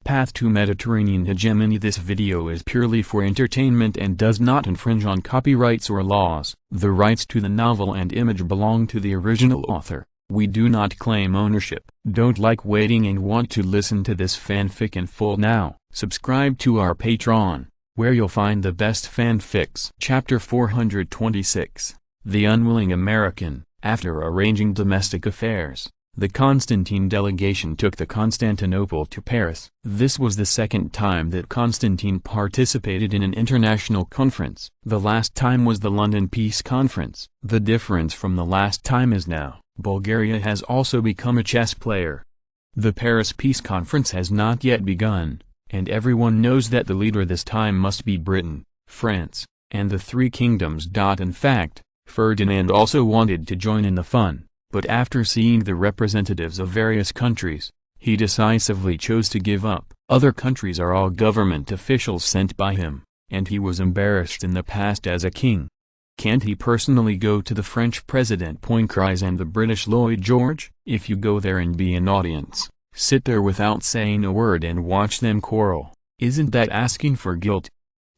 Path to Mediterranean Hegemony. This video is purely for entertainment and does not infringe on copyrights or laws. The rights to the novel and image belong to the original author. We do not claim ownership. Don't like waiting and want to listen to this fanfic in full now? Subscribe to our Patreon, where you'll find the best fanfics. Chapter 426. The Unwilling American. After arranging domestic affairs, the Constantine delegation took the Constantinople to Paris. This was the second time that Constantine participated in an international conference. The last time was the London Peace Conference. The difference from the last time is now, Bulgaria has also become a chess player. The Paris Peace Conference has not yet begun, and everyone knows that the leader this time must be Britain, France, and the Three Kingdoms. In fact, Ferdinand also wanted to join in the fun, but after seeing the representatives of various countries, he decisively chose to give up. Other countries are all government officials sent by him, and he was embarrassed in the past as a king. Can't he personally go to the French President Poincaré and the British Lloyd George? If you go there and be an audience, sit there without saying a word and watch them quarrel, isn't that asking for guilt?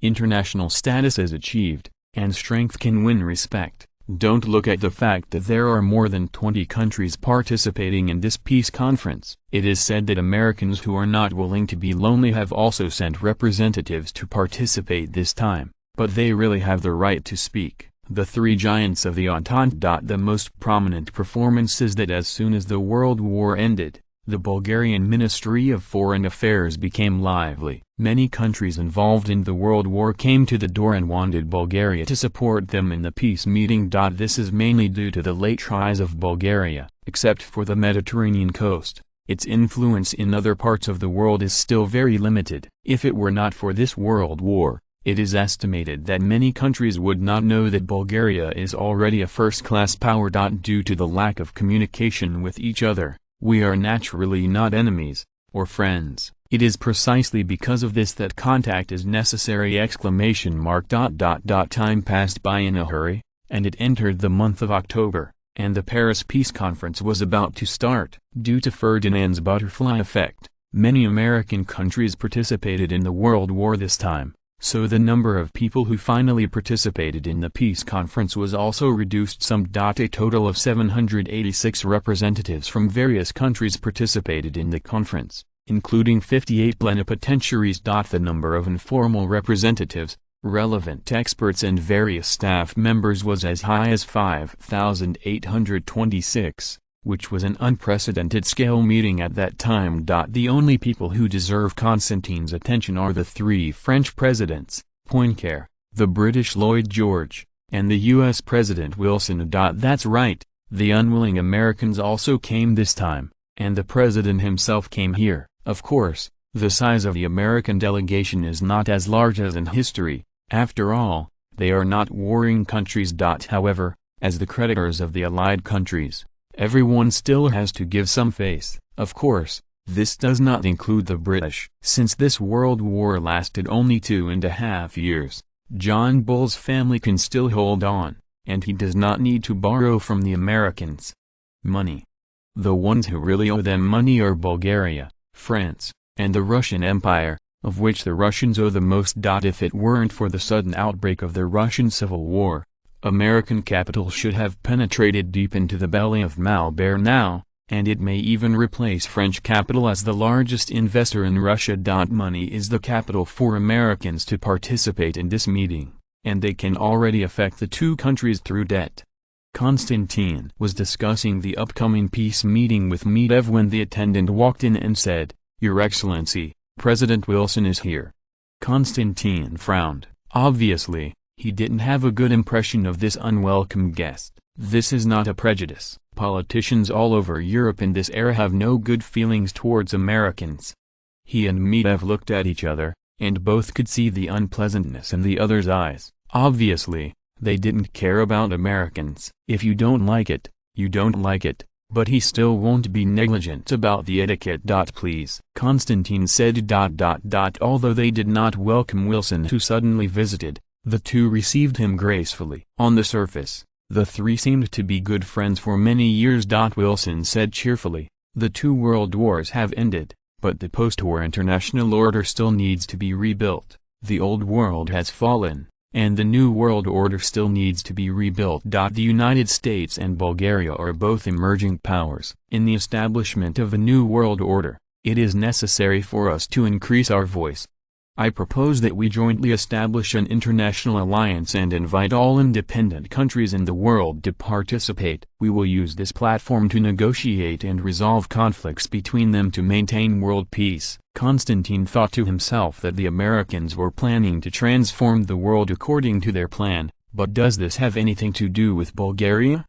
International status is achieved, and strength can win respect. Don't look at the fact that there are more than 20 countries participating in this peace conference. It is said that Americans who are not willing to be lonely have also sent representatives to participate this time, but they really have the right to speak. The three giants of the Entente. The most prominent performance is that as soon as the World War ended, the Bulgarian Ministry of Foreign Affairs became lively. Many countries involved in the World War came to the door and wanted Bulgaria to support them in the peace meeting. This is mainly due to the late rise of Bulgaria. Except for the Mediterranean coast, its influence in other parts of the world is still very limited. If it were not for this World War, it is estimated that many countries would not know that Bulgaria is already a first-class power. Due to the lack of communication with each other, we are naturally not enemies, or friends. It is precisely because of this that contact is necessary! Time passed by in a hurry, and it entered the month of October, and the Paris Peace Conference was about to start. Due to Ferdinand's butterfly effect, many American countries participated in the World War this time, so the number of people who finally participated in the peace conference was also reduced some. A total of 786 representatives from various countries participated in the conference, including 58 plenipotentiaries. The number of informal representatives, relevant experts and various staff members was as high as 5,826, which was an unprecedented scale meeting at that time. The only people who deserve Constantine's attention are the three French presidents, Poincaré, the British Lloyd George, and the U.S. President Wilson. That's right, the unwilling Americans also came this time, and the president himself came here. Of course, the size of the American delegation is not as large as in history. After all, they are not warring countries. However, as the creditors of the allied countries, everyone still has to give some face. Of course, this does not include the British. Since this World War lasted only 2.5 years, John Bull's family can still hold on, and he does not need to borrow from the Americans. Money. The ones who really owe them money are Bulgaria, France, and the Russian Empire, of which the Russians owe the most. If it weren't for the sudden outbreak of the Russian Civil War, American capital should have penetrated deep into the belly of Malbar now, and it may even replace French capital as the largest investor in Russia. Money is the capital for Americans to participate in this meeting, and they can already affect the two countries through debt. Constantine was discussing the upcoming peace meeting with Medvedev when the attendant walked in and said, "Your Excellency, President Wilson is here." Constantine frowned. Obviously, he didn't have a good impression of this unwelcome guest. This is not a prejudice. Politicians all over Europe in this era have no good feelings towards Americans. He and Medvedev looked at each other, and both could see the unpleasantness in the other's eyes. Obviously, they didn't care about Americans. If you don't like it, you don't like it, but he still won't be negligent about the etiquette. Please, Constantine said. Although they did not welcome Wilson, who suddenly visited, the two received him gracefully. On the surface, the three seemed to be good friends for many years. Wilson said cheerfully, "The two world wars have ended, But the post-war international order still needs to be rebuilt. The old world has fallen, and the new world order still needs to be rebuilt. The United States and Bulgaria are both emerging powers. In the establishment of a new world order, it is necessary for us to increase our voice. I propose that we jointly establish an international alliance and invite all independent countries in the world to participate. We will use this platform to negotiate and resolve conflicts between them to maintain world peace. Constantine thought to himself that the Americans were planning to transform the world according to their plan, but does this have anything to do with Bulgaria?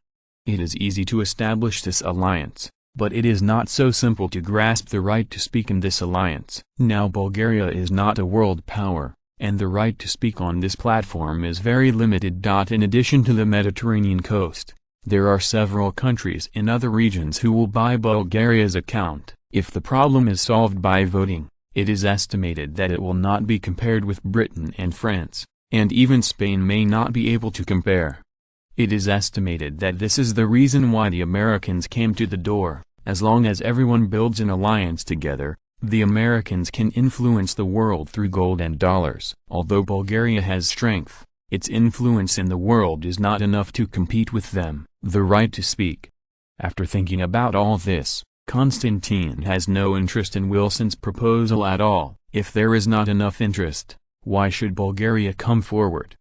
It is easy to establish this alliance, but it is not so simple to grasp the right to speak in this alliance. Now Bulgaria is not a world power, and the right to speak on this platform is very limited. In addition to the Mediterranean coast, there are several countries in other regions who will buy Bulgaria's account. If the problem is solved by voting, it is estimated that it will not be compared with Britain and France, and even Spain may not be able to compare. It is estimated that this is the reason why the Americans came to the door. As long as everyone builds an alliance together, the Americans can influence the world through gold and dollars. Although Bulgaria has strength, its influence in the world is not enough to compete with them. The right to speak. After thinking about all this, Constantine has no interest in Wilson's proposal at all. If there is not enough interest, why should Bulgaria come forward?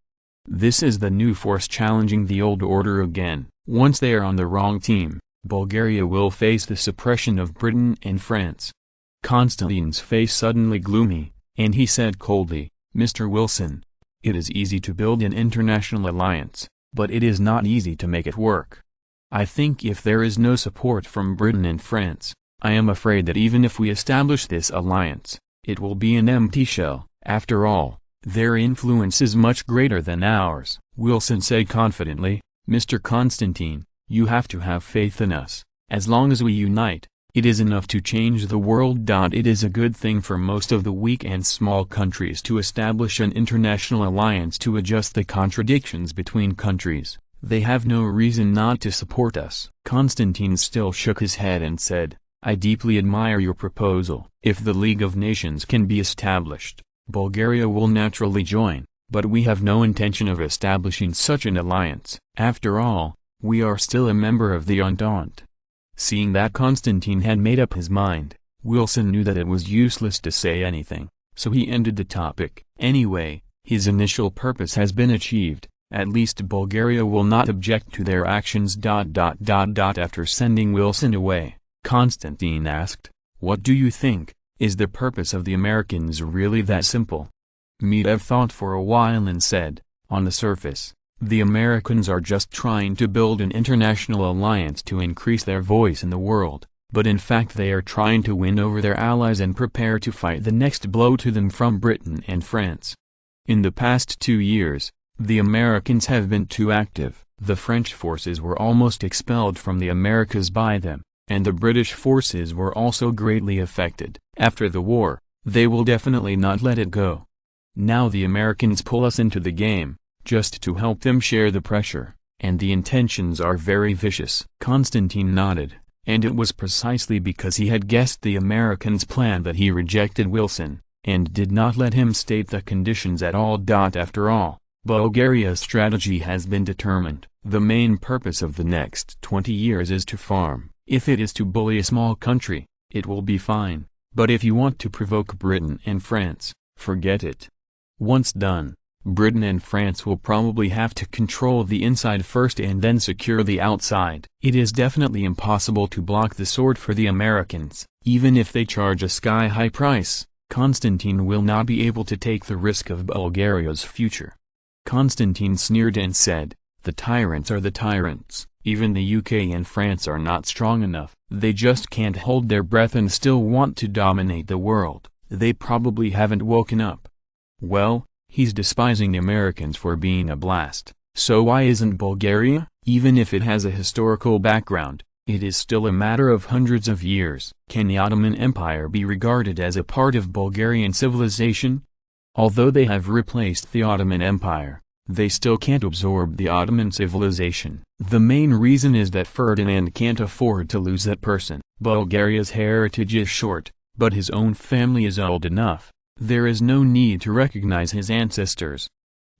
This is the new force challenging the old order again. Once they are on the wrong team, Bulgaria will face the suppression of Britain and France. Constantine's face suddenly gloomy, and he said coldly, "Mr. Wilson, it is easy to build an international alliance, but it is not easy to make it work. I think if there is no support from Britain and France, I am afraid that even if we establish this alliance, it will be an empty shell. After all, their influence is much greater than ours." Wilson said confidently, "Mr. Constantine, you have to have faith in us. As long as we unite, it is enough to change the world. It is a good thing for most of the weak and small countries to establish an international alliance to adjust the contradictions between countries. They have no reason not to support us." Constantine still shook his head and said, "I deeply admire your proposal. If the League of Nations can be established, Bulgaria will naturally join, but we have no intention of establishing such an alliance. After all, we are still a member of the Entente." Seeing that Constantine had made up his mind, Wilson knew that it was useless to say anything, so he ended the topic. Anyway, his initial purpose has been achieved. At least Bulgaria will not object to their actions. After sending Wilson away, Constantine asked, "What do you think? Is the purpose of the Americans really that simple?" Medvedev thought for a while and said, "On the surface, the Americans are just trying to build an international alliance to increase their voice in the world, but in fact they are trying to win over their allies and prepare to fight the next blow to them from Britain and France. In the past 2 years, the Americans have been too active. The French forces were almost expelled from the Americas by them, and the British forces were also greatly affected. After the war, they will definitely not let it go. Now the Americans pull us into the game, just to help them share the pressure, and the intentions are very vicious." Constantine nodded, and it was precisely because he had guessed the Americans' plan that he rejected Wilson, and did not let him state the conditions at all. After all, Bulgaria's strategy has been determined. The main purpose of the next 20 years is to farm. If it is to bully a small country, it will be fine, but if you want to provoke Britain and France, forget it. Once done, Britain and France will probably have to control the inside first and then secure the outside. It is definitely impossible to block the sword for the Americans. Even if they charge a sky-high price, Constantine will not be able to take the risk of Bulgaria's future. Constantine sneered and said, "The tyrants are the tyrants. Even the UK and France are not strong enough. They just can't hold their breath and still want to dominate the world. They probably haven't woken up." Well, he's despising the Americans for being a blast. So why isn't Bulgaria? Even if it has a historical background, it is still a matter of hundreds of years. Can the Ottoman Empire be regarded as a part of Bulgarian civilization? Although they have replaced the Ottoman Empire, they still can't absorb the Ottoman civilization. The main reason is that Ferdinand can't afford to lose that person. Bulgaria's heritage is short, but his own family is old enough. There is no need to recognize his ancestors.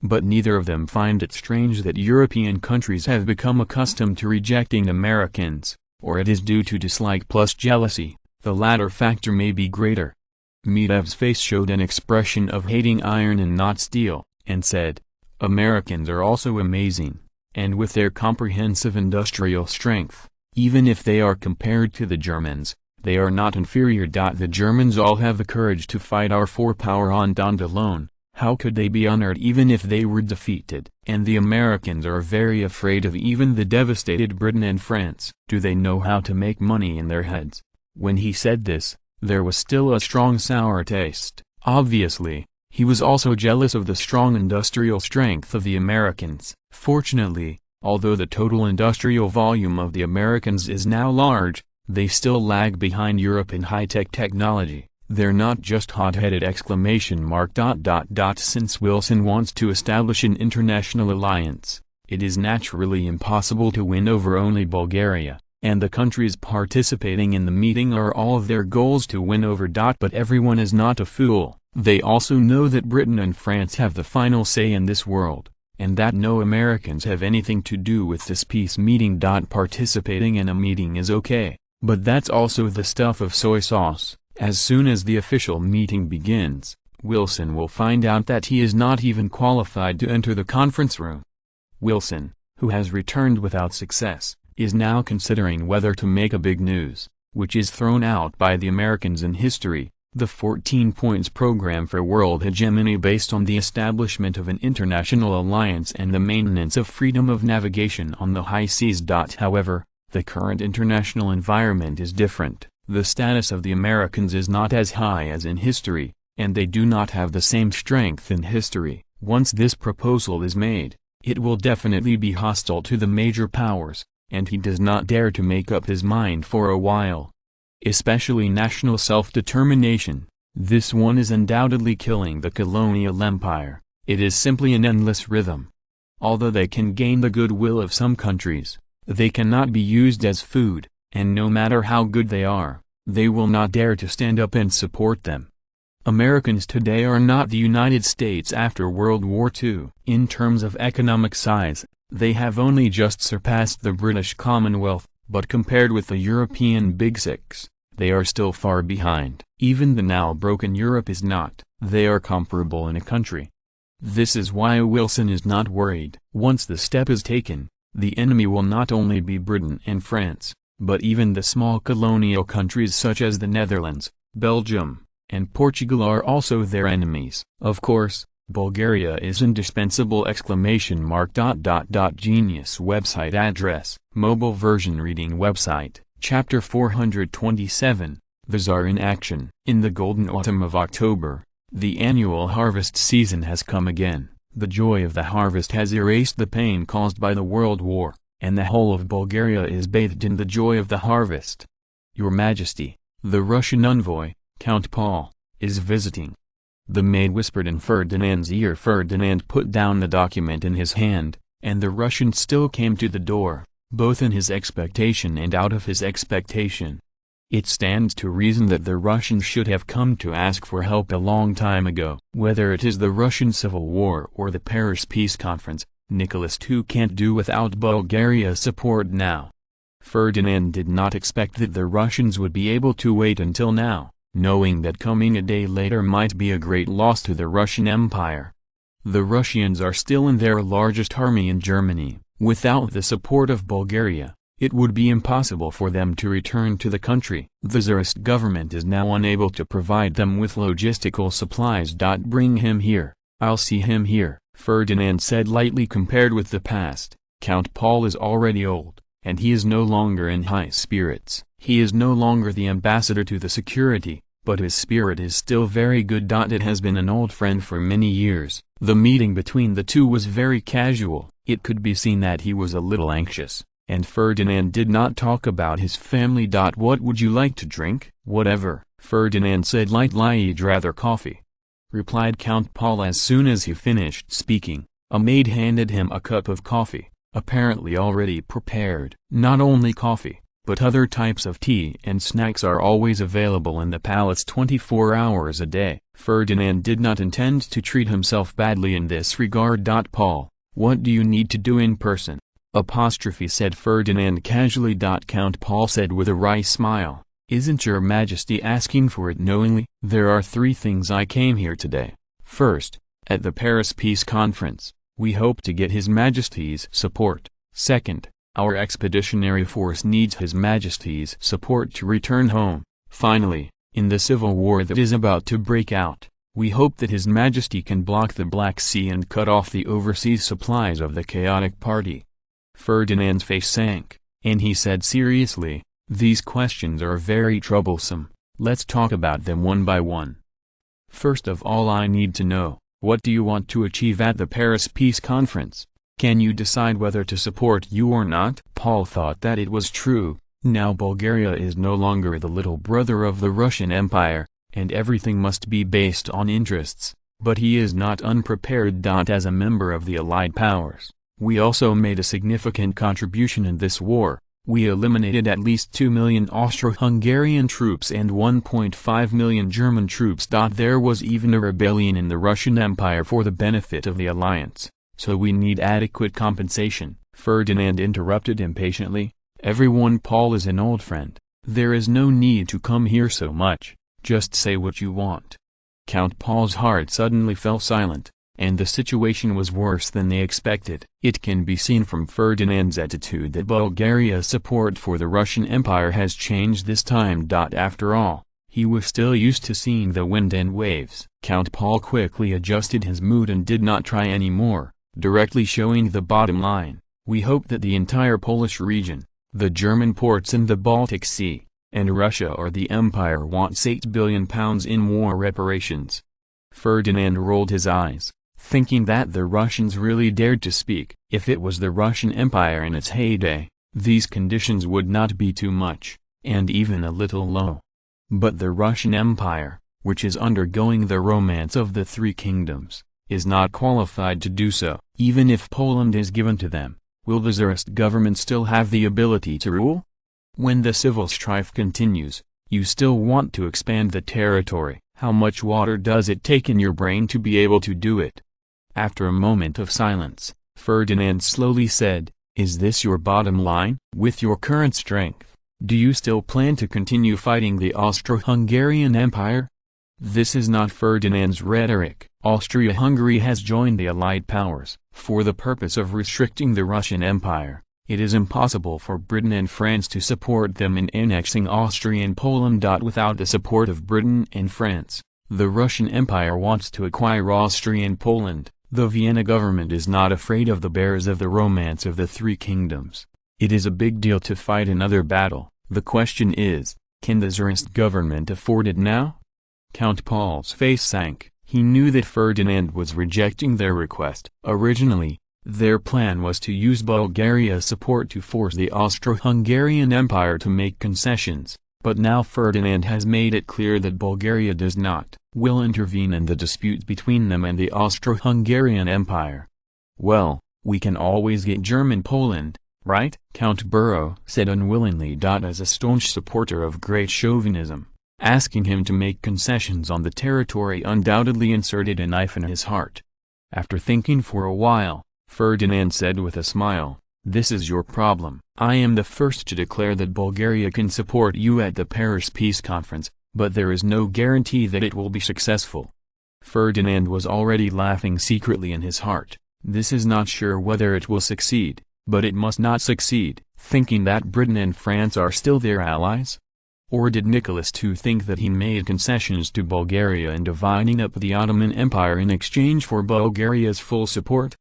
But neither of them find it strange that European countries have become accustomed to rejecting Americans, or it is due to dislike plus jealousy. The latter factor may be greater. Medev's face showed an expression of hating iron and not steel, and said, "Americans are also amazing, and with their comprehensive industrial strength, even if they are compared to the Germans, they are not inferior. The Germans all have the courage to fight our four-power Entente alone. How could they be honored even if they were defeated? And the Americans are very afraid of even the devastated Britain and France. Do they know how to make money in their heads?" When he said this, there was still a strong sour taste. Obviously, he was also jealous of the strong industrial strength of the Americans. Fortunately, although the total industrial volume of the Americans is now large, they still lag behind Europe in high-tech technology. They're not just hot-headed ! Since Wilson wants to establish an international alliance, it is naturally impossible to win over only Bulgaria, and the countries participating in the meeting are all of their goals to win over. But everyone is not a fool. They also know that Britain and France have the final say in this world, and that no Americans have anything to do with this peace meeting. Participating in a meeting is okay, but that's also the stuff of soy sauce. As soon as the official meeting begins, Wilson will find out that he is not even qualified to enter the conference room. Wilson, who has returned without success, is now considering whether to make a big news, which is thrown out by the Americans in history, the 14 points program for world hegemony based on the establishment of an international alliance and the maintenance of freedom of navigation on the high seas. However, the current international environment is different. The status of the Americans is not as high as in history, and they do not have the same strength in history. Once this proposal is made, it will definitely be hostile to the major powers, and he does not dare to make up his mind for a while. Especially national self-determination. This one is undoubtedly killing the colonial empire. It is simply an endless rhythm. Although they can gain the goodwill of some countries, they cannot be used as food. And no matter how good they are, they will not dare to stand up and support them. Americans today are not the United States after World War II. In terms of economic size, they have only just surpassed the British Commonwealth, but compared with the European Big Six, they are still far behind. Even the now broken Europe is not. They are comparable in a country. This is why Wilson is not worried. Once the step is taken, the enemy will not only be Britain and France, but even the small colonial countries such as the Netherlands, Belgium, and Portugal are also their enemies. Of course, Bulgaria is indispensable! Genius website address, mobile version reading website, chapter 427, The Tsar in Action. In the golden autumn of October, the annual harvest season has come again. The joy of the harvest has erased the pain caused by the World War, and the whole of Bulgaria is bathed in the joy of the harvest. Your Majesty, the Russian envoy, Count Paul, is visiting. The maid whispered in Ferdinand's ear. Ferdinand put down the document in his hand, and the Russian still came to the door, both in his expectation and out of his expectation. It stands to reason that the Russians should have come to ask for help a long time ago. Whether it is the Russian Civil War or the Paris Peace Conference, Nicholas II can't do without Bulgaria's support now. Ferdinand did not expect that the Russians would be able to wait until now, knowing that coming a day later might be a great loss to the Russian Empire. The Russians are still in their largest army in Germany. Without the support of Bulgaria, it would be impossible for them to return to the country. The Tsarist government is now unable to provide them with logistical supplies. Bring him here. I'll see him here, Ferdinand said lightly. Compared with the past, Count Paul is already old, and he is no longer in high spirits. He is no longer the ambassador to the security, but his spirit is still very good. It has been an old friend for many years. The meeting between the two was very casual. It could be seen that he was a little anxious, and Ferdinand did not talk about his family. What would you like to drink? Whatever, Ferdinand said lightly. I'd rather coffee, replied Count Paul. As soon as he finished speaking, a maid handed him a cup of coffee, apparently already prepared. Not only coffee, but other types of tea and snacks are always available in the palace 24 hours a day. Ferdinand did not intend to treat himself badly in this regard. Paul, what do you need to do in person? Said Ferdinand casually. Count Paul said with a wry smile, isn't your majesty asking for it knowingly? There are 3 things I came here today. First, at the Paris Peace Conference, we hope to get His Majesty's support. Second, our expeditionary force needs His Majesty's support to return home. Finally, in the civil war that is about to break out, we hope that His Majesty can block the Black Sea and cut off the overseas supplies of the chaotic party. Ferdinand's face sank, and he said seriously, these questions are very troublesome. Let's talk about them one by one. First of all, I need to know, what do you want to achieve at the Paris Peace Conference? Can you decide whether to support you or not? Paul thought that it was true. Now Bulgaria is no longer the little brother of the Russian Empire, and everything must be based on interests, but he is not unprepared. As a member of the Allied powers, we also made a significant contribution in this war. We eliminated at least 2 million Austro-Hungarian troops and 1.5 million German troops. There was even a rebellion in the Russian Empire for the benefit of the alliance, so we need adequate compensation. Ferdinand interrupted impatiently, everyone. Paul is an old friend. There is no need to come here so much, just say what you want. Count Paul's heart suddenly fell silent, and the situation was worse than they expected. It can be seen from Ferdinand's attitude that Bulgaria's support for the Russian Empire has changed this time. After all, he was still used to seeing the wind and waves. Count Paul quickly adjusted his mood and did not try any more, directly showing the bottom line. We hope that the entire Polish region, the German ports in the Baltic Sea, and Russia or the Empire wants £8 billion in war reparations. Ferdinand rolled his eyes, thinking that the Russians really dared to speak. If it was the Russian Empire in its heyday, these conditions would not be too much, and even a little low. But the Russian Empire, which is undergoing the romance of the 3 kingdoms, is not qualified to do so. Even if Poland is given to them, will the Tsarist government still have the ability to rule? When the civil strife continues, you still want to expand the territory. How much water does it take in your brain to be able to do it? After a moment of silence, Ferdinand slowly said, is this your bottom line? With your current strength, do you still plan to continue fighting the Austro-Hungarian Empire? This is not Ferdinand's rhetoric. Austria-Hungary has joined the Allied powers. For the purpose of restricting the Russian Empire, it is impossible for Britain and France to support them in annexing Austrian Poland. Without the support of Britain and France, the Russian Empire wants to acquire Austrian Poland. The Vienna government is not afraid of the bears of the romance of the 3 kingdoms. It is a big deal to fight another battle. The question is, can the Tsarist government afford it now? Count Paul's face sank. He knew that Ferdinand was rejecting their request. Originally, their plan was to use Bulgaria's support to force the Austro-Hungarian Empire to make concessions, but now Ferdinand has made it clear that Bulgaria does not will intervene in the dispute between them and the Austro-Hungarian Empire. Well, we can always get German Poland, right? Count Burrow said unwillingly. As a staunch supporter of great chauvinism, asking him to make concessions on the territory undoubtedly inserted a knife in his heart. After thinking for a while, Ferdinand said with a smile, this is your problem. I am the first to declare that Bulgaria can support you at the Paris Peace Conference, but there is no guarantee that it will be successful. Ferdinand was already laughing secretly in his heart. This is not sure whether it will succeed, but it must not succeed, thinking that Britain and France are still their allies? Or did Nicholas II think that he made concessions to Bulgaria in dividing up the Ottoman Empire in exchange for Bulgaria's full support?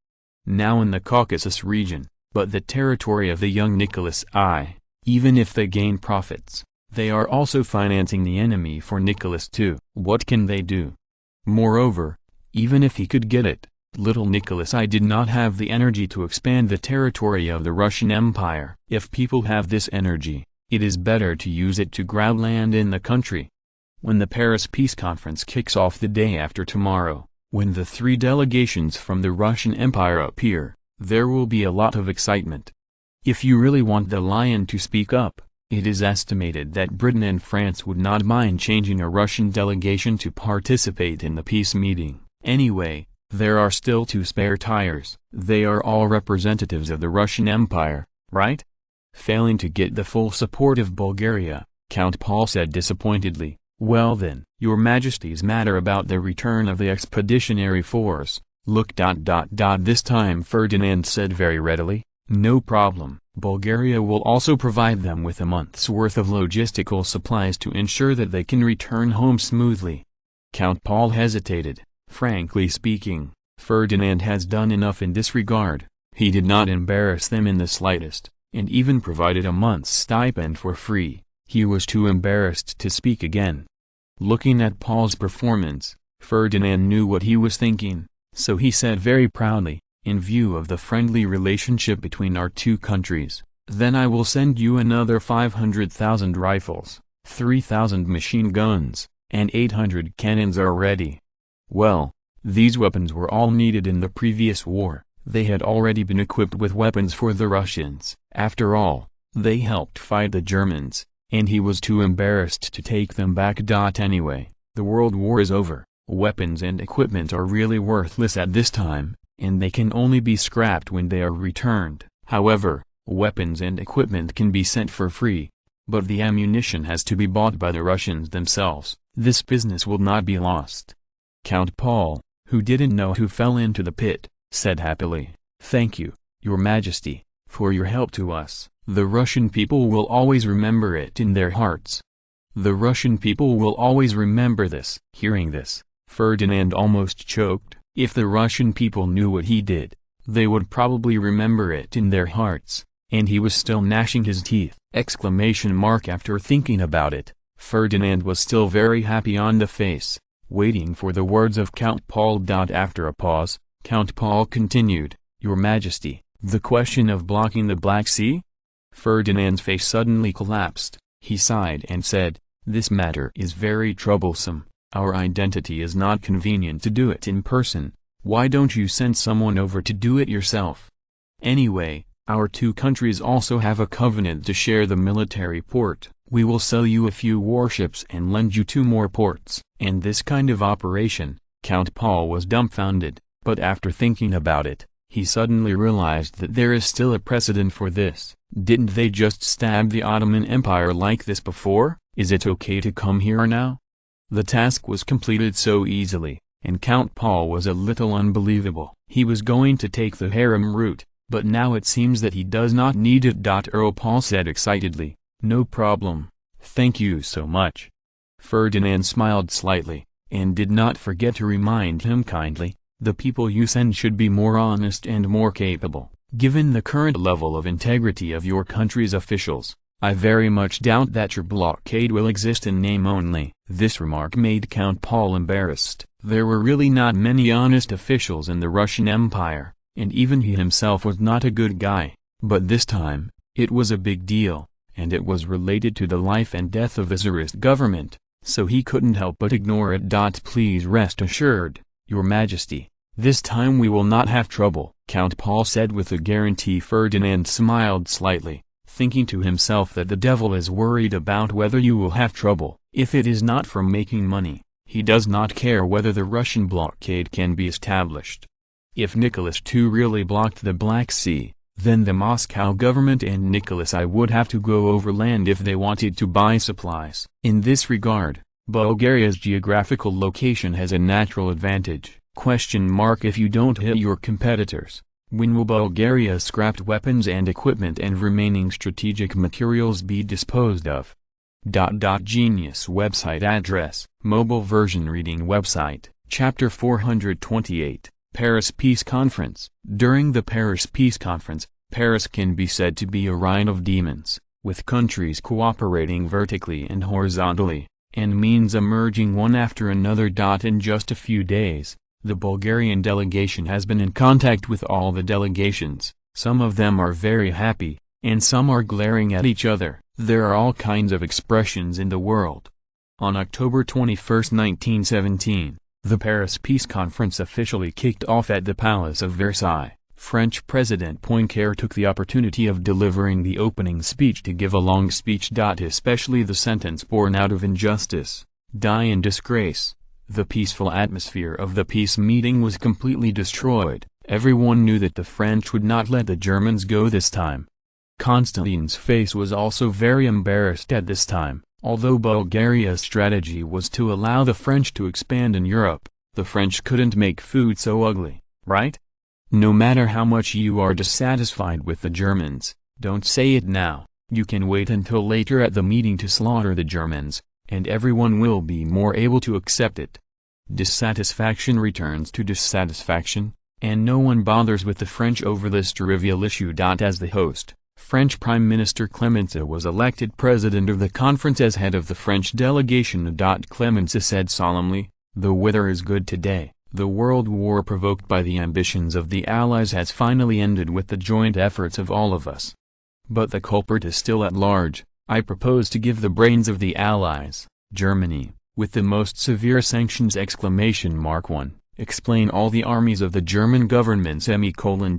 Now in the Caucasus region, but the territory of the young Nicholas I, even if they gain profits, they are also financing the enemy for Nicholas II. What can they do? Moreover, even if he could get it, little Nicholas I did not have the energy to expand the territory of the Russian Empire. If people have this energy, it is better to use it to grab land in the country. When the Paris Peace Conference kicks off the day after tomorrow, when the 3 delegations from the Russian Empire appear, there will be a lot of excitement. If you really want the lion to speak up, It is estimated that Britain and France would not mind changing a Russian delegation to participate in the peace meeting. Anyway, there are still 2 spare tires. They are all representatives of the Russian Empire, right? Failing to get the full support of Bulgaria, Count Paul said disappointedly. Well then, Your Majesty's matter about the return of the expeditionary force, look. This time Ferdinand said very readily, no problem. Bulgaria will also provide them with a month's worth of logistical supplies to ensure that they can return home smoothly. Count Paul hesitated. Frankly speaking, Ferdinand has done enough in this regard. He did not embarrass them in the slightest, and even provided a month's stipend for free. He was too embarrassed to speak again. Looking at Paul's performance, Ferdinand knew what he was thinking, so he said very proudly, in view of the friendly relationship between our 2 countries, then I will send you another 500,000 rifles, 3,000 machine guns, and 800 cannons are ready. Well, these weapons were all needed in the previous war. They had already been equipped with weapons for the Russians. After all, they helped fight the Germans, and he was too embarrassed to take them back. Anyway, the World War is over. Weapons and equipment are really worthless at this time, and they can only be scrapped when they are returned. However, weapons and equipment can be sent for free, but the ammunition has to be bought by the Russians themselves. This business will not be lost. Count Paul, who didn't know who fell into the pit, said happily, thank you, Your Majesty, for your help to us. The Russian people will always remember it in their hearts. The Russian people will always remember this. Hearing this, Ferdinand almost choked. If the Russian people knew what he did, they would probably remember it in their hearts, and he was still gnashing his teeth. After thinking about it, Ferdinand was still very happy on the face, waiting for the words of Count Paul. After a pause, Count Paul continued, Your Majesty, the question of blocking the Black Sea? Ferdinand's face suddenly collapsed. He sighed and said, this matter is very troublesome. Our identity is not convenient to do it in person. Why don't you send someone over to do it yourself? Anyway, our 2 countries also have a covenant to share the military port. We will sell you a few warships and lend you 2 more ports. And this kind of operation, Count Paul was dumbfounded, but after thinking about it, he suddenly realized that there is still a precedent for this. Didn't they just stab the Ottoman Empire like this before? Is it okay to come here now? The task was completed so easily, and Count Paul was a little unbelievable. He was going to take the harem route, but now it seems that he does not need it. Earl Paul said excitedly, no problem. Thank you so much. Ferdinand smiled slightly, and did not forget to remind him kindly, the people you send should be more honest and more capable. Given the current level of integrity of your country's officials, I very much doubt that your blockade will exist in name only. This remark made Count Paul embarrassed. There were really not many honest officials in the Russian Empire, and even he himself was not a good guy. But this time, it was a big deal, and it was related to the life and death of the Tsarist government, so he couldn't help but ignore it. Please rest assured, Your Majesty, this time we will not have trouble, Count Paul said with a guarantee. Ferdinand smiled slightly, thinking to himself that the devil is worried about whether you will have trouble. If it is not for making money, he does not care whether the Russian blockade can be established. If Nicholas II really blocked the Black Sea, then the Moscow government and Nicholas I would have to go overland if they wanted to buy supplies. In this regard, Bulgaria's geographical location has a natural advantage. If you don't hit your competitors, when will Bulgaria's scrapped weapons and equipment and remaining strategic materials be disposed of? Genius website address, mobile version reading website, Chapter 428, Paris Peace Conference. During the Paris Peace Conference, Paris can be said to be a reign of demons, with countries cooperating vertically and horizontally, and means emerging one after another. In just a few days, the Bulgarian delegation has been in contact with all the delegations. Some of them are very happy, and some are glaring at each other. There are all kinds of expressions in the world. On October 21, 1917, the Paris Peace Conference officially kicked off at the Palace of Versailles. French President Poincaré took the opportunity of delivering the opening speech to give a long speech. Especially the sentence born out of injustice, "Die in disgrace." The peaceful atmosphere of the peace meeting was completely destroyed. Everyone knew that the French would not let the Germans go this time. Constantine's face was also very embarrassed at this time. Although Bulgaria's strategy was to allow the French to expand in Europe, the French couldn't make food so ugly, right? No matter how much you are dissatisfied with the Germans, don't say it now. You can wait until later at the meeting to slaughter the Germans, and everyone will be more able to accept it. Dissatisfaction returns to dissatisfaction, and no one bothers with the French over this trivial issue. As the host, French Prime Minister Clemenceau was elected president of the conference as head of the French delegation. Clemenceau said solemnly, "The weather is good today. The world war provoked by the ambitions of the Allies has finally ended with the joint efforts of all of us. But the culprit is still at large. I propose to give the brains of the Allies, Germany, with the most severe sanctions! 1. Explain all the armies of the German government.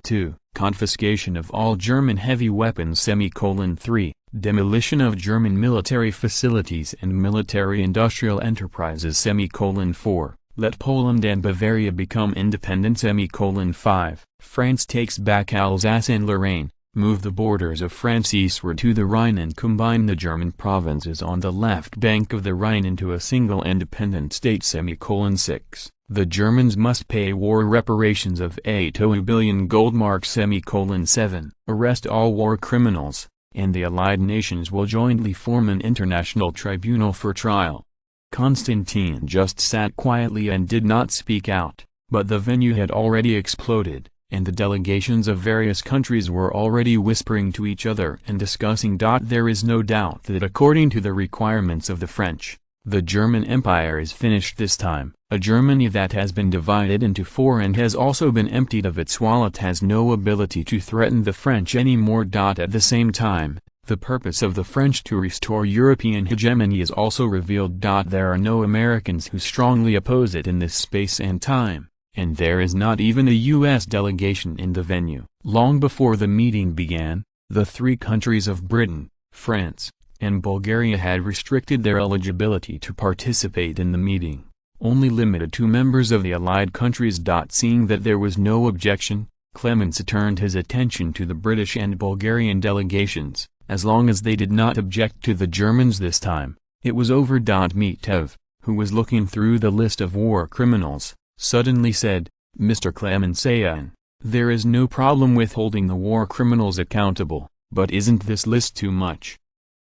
2. Confiscation of all German heavy weapons. 3. Demolition of German military facilities and military industrial enterprises. 4. Let Poland and Bavaria become independent. 5. France takes back Alsace and Lorraine, move the borders of France eastward to the Rhine and combine the German provinces on the left bank of the Rhine into a single independent state. 6. The Germans must pay war reparations of 8 billion gold marks. 7. Arrest all war criminals, and the Allied nations will jointly form an international tribunal for trial. Constantine just sat quietly and did not speak out, but the venue had already exploded, and the delegations of various countries were already whispering to each other and discussing. There is no doubt that according to the requirements of the French, the German Empire is finished this time. A Germany that has been divided into four and has also been emptied of its wallet has no ability to threaten the French anymore. At the same time, the purpose of the French to restore European hegemony is also revealed. There are no Americans who strongly oppose it in this space and time, and there is not even a U.S. delegation in the venue. Long before the meeting began, the three countries of Britain, France, and Bulgaria had restricted their eligibility to participate in the meeting, only limited to members of the Allied countries. Seeing that there was no objection, Clemenceau turned his attention to the British and Bulgarian delegations. As long as they did not object to the Germans this time, it was over. Mitev, who was looking through the list of war criminals, suddenly said, "Mr. Clemenceau, there is no problem with holding the war criminals accountable, but isn't this list too much?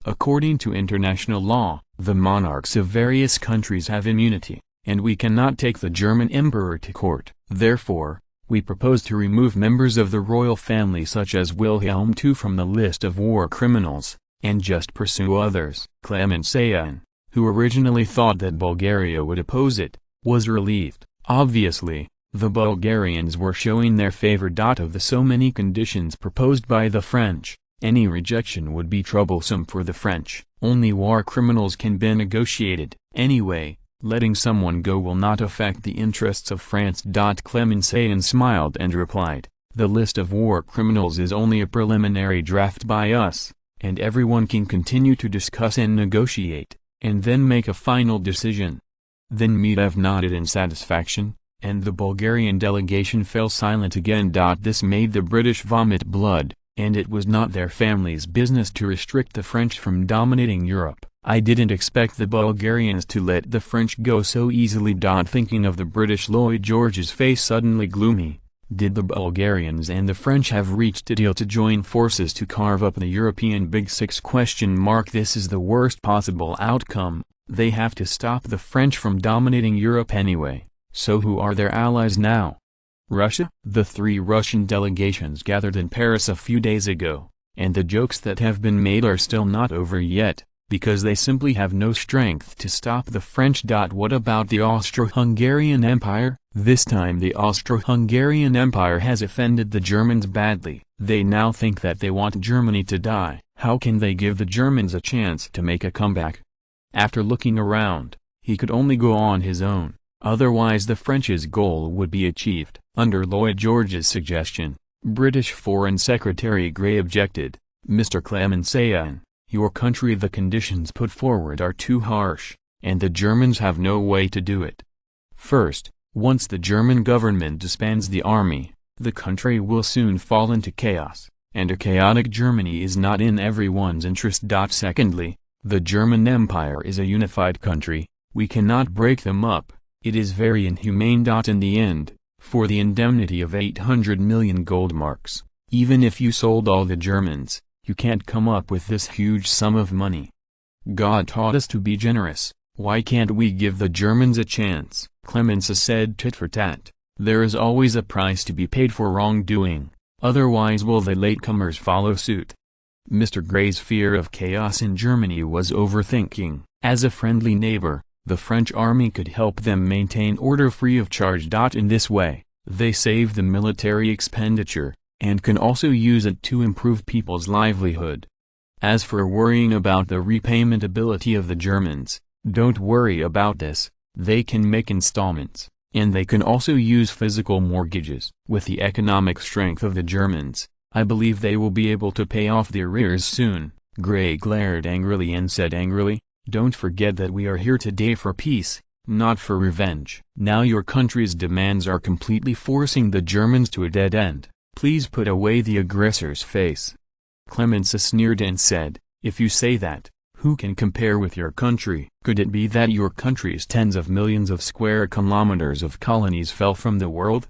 According to international law, the monarchs of various countries have immunity, and we cannot take the German emperor to court. Therefore, we propose to remove members of the royal family such as Wilhelm II from the list of war criminals, and just pursue others." Clemenceau, who originally thought that Bulgaria would oppose it, was relieved. Obviously, the Bulgarians were showing their favor. Of the so many conditions proposed by the French, any rejection would be troublesome for the French. Only war criminals can be negotiated. Anyway, letting someone go will not affect the interests of France. Clemenceau smiled and replied, "The list of war criminals is only a preliminary draft by us, and everyone can continue to discuss and negotiate, and then make a final decision." Then Mitev nodded in satisfaction, and the Bulgarian delegation fell silent again. This made the British vomit blood, and it was not their family's business to restrict the French from dominating Europe. "I didn't expect the Bulgarians to let the French go so easily." Thinking of the British, Lloyd George's face suddenly gloomy. Did the Bulgarians and the French have reached a deal to join forces to carve up the European Big Six? This is the worst possible outcome. They have to stop the French from dominating Europe anyway, so who are their allies now? Russia? The three Russian delegations gathered in Paris a few days ago, and the jokes that have been made are still not over yet, because they simply have no strength to stop the French. What about the Austro-Hungarian Empire? This time the Austro-Hungarian Empire has offended the Germans badly. They now think that they want Germany to die. How can they give the Germans a chance to make a comeback? After looking around, he could only go on his own, otherwise the French's goal would be achieved. Under Lloyd George's suggestion, British Foreign Secretary Grey objected, "Mr. Clemencean, your country, the conditions put forward are too harsh, and the Germans have no way to do it. First, once the German government disbands the army, the country will soon fall into chaos, and a chaotic Germany is not in everyone's interest. Secondly, the German Empire is a unified country, we cannot break them up, it is very inhumane. In the end, for the indemnity of 800 million gold marks, even if you sold all the Germans, you can't come up with this huge sum of money. God taught us to be generous, why can't we give the Germans a chance?" Clemenceau said. Tit for tat, there is always a price to be paid for wrongdoing, otherwise will the latecomers follow suit? Mr. Grey's fear of chaos in Germany was overthinking. As a friendly neighbor, the French army could help them maintain order free of charge. In this way, they save the military expenditure, and can also use it to improve people's livelihood. As for worrying about the repayment ability of the Germans, don't worry about this, they can make installments, and they can also use physical mortgages. With the economic strength of the Germans, I believe they will be able to pay off the arrears soon. Grey glared angrily and said angrily, "Don't forget that we are here today for peace, not for revenge. Now your country's demands are completely forcing the Germans to a dead end. Please put away the aggressor's face." Clemenceau sneered and said, "If you say that, who can compare with your country? Could it be that your country's tens of millions of square kilometers of colonies fell from the world?"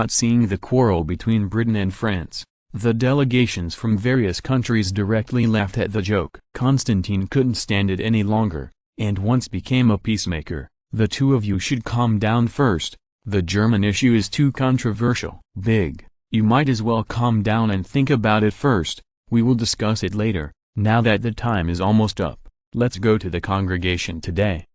Seeing the quarrel between Britain and France, the delegations from various countries directly laughed at the joke. Constantine couldn't stand it any longer, and once became a peacemaker. "The two of you should calm down first, the German issue is too controversial. Big, you might as well calm down and think about it first, we will discuss it later. Now that the time is almost up, let's go to the congregation today."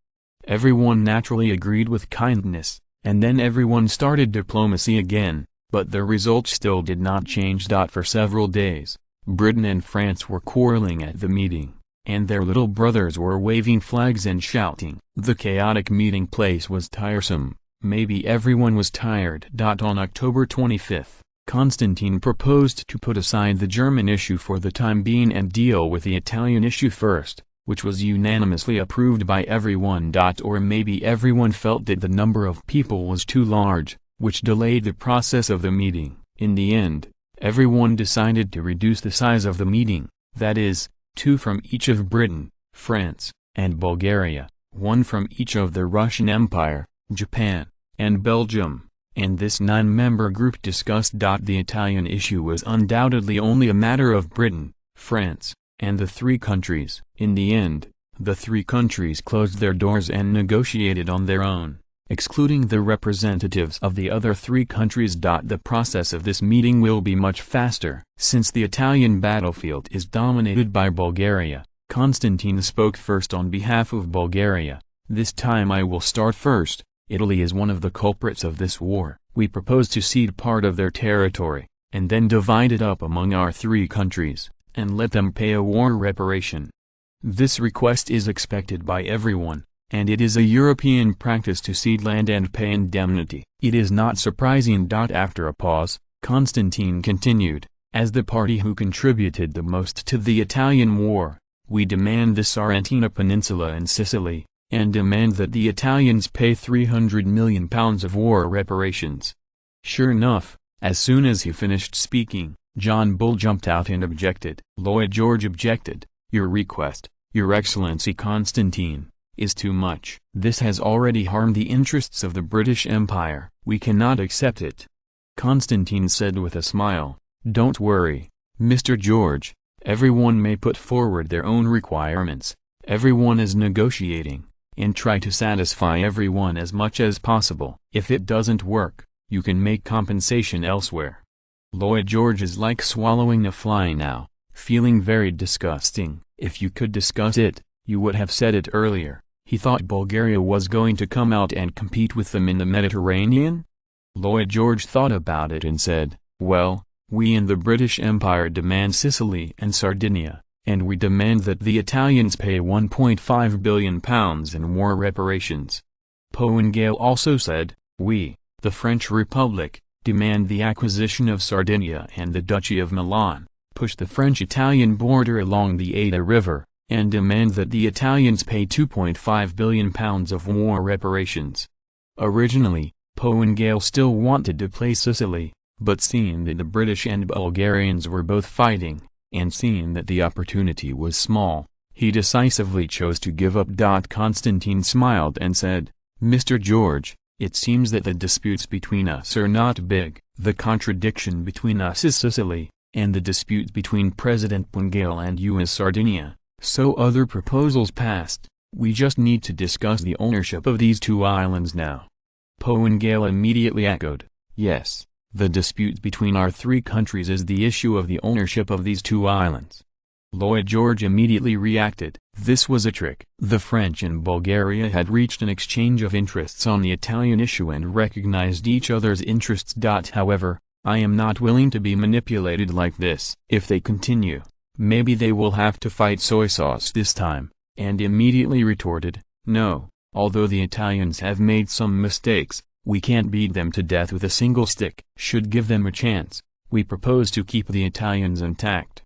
Everyone naturally agreed with kindness, and then everyone started diplomacy again, but the result still did not change. For several days, Britain and France were quarreling at the meeting, and their little brothers were waving flags and shouting. The chaotic meeting place was tiresome, maybe everyone was tired. On October 25, Constantine proposed to put aside the German issue for the time being and deal with the Italian issue first, which was unanimously approved by everyone. Or maybe everyone felt that the number of people was too large, which delayed the process of the meeting. In the end, everyone decided to reduce the size of the meeting, that is, 2 from each of Britain, France, and Bulgaria, 1 from each of the Russian Empire, Japan, and Belgium. And this 9-member group discussed. The Italian issue was undoubtedly only a matter of Britain, France, and the 3 countries. In the end, the 3 countries closed their doors and negotiated on their own, excluding the representatives of the other 3 countries. The process of this meeting will be much faster. Since the Italian battlefield is dominated by Bulgaria, Constantine spoke first on behalf of Bulgaria. "This time I will start first. Italy is one of the culprits of this war. We propose to cede part of their territory, and then divide it up among our 3 countries, and let them pay a war reparation. This request is expected by everyone, and it is a European practice to cede land and pay indemnity. It is not surprising." After a pause, Constantine continued, "As the party who contributed the most to the Italian war, we demand the Sardinia Peninsula and Sicily, and demand that the Italians pay £300 million of war reparations." Sure enough, as soon as he finished speaking, John Bull jumped out and objected. Lloyd George objected, "Your request, Your Excellency Constantine, is too much. This has already harmed the interests of the British Empire. We cannot accept it." Constantine said with a smile, "Don't worry, Mr. George, everyone may put forward their own requirements, everyone is negotiating, and try to satisfy everyone as much as possible. If it doesn't work, you can make compensation elsewhere." Lloyd George is like swallowing a fly now, feeling very disgusting. If you could discuss it, you would have said it earlier. He thought Bulgaria was going to come out and compete with them in the Mediterranean? Lloyd George thought about it and said, "Well, we in the British Empire demand Sicily and Sardinia, and we demand that the Italians pay £1.5 billion in war reparations." Poengale also said, "We, the French Republic, demand the acquisition of Sardinia and the Duchy of Milan, push the French-Italian border along the Adda River, and demand that the Italians pay £2.5 billion of war reparations. Originally, Poe and Gale still wanted to play Sicily, but seeing that the British and Bulgarians were both fighting, and seeing that the opportunity was small, he decisively chose to give up. Constantine smiled and said, "Mr. George, it seems that the disputes between us are not big. The contradiction between us is Sicily, and the dispute between President Gale and you is Sardinia. So other proposals passed, we just need to discuss the ownership of these two islands now." Poe and Gale immediately echoed, "Yes, the dispute between our three countries is the issue of the ownership of these two islands." Lloyd George immediately reacted, "This was a trick." The French and Bulgaria had reached an exchange of interests on the Italian issue and recognized each other's interests. However, I am not willing to be manipulated like this. If they continue, maybe they will have to fight soy sauce this time, and immediately retorted, "No, although the Italians have made some mistakes, we can't beat them to death with a single stick. Should give them a chance. We propose to keep the Italians intact."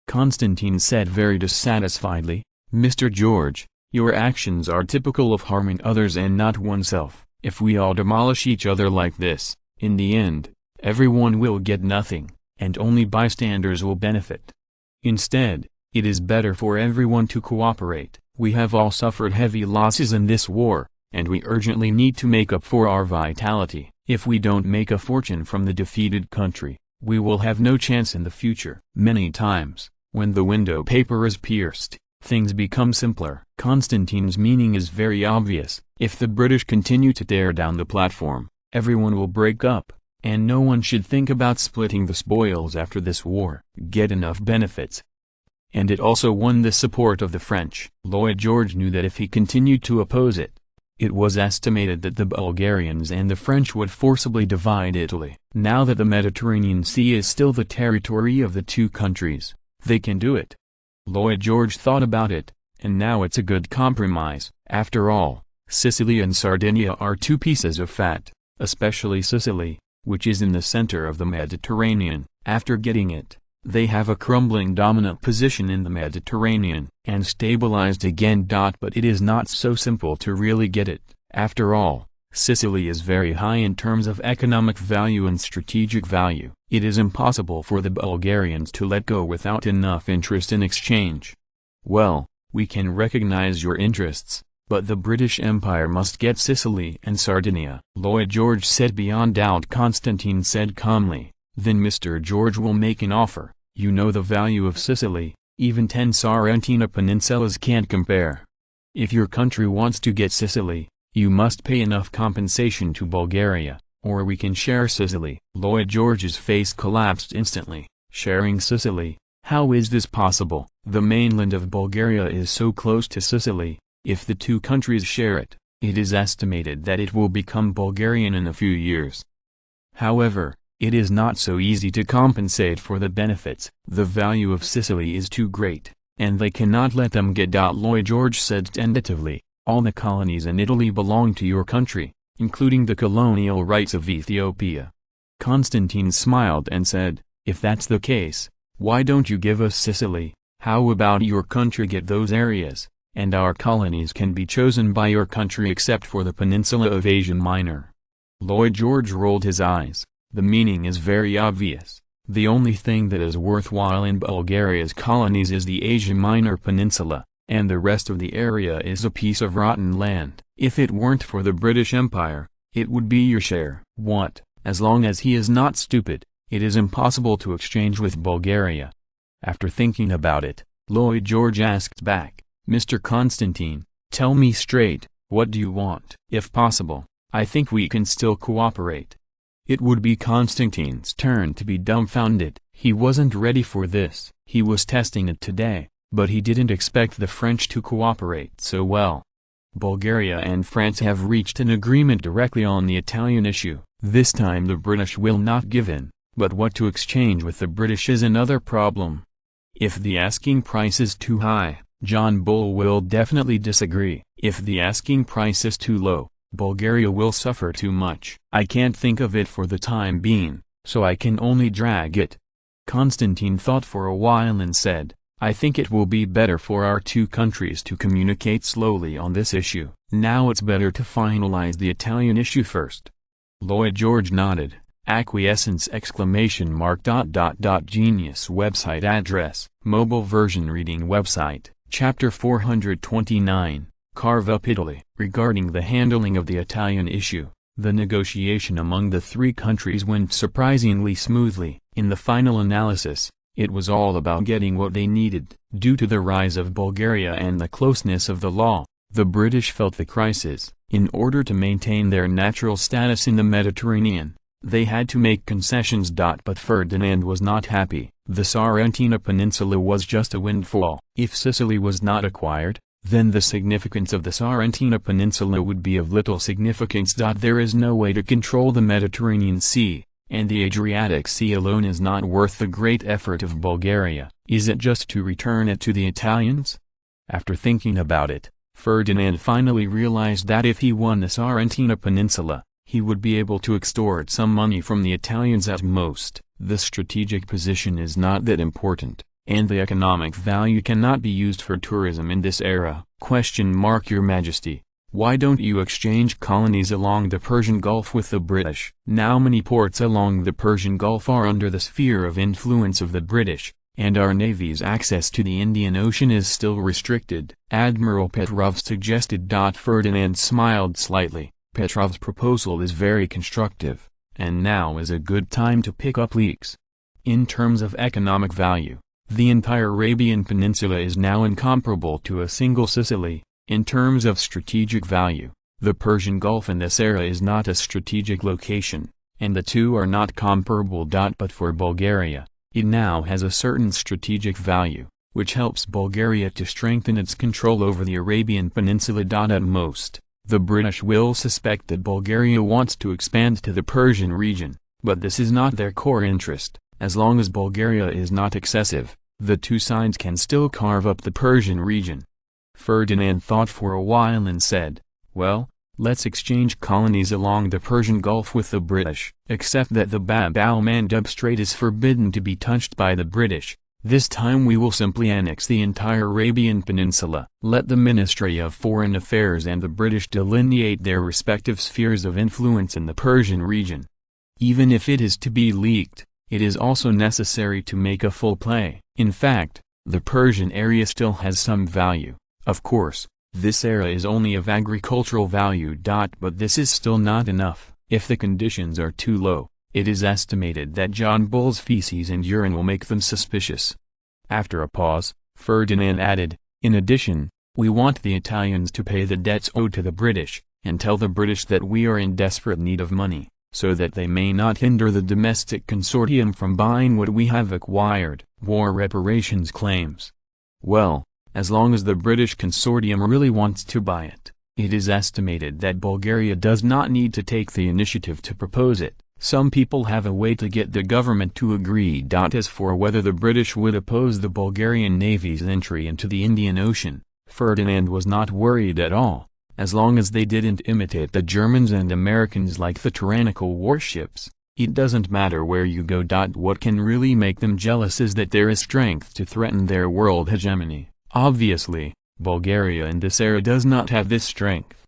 Constantine said very dissatisfiedly, "Mr. George, your actions are typical of harming others and not oneself. If we all demolish each other like this, in the end, everyone will get nothing, and only bystanders will benefit. Instead, it is better for everyone to cooperate. We have all suffered heavy losses in this war, and we urgently need to make up for our vitality. If we don't make a fortune from the defeated country, we will have no chance in the future." Many times, when the window paper is pierced, things become simpler. Constantine's meaning is very obvious. If the British continue to tear down the platform, everyone will break up, and no one should think about splitting the spoils after this war. Get enough benefits. And it also won the support of the French. Lloyd George knew that if he continued to oppose it, it was estimated that the Bulgarians and the French would forcibly divide Italy. Now that the Mediterranean Sea is still the territory of the two countries, they can do it. Lloyd George thought about it, and now it's a good compromise. After all, Sicily and Sardinia are two pieces of fat, especially Sicily, which is in the center of the Mediterranean. After getting it, they have a crumbling dominant position in the Mediterranean, and stabilized again. But it is not so simple to really get it. After all, Sicily is very high in terms of economic value and strategic value. It is impossible for the Bulgarians to let go without enough interest in exchange. Well, we can recognize your interests, but the British Empire must get Sicily and Sardinia. Lloyd George said beyond doubt. Constantine said calmly, "Then Mr. George will make an offer. You know the value of Sicily, even 10 Sarentina peninsulas can't compare. If your country wants to get Sicily, you must pay enough compensation to Bulgaria, or we can share Sicily." Lloyd George's face collapsed instantly. Sharing Sicily? How is this possible? The mainland of Bulgaria is so close to Sicily. If the two countries share it, it is estimated that it will become Bulgarian in a few years. However, it is not so easy to compensate for the benefits. The value of Sicily is too great, and they cannot let them get. Lloyd George said tentatively, "All the colonies in Italy belong to your country, including the colonial rights of Ethiopia." Constantine smiled and said, "If that's the case, why don't you give us Sicily? How about your country get those areas, and our colonies can be chosen by your country except for the peninsula of Asia Minor?" Lloyd George rolled his eyes. The meaning is very obvious. The only thing that is worthwhile in Bulgaria's colonies is the Asia Minor Peninsula, and the rest of the area is a piece of rotten land. If it weren't for the British Empire, it would be your share. What? As long as he is not stupid, it is impossible to exchange with Bulgaria. After thinking about it, Lloyd George asked back, "Mr. Constantine, tell me straight, what do you want?" "If possible, I think we can still cooperate." It would be Constantine's turn to be dumbfounded. He wasn't ready for this. He was testing it today, but he didn't expect the French to cooperate so well. Bulgaria and France have reached an agreement directly on the Italian issue. This time the British will not give in, but what to exchange with the British is another problem. If the asking price is too high, John Bull will definitely disagree. If the asking price is too low, Bulgaria will suffer too much. I can't think of it for the time being, so I can only drag it." Constantine thought for a while and said, "I think it will be better for our two countries to communicate slowly on this issue. Now it's better to finalize the Italian issue first." Lloyd George nodded. Acquiescence! Genius website address. Mobile version reading website. Chapter 429. Carve up Italy. Regarding the handling of the Italian issue, the negotiation among the three countries went surprisingly smoothly. In the final analysis, it was all about getting what they needed. Due to the rise of Bulgaria and the closeness of the law, the British felt the crisis. In order to maintain their natural status in the Mediterranean, they had to make concessions. But Ferdinand was not happy. The Sarentina Peninsula was just a windfall. If Sicily was not acquired, then the significance of the Sarentina Peninsula would be of little significance. There is no way to control the Mediterranean Sea, and the Adriatic Sea alone is not worth the great effort of Bulgaria. Is it just to return it to the Italians? After thinking about it, Ferdinand finally realized that if he won the Sarentina Peninsula, he would be able to extort some money from the Italians at most. The strategic position is not that important, and the economic value cannot be used for tourism in this era. Your Majesty, why don't you exchange colonies along the Persian Gulf with the British? Now many ports along the Persian Gulf are under the sphere of influence of the British, and our navy's access to the Indian Ocean is still restricted. Admiral Petrov suggested. Ferdinand smiled slightly. Petrov's proposal is very constructive, and now is a good time to pick up leaks. In terms of economic value, the entire Arabian Peninsula is now incomparable to a single Sicily. In terms of strategic value, the Persian Gulf in this era is not a strategic location, and the two are not comparable. But for Bulgaria, it now has a certain strategic value, which helps Bulgaria to strengthen its control over the Arabian Peninsula. At most, the British will suspect that Bulgaria wants to expand to the Persian region, but this is not their core interest. As long as Bulgaria is not excessive, the two sides can still carve up the Persian region. Ferdinand thought for a while and said, "Well, let's exchange colonies along the Persian Gulf with the British, except that the Bab al-Mandeb Strait is forbidden to be touched by the British. This time we will simply annex the entire Arabian Peninsula. Let the Ministry of Foreign Affairs and the British delineate their respective spheres of influence in the Persian region. Even if it is to be leaked, it is also necessary to make a full play. In fact, the Persian area still has some value. Of course, this area is only of agricultural value. But this is still not enough. If the conditions are too low, it is estimated that John Bull's feces and urine will make them suspicious." After a pause, Ferdinand added, "In addition, we want the Italians to pay the debts owed to the British, and tell the British that we are in desperate need of money, so that they may not hinder the domestic consortium from buying what we have acquired." War reparations claims. Well, as long as the British consortium really wants to buy it, it is estimated that Bulgaria does not need to take the initiative to propose it. Some people have a way to get the government to agree. As for whether the British would oppose the Bulgarian Navy's entry into the Indian Ocean, Ferdinand was not worried at all, as long as they didn't imitate the Germans and Americans like the tyrannical warships. It doesn't matter where you go. What can really make them jealous is that there is strength to threaten their world hegemony. Obviously, Bulgaria in this era does not have this strength.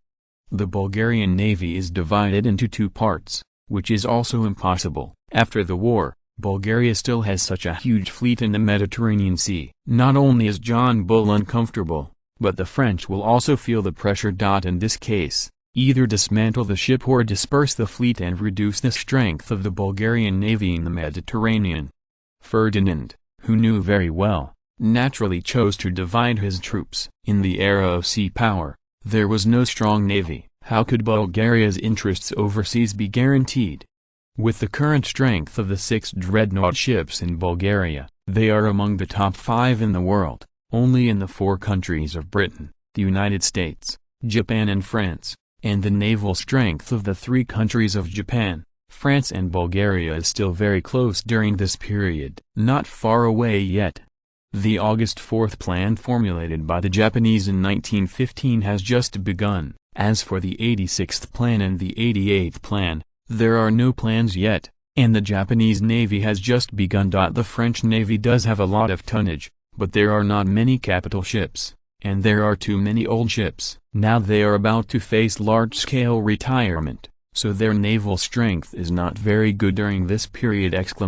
The Bulgarian navy is divided into two parts, which is also impossible. After the war, Bulgaria still has such a huge fleet in the Mediterranean Sea. Not only is John Bull uncomfortable, but the French will also feel the pressure. In this case, either dismantle the ship or disperse the fleet and reduce the strength of the Bulgarian navy in the Mediterranean. Ferdinand, who knew very well, naturally chose to divide his troops. In the era of sea power, there was no strong navy. How could Bulgaria's interests overseas be guaranteed? With the current strength of the 6 dreadnought ships in Bulgaria, they are among the top 5 in the world. Only in the 4 countries of Britain, the United States, Japan and France, and the naval strength of the 3 countries of Japan, France and Bulgaria is still very close during this period. Not far away yet. The August 4th plan formulated by the Japanese in 1915 has just begun. As for the 86th plan and the 88th plan, there are no plans yet, and the Japanese Navy has just begun. The French Navy does have a lot of tonnage, but there are not many capital ships, and there are too many old ships. Now they are about to face large-scale retirement, so their naval strength is not very good during this period! After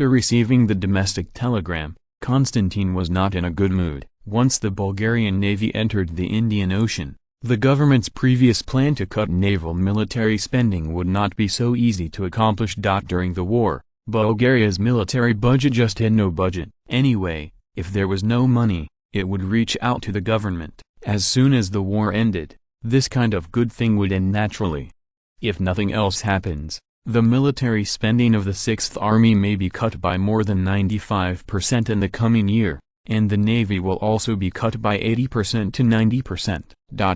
receiving the domestic telegram, Constantine was not in a good mood. Once the Bulgarian Navy entered the Indian Ocean, the government's previous plan to cut naval military spending would not be so easy to accomplish. During the war, Bulgaria's military budget just had no budget. Anyway, if there was no money, it would reach out to the government. As soon as the war ended, this kind of good thing would end naturally. If nothing else happens, the military spending of the Sixth Army may be cut by more than 95% in the coming year, and the Navy will also be cut by 80% to 90%.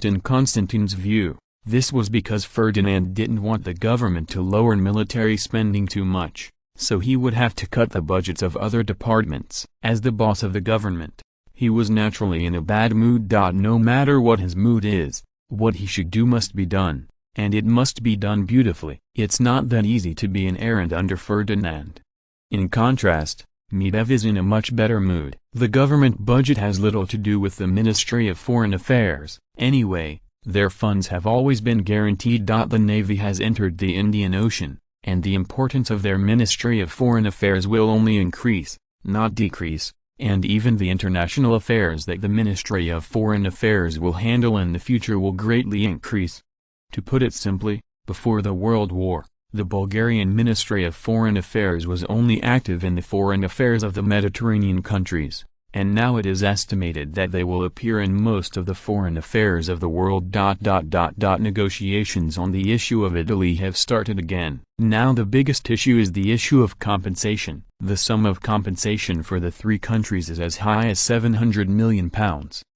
In Constantine's view, this was because Ferdinand didn't want the government to lower military spending too much, so he would have to cut the budgets of other departments. As the boss of the government, he was naturally in a bad mood. No matter what his mood is, what he should do must be done, and it must be done beautifully. It's not that easy to be an errand under Ferdinand. In contrast, Medvedev is in a much better mood. The government budget has little to do with the Ministry of Foreign Affairs. Anyway, their funds have always been guaranteed. The Navy has entered the Indian Ocean, and the importance of their Ministry of Foreign Affairs will only increase, not decrease, and even the international affairs that the Ministry of Foreign Affairs will handle in the future will greatly increase. To put it simply, before the World War, the Bulgarian Ministry of Foreign Affairs was only active in the foreign affairs of the Mediterranean countries, and now it is estimated that they will appear in most of the foreign affairs of the world. Negotiations on the issue of Italy have started again. Now the biggest issue is the issue of compensation. The sum of compensation for the three countries is as high as £700 million.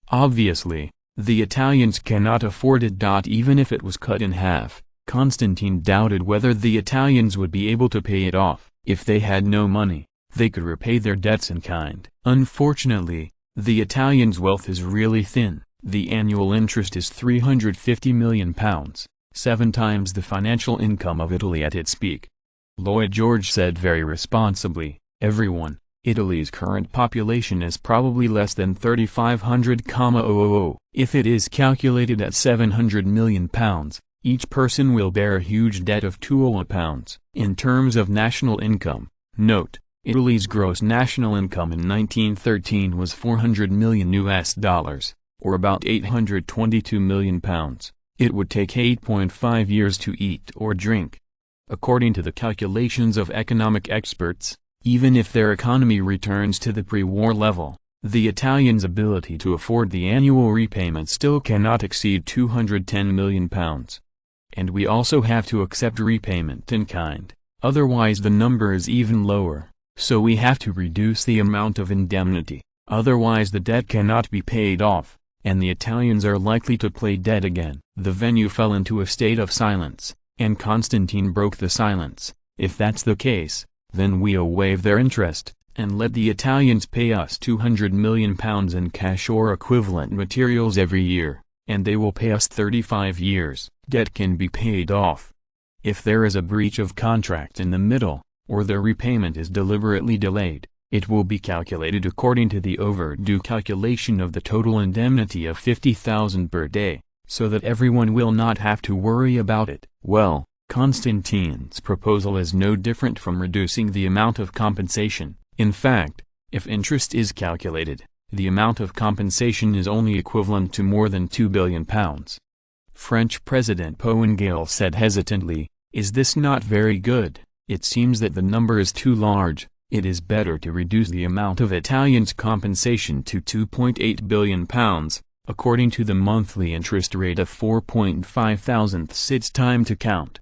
Obviously, the Italians cannot afford it. Even if it was cut in half, Constantine doubted whether the Italians would be able to pay it off. If they had no money, they could repay their debts in kind. Unfortunately, the Italians' wealth is really thin. The annual interest is £350 million, 7 times the financial income of Italy at its peak. Lloyd George said very responsibly, "Everyone, Italy's current population is probably less than 3,500,000. If it is calculated at £700 million, each person will bear a huge debt of £2. In terms of national income, note, Italy's gross national income in 1913 was $400 million, or about £822 million. It would take 8.5 years to eat or drink. According to the calculations of economic experts, even if their economy returns to the pre-war level, the Italians' ability to afford the annual repayment still cannot exceed £210 million. And we also have to accept repayment in kind, otherwise the number is even lower. So we have to reduce the amount of indemnity, otherwise the debt cannot be paid off, and the Italians are likely to play dead again." The venue fell into a state of silence, and Constantine broke the silence. "If that's the case, then we'll waive their interest, and let the Italians pay us £200 million in cash or equivalent materials every year, and they will pay us 35 years. Debt can be paid off. If there is a breach of contract in the middle, or the repayment is deliberately delayed, it will be calculated according to the overdue calculation of the total indemnity of 50,000 per day, so that everyone will not have to worry about it." Well, Constantine's proposal is no different from reducing the amount of compensation. In fact, if interest is calculated, the amount of compensation is only equivalent to more than £2 billion. French President Poingale said hesitantly, "Is this not very good? It seems that the number is too large. It is better to reduce the amount of Italians' compensation to £2.8 billion, according to the monthly interest rate of 4.5 thousandths. It's time to count.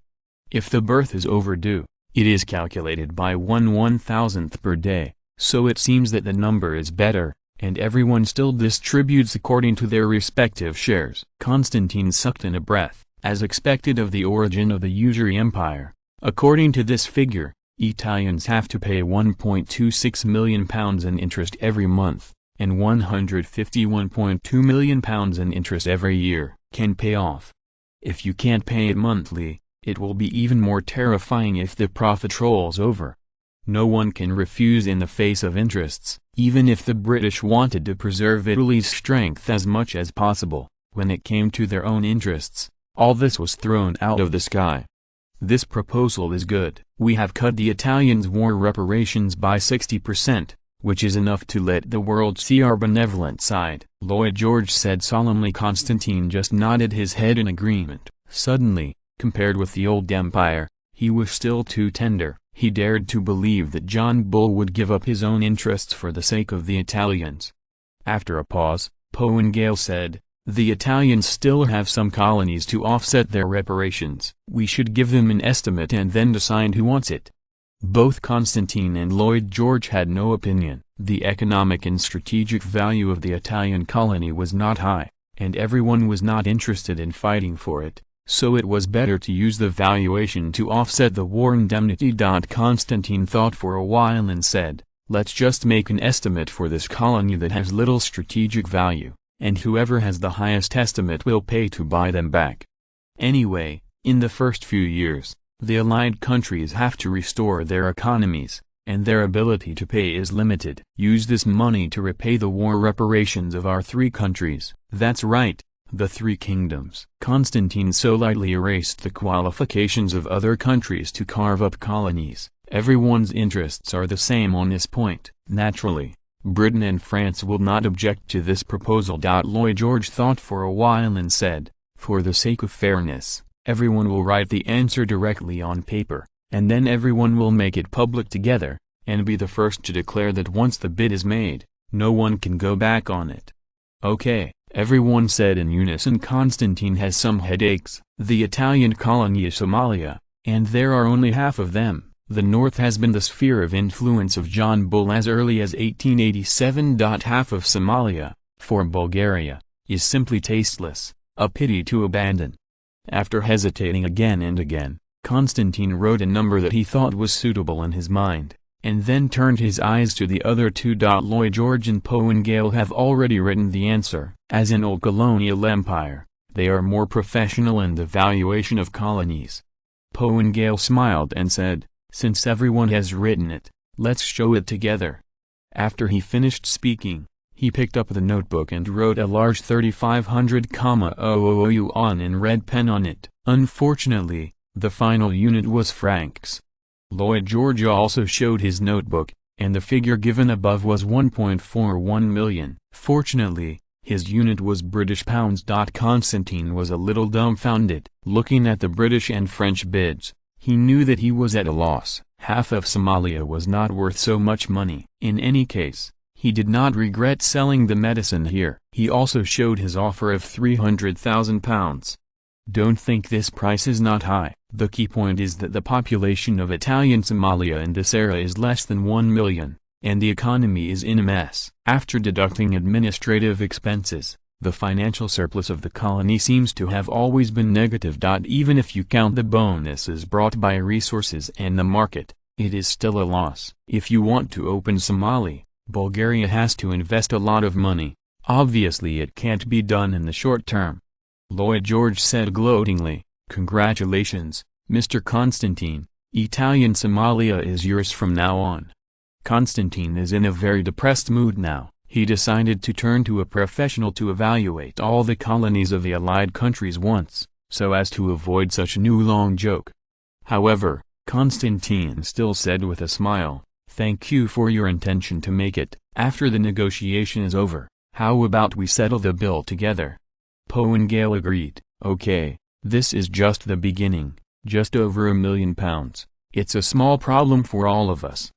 If the birth is overdue, it is calculated by 1/1000th per day, so it seems that the number is better, and everyone still distributes according to their respective shares." Constantine sucked in a breath, as expected of the origin of the Usury Empire. According to this figure, Italians have to pay £1.26 million in interest every month, and £151.2 million in interest every year. can pay off. If you can't pay it monthly, it will be even more terrifying if the profit rolls over. No one can refuse in the face of interests, even if the British wanted to preserve Italy's strength as much as possible. When it came to their own interests, all this was thrown out of the sky. This proposal is good. We have cut the Italians' war reparations by 60%, which is enough to let the world see our benevolent side. Lloyd George said solemnly. Constantine just nodded his head in agreement. Suddenly, compared with the old empire, he was still too tender. He dared to believe that John Bull would give up his own interests for the sake of the Italians. After a pause, Powengale said, "The Italians still have some colonies to offset their reparations. We should give them an estimate and then decide who wants it." Both Constantine and Lloyd George had no opinion. The economic and strategic value of the Italian colony was not high, and everyone was not interested in fighting for it, so it was better to use the valuation to offset the war indemnity. Constantine thought for a while and said, "Let's just make an estimate for this colony that has little strategic value, and whoever has the highest estimate will pay to buy them back. Anyway, in the first few years, the Allied countries have to restore their economies, and their ability to pay is limited. Use this money to repay the war reparations of our three countries." That's right, the three kingdoms. Constantine so lightly erased the qualifications of other countries to carve up colonies. Everyone's interests are the same on this point. Naturally, Britain and France will not object to this proposal. Lloyd George thought for a while and said, "For the sake of fairness, everyone will write the answer directly on paper, and then everyone will make it public together, and be the first to declare that once the bid is made, no one can go back on it." "Okay," everyone said in unison. Constantine has some headaches. The Italian colony is Somalia, and there are only half of them. The north has been the sphere of influence of John Bull as early as 1887. Half of Somalia, for Bulgaria, is simply tasteless, a pity to abandon. After hesitating again and again, Constantine wrote a number that he thought was suitable in his mind, and then turned his eyes to the other two. Lloyd George and Powengale have already written the answer. As an old colonial empire, they are more professional in the valuation of colonies. Powengale smiled and said, "Since everyone has written it, let's show it together." After he finished speaking, he picked up the notebook and wrote a large 3500,000 yuan in red pen on it. Unfortunately, the final unit was francs. Lloyd George also showed his notebook, and the figure given above was 1.41 million. Fortunately, his unit was British pounds. Constantine was a little dumbfounded. Looking at the British and French bids, he knew that he was at a loss. Half of Somalia was not worth so much money. In any case, he did not regret selling the medicine here. He also showed his offer of £300,000. Don't think this price is not high. The key point is that the population of Italian Somalia in this era is less than 1 million, and the economy is in a mess. After deducting administrative expenses, the financial surplus of the colony seems to have always been negative. Even if you count the bonuses brought by resources and the market, it is still a loss. If you want to open Somali, Bulgaria has to invest a lot of money. Obviously it can't be done in the short term. Lloyd George said gloatingly, "Congratulations, Mr. Constantine, Italian Somalia is yours from now on." Constantine is in a very depressed mood now. He decided to turn to a professional to evaluate all the colonies of the Allied countries once, so as to avoid such a new long joke. However, Constantine still said with a smile, "Thank you for your intention to make it. After the negotiation is over, how about we settle the bill together?" Powengale agreed. "Okay, this is just the beginning, just over £1 million. It's a small problem for all of us."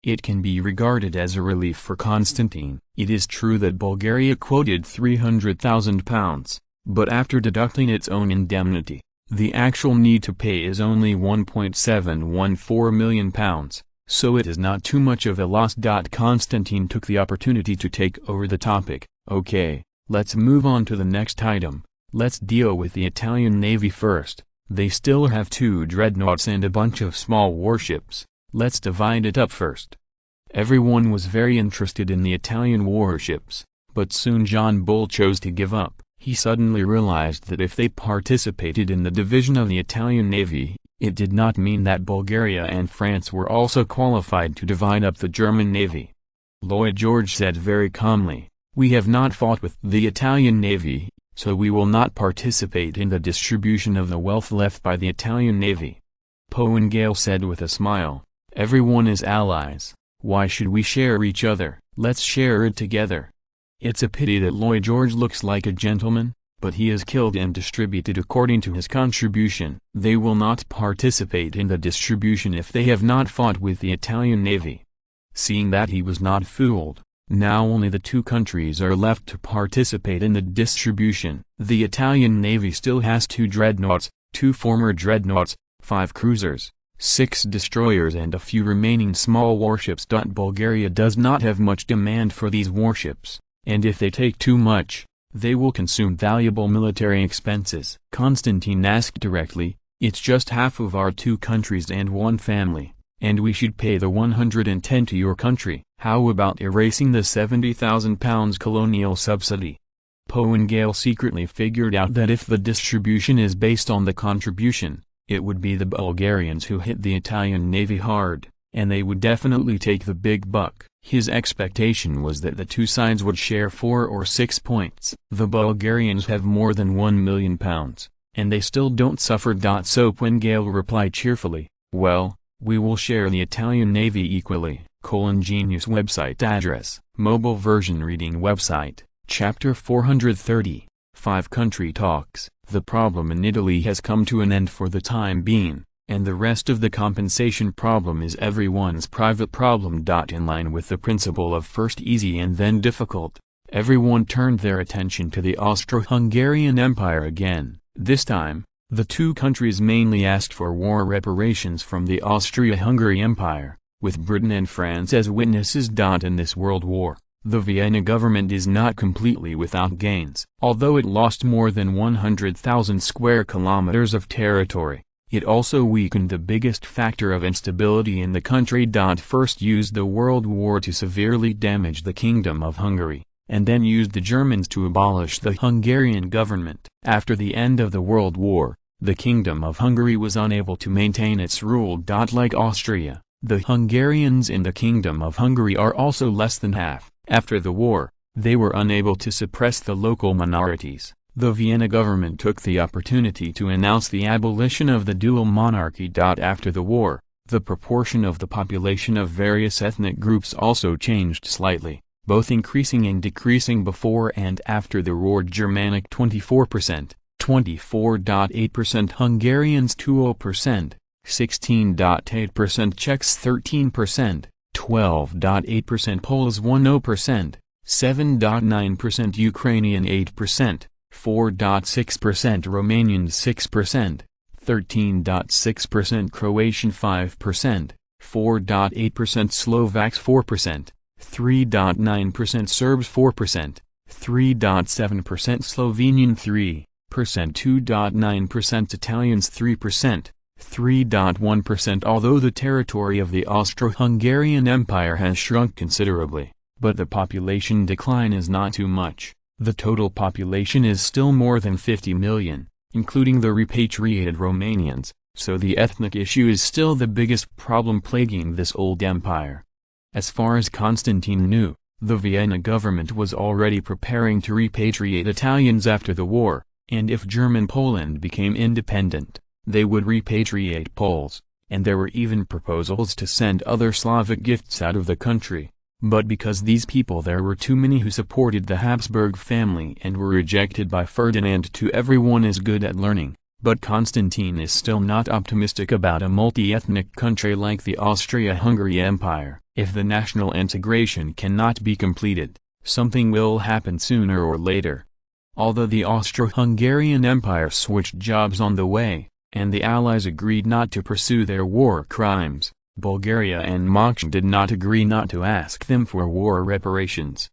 It can be regarded as a relief for Constantine. It is true that Bulgaria quoted £300,000, but after deducting its own indemnity, the actual need to pay is only £1.714 million, so it is not too much of a loss. Constantine took the opportunity to take over the topic. "Okay, let's move on to the next item. Let's deal with the Italian Navy first. They still have 2 dreadnoughts and a bunch of small warships. Let's divide it up first." Everyone was very interested in the Italian warships, but soon John Bull chose to give up. He suddenly realized that if they participated in the division of the Italian navy, it did not mean that Bulgaria and France were also qualified to divide up the German navy. Lloyd George said very calmly, "We have not fought with the Italian navy, so we will not participate in the distribution of the wealth left by the Italian navy." Gale said with a smile, "Everyone is allies, why should we share each other? Let's share it together." It's a pity that Lloyd George looks like a gentleman, but he is killed and distributed according to his contribution. They will not participate in the distribution if they have not fought with the Italian navy. Seeing that he was not fooled, now only the two countries are left to participate in the distribution. The Italian navy still has 2 dreadnoughts, 2 former dreadnoughts, 5 cruisers, 6 destroyers and a few remaining small warships. Bulgaria does not have much demand for these warships, and if they take too much, they will consume valuable military expenses. Constantine asked directly, "It's just half of our 2 countries and 1 family, and we should pay the 110 to your country. How about erasing the £70,000 colonial subsidy?" Gale secretly figured out that if the distribution is based on the contribution, it would be the Bulgarians who hit the Italian navy hard, and they would definitely take the big buck. His expectation was that the two sides would share 4 or 6 points. The Bulgarians have more than £1 million, and they still don't suffer. So Gale replied cheerfully, "Well, we will share the Italian navy equally." Genius website address, mobile version reading website, chapter 430, 5 country talks. The problem in Italy has come to an end for the time being, and the rest of the compensation problem is everyone's private problem. In line with the principle of first easy and then difficult, everyone turned their attention to the Austro-Hungarian Empire again. This time, the two countries mainly asked for war reparations from the Austro-Hungarian Empire, with Britain and France as witnesses. In this world war, the Vienna government is not completely without gains. Although it lost more than 100,000 square kilometers of territory, it also weakened the biggest factor of instability in the country. First used the World War to severely damage the Kingdom of Hungary, and then used the Germans to abolish the Hungarian government. After the end of the World War, the Kingdom of Hungary was unable to maintain its rule. Like Austria, the Hungarians in the Kingdom of Hungary are also less than half. After the war, they were unable to suppress the local minorities. The Vienna government took the opportunity to announce the abolition of the dual monarchy. After the war, the proportion of the population of various ethnic groups also changed slightly, both increasing and decreasing before and after the war. Germanic 24%, 24.8%, Hungarians 20%, 16.8%, Czechs 13%, 12.8%, Poles 10%, 7.9%, Ukrainian 8%, 4.6%, Romanian 6%, 13.6%, Croatian 5%, 4.8%, Slovaks 4%, 3.9%, Serbs 4%, 3.7%, Slovenian 3%, 2.9%, Italians 3%, 3.1%. Although the territory of the Austro-Hungarian Empire has shrunk considerably, but the population decline is not too much. The total population is still more than 50 million, including the repatriated Romanians, so the ethnic issue is still the biggest problem plaguing this old empire. As far as Constantine knew, the Vienna government was already preparing to repatriate Italians after the war, and if German Poland became independent, they would repatriate Poles, and there were even proposals to send other Slavic gifts out of the country. But because these people there were too many who supported the Habsburg family and were rejected by Ferdinand. Everyone is good at learning, but Constantine is still not optimistic about a multi-ethnic country like the Austro-Hungarian Empire. If the national integration cannot be completed, something will happen sooner or later. Although the Austro-Hungarian Empire switched jobs on the way, and the Allies agreed not to pursue their war crimes, Bulgaria and Moksha did not agree not to ask them for war reparations.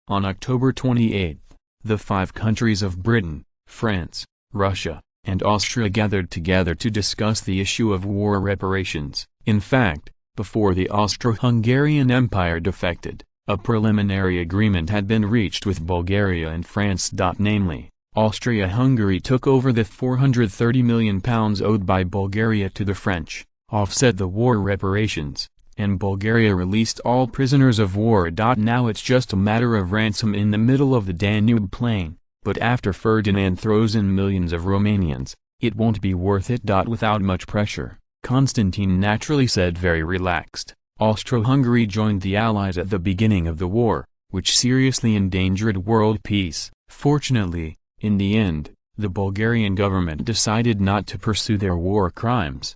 On October 28, the 5 countries of Britain, France, Russia, and Austria gathered together to discuss the issue of war reparations. In fact, before the Austro-Hungarian Empire defected, a preliminary agreement had been reached with Bulgaria and France. Namely, Austria-Hungary took over the £430 million owed by Bulgaria to the French, offset the war reparations, and Bulgaria released all prisoners of war. Now it's just a matter of ransom in the middle of the Danube plain, but after Ferdinand throws in millions of Romanians, it won't be worth it. Without much pressure, Constantine naturally said, very relaxed. Austro-Hungary joined the Allies at the beginning of the war, which seriously endangered world peace. Fortunately, in the end, the Bulgarian government decided not to pursue their war crimes.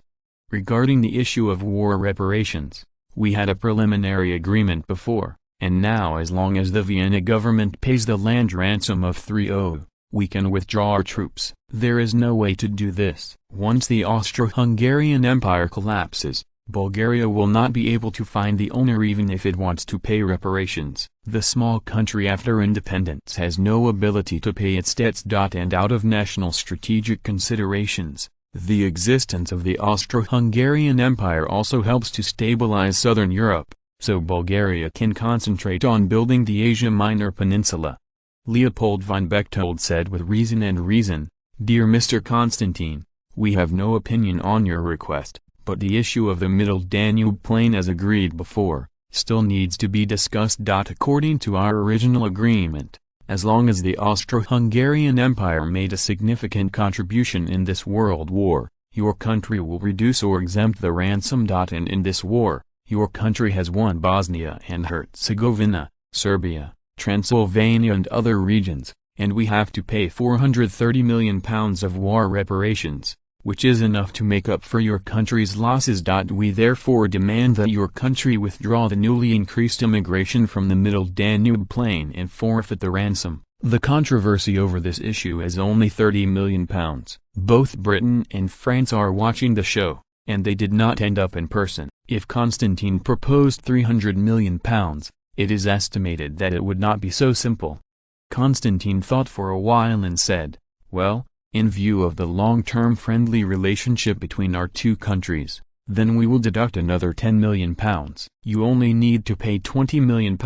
Regarding the issue of war reparations, we had a preliminary agreement before, and now as long as the Vienna government pays the land ransom of 3,000, we can withdraw our troops. There is no way to do this. Once the Austro-Hungarian Empire collapses, Bulgaria will not be able to find the owner even if it wants to pay reparations. The small country after independence has no ability to pay its debts. And out of national strategic considerations, the existence of the Austro-Hungarian Empire also helps to stabilize southern Europe, so Bulgaria can concentrate on building the Asia Minor Peninsula. Leopold von Bechtold said with reason, "Dear Mr. Constantine, we have no opinion on your request, but the issue of the Middle Danube Plain as agreed before, still needs to be discussed. According to our original agreement, as long as the Austro-Hungarian Empire made a significant contribution in this world war, your country will reduce or exempt the ransom. And in this war, your country has won Bosnia and Herzegovina, Serbia, Transylvania and other regions, and we have to pay £430 million of war reparations, which is enough to make up for your country's losses. We therefore demand that your country withdraw the newly increased immigration from the Middle Danube Plain and forfeit the ransom." The controversy over this issue is only £30 million. Both Britain and France are watching the show, and they did not end up in person. If Constantine proposed £300 million, it is estimated that it would not be so simple. Constantine thought for a while and said, "Well, in view of the long-term friendly relationship between our two countries, then we will deduct another £10 million. You only need to pay £20 million.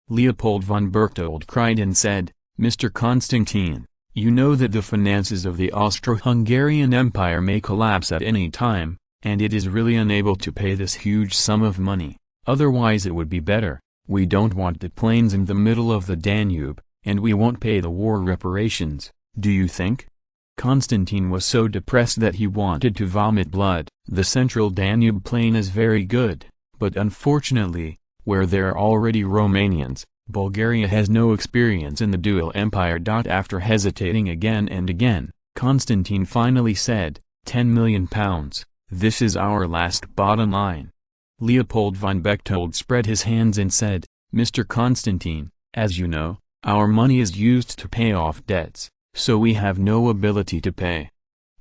Leopold von Berchtold cried and said, "Mr. Constantine, you know that the finances of the Austro-Hungarian Empire may collapse at any time, and it is really unable to pay this huge sum of money. Otherwise it would be better. We don't want the plains in the middle of the Danube, and we won't pay the war reparations, do you think?" Constantine was so depressed that he wanted to vomit blood. The central Danube plain is very good, but unfortunately, where there are already Romanians, Bulgaria has no experience in the dual empire. After hesitating again and again, Constantine finally said, £10 million. This is our last bottom line. Leopold von Bechtold spread his hands and said, "Mr. Constantine, as you know, our money is used to pay off debts, so we have no ability to pay."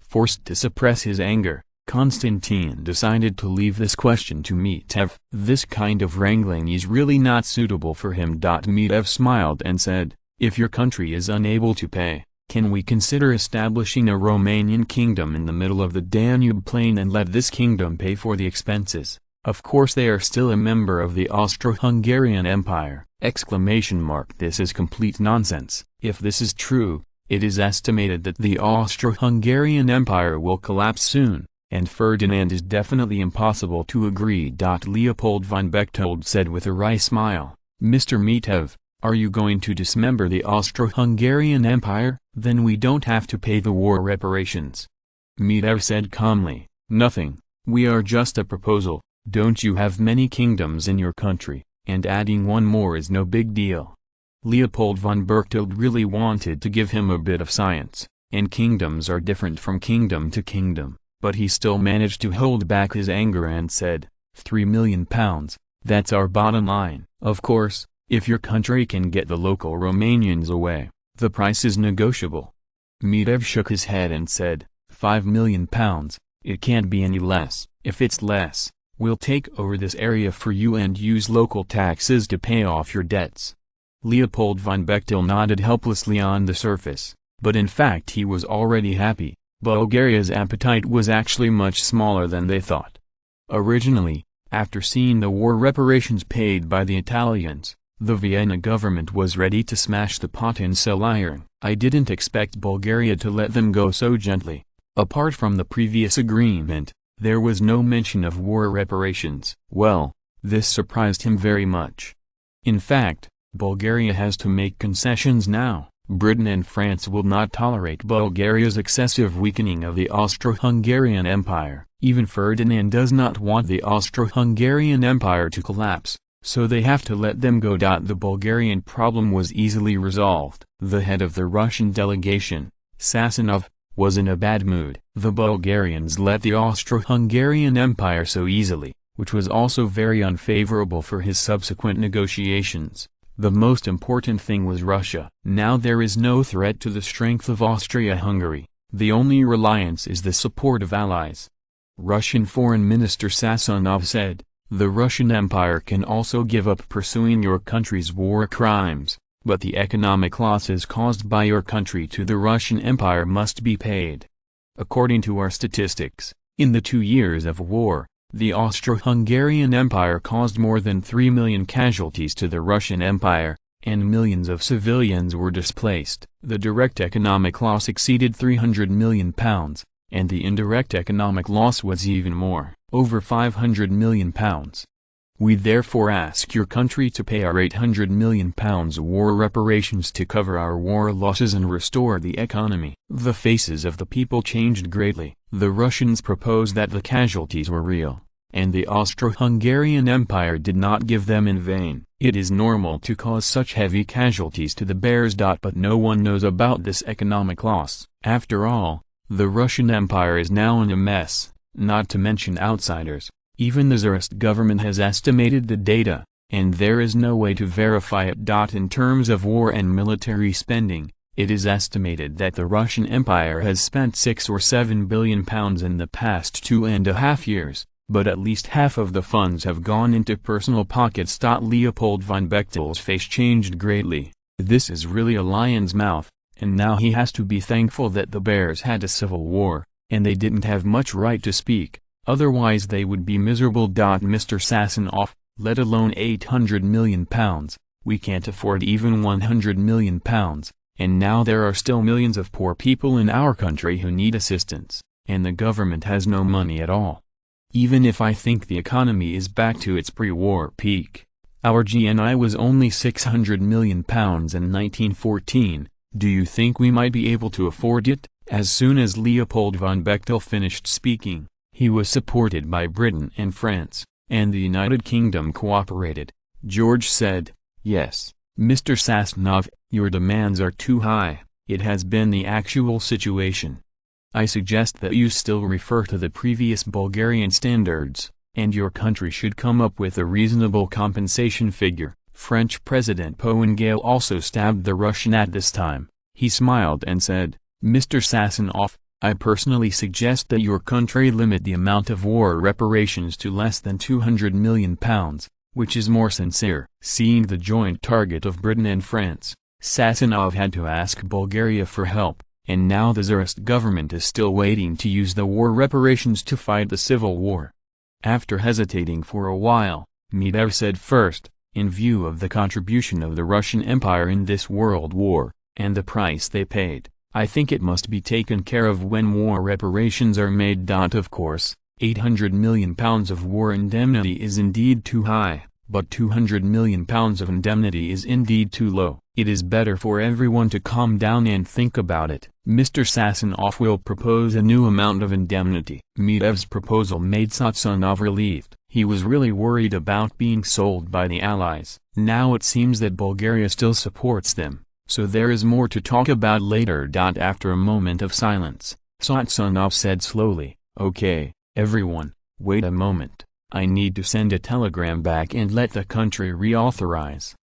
Forced to suppress his anger, Constantine decided to leave this question to Mitev. This kind of wrangling is really not suitable for him. Mitev smiled and said, "If your country is unable to pay, can we consider establishing a Romanian kingdom in the middle of the Danube plain and let this kingdom pay for the expenses? Of course they are still a member of the Austro-Hungarian Empire!" This is complete nonsense. If this is true, it is estimated that the Austro-Hungarian Empire will collapse soon, and Ferdinand is definitely impossible to agree. Leopold von Bechtold said with a wry smile, "Mr. Mitev, are you going to dismember the Austro-Hungarian Empire? Then we don't have to pay the war reparations." Mitev said calmly, "Nothing, we are just a proposal. Don't you have many kingdoms in your country, and adding one more is no big deal." Leopold von Berchtold really wanted to give him a bit of science, and kingdoms are different from kingdom to kingdom, but he still managed to hold back his anger and said, £3 million, that's our bottom line. Of course, if your country can get the local Romanians away, the price is negotiable. Mitev shook his head and said, £5 million, it can't be any less. If it's less, we'll take over this area for you and use local taxes to pay off your debts." Leopold von Bechtold nodded helplessly on the surface, but in fact he was already happy. Bulgaria's appetite was actually much smaller than they thought. Originally, after seeing the war reparations paid by the Italians, The Vienna government was ready to smash the pot and sell iron. I didn't expect Bulgaria to let them go so gently. Apart from the previous agreement, there was no mention of war reparations. Well, this surprised him very much. In fact, Bulgaria has to make concessions now. Britain and France will not tolerate Bulgaria's excessive weakening of the Austro-Hungarian Empire. Even Ferdinand does not want the Austro-Hungarian Empire to collapse, so they have to let them go. The Bulgarian problem was easily resolved. The head of the Russian delegation, Sassanov, was in a bad mood. The Bulgarians let the Austro-Hungarian Empire so easily, which was also very unfavorable for his subsequent negotiations. The most important thing was Russia. Now there is no threat to the strength of Austria-Hungary. The only reliance is the support of allies. Russian Foreign Minister Sassanov said, "The Russian Empire can also give up pursuing your country's war crimes, but the economic losses caused by your country to the Russian Empire must be paid." According to our statistics, in the 2 years of war, the Austro-Hungarian Empire caused more than 3 million casualties to the Russian Empire, and millions of civilians were displaced. The direct economic loss exceeded £300 million, and the indirect economic loss was even more, over £500 million. We therefore ask your country to pay our £800 million war reparations to cover our war losses and restore the economy. The faces of the people changed greatly. The Russians proposed that the casualties were real, and the Austro-Hungarian Empire did not give them in vain. It is normal to cause such heavy casualties to the bears. But no one knows about this economic loss. After all, the Russian Empire is now in a mess, not to mention outsiders. Even the Tsarist government has estimated the data, and there is no way to verify it. In terms of war and military spending, it is estimated that the Russian Empire has spent £6 or £7 billion in the past 2.5 years, but at least half of the funds have gone into personal pockets. Leopold von Bechtel's face changed greatly. This is really a lion's mouth, and now he has to be thankful that the bears had a civil war, and they didn't have much right to speak. Otherwise they would be miserable. Mr. Sassanov, let alone £800 million, we can't afford even £100 million, and now there are still millions of poor people in our country who need assistance, and the government has no money at all. Even if I think the economy is back to its pre-war peak, our GNI was only £600 million in 1914, do you think we might be able to afford it? As soon as Leopold von Bechtel finished speaking, he was supported by Britain and France, and the United Kingdom cooperated. George said, "Yes, Mr. Sassanov, your demands are too high. It has been the actual situation. I suggest that you still refer to the previous Bulgarian standards, and your country should come up with a reasonable compensation figure." French President Poingale also stabbed the Russian at this time. He smiled and said, "Mr. Sassanov, I personally suggest that your country limit the amount of war reparations to less than £200 million, which is more sincere." Seeing the joint target of Britain and France, Sassanov had to ask Bulgaria for help, and now the Tsarist government is still waiting to use the war reparations to fight the civil war. After hesitating for a while, Medvedev said, "First, in view of the contribution of the Russian Empire in this world war, and the price they paid, I think it must be taken care of when war reparations are made. Of course, £800 million of war indemnity is indeed too high, but £200 million of indemnity is indeed too low. It is better for everyone to calm down and think about it. Mr. Sassanov will propose a new amount of indemnity." Medvedev's proposal made Sassanov relieved. He was really worried about being sold by the Allies. Now it seems that Bulgaria still supports them, so there is more to talk about later. After a moment of silence, Sassanov said slowly, "Okay, everyone, wait a moment. I need to send a telegram back and let the country reauthorize."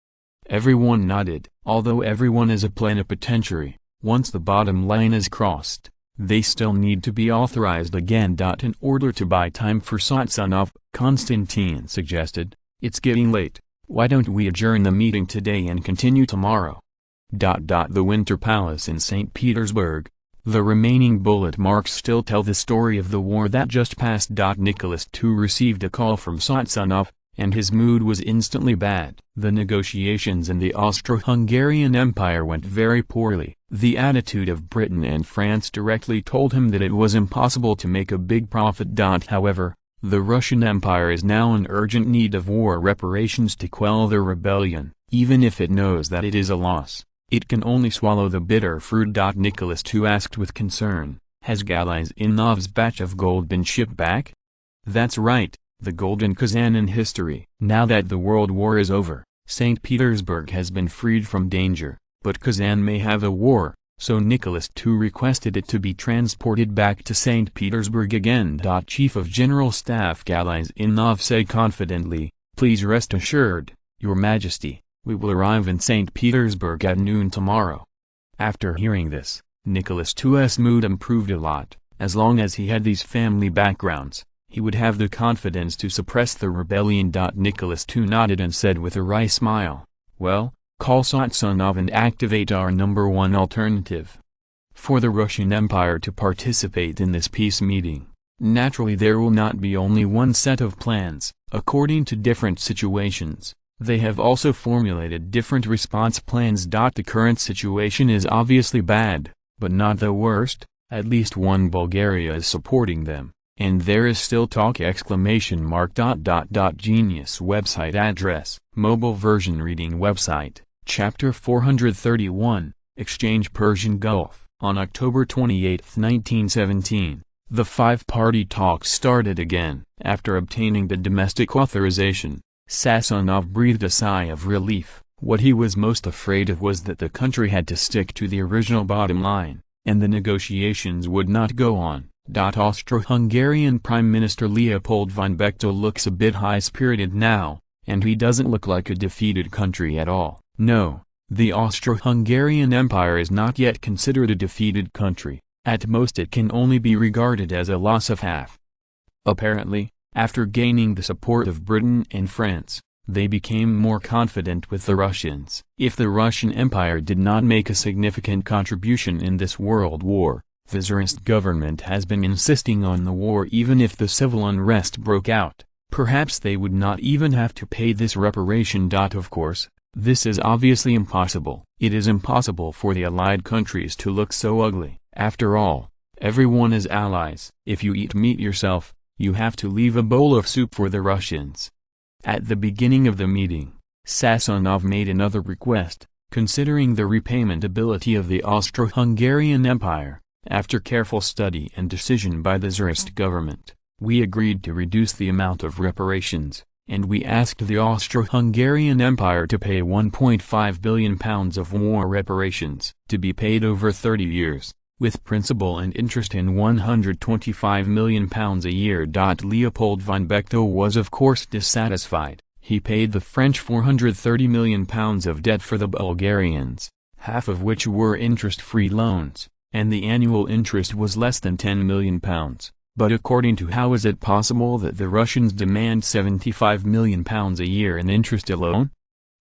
Everyone nodded. Although everyone is a plenipotentiary, once the bottom line is crossed, they still need to be authorized again. In order to buy time for Sassanov, Konstantin suggested, "It's getting late, why don't we adjourn the meeting today and continue tomorrow?" The Winter Palace in St. Petersburg. The remaining bullet marks still tell the story of the war that just passed. Nicholas II received a call from Sassanov, and his mood was instantly bad. The negotiations in the Austro-Hungarian Empire went very poorly. The attitude of Britain and France directly told him that it was impossible to make a big profit. However, the Russian Empire is now in urgent need of war reparations to quell the rebellion. Even if it knows that it is a loss, it can only swallow the bitter fruit. Nicholas II asked with concern, "Has Galizinov's batch of gold been shipped back?" "That's right, the golden Kazan in history." Now that the World War is over, St. Petersburg has been freed from danger, but Kazan may have a war, so Nicholas II requested it to be transported back to St. Petersburg again. Chief of General Staff Galizinov said confidently, "Please rest assured, Your Majesty, we will arrive in St. Petersburg at noon tomorrow." After hearing this, Nicholas II's mood improved a lot. As long as he had these family backgrounds, he would have the confidence to suppress the rebellion. Nicholas II nodded and said with a wry smile, "Well, call Samsonov and activate our #1 alternative for the Russian Empire to participate in this peace meeting." Naturally, there will not be only one set of plans, according to different situations. They have also formulated different response plans. The current situation is obviously bad, but not the worst. At least one Bulgaria is supporting them, and there is still talk! Genius website address, mobile version reading website, Chapter 431, Exchange Persian Gulf. On October 28, 1917, the five-party talks started again. After obtaining the domestic authorization, Sassanov breathed a sigh of relief. What he was most afraid of was that the country had to stick to the original bottom line, and the negotiations would not go on. Austro-Hungarian Prime Minister Leopold von Bechtel looks a bit high-spirited now, and he doesn't look like a defeated country at all. No, the Austro-Hungarian Empire is not yet considered a defeated country. At most it can only be regarded as a loss of half. Apparently, after gaining the support of Britain and France, they became more confident with the Russians. If the Russian Empire did not make a significant contribution in this world war, the Tsarist government has been insisting on the war even if the civil unrest broke out. Perhaps they would not even have to pay this reparation. Of course, this is obviously impossible. It is impossible for the Allied countries to look so ugly. After all, everyone is allies. If you eat meat yourself, you have to leave a bowl of soup for the Russians. At the beginning of the meeting, Sassanov made another request, considering the repayment ability of the Austro-Hungarian Empire. After careful study and decision by the Tsarist government, we agreed to reduce the amount of reparations, and we asked the Austro-Hungarian Empire to pay £1.5 billion of war reparations, to be paid over 30 years. With principal and interest in £125 million a year. Leopold von Bechtel was of course dissatisfied. He paid the French £430 million of debt for the Bulgarians, half of which were interest-free loans, and the annual interest was less than £10 million. But according to how is it possible that the Russians demand £75 million a year in interest alone?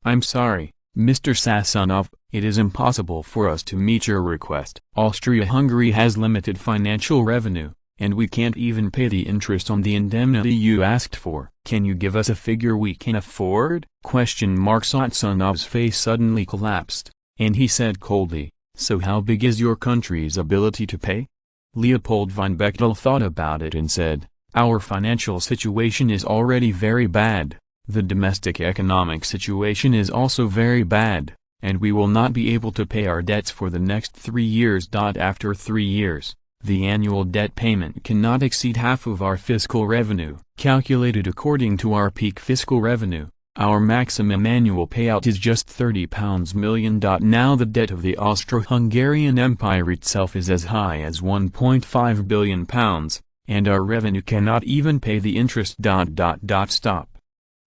I'm sorry, Mr. Sassanov, it is impossible for us to meet your request. Austria-Hungary has limited financial revenue, and we can't even pay the interest on the indemnity you asked for. Can you give us a figure we can afford? Sassanov's face suddenly collapsed, and he said coldly, "So how big is your country's ability to pay?" Leopold von Bechtel thought about it and said, "Our financial situation is already very bad. The domestic economic situation is also very bad, and we will not be able to pay our debts for the next 3 years. After 3 years, the annual debt payment cannot exceed half of our fiscal revenue. Calculated according to our peak fiscal revenue, our maximum annual payout is just £30 million. Now the debt of the Austro-Hungarian Empire itself is as high as £1.5 billion, and our revenue cannot even pay the interest. Stop.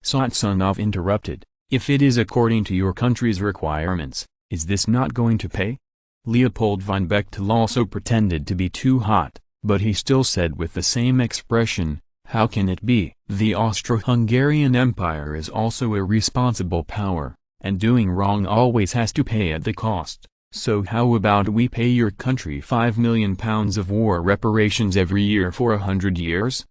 Samsonov interrupted. If it is according to your country's requirements, is this not going to pay? Leopold von Bechtel also pretended to be too hot, but he still said with the same expression, "How can it be? The Austro-Hungarian Empire is also a responsible power, and doing wrong always has to pay at the cost. So how about we pay your country £5 million of war reparations every year for 100 years?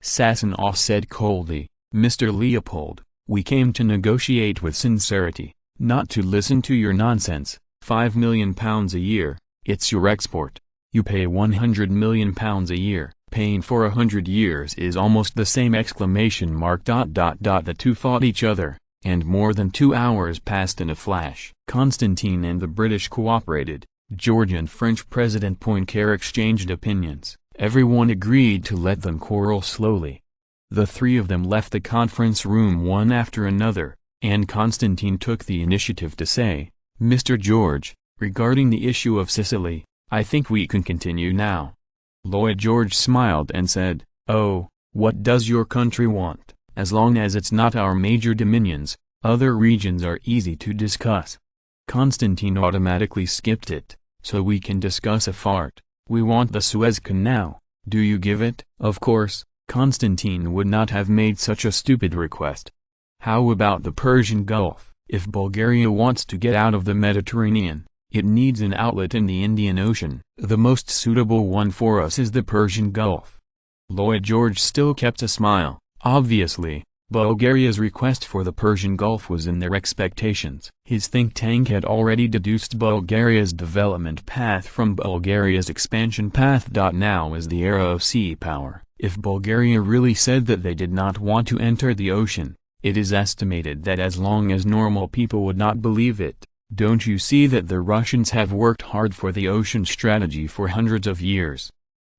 Sassanov said coldly, Mr. Leopold, we came to negotiate with sincerity, not to listen to your nonsense. £5 million a year, it's your export. You pay £100 million a year. Paying for 100 years is almost the same! The two fought each other, and more than 2 hours passed in a flash. Constantine and the British cooperated. George and French President Poincaré exchanged opinions. Everyone agreed to let them quarrel slowly. The three of them left the conference room one after another, and Constantine took the initiative to say, "Mr. George, regarding the issue of Sicily, I think we can continue now." Lloyd George smiled and said, "Oh, what does your country want? As long as it's not our major dominions, other regions are easy to discuss." Constantine automatically skipped it. "So we can discuss a fart. We want the Suez Canal. Do you give it?" Of course, Constantine would not have made such a stupid request. "How about the Persian Gulf? If Bulgaria wants to get out of the Mediterranean, it needs an outlet in the Indian Ocean. The most suitable one for us is the Persian Gulf." Lloyd George still kept a smile. Obviously, Bulgaria's request for the Persian Gulf was in their expectations. His think tank had already deduced Bulgaria's development path from Bulgaria's expansion path. Now is the era of sea power. If Bulgaria really said that they did not want to enter the ocean, it is estimated that as long as normal people would not believe it. Don't you see that the Russians have worked hard for the ocean strategy for hundreds of years?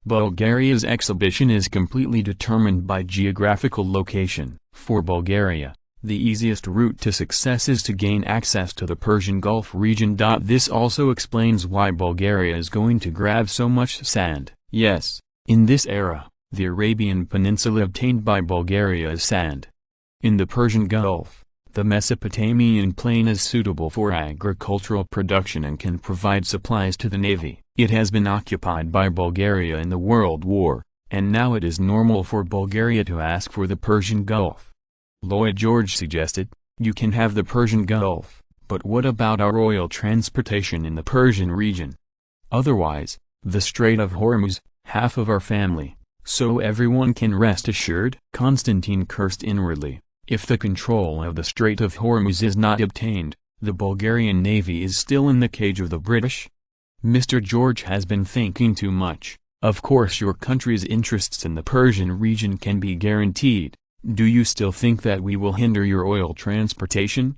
Bulgaria's exhibition is completely determined by geographical location. For Bulgaria, the easiest route to success is to gain access to the Persian Gulf region. This also explains why Bulgaria is going to grab so much sand. Yes, in this era, the Arabian Peninsula obtained by Bulgaria is sand. In the Persian Gulf, the Mesopotamian plain is suitable for agricultural production and can provide supplies to the navy. It has been occupied by Bulgaria in the World War, and now it is normal for Bulgaria to ask for the Persian Gulf. Lloyd George suggested, "You can have the Persian Gulf, but what about our oil transportation in the Persian region? Otherwise, the Strait of Hormuz, half of our family, so everyone can rest assured." Constantine cursed inwardly. If the control of the Strait of Hormuz is not obtained, the Bulgarian navy is still in the cage of the British? Mr. George has been thinking too much. Of course your country's interests in the Persian region can be guaranteed. Do you still think that we will hinder your oil transportation?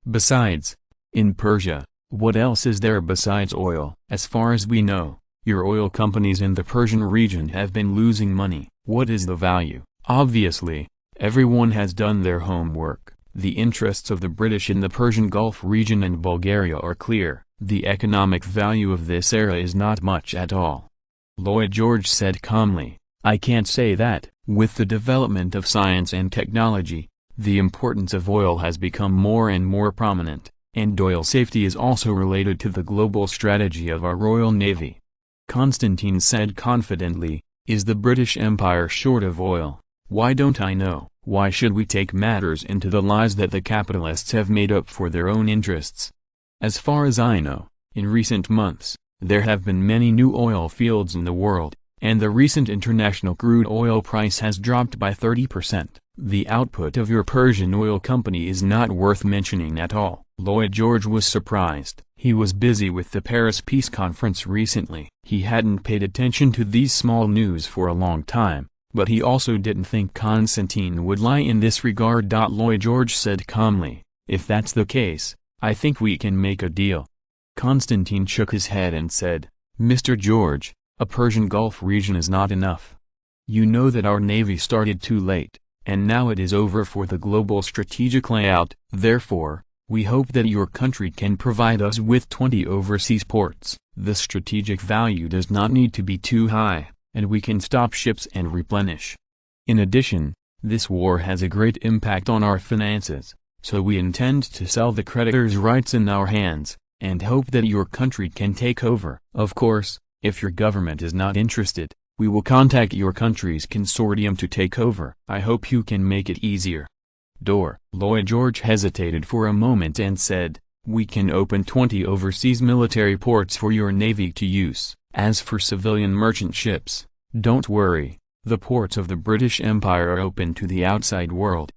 Besides, in Persia, what else is there besides oil? As far as we know, your oil companies in the Persian region have been losing money. What is the value? Obviously, everyone has done their homework. The interests of the British in the Persian Gulf region and Bulgaria are clear. The economic value of this era is not much at all. Lloyd George said calmly, "I can't say that." With the development of science and technology, the importance of oil has become more and more prominent, and oil safety is also related to the global strategy of our Royal Navy. Constantine said confidently, "Is the British Empire short of oil? Why don't I know? Why should we take matters into the lies that the capitalists have made up for their own interests? As far as I know, in recent months, there have been many new oil fields in the world, and the recent international crude oil price has dropped by 30%. The output of your Persian oil company is not worth mentioning at all." Lloyd George was surprised. He was busy with the Paris Peace Conference recently. He hadn't paid attention to these small news for a long time, but he also didn't think Constantine would lie in this regard. Lloyd George said calmly, "If that's the case, I think we can make a deal." Constantine shook his head and said, "Mr. George, a Persian Gulf region is not enough. You know that our navy started too late, and now it is over for the global strategic layout. Therefore, we hope that your country can provide us with 20 overseas ports. The strategic value does not need to be too high, and we can stop ships and replenish. In addition, this war has a great impact on our finances, so we intend to sell the creditors' rights in our hands, and hope that your country can take over. Of course, if your government is not interested, we will contact your country's consortium to take over. I hope you can make it easier." Lloyd George hesitated for a moment and said, "We can open 20 overseas military ports for your navy to use. As for civilian merchant ships, don't worry, the ports of the British Empire are open to the outside world.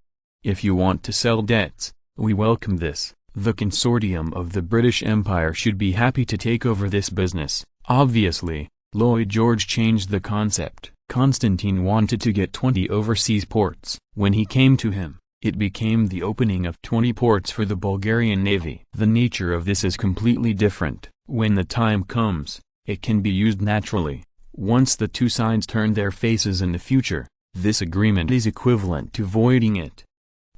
If you want to sell debts, we welcome this. The consortium of the British Empire should be happy to take over this business. Obviously, Lloyd George changed the concept. Constantine wanted to get 20 overseas ports. When he came to him, it became the opening of 20 ports for the Bulgarian navy. The nature of this is completely different. When the time comes, it can be used naturally. Once the two sides turn their faces in the future, this agreement is equivalent to voiding it.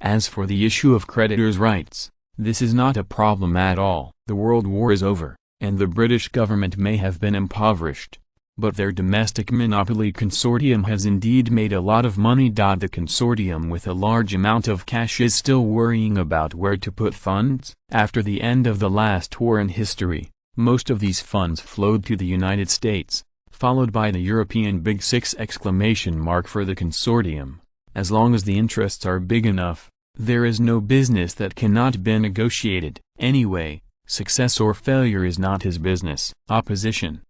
As for the issue of creditors' rights, this is not a problem at all. The World War is over, and the British government may have been impoverished, but their domestic monopoly consortium has indeed made a lot of money. The consortium with a large amount of cash is still worrying about where to put funds. After the end of the last war in history, most of these funds flowed to the United States, followed by the European Big Six for the consortium. As long as the interests are big enough, there is no business that cannot be negotiated. Anyway, success or failure is not his business. Opposition.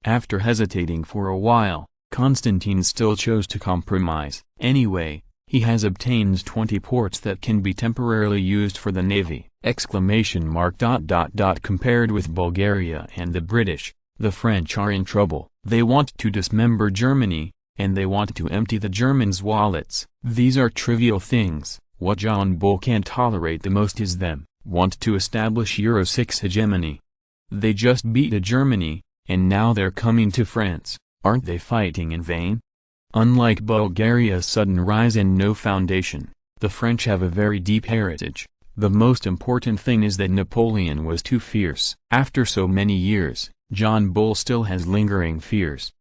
After hesitating for a while, Constantine still chose to compromise. Anyway, he has obtained 20 ports that can be temporarily used for the navy. Compared with Bulgaria and the British, the French are in trouble. They want to dismember Germany, and they want to empty the Germans' wallets. These are trivial things. What John Bull can't tolerate the most is them want to establish Euro 6 hegemony. They just beat Germany, and now they're coming to France. Aren't they fighting in vain? Unlike Bulgaria's sudden rise and no foundation, the French have a very deep heritage. The most important thing is that Napoleon was too fierce. After so many years, John Bull still has lingering fears.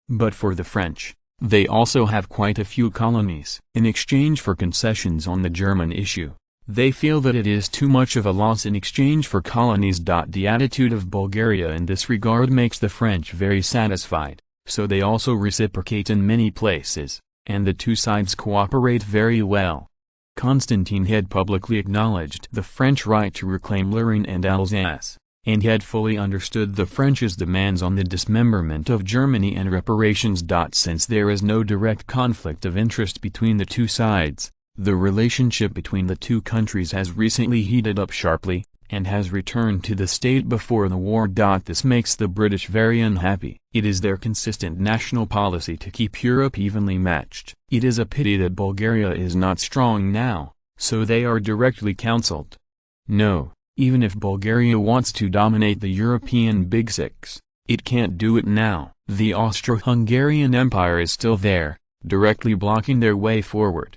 But for the French, they also have quite a few colonies. In exchange for concessions on the German issue, they feel that it is too much of a loss in exchange for colonies. The attitude of Bulgaria in this regard makes the French very satisfied, so they also reciprocate in many places, and the two sides cooperate very well. Constantine had publicly acknowledged the French right to reclaim Lorraine and Alsace, and had fully understood the French's demands on the dismemberment of Germany and reparations. Since there is no direct conflict of interest between the two sides, the relationship between the two countries has recently heated up sharply, and has returned to the state before the war. This makes the British very unhappy. It is their consistent national policy to keep Europe evenly matched. It is a pity that Bulgaria is not strong now, so they are directly counseled. No. Even if Bulgaria wants to dominate the European Big Six, it can't do it now. The Austro-Hungarian Empire is still there, directly blocking their way forward.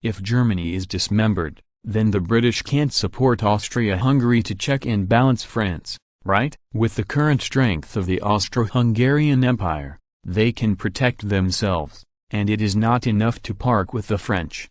If Germany is dismembered, then the British can't support Austria-Hungary to check and balance France, right? With the current strength of the Austro-Hungarian Empire, they can protect themselves, and it is not enough to park with the French.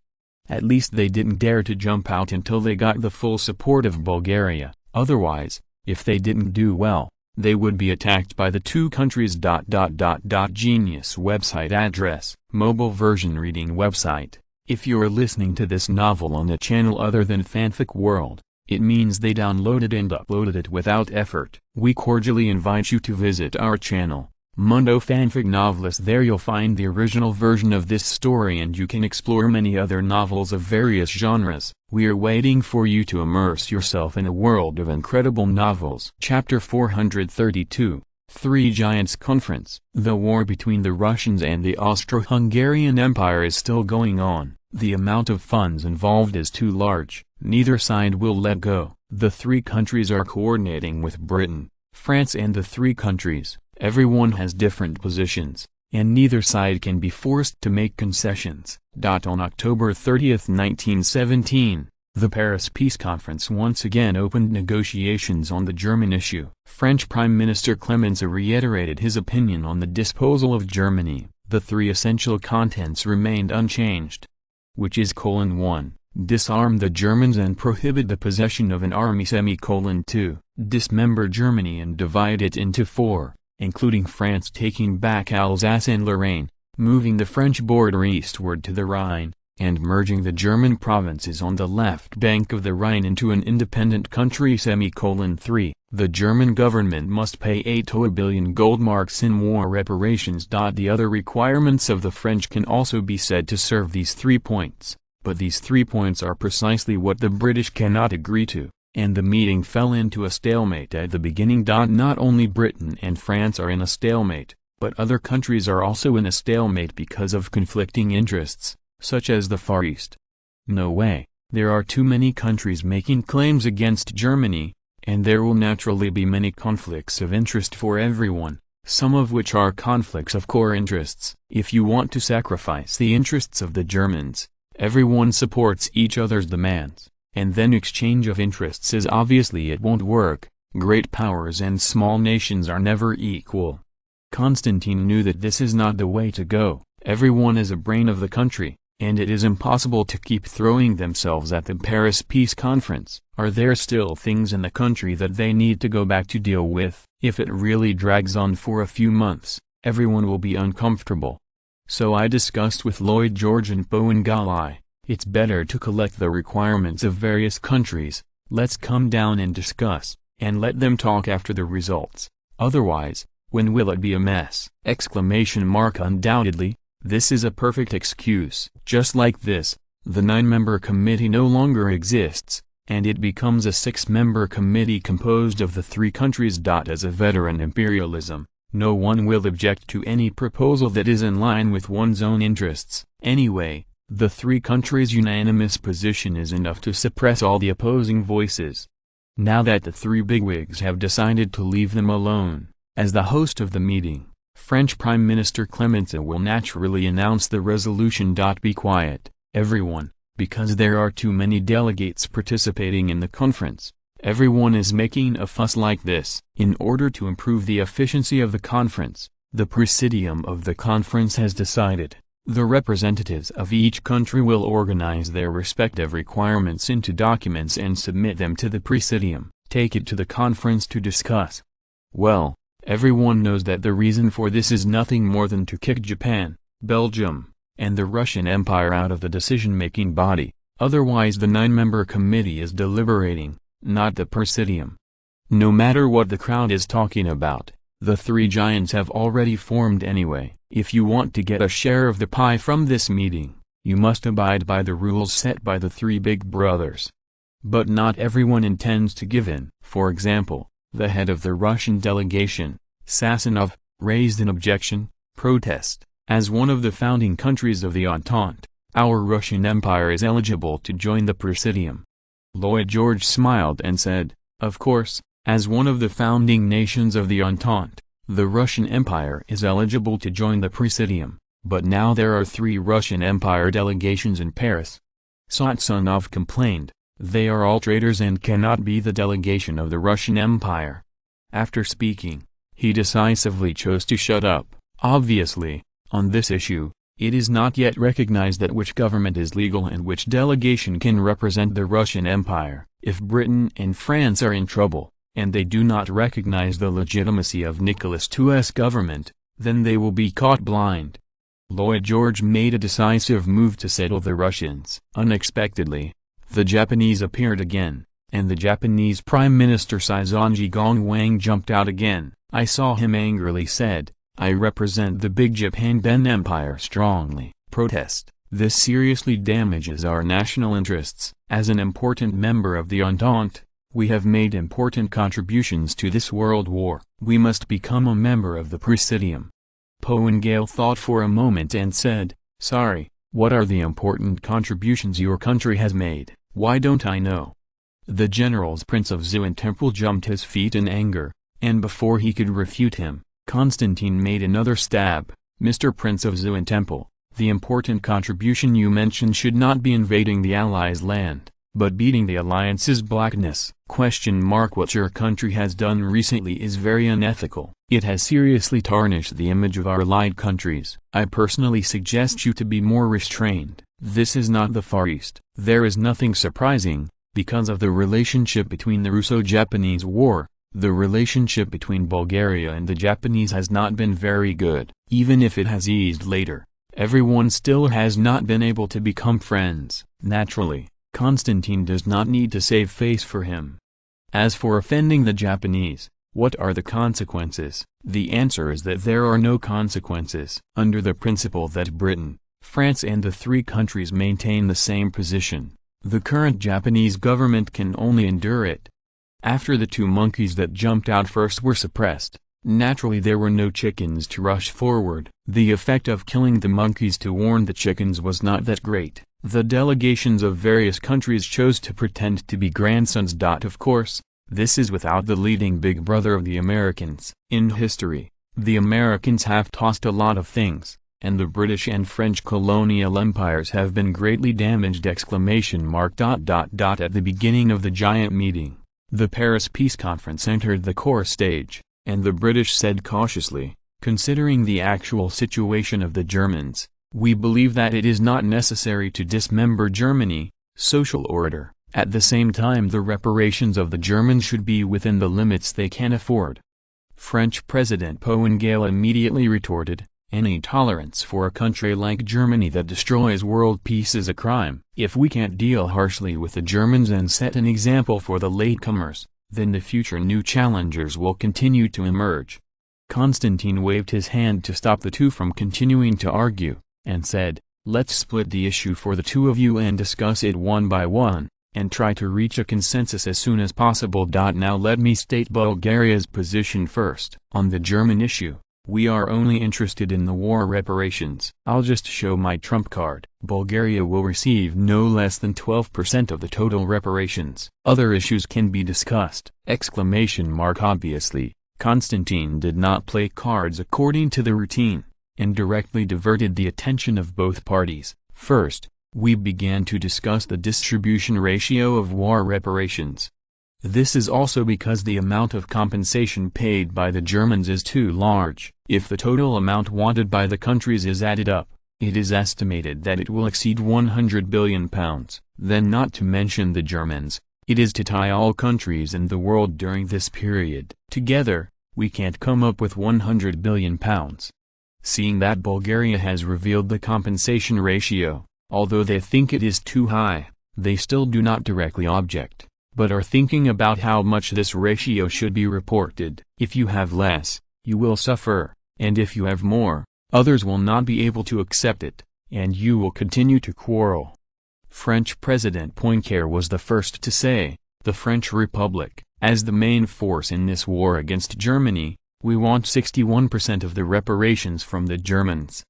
At least they didn't dare to jump out until they got the full support of Bulgaria. Otherwise, if they didn't do well, they would be attacked by the two countries. Genius website address, mobile version reading website. If you're listening to this novel on a channel other than Fanfic World, it means they downloaded and uploaded it without effort. We cordially invite you to visit our channel, Mundo Fanfic Novelist. There you'll find the original version of this story, and you can explore many other novels of various genres. We are waiting for you to immerse yourself in a world of incredible novels. Chapter 432, Three Giants Conference. The war between the Russians and the Austro-Hungarian Empire is still going on. The amount of funds involved is too large. Neither side will let go. The three countries are coordinating with Britain, France, and the three countries. Everyone has different positions, and neither side can be forced to make concessions. On October 30, 1917, the Paris Peace Conference once again opened negotiations on the German issue. French Prime Minister Clemenceau reiterated his opinion on the disposal of Germany. The three essential contents remained unchanged, which is: 1. Disarm the Germans and prohibit the possession of an army. 2. Dismember Germany and divide it into 4. Including France taking back Alsace and Lorraine, moving the French border eastward to the Rhine, and merging the German provinces on the left bank of the Rhine into an independent country. 3. The German government must pay 8 billion gold marks in war reparations. The other requirements of the French can also be said to serve these 3 points. But these 3 points are precisely what the British cannot agree to, and the meeting fell into a stalemate at the beginning. Not only Britain and France are in a stalemate, but other countries are also in a stalemate because of conflicting interests, such as the Far East. No way, there are too many countries making claims against Germany, and there will naturally be many conflicts of interest for everyone, some of which are conflicts of core interests. If you want to sacrifice the interests of the Germans, everyone supports each other's demands, and then exchange of interests is obviously it won't work. Great powers and small nations are never equal. Constantine knew that this is not the way to go. Everyone is a brain of the country, and it is impossible to keep throwing themselves at the Paris Peace Conference. Are there still things in the country that they need to go back to deal with? If it really drags on for a few months, everyone will be uncomfortable. So I discussed with Lloyd George and Poengali, it's better to collect the requirements of various countries, let's come down and discuss, and let them talk after the results. Otherwise, when will it be a mess? Undoubtedly, this is a perfect excuse. Just like this, the 9-member committee no longer exists, and it becomes a 6-member committee composed of the 3 countries. As a veteran imperialism, no one will object to any proposal that is in line with one's own interests. Anyway, the 3 countries' unanimous position is enough to suppress all the opposing voices. Now that the 3 bigwigs have decided to leave them alone, as the host of the meeting, French Prime Minister Clemenceau will naturally announce the resolution. Be quiet, everyone, because there are too many delegates participating in the conference. Everyone is making a fuss like this. In order to improve the efficiency of the conference, the Presidium of the conference has decided, the representatives of each country will organize their respective requirements into documents and submit them to the Presidium, take it to the conference to discuss. Well, everyone knows that the reason for this is nothing more than to kick Japan, Belgium, and the Russian Empire out of the decision-making body. Otherwise the 9-member committee is deliberating, not the Presidium. No matter what the crowd is talking about, the 3 giants have already formed anyway. If you want to get a share of the pie from this meeting, you must abide by the rules set by the 3 big brothers. But not everyone intends to give in. For example, the head of the Russian delegation, Sassanov, raised an objection, protest. As one of the founding countries of the Entente, our Russian Empire is eligible to join the Presidium. Lloyd George smiled and said, of course, as one of the founding nations of the Entente, the Russian Empire is eligible to join the Presidium, but now there are 3 Russian Empire delegations in Paris. Sassanov complained, they are all traitors and cannot be the delegation of the Russian Empire. After speaking, he decisively chose to shut up. Obviously, on this issue, it is not yet recognized that which government is legal and which delegation can represent the Russian Empire. If Britain and France are in trouble, and they do not recognize the legitimacy of Nicholas II's government, then they will be caught blind. Lloyd George made a decisive move to settle the Russians. Unexpectedly, the Japanese appeared again, and the Japanese Prime Minister Saizanji Gongwang jumped out again. I saw him angrily said, I represent the big Japan Empire strongly. Protest. This seriously damages our national interests. As an important member of the Entente, we have made important contributions to this world war. We must become a member of the Presidium. Poengali thought for a moment and said, sorry, what are the important contributions your country has made? Why don't I know? The general's Prince of Zuentemple jumped his feet in anger, and before he could refute him, Constantine made another stab. Mr. Prince of Zuentemple, the important contribution you mentioned should not be invading the Allies' land, but beating the Alliance's blackness. What your country has done recently is very unethical. It has seriously tarnished the image of our allied countries. I personally suggest you to be more restrained. This is not the Far East. There is nothing surprising, because of the relationship between the Russo-Japanese War. The relationship between Bulgaria and the Japanese has not been very good. Even if it has eased later, everyone still has not been able to become friends. Naturally, Constantine does not need to save face for him. As for offending the Japanese, what are the consequences? The answer is that there are no consequences. Under the principle that Britain, France and the three countries maintain the same position. The current Japanese government can only endure it. After the two monkeys that jumped out first were suppressed, naturally there were no chickens to rush forward. The effect of killing the monkeys to warn the chickens was not that great. The delegations of various countries chose to pretend to be grandsons. Of course, this is without the leading big brother of the Americans. In history, the Americans have tossed a lot of things, and the British and French colonial empires have been greatly damaged! At the beginning of the giant meeting, the Paris Peace Conference entered the core stage, and the British said cautiously, considering the actual situation of the Germans, we believe that it is not necessary to dismember Germany, social order. At the same time, the reparations of the Germans should be within the limits they can afford. French President Pouengel immediately retorted, any tolerance for a country like Germany that destroys world peace is a crime. If we can't deal harshly with the Germans and set an example for the latecomers, then the future new challengers will continue to emerge. Constantine waved his hand to stop the two from continuing to argue, and said, let's split the issue for the two of you and discuss it one by one, and try to reach a consensus as soon as possible. Now let me state Bulgaria's position first. On the German issue, we are only interested in the war reparations. I'll just show my trump card. Bulgaria will receive no less than 12% of the total reparations. Other issues can be discussed! Obviously, Constantine did not play cards according to the routine, and directly diverted the attention of both parties. First, we began to discuss the distribution ratio of war reparations. This is also because the amount of compensation paid by the Germans is too large. If the total amount wanted by the countries is added up, it is estimated that it will exceed £100 billion. Then, not to mention the Germans, it is to tie all countries in the world during this period. Together, we can't come up with £100 billion. Seeing that Bulgaria has revealed the compensation ratio, although they think it is too high, they still do not directly object, but are thinking about how much this ratio should be reported. If you have less, you will suffer, and if you have more, others will not be able to accept it, and you will continue to quarrel. French President Poincaré was the first to say, the French Republic, as the main force in this war against Germany, we want 61% of the reparations from the Germans.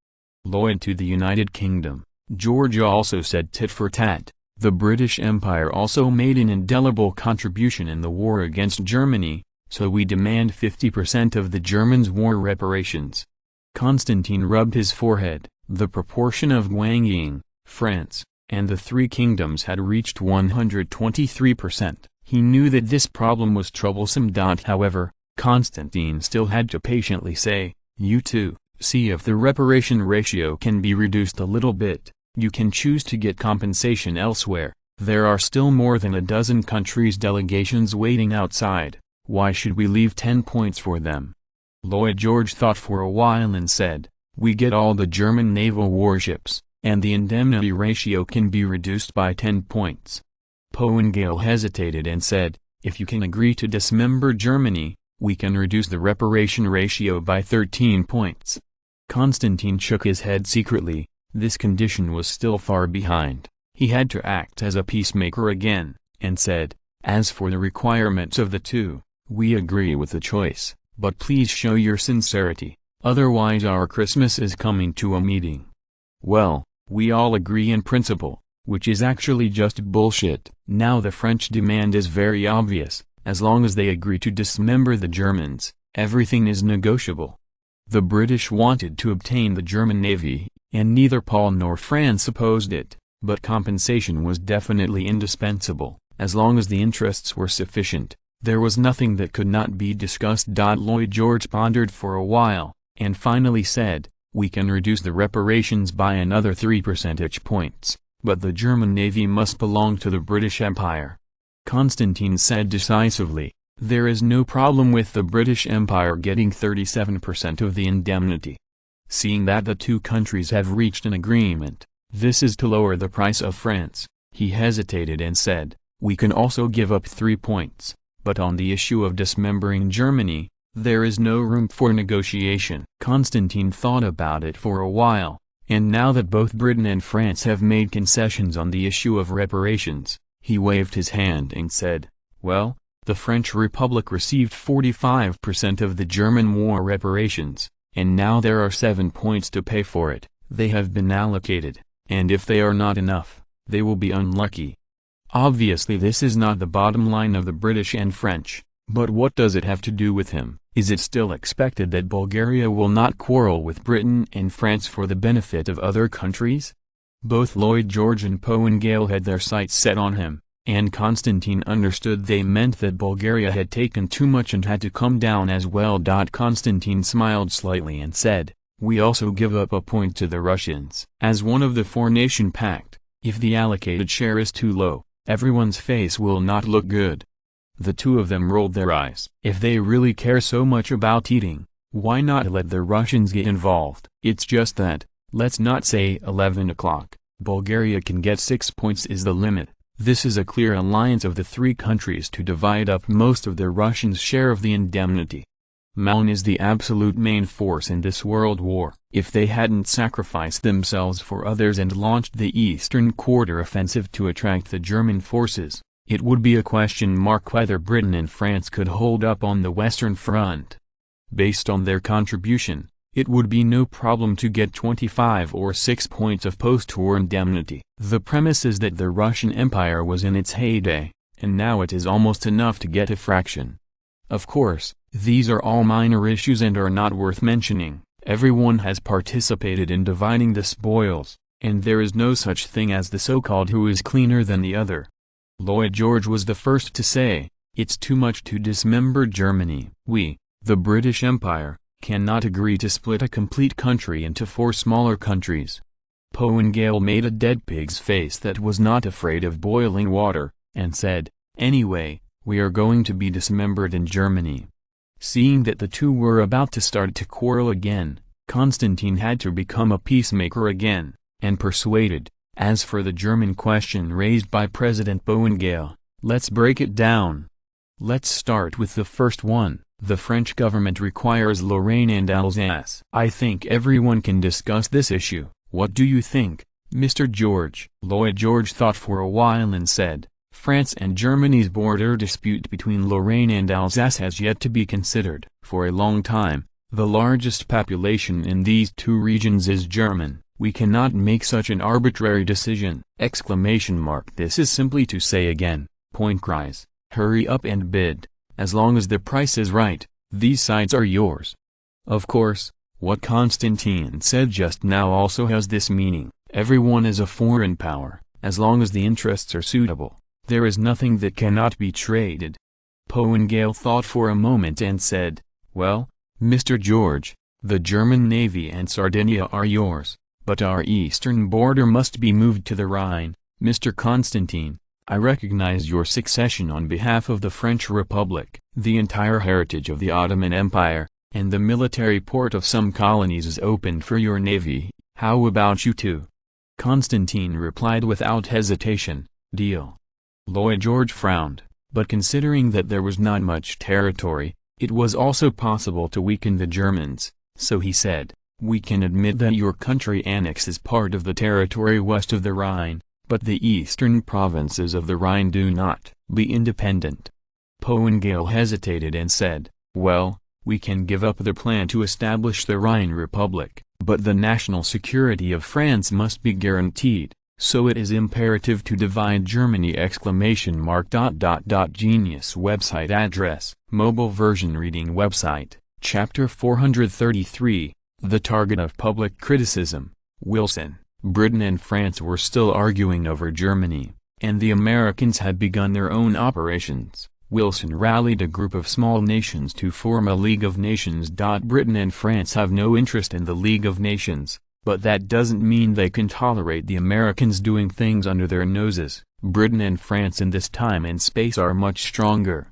Loyal to the United Kingdom, Georgia also said tit for tat. The British Empire also made an indelible contribution in the war against Germany, so we demand 50% of the Germans' war reparations. Constantine rubbed his forehead. The proportion of Guangdong, France, and the Three Kingdoms had reached 123%. He knew that this problem was troublesome. However, Constantine still had to patiently say, you too, see if the reparation ratio can be reduced a little bit. You can choose to get compensation elsewhere. There are still more than a dozen countries' delegations waiting outside. Why should we leave 10 points for them? Lloyd George thought for a while and said, we get all the German naval warships, and the indemnity ratio can be reduced by 10 points. Pouengel hesitated and said, if you can agree to dismember Germany, we can reduce the reparation ratio by 13 points. Constantine shook his head secretly. This condition was still far behind. He had to act as a peacemaker again, and said, as for the requirements of the two, we agree with the choice, but please show your sincerity, otherwise our Christmas is coming to a meeting. Well, we all agree in principle, which is actually just bullshit. Now the French demand is very obvious, as long as they agree to dismember the Germans, everything is negotiable. The British wanted to obtain the German Navy, and neither Paul nor France opposed it, but compensation was definitely indispensable. As long as the interests were sufficient, there was nothing that could not be discussed. Lloyd George pondered for a while, and finally said, we can reduce the reparations by another 3 percentage points, but the German Navy must belong to the British Empire. Constantine said decisively, there is no problem with the British Empire getting 37% of the indemnity. Seeing that the two countries have reached an agreement, this is to lower the price of France. He hesitated and said, we can also give up 3 points, but on the issue of dismembering Germany, there is no room for negotiation. Constantine thought about it for a while, And now that both Britain and France have made concessions on the issue of reparations, he waved his hand and said, well, the French Republic received 45% of the German war reparations, and now there are 7 points to pay for it. They have been allocated, and if they are not enough, they will be unlucky. Obviously this is not the bottom line of the British and French, but what does it have to do with him? Is it still expected that Bulgaria will not quarrel with Britain and France for the benefit of other countries? Both Lloyd George and Gale had their sights set on him, and Constantine understood they meant that Bulgaria had taken too much and had to come down as well. Constantine smiled slightly and said, we also give up a point to the Russians. As one of the four-nation pact, if the allocated share is too low, everyone's face will not look good. The two of them rolled their eyes. If they really care so much about eating, why not let the Russians get involved? It's just that, let's not say 11 o'clock, Bulgaria can get 6 points is the limit. This is a clear alliance of the three countries to divide up most of the Russians' share of the indemnity. Malin is the absolute main force in this world war. If they hadn't sacrificed themselves for others and launched the Eastern Quarter offensive to attract the German forces, it would be a question mark whether Britain and France could hold up on the Western Front. Based on their contribution, it would be no problem to get 25 or 6 points of post-war indemnity. The premise is that the Russian Empire was in its heyday, and now it is almost enough to get a fraction. Of course, these are all minor issues and are not worth mentioning. Everyone has participated in dividing the spoils, and there is no such thing as the so-called who is cleaner than the other. Lloyd George was the first to say, it's too much to dismember Germany. We, the British Empire, cannot agree to split a complete country into 4 smaller countries. Gale made a dead pig's face that was not afraid of boiling water, and said, anyway, we are going to be dismembered in Germany. Seeing that the two were about to start to quarrel again, Constantine had to become a peacemaker again, and persuaded. As for the German question raised by President Gale, let's break it down. Let's start with the first one. The French government requires Lorraine and Alsace. I think everyone can discuss this issue. What do you think, Mr. George? Lloyd George thought for a while and said, France and Germany's border dispute between Lorraine and Alsace has yet to be considered. For a long time, the largest population in these two regions is German. We cannot make such an arbitrary decision! This is simply to say again, point cries, hurry up and bid. As long as the price is right, these sides are yours. Of course, what Constantine said just now also has this meaning. Everyone is a foreign power. As long as the interests are suitable, there is nothing that cannot be traded. Gale thought for a moment and said, well, Mr. George, the German Navy and Sardinia are yours. But our eastern border must be moved to the Rhine. Mr. Constantine, I recognize your succession on behalf of the French Republic, the entire heritage of the Ottoman Empire, and the military port of some colonies is open for your navy. How about you two? Constantine replied without hesitation, deal. Lloyd George frowned, but considering that there was not much territory, it was also possible to weaken the Germans, so he said, we can admit that your country annexes part of the territory west of the Rhine, but the eastern provinces of the Rhine do not. Be independent. Gale hesitated and said, well, we can give up the plan to establish the Rhine Republic, but the national security of France must be guaranteed, so it is imperative to divide Germany! Genius website address, mobile version reading website, chapter 433. The target of public criticism. Wilson. Britain and France were still arguing over Germany, and the Americans had begun their own operations. Wilson rallied a group of small nations to form a League of Nations. Britain and France have no interest in the League of Nations, but that doesn't mean they can tolerate the Americans doing things under their noses. Britain and France in this time and space are much stronger.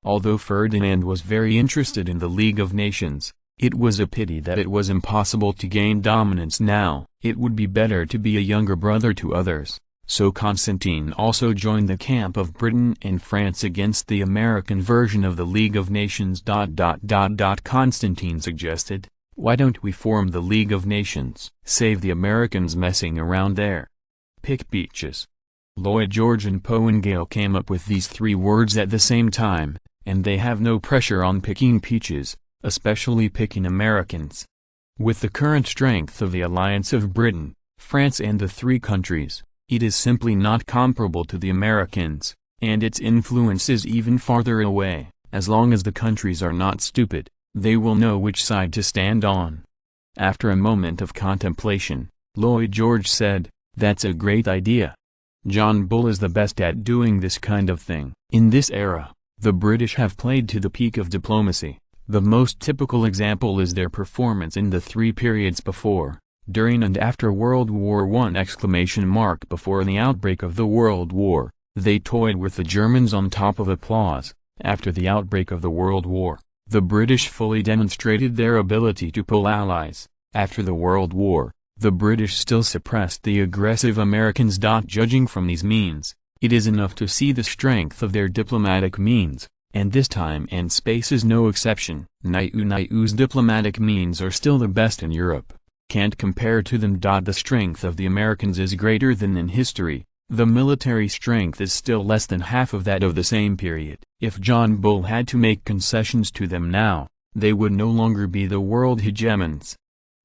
Although Ferdinand was very interested in the League of Nations, it was a pity that it was impossible to gain dominance now. It would be better to be a younger brother to others. So Constantine also joined the camp of Britain and France against the American version of the League of Nations. Constantine suggested, Why don't we form the League of Nations? Save the Americans messing around there. Pick peaches. Lloyd George and Powengale came up with these three words at the same time, and they have no pressure on picking peaches, especially picking Americans. With the current strength of the alliance of Britain, France and the three countries, it is simply not comparable to the Americans, and its influence is even farther away. As long as the countries are not stupid, they will know which side to stand on. After a moment of contemplation, Lloyd George said, "That's a great idea. John Bull is the best at doing this kind of thing." In this era, the British have played to the peak of diplomacy. The most typical example is their performance in the three periods before, during and after World War I! Before the outbreak of the World War, they toyed with the Germans on top of applause. After the outbreak of the World War, the British fully demonstrated their ability to pull allies. After the World War, the British still suppressed the aggressive Americans. Judging from these means, it is enough to see the strength of their diplomatic means, and this time and space is no exception. NATO's diplomatic means are still the best in Europe. Can't compare to them. The strength of the Americans is greater than in history. The military strength is still less than half of that of the same period. If John Bull had to make concessions to them now, they would no longer be the world hegemons.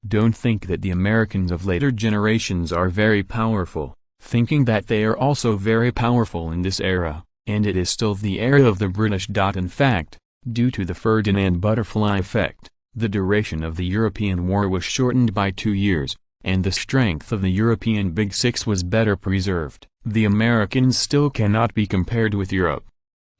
Don't think that the Americans of later generations are very powerful, thinking that they are also very powerful in this era, and it is still the era of the British. In fact, due to the Ferdinand butterfly effect, the duration of the European war was shortened by 2 years, and the strength of the European Big Six was better preserved. The Americans still cannot be compared with Europe.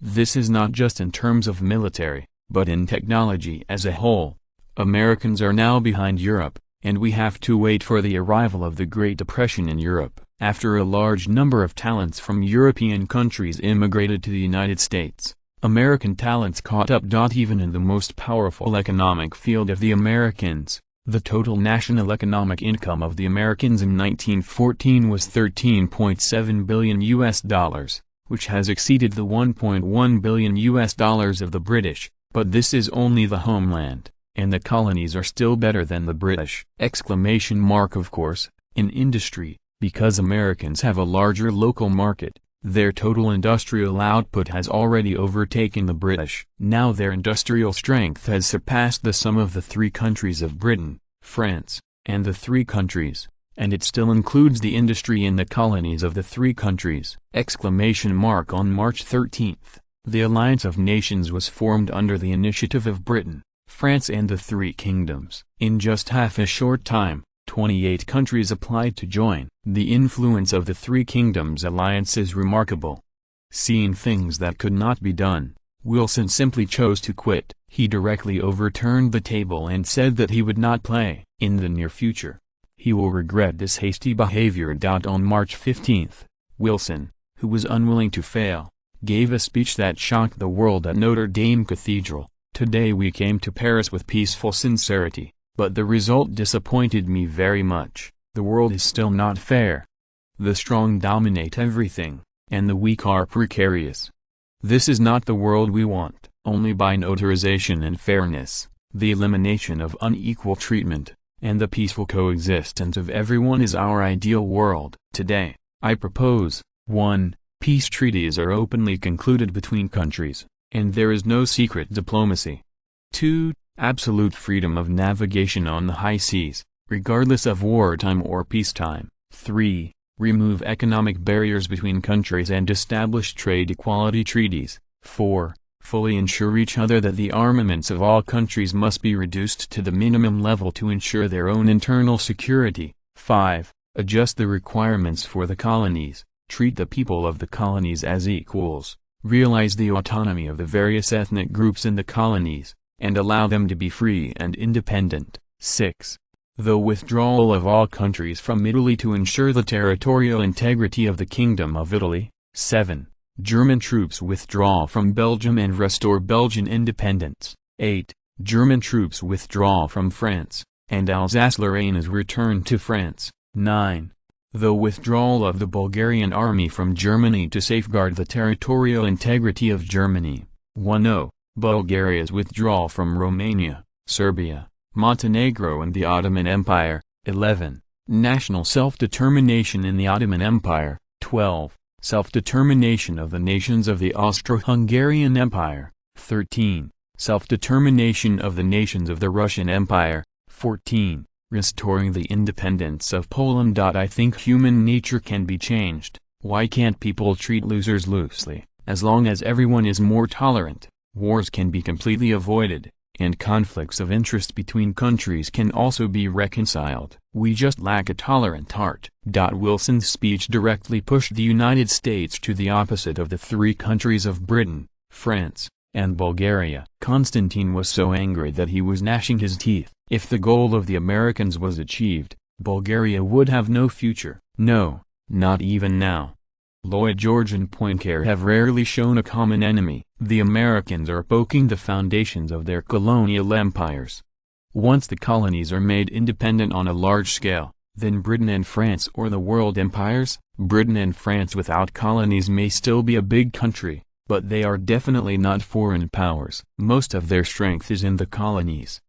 This is not just in terms of military, but in technology as a whole. Americans are now behind Europe, and we have to wait for the arrival of the Great Depression in Europe. After a large number of talents from European countries immigrated to the United States, American talents caught up. Even in the most powerful economic field of the Americans, the total national economic income of the Americans in 1914 was $13.7 billion, which has exceeded the $1.1 billion of the British, but this is only the homeland, and the colonies are still better than the British! Of course, in industry, because Americans have a larger local market, their total industrial output has already overtaken the British. Now their industrial strength has surpassed the sum of the three countries of Britain, France, and the three countries, and it still includes the industry in the colonies of the three countries! On March 13, the Alliance of Nations was formed under the initiative of Britain, France and the Three Kingdoms. In just half a short time, 28 countries applied to join. The influence of the Three Kingdoms alliance is remarkable. Seeing things that could not be done, Wilson simply chose to quit. He directly overturned the table and said that he would not play in the near future. He will regret this hasty behavior. On March 15, Wilson, who was unwilling to fail, gave a speech that shocked the world at Notre Dame Cathedral. "Today we came to Paris with peaceful sincerity, but the result disappointed me very much. The world is still not fair. The strong dominate everything, and the weak are precarious. This is not the world we want." Only by notarization and fairness, the elimination of unequal treatment, and the peaceful coexistence of everyone is our ideal world. Today, I propose: 1. Peace treaties are openly concluded between countries, and there is no secret diplomacy. 2. Absolute freedom of navigation on the high seas, regardless of wartime or peacetime. 3. Remove economic barriers between countries and establish trade equality treaties. 4. Fully ensure each other that the armaments of all countries must be reduced to the minimum level to ensure their own internal security. 5. Adjust the requirements for the colonies, treat the people of the colonies as equals, realize the autonomy of the various ethnic groups in the colonies, and allow them to be free and independent. 6. The withdrawal of all countries from Italy to ensure the territorial integrity of the Kingdom of Italy. 7. German troops withdraw from Belgium and restore Belgian independence. 8. German troops withdraw from France, and Alsace-Lorraine is returned to France. 9. The withdrawal of the Bulgarian army from Germany to safeguard the territorial integrity of Germany. 10. Bulgaria's withdrawal from Romania, Serbia, Montenegro and the Ottoman Empire. 11. National self-determination in the Ottoman Empire. 12. Self-determination of the nations of the Austro-Hungarian Empire. 13. Self-determination of the nations of the Russian Empire. 14. Restoring the independence of Poland. I think human nature can be changed. Why can't people treat losers loosely? As long as everyone is more tolerant, wars can be completely avoided, and conflicts of interest between countries can also be reconciled. We just lack a tolerant heart. Wilson's speech directly pushed the United States to the opposite of the three countries of Britain, France, and Bulgaria. Constantine was so angry that he was gnashing his teeth. If the goal of the Americans was achieved, Bulgaria would have no future. No, not even now. Lloyd George and Poincare have rarely shown a common enemy. The Americans are poking the foundations of their colonial empires. Once the colonies are made independent on a large scale, then Britain and France or the world empires. Britain and France without colonies may still be a big country, but they are definitely not foreign powers. Most of their strength is in the colonies.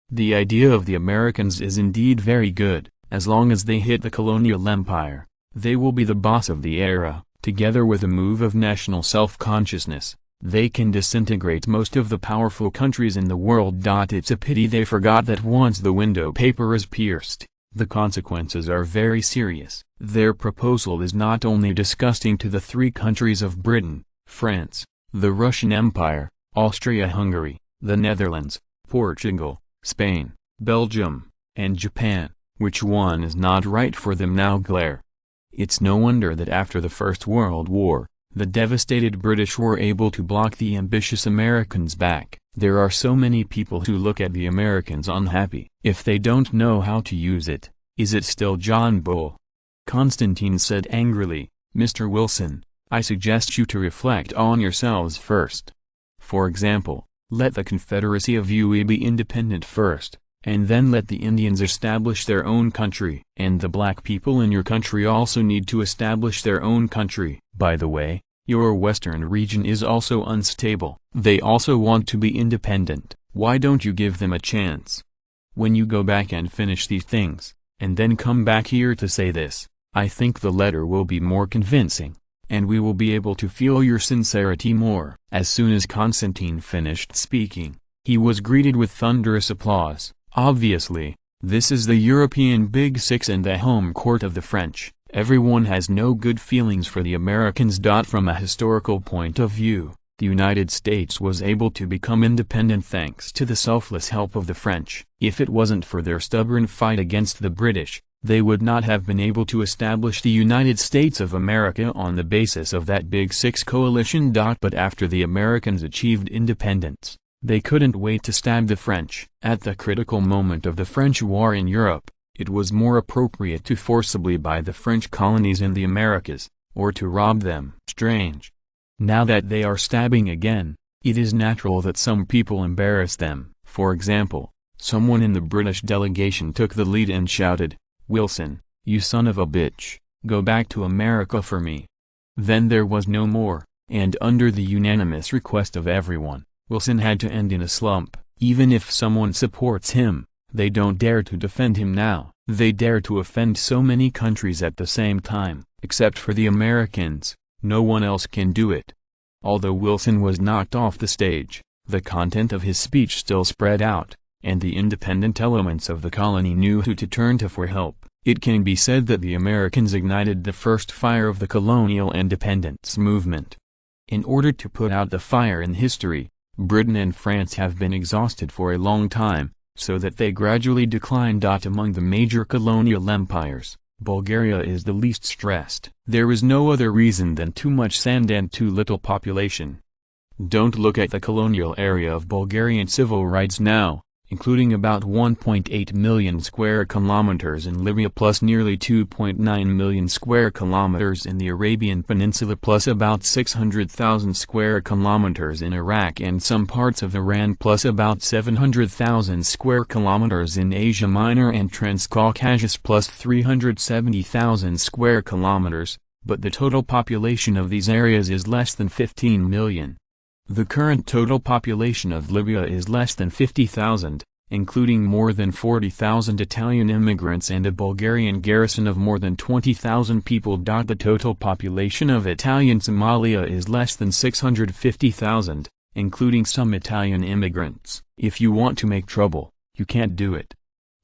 The idea of the Americans is indeed very good. As long as they hit the colonial empire, they will be the boss of the era. Together with a move of national self-consciousness, they can disintegrate most of the powerful countries in the world. It's a pity they forgot that once the window paper is pierced, the consequences are very serious. Their proposal is not only disgusting to the three countries of Britain, France, the Russian Empire, Austria-Hungary, the Netherlands, Portugal, Spain, Belgium, and Japan. Which one is not right for them now? Glare. It's no wonder that after the First World War, the devastated British were able to block the ambitious Americans back. There are so many people who look at the Americans unhappy. If they don't know how to use it, is it still John Bull? Constantine said angrily, Mr. Wilson, I suggest you to reflect on yourselves first. For example, let the Confederacy of UE be independent first, and then let the Indians establish their own country. And the black people in your country also need to establish their own country. By the way, your western region is also unstable. They also want to be independent. Why don't you give them a chance? When you go back and finish these things, and then come back here to say this, I think the letter will be more convincing, and we will be able to feel your sincerity more. As soon as Constantine finished speaking, he was greeted with thunderous applause. Obviously, this is the European Big Six and the home court of the French. Everyone has no good feelings for the Americans. From a historical point of view, the United States was able to become independent thanks to the selfless help of the French. If it wasn't for their stubborn fight against the British, they would not have been able to establish the United States of America on the basis of that Big Six coalition. But after the Americans achieved independence, they couldn't wait to stab the French. At the critical moment of the French war in Europe, it was more appropriate to forcibly buy the French colonies in the Americas, or to rob them. Strange. Now that they are stabbing again, it is natural that some people embarrass them. For example, someone in the British delegation took the lead and shouted, Wilson, you son of a bitch, go back to America for me. Then there was no more, and under the unanimous request of everyone, Wilson had to end in a slump. Even if someone supports him, they don't dare to defend him now. They dare to offend so many countries at the same time. Except for the Americans, no one else can do it. Although Wilson was knocked off the stage, the content of his speech still spread out, and the independent elements of the colony knew who to turn to for help. It can be said that the Americans ignited the first fire of the colonial independence movement. In order to put out the fire in history, Britain and France have been exhausted for a long time, so that they gradually declined. Among the major colonial empires, Bulgaria is the least stressed. There is no other reason than too much sand and too little population. Don't look at the colonial area of Bulgarian civil rights now, including about 1.8 million square kilometers in Libya plus nearly 2.9 million square kilometers in the Arabian Peninsula plus about 600,000 square kilometers in Iraq and some parts of Iran plus about 700,000 square kilometers in Asia Minor and Transcaucasus plus 370,000 square kilometers, but the total population of these areas is less than 15 million. The current total population of Libya is less than 50,000, including more than 40,000 Italian immigrants and a Bulgarian garrison of more than 20,000 people. The total population of Italian Somalia is less than 650,000, including some Italian immigrants. If you want to make trouble, you can't do it.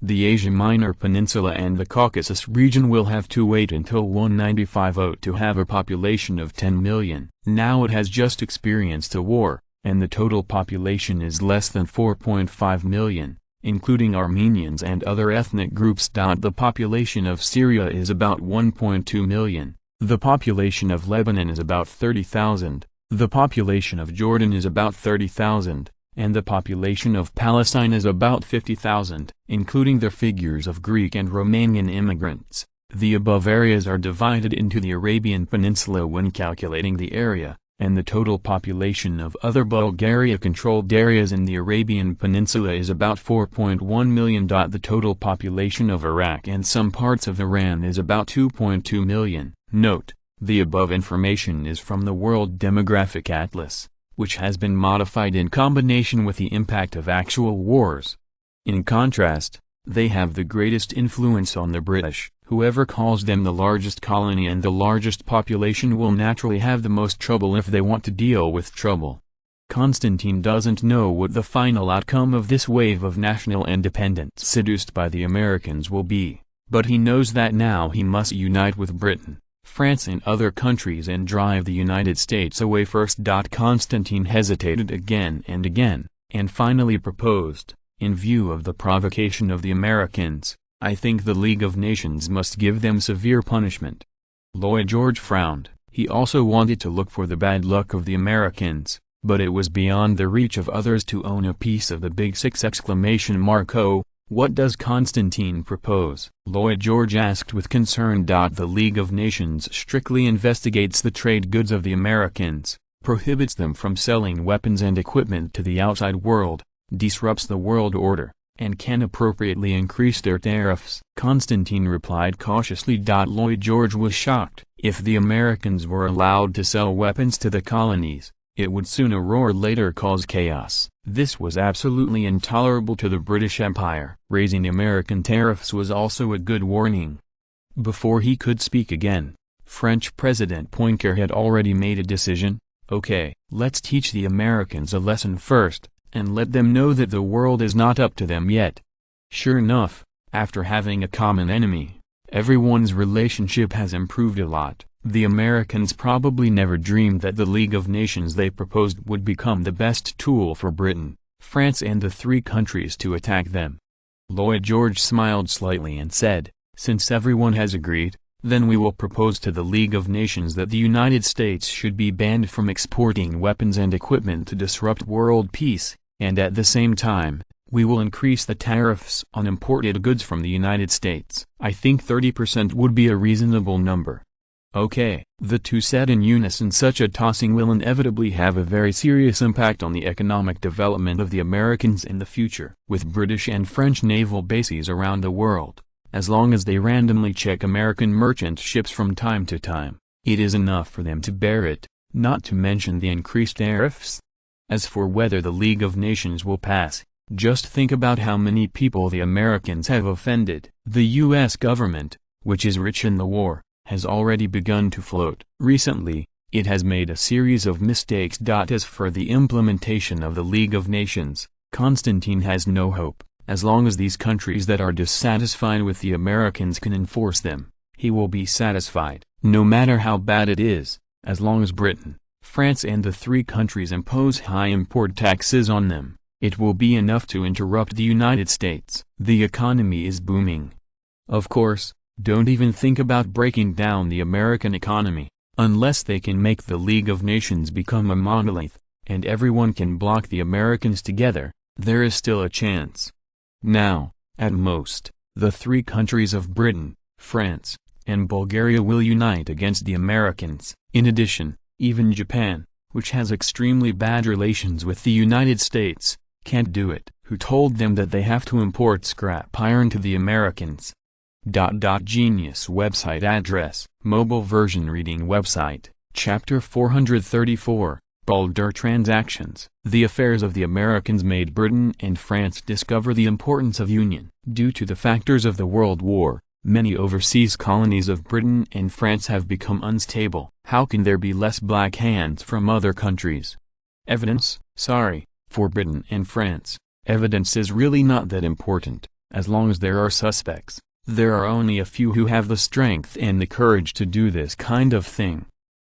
The Asia Minor Peninsula and the Caucasus region will have to wait until 1995 to have a population of 10 million. Now it has just experienced a war, and the total population is less than 4.5 million, including Armenians and other ethnic groups. The population of Syria is about 1.2 million, the population of Lebanon is about 30,000, the population of Jordan is about 30,000, and the population of Palestine is about 50,000, including the figures of Greek and Romanian immigrants. The above areas are divided into the Arabian Peninsula when calculating the area, and the total population of other Bulgaria-controlled areas in the Arabian Peninsula is about 4.1 million. The total population of Iraq and some parts of Iran is about 2.2 million. Note, the above information is from the World Demographic Atlas, which has been modified in combination with the impact of actual wars. In contrast, they have the greatest influence on the British. Whoever calls them the largest colony and the largest population will naturally have the most trouble if they want to deal with trouble. Constantine doesn't know what the final outcome of this wave of national independence seduced by the Americans will be, but he knows that now he must unite with Britain, France and other countries and drive the United States away first. Constantine hesitated again, and finally proposed, in view of the provocation of the Americans, I think the League of Nations must give them severe punishment. Lloyd George frowned. He also wanted to look for the bad luck of the Americans, but it was beyond the reach of others to own a piece of the Big Six! Oh, what does Constantine propose? Lloyd George asked with concern. The League of Nations strictly investigates the trade goods of the Americans, prohibits them from selling weapons and equipment to the outside world, disrupts the world order, and can appropriately increase their tariffs. Constantine replied cautiously. Lloyd George was shocked. If the Americans were allowed to sell weapons to the colonies, it would sooner or later cause chaos. This was absolutely intolerable to the British Empire. Raising American tariffs was also a good warning. Before he could speak again, French President Poincaré had already made a decision. Okay, let's teach the Americans a lesson first, and let them know that the world is not up to them yet. Sure enough, after having a common enemy, everyone's relationship has improved a lot. The Americans probably never dreamed that the League of Nations they proposed would become the best tool for Britain, France and the three countries to attack them. Lloyd George smiled slightly and said, since everyone has agreed, then we will propose to the League of Nations that the United States should be banned from exporting weapons and equipment to disrupt world peace. And at the same time, we will increase the tariffs on imported goods from the United States. I think 30% would be a reasonable number. Okay, the two said in unison. Such a tossing will inevitably have a very serious impact on the economic development of the Americans in the future. With British and French naval bases around the world, as long as they randomly check American merchant ships from time to time, it is enough for them to bear it, not to mention the increased tariffs. As for whether the League of Nations will pass, just think about how many people the Americans have offended. The U.S. government, which is rich in the war, has already begun to float. Recently, it has made a series of mistakes. As for the implementation of the League of Nations, Constantine has no hope. As long as these countries that are dissatisfied with the Americans can enforce them, he will be satisfied. No matter how bad it is, as long as Britain, France and the three countries impose high import taxes on them, it will be enough to interrupt the United States. The economy is booming. Of course, don't even think about breaking down the American economy, unless they can make the League of Nations become a monolith, and everyone can block the Americans together, there is still a chance. Now, at most, the three countries of Britain, France, and Bulgaria will unite against the Americans. In addition, even Japan, which has extremely bad relations with the United States, can't do it. Who told them that they have to import scrap iron to the Americans? Genius website address, mobile version reading website, chapter 434, Bulgar transactions. The affairs of the Americans made Britain and France discover the importance of union. Due to the factors of the World War, many overseas colonies of Britain and France have become unstable. How can there be less black hands from other countries? Evidence? Sorry, for Britain and France, evidence is really not that important, as long as there are suspects. There are only a few who have the strength and the courage to do this kind of thing.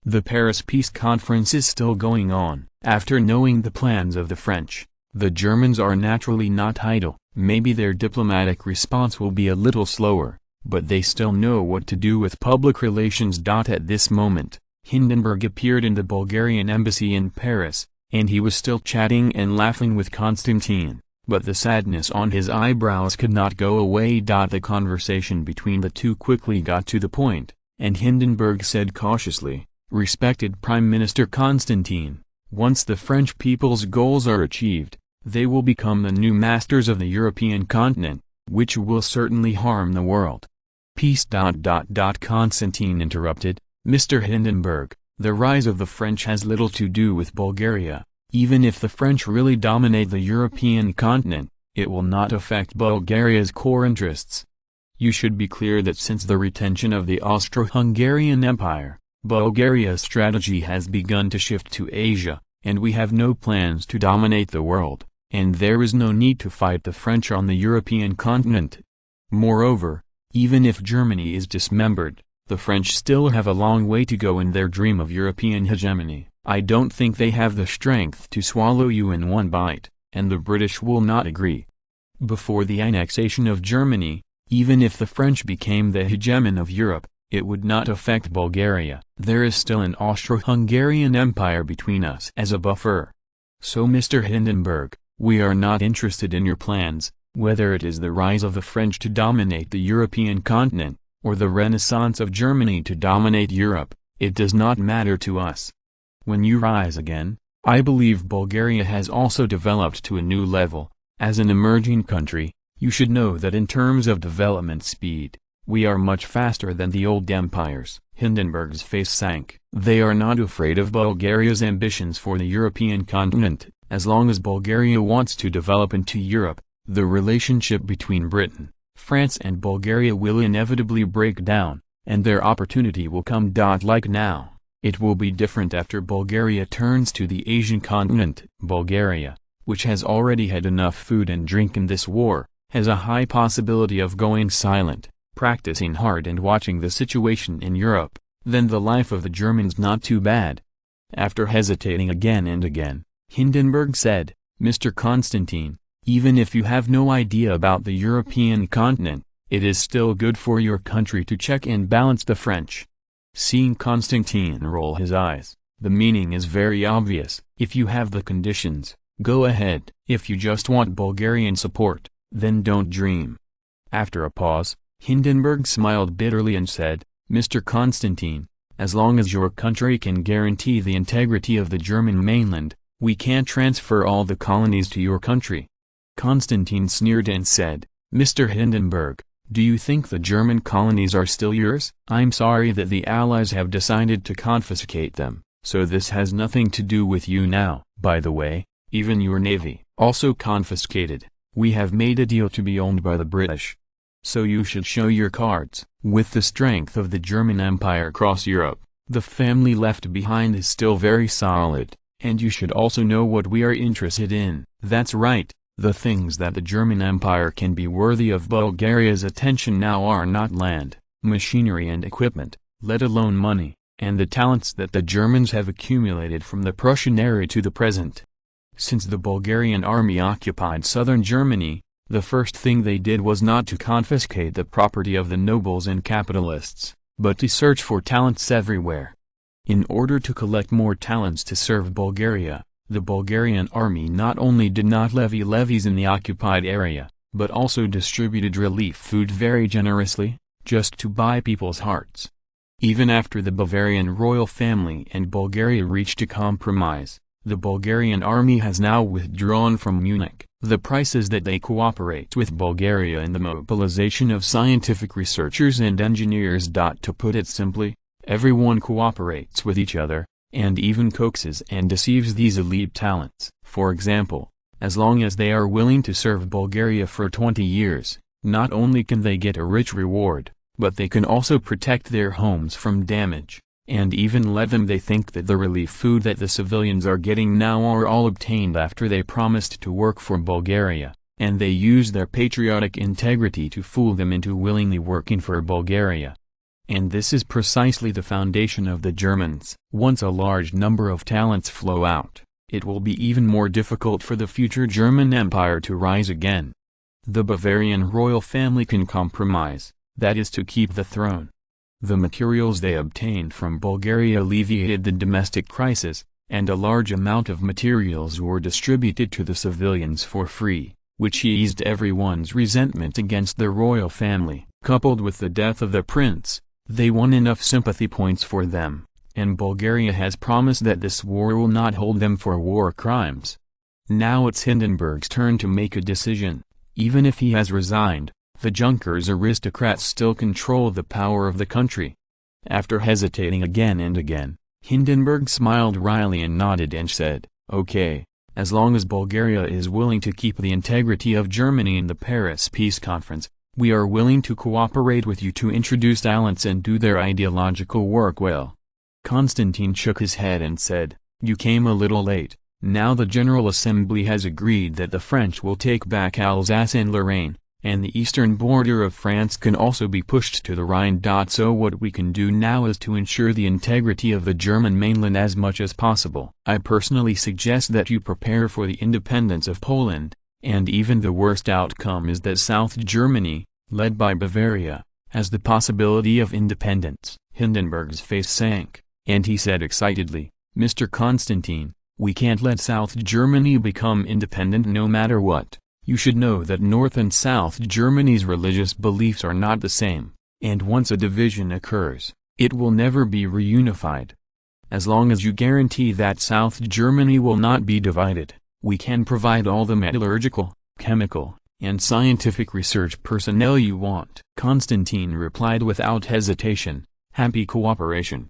The Paris Peace Conference is still going on. After knowing the plans of the French, the Germans are naturally not idle. Maybe their diplomatic response will be a little slower, but they still know what to do with public relations. At this moment, Hindenburg appeared in the Bulgarian embassy in Paris, and he was still chatting and laughing with Constantine, but the sadness on his eyebrows could not go away. The conversation between the two quickly got to the point, and Hindenburg said cautiously, "Respected Prime Minister Constantine, once the French people's goals are achieved, they will become the new masters of the European continent, which will certainly harm the world." Peace. Constantine interrupted, "Mr. Hindenburg, the rise of the French has little to do with Bulgaria. Even if the French really dominate the European continent, it will not affect Bulgaria's core interests. You should be clear that since the retention of the Austro-Hungarian Empire, Bulgaria's strategy has begun to shift to Asia, and we have no plans to dominate the world, and there is no need to fight the French on the European continent. Moreover, even if Germany is dismembered, the French still have a long way to go in their dream of European hegemony. I don't think they have the strength to swallow you in one bite, and the British will not agree." Before the annexation of Germany, even if the French became the hegemon of Europe, it would not affect Bulgaria. There is still an Austro-Hungarian Empire between us as a buffer. So Mr. Hindenburg, we are not interested in your plans, whether it is the rise of the French to dominate the European continent, or the renaissance of Germany to dominate Europe. It does not matter to us. When you rise again, I believe Bulgaria has also developed to a new level. As an emerging country, you should know that in terms of development speed, we are much faster than the old empires. Hindenburg's face sank. They are not afraid of Bulgaria's ambitions for the European continent. As long as Bulgaria wants to develop into Europe, the relationship between Britain, France and Bulgaria will inevitably break down, and their opportunity will come. Like now, it will be different after Bulgaria turns to the Asian continent. Bulgaria, which has already had enough food and drink in this war, has a high possibility of going silent, practicing hard and watching the situation in Europe. Then the life of the Germans not too bad. After hesitating again and again, Hindenburg said, "Mr. Constantine, even if you have no idea about the European continent, it is still good for your country to check and balance the French." Seeing Constantine roll his eyes, the meaning is very obvious. If you have the conditions, go ahead. If you just want Bulgarian support, then don't dream. After a pause, Hindenburg smiled bitterly and said, "Mr. Constantine, as long as your country can guarantee the integrity of the German mainland, we can't transfer all the colonies to your country." Constantine sneered and said, "Mr. Hindenburg, do you think the German colonies are still yours? I'm sorry that the Allies have decided to confiscate them, so this has nothing to do with you now. By the way, even your navy, also confiscated. We have made a deal to be owned by the British. So you should show your cards." With the strength of the German Empire across Europe, the family left behind is still very solid, and you should also know what we are interested in. That's right. The things that the German Empire can be worthy of Bulgaria's attention now are not land, machinery and equipment, let alone money, and the talents that the Germans have accumulated from the Prussian era to the present. Since the Bulgarian army occupied southern Germany, the first thing they did was not to confiscate the property of the nobles and capitalists, but to search for talents everywhere. In order to collect more talents to serve Bulgaria, the Bulgarian army not only did not levy levies in the occupied area, but also distributed relief food very generously, just to buy people's hearts. Even after the Bavarian royal family and Bulgaria reached a compromise, the Bulgarian army has now withdrawn from Munich. The price is that they cooperate with Bulgaria in the mobilization of scientific researchers and engineers. To put it simply, everyone cooperates with each other, and even coaxes and deceives these elite talents. For example, as long as they are willing to serve Bulgaria for 20 years, not only can they get a rich reward, but they can also protect their homes from damage, and even let them. They think that the relief food that the civilians are getting now are all obtained after they promised to work for Bulgaria, and they use their patriotic integrity to fool them into willingly working for Bulgaria. And this is precisely the foundation of the Germans. Once a large number of talents flow out, it will be even more difficult for the future German Empire to rise again. The Bavarian royal family can compromise, that is to keep the throne. The materials they obtained from Bulgaria alleviated the domestic crisis, and a large amount of materials were distributed to the civilians for free, which eased everyone's resentment against the royal family. Coupled with the death of the prince, they won enough sympathy points for them, and Bulgaria has promised that this war will not hold them for war crimes. Now it's Hindenburg's turn to make a decision. Even if he has resigned, the Junkers aristocrats still control the power of the country. After hesitating again and again, Hindenburg smiled wryly and nodded and said, "Okay, as long as Bulgaria is willing to keep the integrity of Germany in the Paris Peace Conference, we are willing to cooperate with you to introduce talents and do their ideological work well." Constantine shook his head and said, "You came a little late. Now the General Assembly has agreed that the French will take back Alsace and Lorraine, and the eastern border of France can also be pushed to the Rhine. So what we can do now is to ensure the integrity of the German mainland as much as possible. I personally suggest that you prepare for the independence of Poland, and even the worst outcome is that South Germany, led by Bavaria, has the possibility of independence." Hindenburg's face sank, and he said excitedly, "Mr. Constantine, we can't let South Germany become independent no matter what. You should know that North and South Germany's religious beliefs are not the same, and once a division occurs, it will never be reunified. As long as you guarantee that South Germany will not be divided, we can provide all the metallurgical, chemical, and scientific research personnel you want." Constantine replied without hesitation, "Happy cooperation."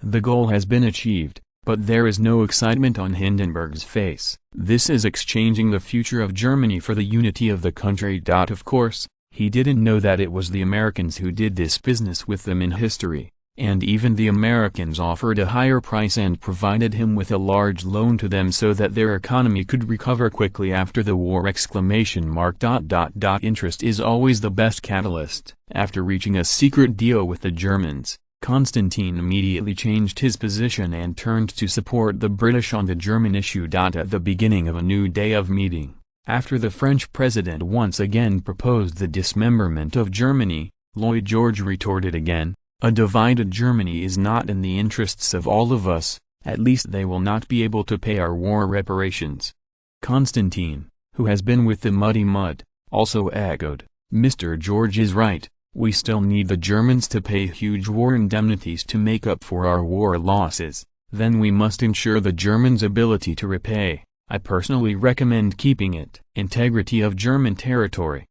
The goal has been achieved, but there is no excitement on Hindenburg's face. This is exchanging the future of Germany for the unity of the country. Of course, he didn't know that it was the Americans who did this business with them in history, and even the Americans offered a higher price and provided him with a large loan to them so that their economy could recover quickly after the war! Interest is always the best catalyst. After reaching a secret deal with the Germans, Constantine immediately changed his position and turned to support the British on the German issue. At the beginning of a new day of meeting, after the French president once again proposed the dismemberment of Germany, Lloyd George retorted again, "A divided Germany is not in the interests of all of us, at least they will not be able to pay our war reparations." Constantine, who has been with the muddy mud, also echoed, "Mr. George is right. We still need the Germans to pay huge war indemnities to make up for our war losses, then we must ensure the Germans' ability to repay. I personally recommend keeping it." Integrity of German territory.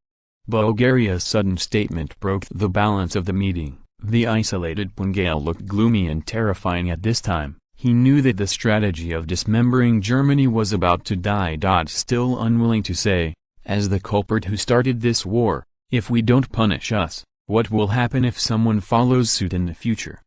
Bulgaria's sudden statement broke the balance of the meeting. The isolated Pungale looked gloomy and terrifying at this time. He knew that the strategy of dismembering Germany was about to die. Still unwilling to say, as the culprit who started this war, "If we don't punish us, what will happen if someone follows suit in the future?"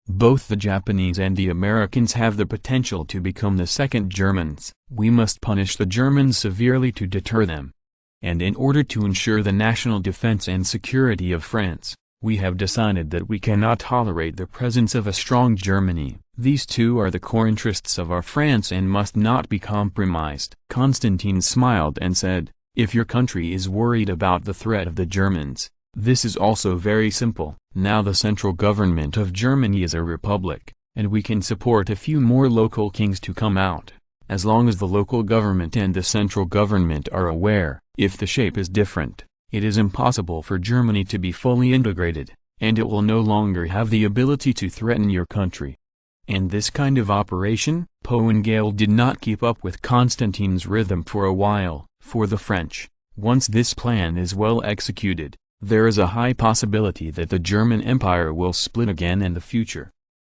Both the Japanese and the Americans have the potential to become the second Germans. We must punish the Germans severely to deter them. And in order to ensure the national defense and security of France, we have decided that we cannot tolerate the presence of a strong Germany. These two are the core interests of our France and must not be compromised. Constantine smiled and said, "If your country is worried about the threat of the Germans, this is also very simple. Now the central government of Germany is a republic, and we can support a few more local kings to come out. As long as the local government and the central government are aware, if the shape is different, it is impossible for Germany to be fully integrated, and it will no longer have the ability to threaten your country." And this kind of operation, Pungale did not keep up with Constantine's rhythm for a while. For the French, once this plan is well executed, there is a high possibility that the German Empire will split again in the future.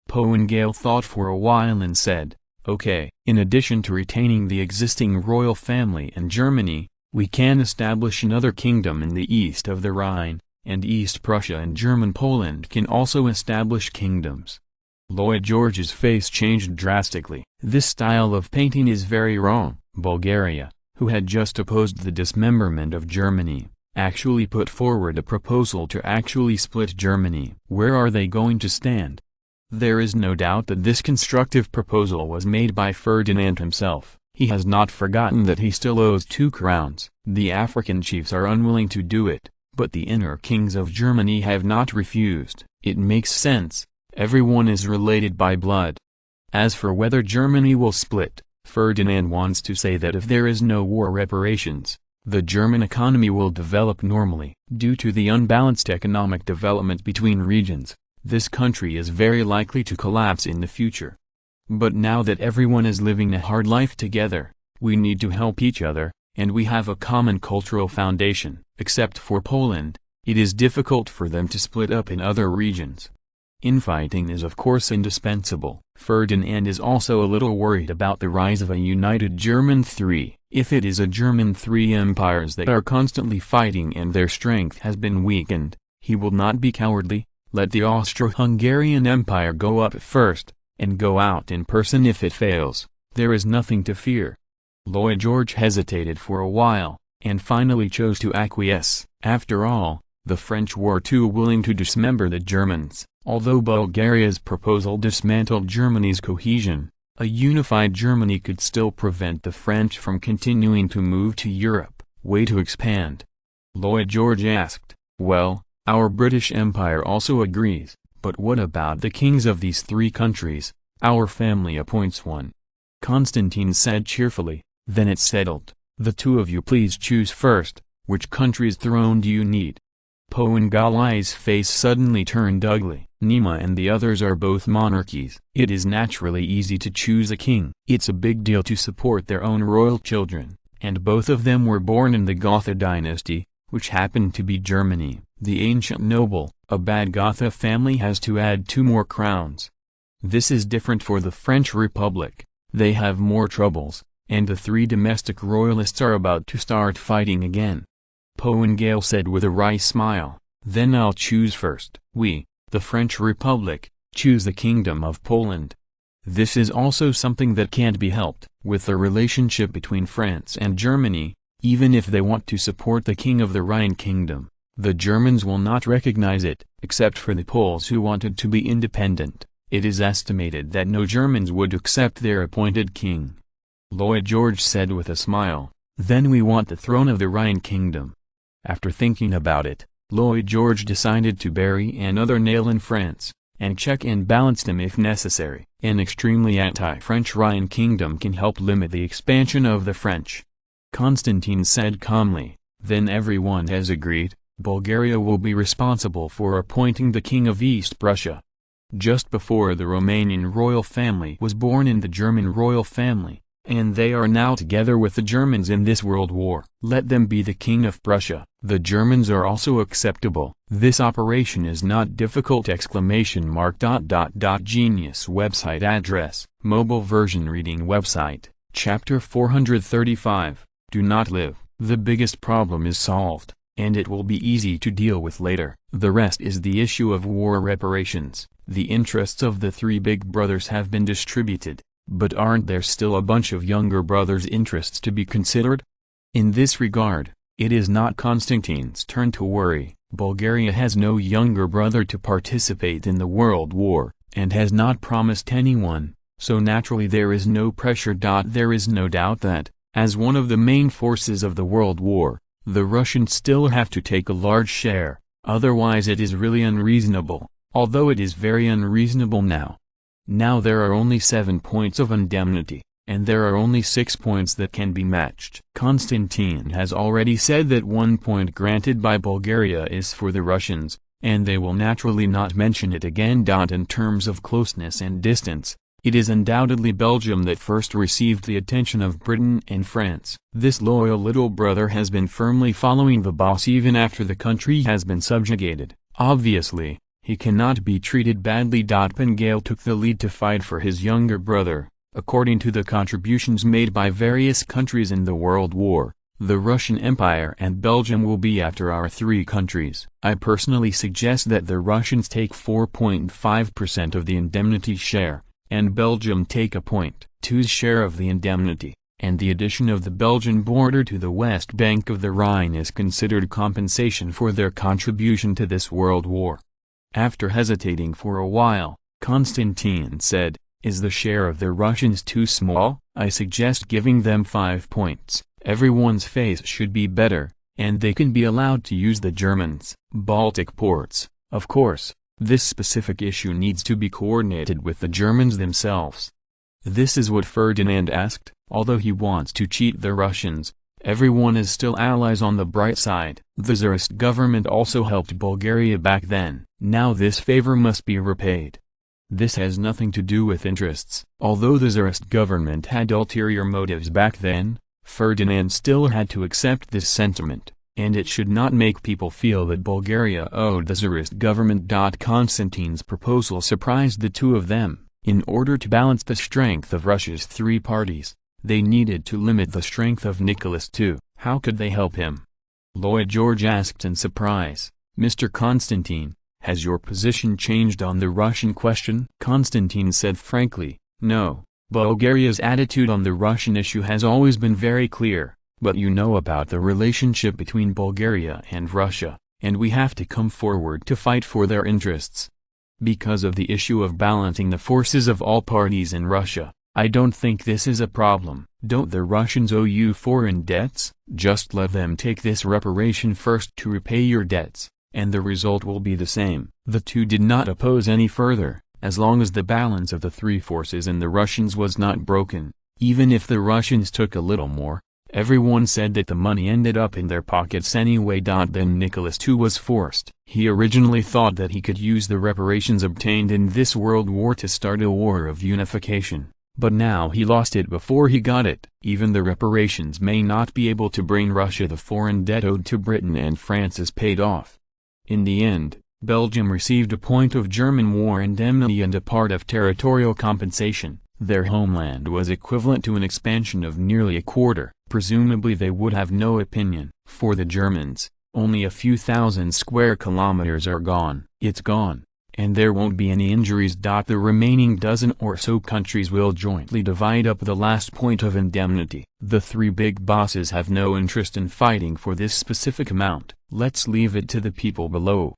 Hohengael thought for a while and said, "Okay, in addition to retaining the existing royal family in Germany, we can establish another kingdom in the east of the Rhine, and East Prussia and German Poland can also establish kingdoms." Lloyd George's face changed drastically. This style of painting is very wrong. Bulgaria, who had just opposed the dismemberment of Germany, actually put forward a proposal to actually split Germany. Where are they going to stand? There is no doubt that this constructive proposal was made by Ferdinand himself. He has not forgotten that he still owes 2 crowns. The African chiefs are unwilling to do it, but the inner kings of Germany have not refused. It makes sense. Everyone is related by blood. As for whether Germany will split, Ferdinand wants to say that if there is no war reparations, the German economy will develop normally. Due to the unbalanced economic development between regions, this country is very likely to collapse in the future. But now that everyone is living a hard life together, we need to help each other, and we have a common cultural foundation. Except for Poland, it is difficult for them to split up in other regions. Infighting is of course indispensable. Ferdinand is also a little worried about the rise of a united German three. If it is a German three empires that are constantly fighting and their strength has been weakened, he will not be cowardly, let the Austro-Hungarian Empire go up first, and go out in person if it fails. There is nothing to fear. Lloyd George hesitated for a while, and finally chose to acquiesce. After all, the French were too willing to dismember the Germans. Although Bulgaria's proposal dismantled Germany's cohesion, a unified Germany could still prevent the French from continuing to move to Europe. Way to expand. Lloyd George asked, "Well, our British Empire also agrees, but what about the kings of these 3 countries? Our family appoints one." Constantine said cheerfully, "Then it's settled. The 2 of you please choose first, which country's throne do you need?" Hohengael's face suddenly turned ugly. Nima and the others are both monarchies. It is naturally easy to choose a king. It's a big deal to support their own royal children, and both of them were born in the Gotha dynasty, which happened to be Germany. The ancient noble, a bad Gotha family has to add 2 more crowns. This is different for the French Republic. They have more troubles, and the 3 domestic royalists are about to start fighting again. Hohengael said with a wry smile, "Then I'll choose first. We, the French Republic, choose the Kingdom of Poland." This is also something that can't be helped. With the relationship between France and Germany, even if they want to support the King of the Rhine Kingdom, the Germans will not recognize it, except for the Poles who wanted to be independent. It is estimated that no Germans would accept their appointed king. Lloyd George said with a smile, "Then we want the throne of the Rhine Kingdom." After thinking about it, Lloyd George decided to bury another nail in France, and check and balance them if necessary. An extremely anti-French Rhine Kingdom can help limit the expansion of the French. Constantine said calmly, "Then everyone has agreed, Bulgaria will be responsible for appointing the King of East Prussia." Just before the Romanian royal family was born in the German royal family, and they are now together with the Germans in this world war. Let them be the King of Prussia. The Germans are also acceptable. This operation is not difficult! Genius website address. Mobile version reading website. Chapter 435. Do not live. The biggest problem is solved, and it will be easy to deal with later. The rest is the issue of war reparations. The interests of the 3 big brothers have been distributed. But aren't there still a bunch of younger brothers' interests to be considered? In this regard, it is not Constantine's turn to worry. Bulgaria has no younger brother to participate in the world war, and has not promised anyone, so naturally there is no pressure. There is no doubt that, as one of the main forces of the world war, the Russians still have to take a large share, otherwise it is really unreasonable, although it is very unreasonable now. Now there are only 7 points of indemnity, and there are only 6 points that can be matched. Constantine has already said that 1 point granted by Bulgaria is for the Russians, and they will naturally not mention it again. In terms of closeness and distance, it is undoubtedly Belgium that first received the attention of Britain and France. This loyal little brother has been firmly following the boss even after the country has been subjugated. Obviously, He cannot be treated badly. Poengale took the lead to fight for his younger brother. According to the contributions made by various countries in the World War, the Russian Empire and Belgium will be after our three countries. I personally suggest that the Russians take 4.5% of the indemnity share, and Belgium take a 0.2 share of the indemnity, and the addition of the Belgian border to the west bank of the Rhine is considered compensation for their contribution to this world war. After hesitating for a while, Konstantin said, "Is the share of the Russians too small? I suggest giving them 5 points. Everyone's face should be better, and they can be allowed to use the Germans' Baltic ports." Of course, this specific issue needs to be coordinated with the Germans themselves. This is what Ferdinand asked. Although he wants to cheat the Russians, everyone is still allies on the bright side. The Tsarist government also helped Bulgaria back then. Now this favor must be repaid. This has nothing to do with interests. Although the Tsarist government had ulterior motives back then, Ferdinand still had to accept this sentiment, and it should not make people feel that Bulgaria owed the Tsarist government. Konstantin's proposal surprised the two of them. In order to balance the strength of Russia's three parties, they needed to limit the strength of Nicholas II. How could they help him? Lloyd George asked in surprise. "Mr. Konstantin, has your position changed on the Russian question?" Konstantin said frankly, "No, Bulgaria's attitude on the Russian issue has always been very clear, but you know about the relationship between Bulgaria and Russia, and we have to come forward to fight for their interests. Because of the issue of balancing the forces of all parties in Russia, I don't think this is a problem. Don't the Russians owe you foreign debts? Just let them take this reparation first to repay your debts, and the result will be the same." The two did not oppose any further, as long as the balance of the three forces in the Russians was not broken. Even if the Russians took a little more, everyone said that the money ended up in their pockets anyway. Then Nicholas II was forced. He originally thought that he could use the reparations obtained in this world war to start a war of unification. But now he lost it before he got it. Even the reparations may not be able to bring Russia the foreign debt owed to Britain and France is paid off. In the end, Belgium received a point of German war indemnity and a part of territorial compensation. Their homeland was equivalent to an expansion of nearly a quarter. Presumably they would have no opinion. For the Germans, only a few thousand square kilometers are gone. It's gone. And there won't be any injuries. The remaining dozen or so countries will jointly divide up the last point of indemnity. The three big bosses have no interest in fighting for this specific amount. Let's leave it to the people below.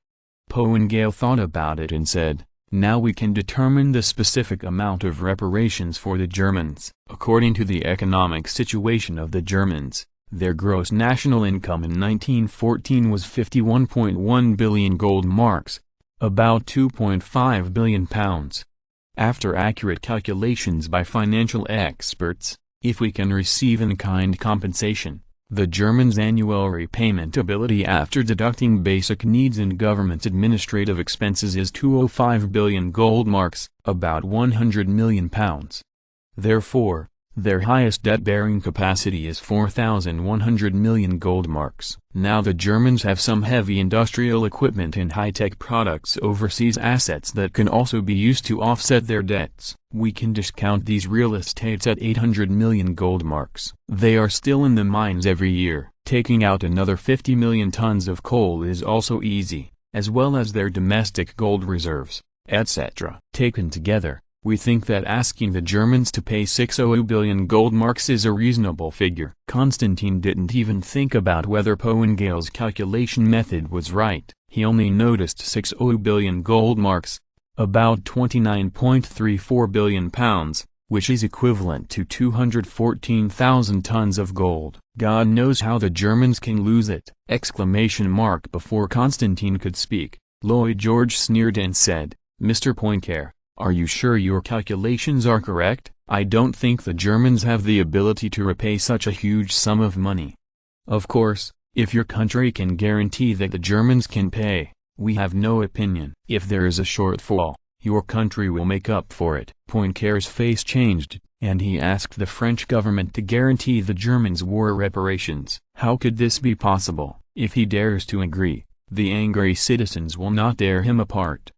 Poengale thought about it and said, "Now we can determine the specific amount of reparations for the Germans." According to the economic situation of the Germans, their gross national income in 1914 was 51.1 billion gold marks. About £2.5 billion. After accurate calculations by financial experts, if we can receive in-kind compensation, the Germans' annual repayment ability after deducting basic needs and government administrative expenses is 205 billion gold marks, about £100 million. Therefore, their highest debt-bearing capacity is 4,100 million gold marks. Now the Germans have some heavy industrial equipment and high-tech products overseas assets that can also be used to offset their debts. We can discount these real estates at 800 million gold marks. They are still in the mines every year. Taking out another 50 million tons of coal is also easy, as well as their domestic gold reserves, etc. Taken together, we think that asking the Germans to pay 600 billion gold marks is a reasonable figure. Konstantin didn't even think about whether Poengale's calculation method was right. He only noticed 600 billion gold marks, about £29.34 billion, which is equivalent to 214,000 tons of gold. God knows how the Germans can lose it! Before Konstantin could speak, Lloyd George sneered and said, "Mr. Poincare, are you sure your calculations are correct? I don't think the Germans have the ability to repay such a huge sum of money. Of course, if your country can guarantee that the Germans can pay, we have no opinion. If there is a shortfall, your country will make up for it." Poincare's face changed, and he asked the French government to guarantee the Germans war reparations. How could this be possible? If he dares to agree, the angry citizens will not tear him apart.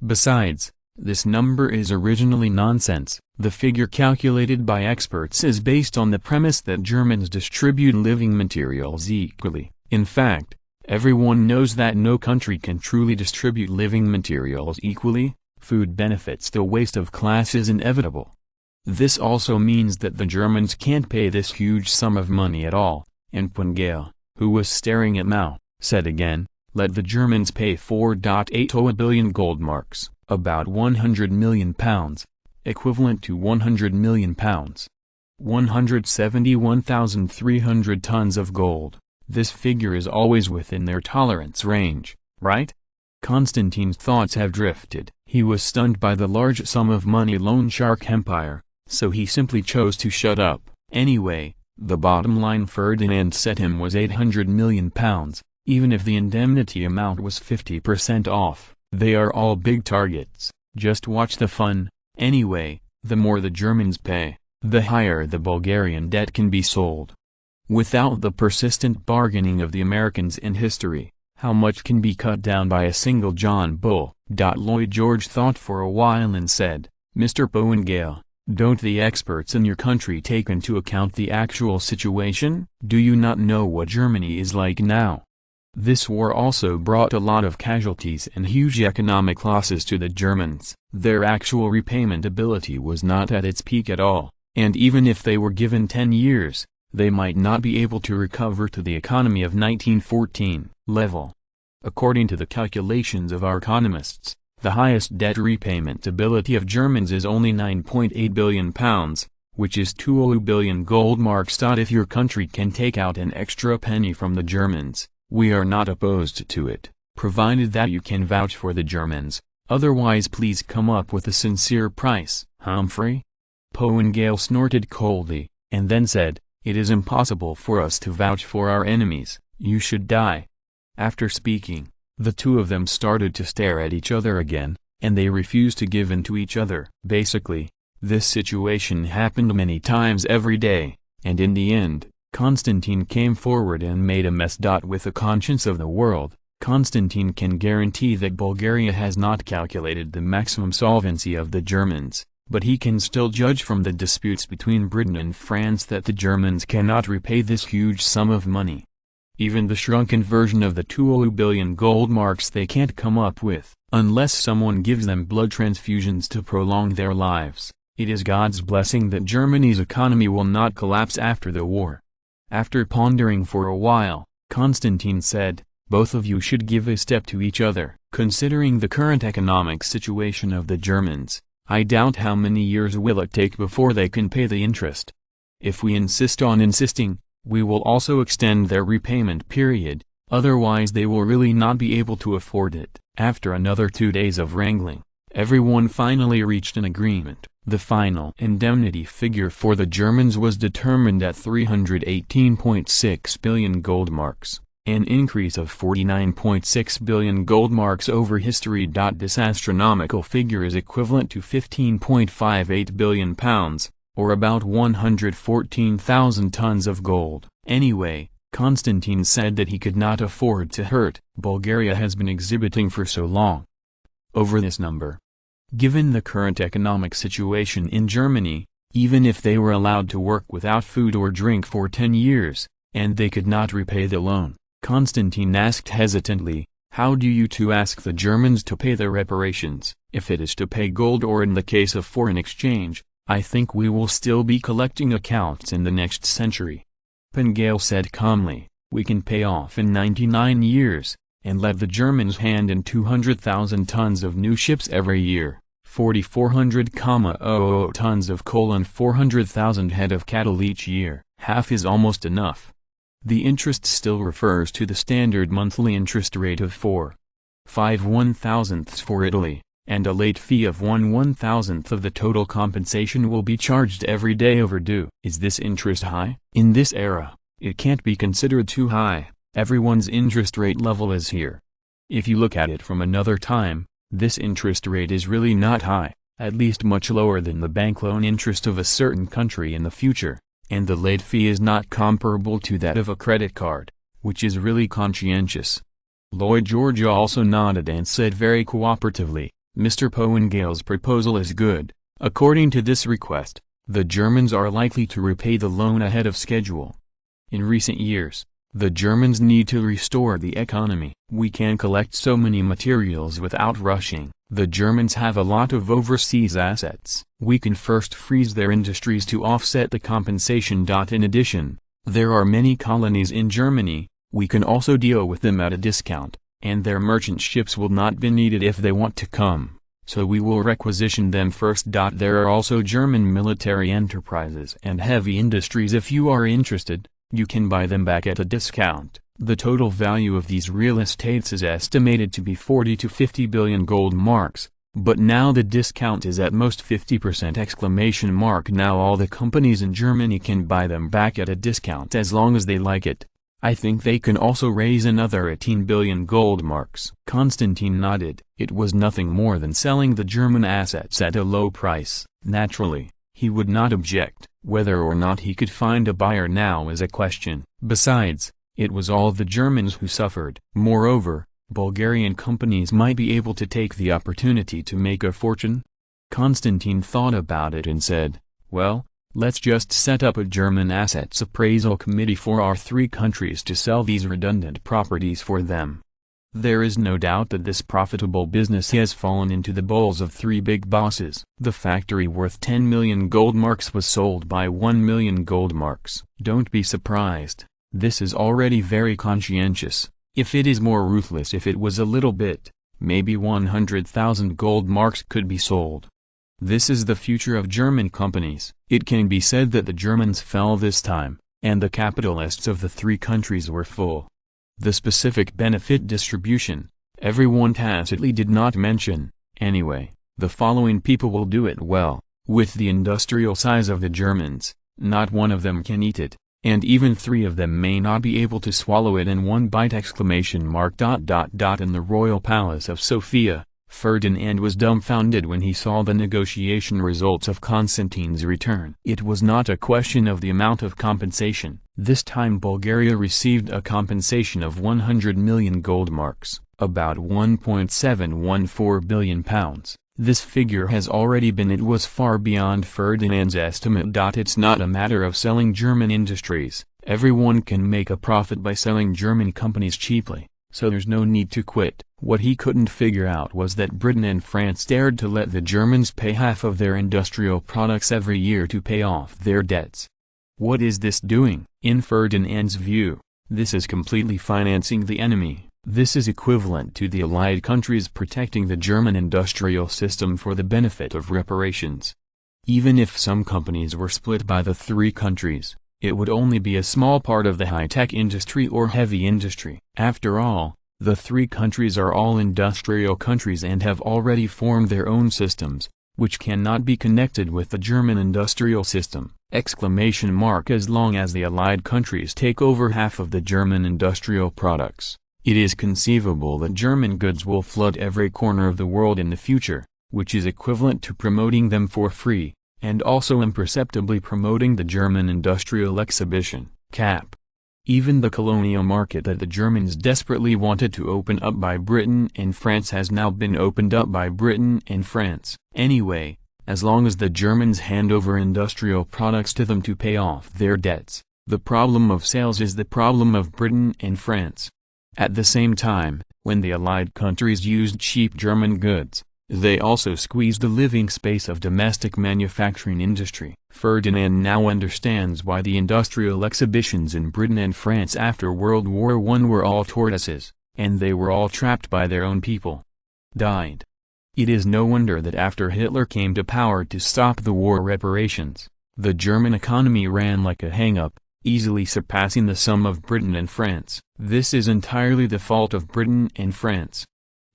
Besides, this number is originally nonsense. The figure calculated by experts is based on the premise that Germans distribute living materials equally. In fact, everyone knows that no country can truly distribute living materials equally. Food benefits the waste of class is inevitable. This also means that the Germans can't pay this huge sum of money at all, and Pangale, who was staring at Mao, said again, let the Germans pay 4.80 billion gold marks, about £100 million, equivalent to £100 million. 171,300 tons of gold. This figure is always within their tolerance range, right? Constantine's thoughts have drifted. He was stunned by the large sum of money loan shark empire, so he simply chose to shut up. Anyway, the bottom line Ferdinand set him was £800 million, even if the indemnity amount was 50% off. They are all big targets, just watch the fun. Anyway, the more the Germans pay, the higher the Bulgarian debt can be sold. Without the persistent bargaining of the Americans in history, how much can be cut down by a single John Bull? Lloyd George thought for a while and said, Mr. Pangale, don't the experts in your country take into account the actual situation? Do you not know what Germany is like now? This war also brought a lot of casualties and huge economic losses to the Germans. Their actual repayment ability was not at its peak at all, and even if they were given 10 years, they might not be able to recover to the economy of 1914 level. According to the calculations of our economists, the highest debt repayment ability of Germans is only £9.8 billion, which is 2 billion gold marks. If your country can take out an extra penny from the Germans, we are not opposed to it, provided that you can vouch for the Germans, otherwise please come up with a sincere price. Humphrey? Pangale snorted coldly, and then said, it is impossible for us to vouch for our enemies, you should die. After speaking, the two of them started to stare at each other again, and they refused to give in to each other. Basically, this situation happened many times every day, and in the end, Constantine came forward and made a mess. With the conscience of the world, Constantine can guarantee that Bulgaria has not calculated the maximum solvency of the Germans, but he can still judge from the disputes between Britain and France that the Germans cannot repay this huge sum of money. Even the shrunken version of the 2 billion gold marks they can't come up with, unless someone gives them blood transfusions to prolong their lives. It is God's blessing that Germany's economy will not collapse after the war. After pondering for a while, Constantine said, both of you should give a step to each other. Considering the current economic situation of the Germans, I doubt how many years will it take before they can pay the interest. If we insist on insisting, we will also extend their repayment period, otherwise they will really not be able to afford it. After another 2 days of wrangling, everyone finally reached an agreement. The final indemnity figure for the Germans was determined at 318.6 billion gold marks, an increase of 49.6 billion gold marks over history. This astronomical figure is equivalent to £15.58 billion, or about 114,000 tons of gold. Anyway, Constantine said that he could not afford to hurt Bulgaria has been exhibiting for so long over this number. Given the current economic situation in Germany, even if they were allowed to work without food or drink for 10 years, and they could not repay the loan, Constantine asked hesitantly, how do you two ask the Germans to pay their reparations? If it is to pay gold or in the case of foreign exchange, I think we will still be collecting accounts in the next century. Pangale said calmly, we can pay off in 99 years, and let the Germans hand in 200,000 tons of new ships every year, 4,400,000 tons of coal and 400,000 head of cattle each year. Half is almost enough. The interest still refers to the standard monthly interest rate of 4.5 for Italy, and a late fee of 1/1000th of the total compensation will be charged every day overdue. Is this interest high? In this era, it can't be considered too high. Everyone's interest rate level is here. If you look at it from another time, this interest rate is really not high, at least much lower than the bank loan interest of a certain country in the future, and the late fee is not comparable to that of a credit card, which is really conscientious. Lloyd George also nodded and said very cooperatively, Mr. Pohengale's proposal is good. According to this request, the Germans are likely to repay the loan ahead of schedule. In recent years, the Germans need to restore the economy. We can collect so many materials without rushing. The Germans have a lot of overseas assets. We can first freeze their industries to offset the compensation. In addition, there are many colonies in Germany. We can also deal with them at a discount, and their merchant ships will not be needed if they want to come, so we will requisition them first. There are also German military enterprises and heavy industries. If you are interested, you can buy them back at a discount. The total value of these real estates is estimated to be 40 to 50 billion gold marks, but now the discount is at most 50%! Now all the companies in Germany can buy them back at a discount as long as they like it. I think they can also raise another 18 billion gold marks. Constantine nodded. It was nothing more than selling the German assets at a low price. Naturally, he would not object. Whether or not he could find a buyer now is a question. Besides, it was all the Germans who suffered. Moreover, Bulgarian companies might be able to take the opportunity to make a fortune. Constantine thought about it and said, well, let's just set up a German assets appraisal committee for our three countries to sell these redundant properties for them. There is no doubt that this profitable business has fallen into the bowls of three big bosses. The factory worth 10 million gold marks was sold by 1 million gold marks. Don't be surprised. This is already very conscientious. If it is more ruthless, if it was a little bit, maybe 100,000 gold marks could be sold. This is the future of German companies. It can be said that the Germans fell this time, and the capitalists of the three countries were full. The specific benefit distribution, everyone tacitly did not mention. Anyway, the following people will do it well. With the industrial size of the Germans, not one of them can eat it, and even three of them may not be able to swallow it in one bite! In the royal palace of Sofia, Ferdinand was dumbfounded when he saw the negotiation results of Constantine's return. It was not a question of the amount of compensation. This time Bulgaria received a compensation of 100 million gold marks, about £1.714 billion. This figure has already been. It was far beyond Ferdinand's estimate. It's not a matter of selling German industries. Everyone can make a profit by selling German companies cheaply, so there's no need to quit. What he couldn't figure out was that Britain and France dared to let the Germans pay half of their industrial products every year to pay off their debts. What is this doing? In Ferdinand's view, this is completely financing the enemy. This is equivalent to the Allied countries protecting the German industrial system for the benefit of reparations. Even if some companies were split by the three countries, it would only be a small part of the high-tech industry or heavy industry. After all, the three countries are all industrial countries and have already formed their own systems, which cannot be connected with the German industrial system! As long as the Allied countries take over half of the German industrial products, it is conceivable that German goods will flood every corner of the world in the future, which is equivalent to promoting them for free, and also imperceptibly promoting the German industrial exhibition, CAP. Even the colonial market that the Germans desperately wanted to open up by Britain and France has now been opened up by Britain and France. Anyway, as long as the Germans hand over industrial products to them to pay off their debts, the problem of sales is the problem of Britain and France. At the same time, when the Allied countries used cheap German goods, they also squeezed the living space of domestic manufacturing industry. Ferdinand now understands why the industrial exhibitions in Britain and France after World War I were all tortoises, and they were all trapped by their own people. Died. It is no wonder that after Hitler came to power to stop the war reparations, the German economy ran like a hang-up, easily surpassing the sum of Britain and France. This is entirely the fault of Britain and France.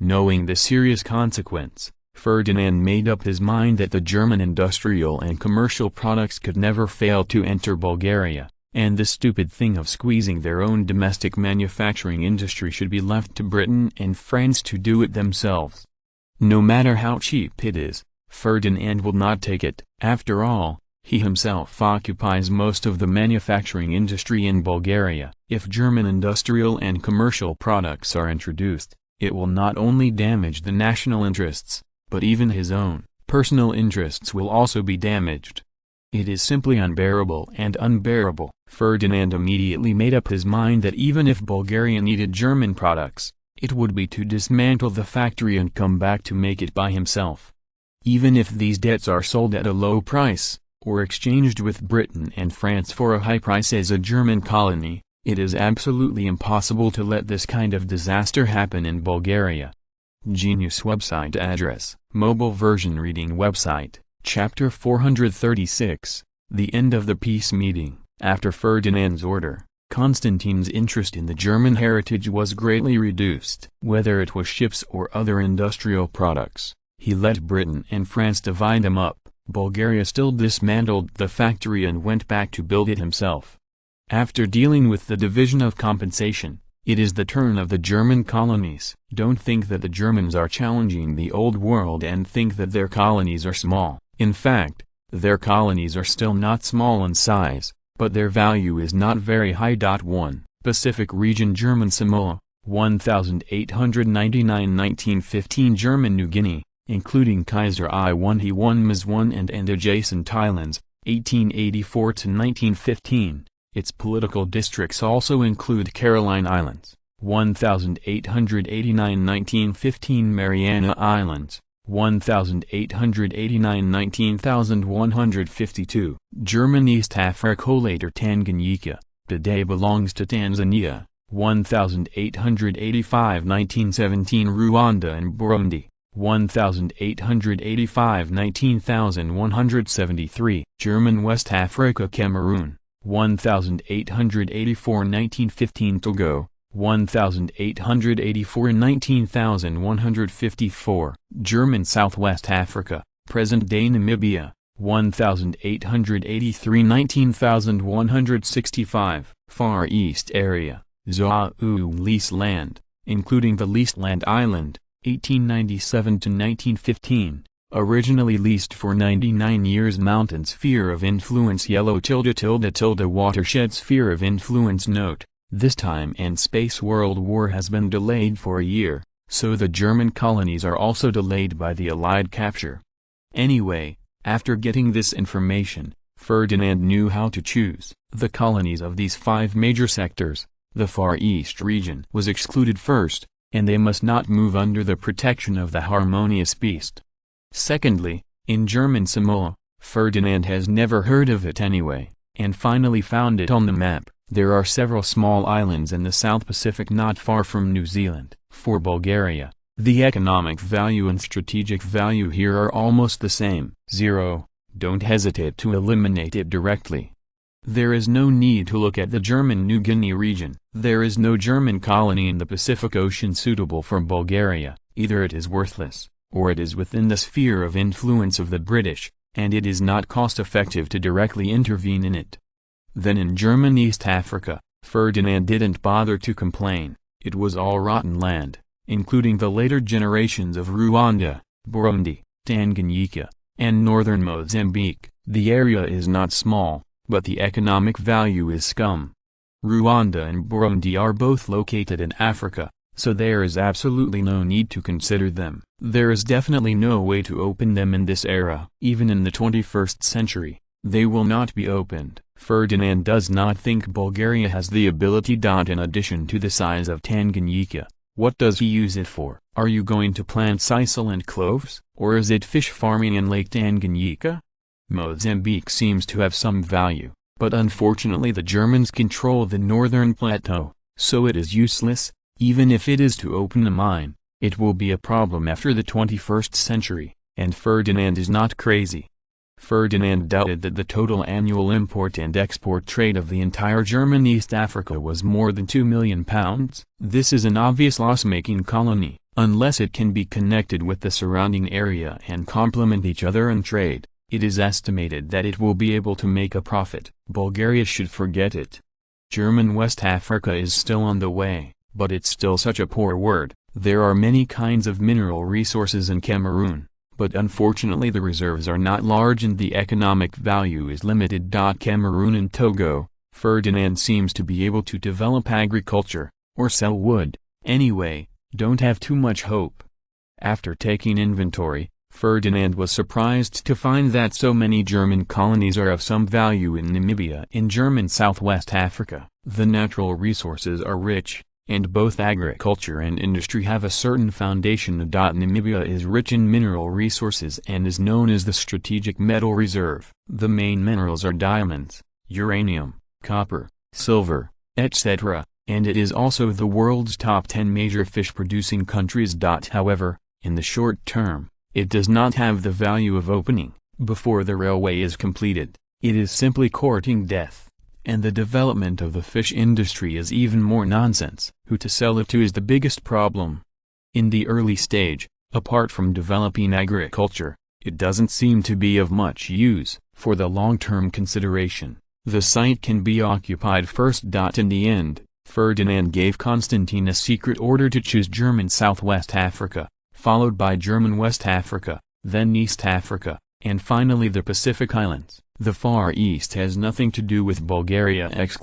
Knowing the serious consequence, Ferdinand made up his mind that the German industrial and commercial products could never fail to enter Bulgaria, and the stupid thing of squeezing their own domestic manufacturing industry should be left to Britain and France to do it themselves. No matter how cheap it is, Ferdinand will not take it. After all, he himself occupies most of the manufacturing industry in Bulgaria. If German industrial and commercial products are introduced, it will not only damage the national interests, but even his own personal interests will also be damaged. It is simply unbearable and unbearable. Ferdinand immediately made up his mind that even if Bulgaria needed German products, it would be to dismantle the factory and come back to make it by himself. Even if these debts are sold at a low price, or exchanged with Britain and France for a high price as a German colony, it is absolutely impossible to let this kind of disaster happen in Bulgaria. Genius website address, mobile version reading website, Chapter 436, The End of the Peace Meeting. After Ferdinand's order, Constantine's interest in the German heritage was greatly reduced. Whether it was ships or other industrial products, he let Britain and France divide them up. Bulgaria still dismantled the factory and went back to build it himself. After dealing with the division of compensation, it is the turn of the German colonies. Don't think that the Germans are challenging the old world and think that their colonies are small. In fact, their colonies are still not small in size, but their value is not very high. 1. Pacific region German Samoa, 1899–1915 German New Guinea, including Kaiser I-1 He-1 Mas-1 and adjacent islands, 1884–1915. Its political districts also include Caroline Islands, 1889–1915 Mariana Islands, 1889–19152. German East Africa later Tanganyika, today belongs to Tanzania, 1885–1917 Rwanda and Burundi, 1885–19,173. German West Africa Cameroon, 1884–1915 Togo, 1884–19,154. German Southwest Africa, present-day Namibia, 1883–19,165. Far East Area, Zau Lease Land, including the leased land island, 1897–1915. Originally leased for 99 years. Mountain Sphere of Influence Yellow ___ Watershed Sphere of Influence. Note, this time and space world war has been delayed for a year, so the German colonies are also delayed by the Allied capture. Anyway, after getting this information, Ferdinand knew how to choose. The colonies of these 5 major sectors, the Far East region was excluded first, and they must not move under the protection of the harmonious peace. Secondly, in German Samoa, Ferdinand has never heard of it anyway, and finally found it on the map. There are several small islands in the South Pacific not far from New Zealand. For Bulgaria, the economic value and strategic value here are almost the same. 0. Don't hesitate to eliminate it directly. There is no need to look at the German New Guinea region. There is no German colony in the Pacific Ocean suitable for Bulgaria. Either it is worthless, or it is within the sphere of influence of the British, and it is not cost-effective to directly intervene in it. Then in German East Africa, Ferdinand didn't bother to complain. It was all rotten land, including the later generations of Rwanda, Burundi, Tanganyika, and northern Mozambique. The area is not small, but the economic value is scum. Rwanda and Burundi are both located in Africa, so there is absolutely no need to consider them. There is definitely no way to open them in this era. Even in the 21st century, they will not be opened. Ferdinand does not think Bulgaria has the ability. In addition to the size of Tanganyika, what does he use it for? Are you going to plant sisal and cloves? Or is it fish farming in Lake Tanganyika? Mozambique seems to have some value, but unfortunately the Germans control the northern plateau, so it is useless. Even if it is to open a mine, it will be a problem after the 21st century, and Ferdinand is not crazy. Ferdinand doubted that the total annual import and export trade of the entire German East Africa was more than £2 million. This is an obvious loss-making colony, unless it can be connected with the surrounding area and complement each other in trade. It is estimated that it will be able to make a profit. Bulgaria should forget it. German West Africa is still on the way, but it's still such a poor word. There are many kinds of mineral resources in Cameroon, but unfortunately the reserves are not large and the economic value is limited. Cameroon and Togo, Ferdinand seems to be able to develop agriculture, or sell wood. Anyway, don't have too much hope. After taking inventory, Ferdinand was surprised to find that so many German colonies are of some value in Namibia in German Southwest Africa. The natural resources are rich, and both agriculture and industry have a certain foundation. Namibia is rich in mineral resources and is known as the strategic metal reserve. The main minerals are diamonds, uranium, copper, silver, etc., and it is also the world's top 10 major fish-producing countries. However, in the short term, it does not have the value of opening, before the railway is completed. It is simply courting death. And the development of the fish industry is even more nonsense. Who to sell it to is the biggest problem. In the early stage, apart from developing agriculture, it doesn't seem to be of much use. For the long-term consideration, the site can be occupied first. In the end, Ferdinand gave Constantine a secret order to choose German Southwest Africa, followed by German West Africa, then East Africa, and finally the Pacific Islands. The Far East has nothing to do with Bulgaria! After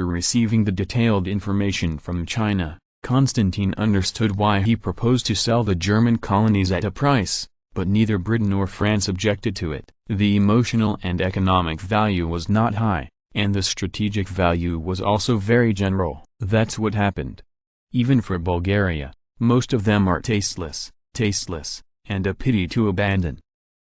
receiving the detailed information from China, Constantine understood why he proposed to sell the German colonies at a price, but neither Britain nor France objected to it. The emotional and economic value was not high, and the strategic value was also very general. That's what happened. Even for Bulgaria, most of them are tasteless, and a pity to abandon.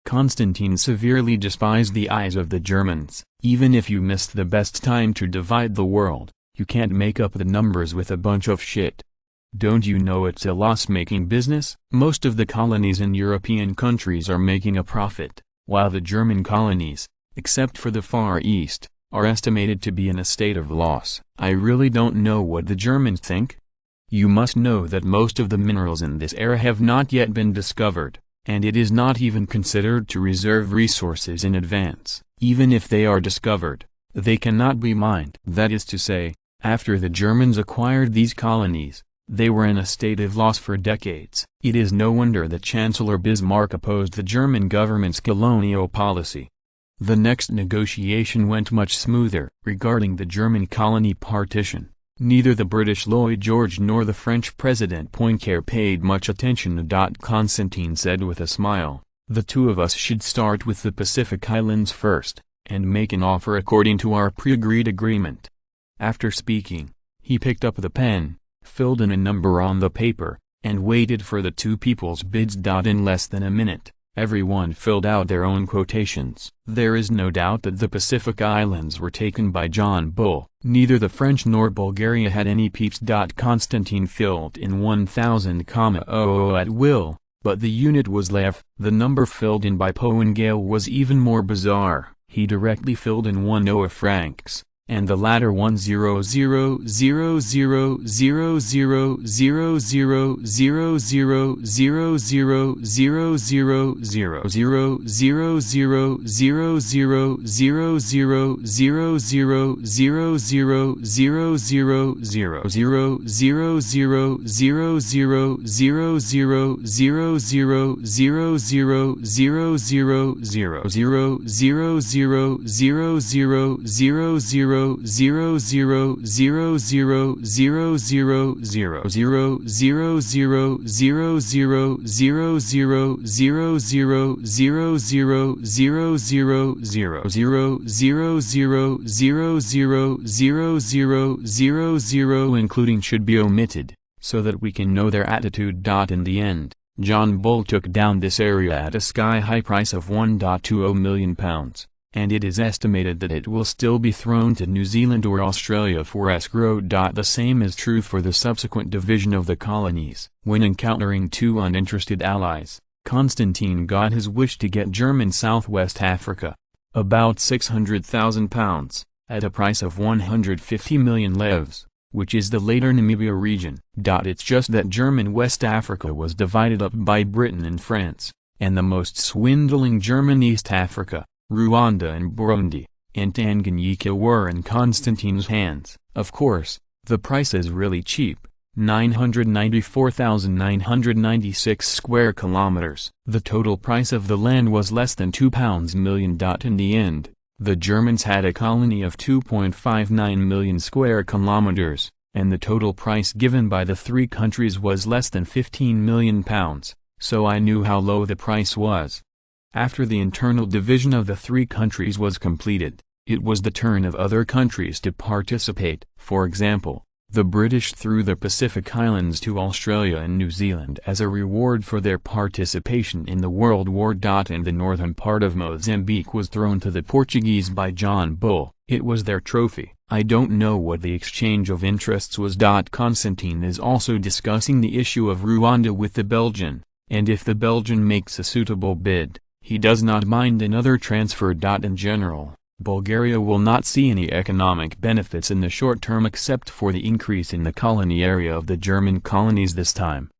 Constantine severely despised the eyes of the Germans. Even if you missed the best time to divide the world, you can't make up the numbers with a bunch of shit. Don't you know it's a loss-making business? Most of the colonies in European countries are making a profit, while the German colonies, except for the Far East, are estimated to be in a state of loss. I really don't know what the Germans think. You must know that most of the minerals in this era have not yet been discovered, and it is not even considered to reserve resources in advance. Even if they are discovered, they cannot be mined. That is to say, after the Germans acquired these colonies, they were in a state of loss for decades. It is no wonder that Chancellor Bismarck opposed the German government's colonial policy. The next negotiation went much smoother. Regarding the German colony partition, neither the British Lloyd George nor the French President Poincaré paid much attention. Constantine said with a smile, "The two of us should start with the Pacific Islands first, and make an offer according to our pre-agreed agreement." After speaking, he picked up the pen, filled in a number on the paper, and waited for the two people's bids. In less than a minute, everyone filled out their own quotations. There is no doubt that the Pacific Islands were taken by John Bull. Neither the French nor Bulgaria had any peeps. Constantine filled in 1000,000 at will, but the unit was Lev. The number filled in by Poengale was even more bizarre. He directly filled in 10 francs, and the latter 00000000000000000000000 including should be omitted, so that we can know their attitude. In the end, John Bull took down this area at a sky-high price of £1.20 million. And it is estimated that it will still be thrown to New Zealand or Australia for escrow. The same is true for the subsequent division of the colonies. When encountering two uninterested allies, Constantine got his wish to get German Southwest Africa, about £600,000, at a price of 150 million levs, which is the later Namibia region. It's just that German West Africa was divided up by Britain and France, and the most swindling German East Africa, Rwanda and Burundi, and Tanganyika were in Constantine's hands. Of course, the price is really cheap, 994,996 square kilometers. The total price of the land was less than £2 million. In the end, the Germans had a colony of 2.59 million square kilometers, and the total price given by the three countries was less than £15 million. so I knew how low the price was. After the internal division of the three countries was completed, it was the turn of other countries to participate. For example, the British threw the Pacific Islands to Australia and New Zealand as a reward for their participation in the World War. And the northern part of Mozambique was thrown to the Portuguese by John Bull. It was their trophy. I don't know what the exchange of interests was. Constantine is also discussing the issue of Rwanda with the Belgian, and if the Belgian makes a suitable bid, he does not mind another transfer. In general, Bulgaria will not see any economic benefits in the short term except for the increase in the colony area of the German colonies this time.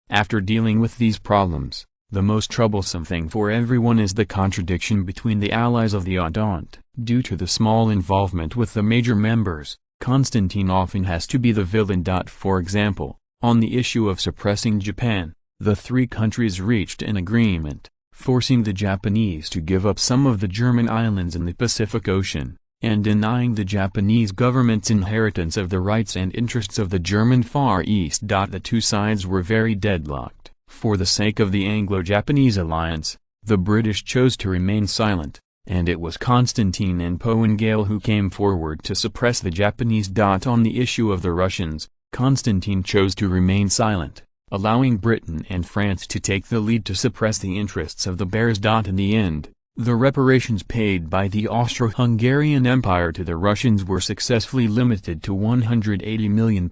After dealing with these problems, the most troublesome thing for everyone is the contradiction between the allies of the Entente. Due to the small involvement with the major members, Constantine often has to be the villain. For example, on the issue of suppressing Japan, the three countries reached an agreement, forcing the Japanese to give up some of the German islands in the Pacific Ocean, and denying the Japanese government's inheritance of the rights and interests of the German Far East. The two sides were very deadlocked. For the sake of the Anglo-Japanese alliance, the British chose to remain silent, and it was Constantine and Poengale who came forward to suppress the Japanese. On the issue of the Russians, Constantine chose to remain silent, allowing Britain and France to take the lead to suppress the interests of the Bears. In the end, the reparations paid by the Austro-Hungarian Empire to the Russians were successfully limited to £180 million,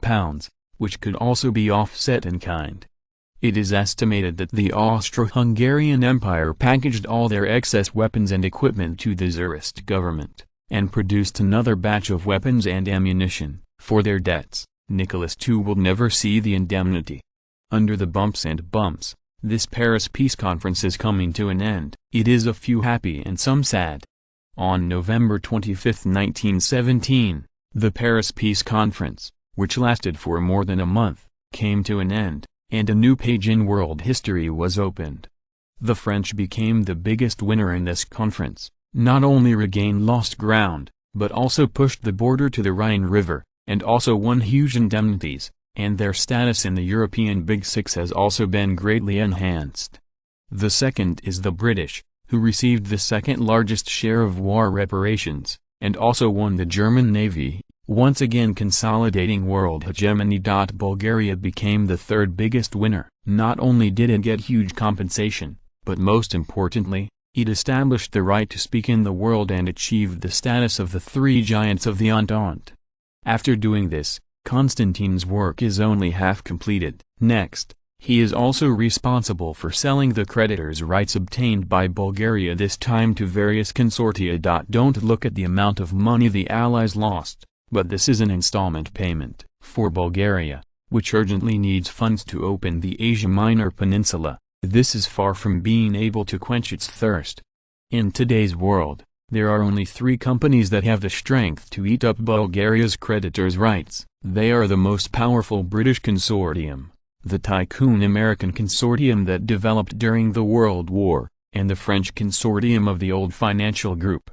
which could also be offset in kind. It is estimated that the Austro-Hungarian Empire packaged all their excess weapons and equipment to the Tsarist government, and produced another batch of weapons and ammunition. For their debts, Nicholas II will never see the indemnity. Under the bumps and bumps, this Paris Peace Conference is coming to an end. It is a few happy and some sad. On November 25, 1917, the Paris Peace Conference, which lasted for more than a month, came to an end, and a new page in world history was opened. The French became the biggest winner in this conference, not only regained lost ground, but also pushed the border to the Rhine River, and also won huge indemnities, and their status in the European Big Six has also been greatly enhanced. The second is the British, who received the second largest share of war reparations, and also won the German Navy, once again consolidating world hegemony. Bulgaria became the third biggest winner. Not only did it get huge compensation, but most importantly, it established the right to speak in the world and achieved the status of the three giants of the Entente. After doing this, Constantine's work is only half completed. Next, he is also responsible for selling the creditors' rights obtained by Bulgaria this time to various consortia. Don't look at the amount of money the Allies lost, but this is an installment payment for Bulgaria, which urgently needs funds to open the Asia Minor Peninsula. This is far from being able to quench its thirst. In today's world, there are only three companies that have the strength to eat up Bulgaria's creditors' rights. They are the most powerful British consortium, the tycoon American consortium that developed during the World War, and the French consortium of the old financial group.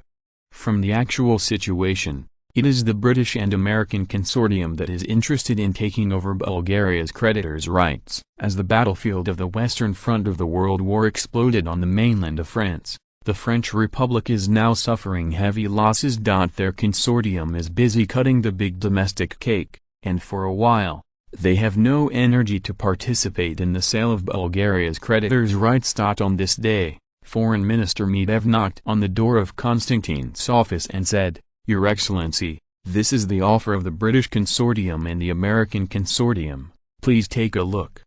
From the actual situation, it is the British and American consortium that is interested in taking over Bulgaria's creditors' rights. As the battlefield of the Western Front of the World War exploded on the mainland of France, the French Republic is now suffering heavy losses. Their consortium is busy cutting the big domestic cake, and for a while, they have no energy to participate in the sale of Bulgaria's creditors' rights. On this day, Foreign Minister Medvedev knocked on the door of Constantine's office and said, "Your Excellency, this is the offer of the British consortium and the American consortium, please take a look."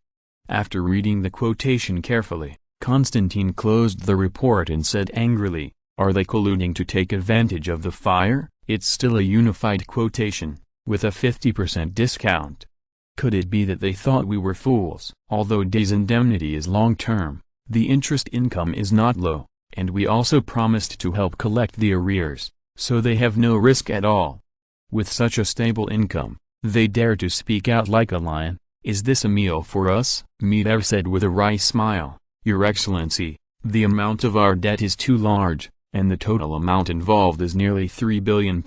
After reading the quotation carefully, Constantine closed the report and said angrily, "Are they colluding to take advantage of the fire? It's still a unified quotation, with a 50% discount. Could it be that they thought we were fools?" Although Day's indemnity is long-term, the interest income is not low, and we also promised to help collect the arrears, so they have no risk at all. With such a stable income, they dare to speak out like a lion. Is this a meal for us? Medvedev said with a wry smile, "Your Excellency, the amount of our debt is too large, and the total amount involved is nearly £3 billion.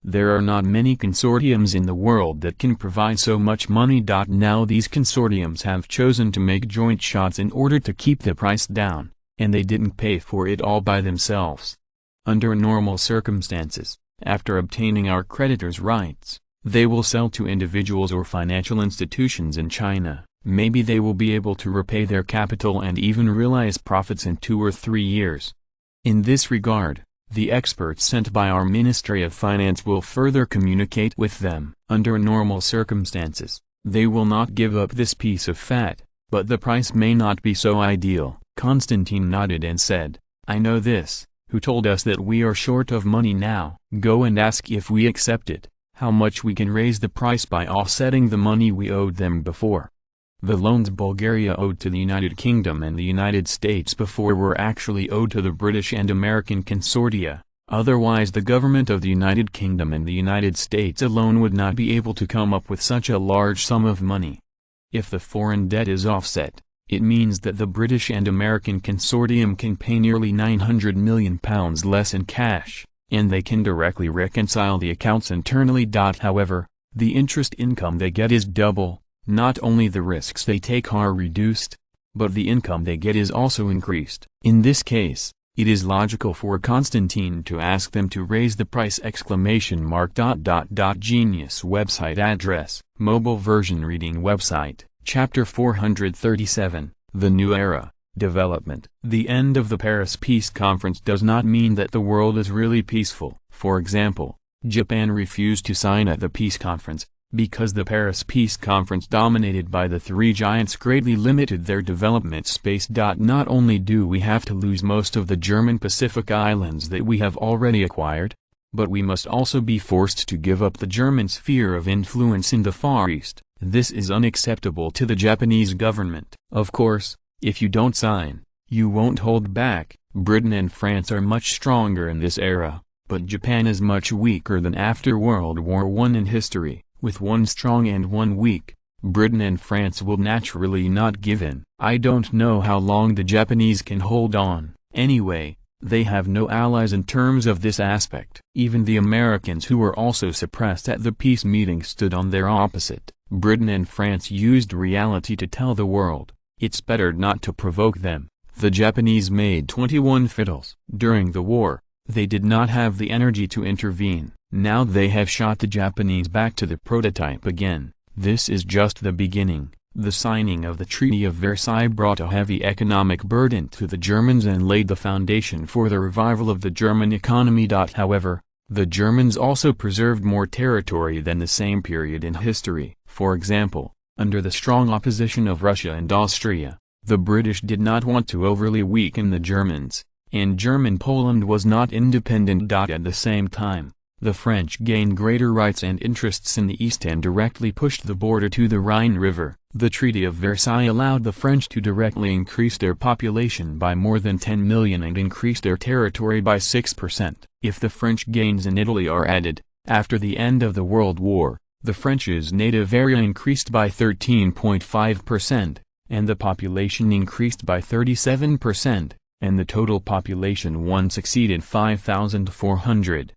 There are not many consortiums in the world that can provide so much money. Now these consortiums have chosen to make joint shots in order to keep the price down, and they didn't pay for it all by themselves. Under normal circumstances, after obtaining our creditors' rights, they will sell to individuals or financial institutions in China. Maybe they will be able to repay their capital and even realize profits in 2 or 3 years. In this regard, the experts sent by our Ministry of Finance will further communicate with them. Under normal circumstances, they will not give up this piece of fat, but the price may not be so ideal. Constantine nodded and said, "I know this. Who told us that we are short of money now? Go and ask if we accept it, how much we can raise the price by offsetting the money we owed them before." The loans Bulgaria owed to the United Kingdom and the United States before were actually owed to the British and American consortia. Otherwise the government of the United Kingdom and the United States alone would not be able to come up with such a large sum of money. If the foreign debt is offset, it means that the British and American consortium can pay nearly £900 million less in cash, and they can directly reconcile the accounts internally. However, the interest income they get is double. Not only the risks they take are reduced, but the income they get is also increased. In this case, it is logical for Constantine to ask them to raise the price! Genius website address, mobile version reading website, Chapter 437, The New Era, Development. The end of the Paris Peace Conference does not mean that the world is really peaceful. For example, Japan refused to sign at the peace conference, because the Paris Peace Conference dominated by the three giants greatly limited their development space. Not only do we have to lose most of the German Pacific islands that we have already acquired, but we must also be forced to give up the German sphere of influence in the Far East. This is unacceptable to the Japanese government. Of course, if you don't sign, you won't hold back. Britain and France are much stronger in this era, but Japan is much weaker than after World War I in history. With one strong and one weak, Britain and France will naturally not give in. I don't know how long the Japanese can hold on. Anyway, they have no allies in terms of this aspect. Even the Americans, who were also suppressed at the peace meeting, stood on their opposite. Britain and France used reality to tell the world, it's better not to provoke them. The Japanese made 21 fiddles. During the war, they did not have the energy to intervene. Now they have shot the Japanese back to the prototype again. This is just the beginning. The signing of the Treaty of Versailles brought a heavy economic burden to the Germans and laid the foundation for the revival of the German economy. However, the Germans also preserved more territory than the same period in history. For example, under the strong opposition of Russia and Austria, the British did not want to overly weaken the Germans, and German Poland was not independent. At the same time, the French gained greater rights and interests in the east and directly pushed the border to the Rhine River. The Treaty of Versailles allowed the French to directly increase their population by more than 10 million and increase their territory by 6%. If the French gains in Italy are added, after the end of the World War, the French's native area increased by 13.5%, and the population increased by 37%, and the total population once exceeded 5,400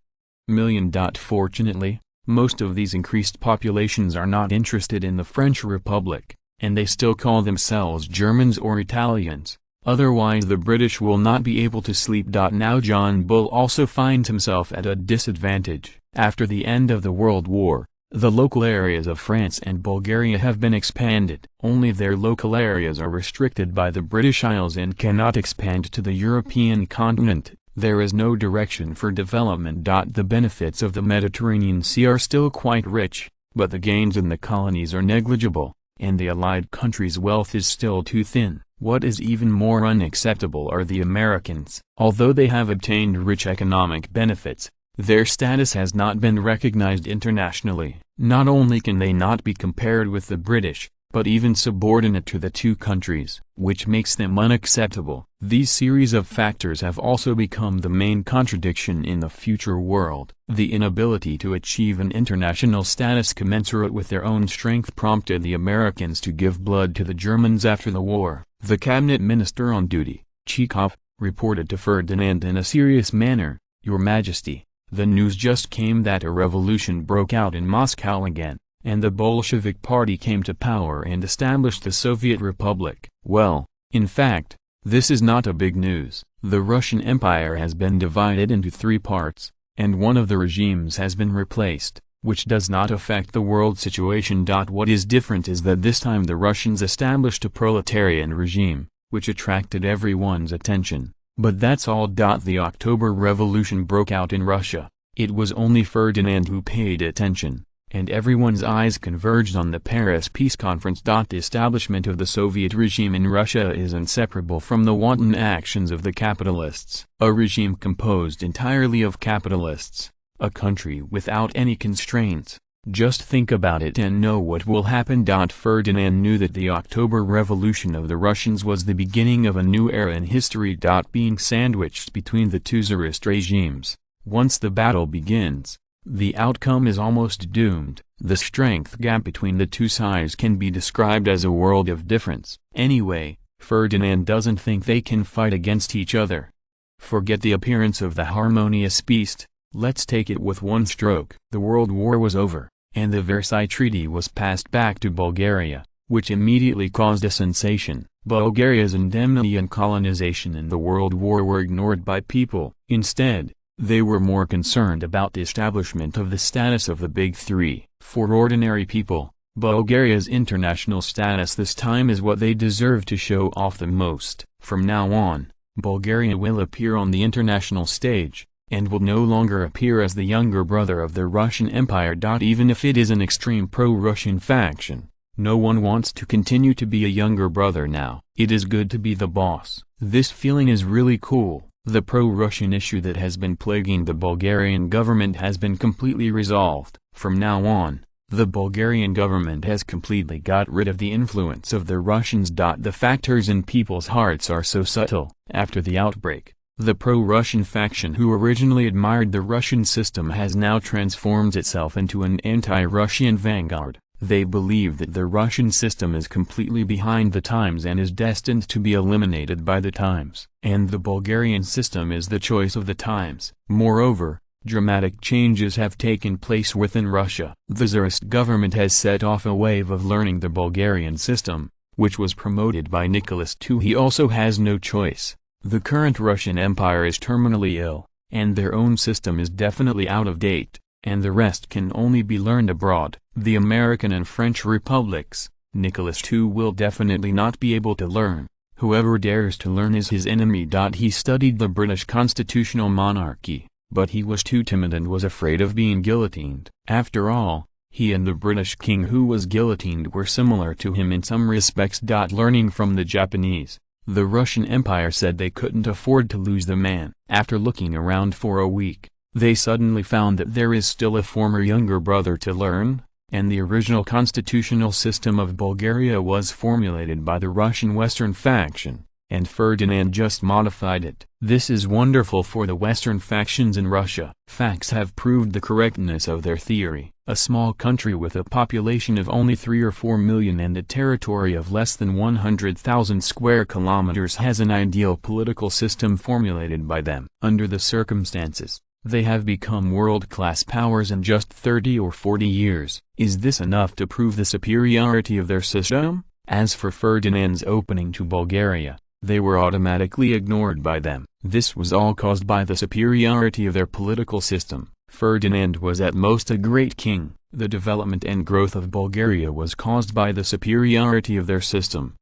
million. Fortunately, most of these increased populations are not interested in the French Republic, and they still call themselves Germans or Italians. Otherwise the British will not be able to sleep. Now John Bull also finds himself at a disadvantage. After the end of the World War, the local areas of France and Bulgaria have been expanded. Only their local areas are restricted by the British Isles and cannot expand to the European continent. There is no direction for development. The benefits of the Mediterranean Sea are still quite rich, but the gains in the colonies are negligible, and the allied countries' wealth is still too thin. What is even more unacceptable are the Americans. Although they have obtained rich economic benefits, their status has not been recognized internationally. Not only can they not be compared with the British, but even subordinate to the two countries, which makes them unacceptable. These series of factors have also become the main contradiction in the future world. The inability to achieve an international status commensurate with their own strength prompted the Americans to give blood to the Germans after the war. The cabinet minister on duty, Chekhov, reported to Ferdinand in a serious manner, "Your Majesty, the news just came that a revolution broke out in Moscow again, and the Bolshevik Party came to power and established the Soviet Republic." Well, in fact, this is not a big news. The Russian Empire has been divided into three parts, and one of the regimes has been replaced, which does not affect the world situation. What is different is that this time the Russians established a proletarian regime, which attracted everyone's attention. But that's all. The October Revolution broke out in Russia. It was only Ferdinand who paid attention, and everyone's eyes converged on the Paris Peace Conference. The establishment of the Soviet regime in Russia is inseparable from the wanton actions of the capitalists. A regime composed entirely of capitalists, a country without any constraints. Just think about it and know what will happen. Ferdinand knew that the October Revolution of the Russians was the beginning of a new era in history. Being sandwiched between the two Tsarist regimes, once the battle begins, the outcome is almost doomed. The strength gap between the two sides can be described as a world of difference. Anyway, Ferdinand doesn't think they can fight against each other. Forget the appearance of the harmonious beast, let's take it with one stroke. The World War was over, and the Versailles Treaty was passed back to Bulgaria, which immediately caused a sensation. Bulgaria's indemnity and colonization in the World War were ignored by people. Instead, they were more concerned about the establishment of the status of the Big Three. For ordinary people, Bulgaria's international status this time is what they deserve to show off the most. From now on, Bulgaria will appear on the international stage, and will no longer appear as the younger brother of the Russian Empire. Even if it is an extreme pro-Russian faction, no one wants to continue to be a younger brother now. It is good to be the boss. This feeling is really cool. The pro-Russian issue that has been plaguing the Bulgarian government has been completely resolved. From now on, the Bulgarian government has completely got rid of the influence of the Russians. The factors in people's hearts are so subtle. After the outbreak, the pro-Russian faction who originally admired the Russian system has now transformed itself into an anti-Russian vanguard. They believe that the Russian system is completely behind the times and is destined to be eliminated by the times. And the Bulgarian system is the choice of the times. Moreover, dramatic changes have taken place within Russia. The Tsarist government has set off a wave of learning the Bulgarian system, which was promoted by Nicholas II. He also has no choice. The current Russian Empire is terminally ill, and their own system is definitely out of date, and the rest can only be learned abroad. The American and French republics, Nicholas II will definitely not be able to learn. Whoever dares to learn is his enemy. He studied the British constitutional monarchy, but he was too timid and was afraid of being guillotined. After all, he and the British king who was guillotined were similar to him in some respects. Learning from the Japanese, the Russian Empire said they couldn't afford to lose the man. After looking around for a week, they suddenly found that there is still a former younger brother to learn, and the original constitutional system of Bulgaria was formulated by the Russian Western faction, and Ferdinand just modified it. This is wonderful for the Western factions in Russia. Facts have proved the correctness of their theory. A small country with a population of only 3 or 4 million and a territory of less than 100,000 square kilometers has an ideal political system formulated by them. Under the circumstances, they have become world-class powers in just 30 or 40 years. Is this enough to prove the superiority of their system? As for Ferdinand's opening to Bulgaria, they were automatically ignored by them. This was all caused by the superiority of their political system. Ferdinand was at most a great king. The development and growth of Bulgaria was caused by the superiority of their system.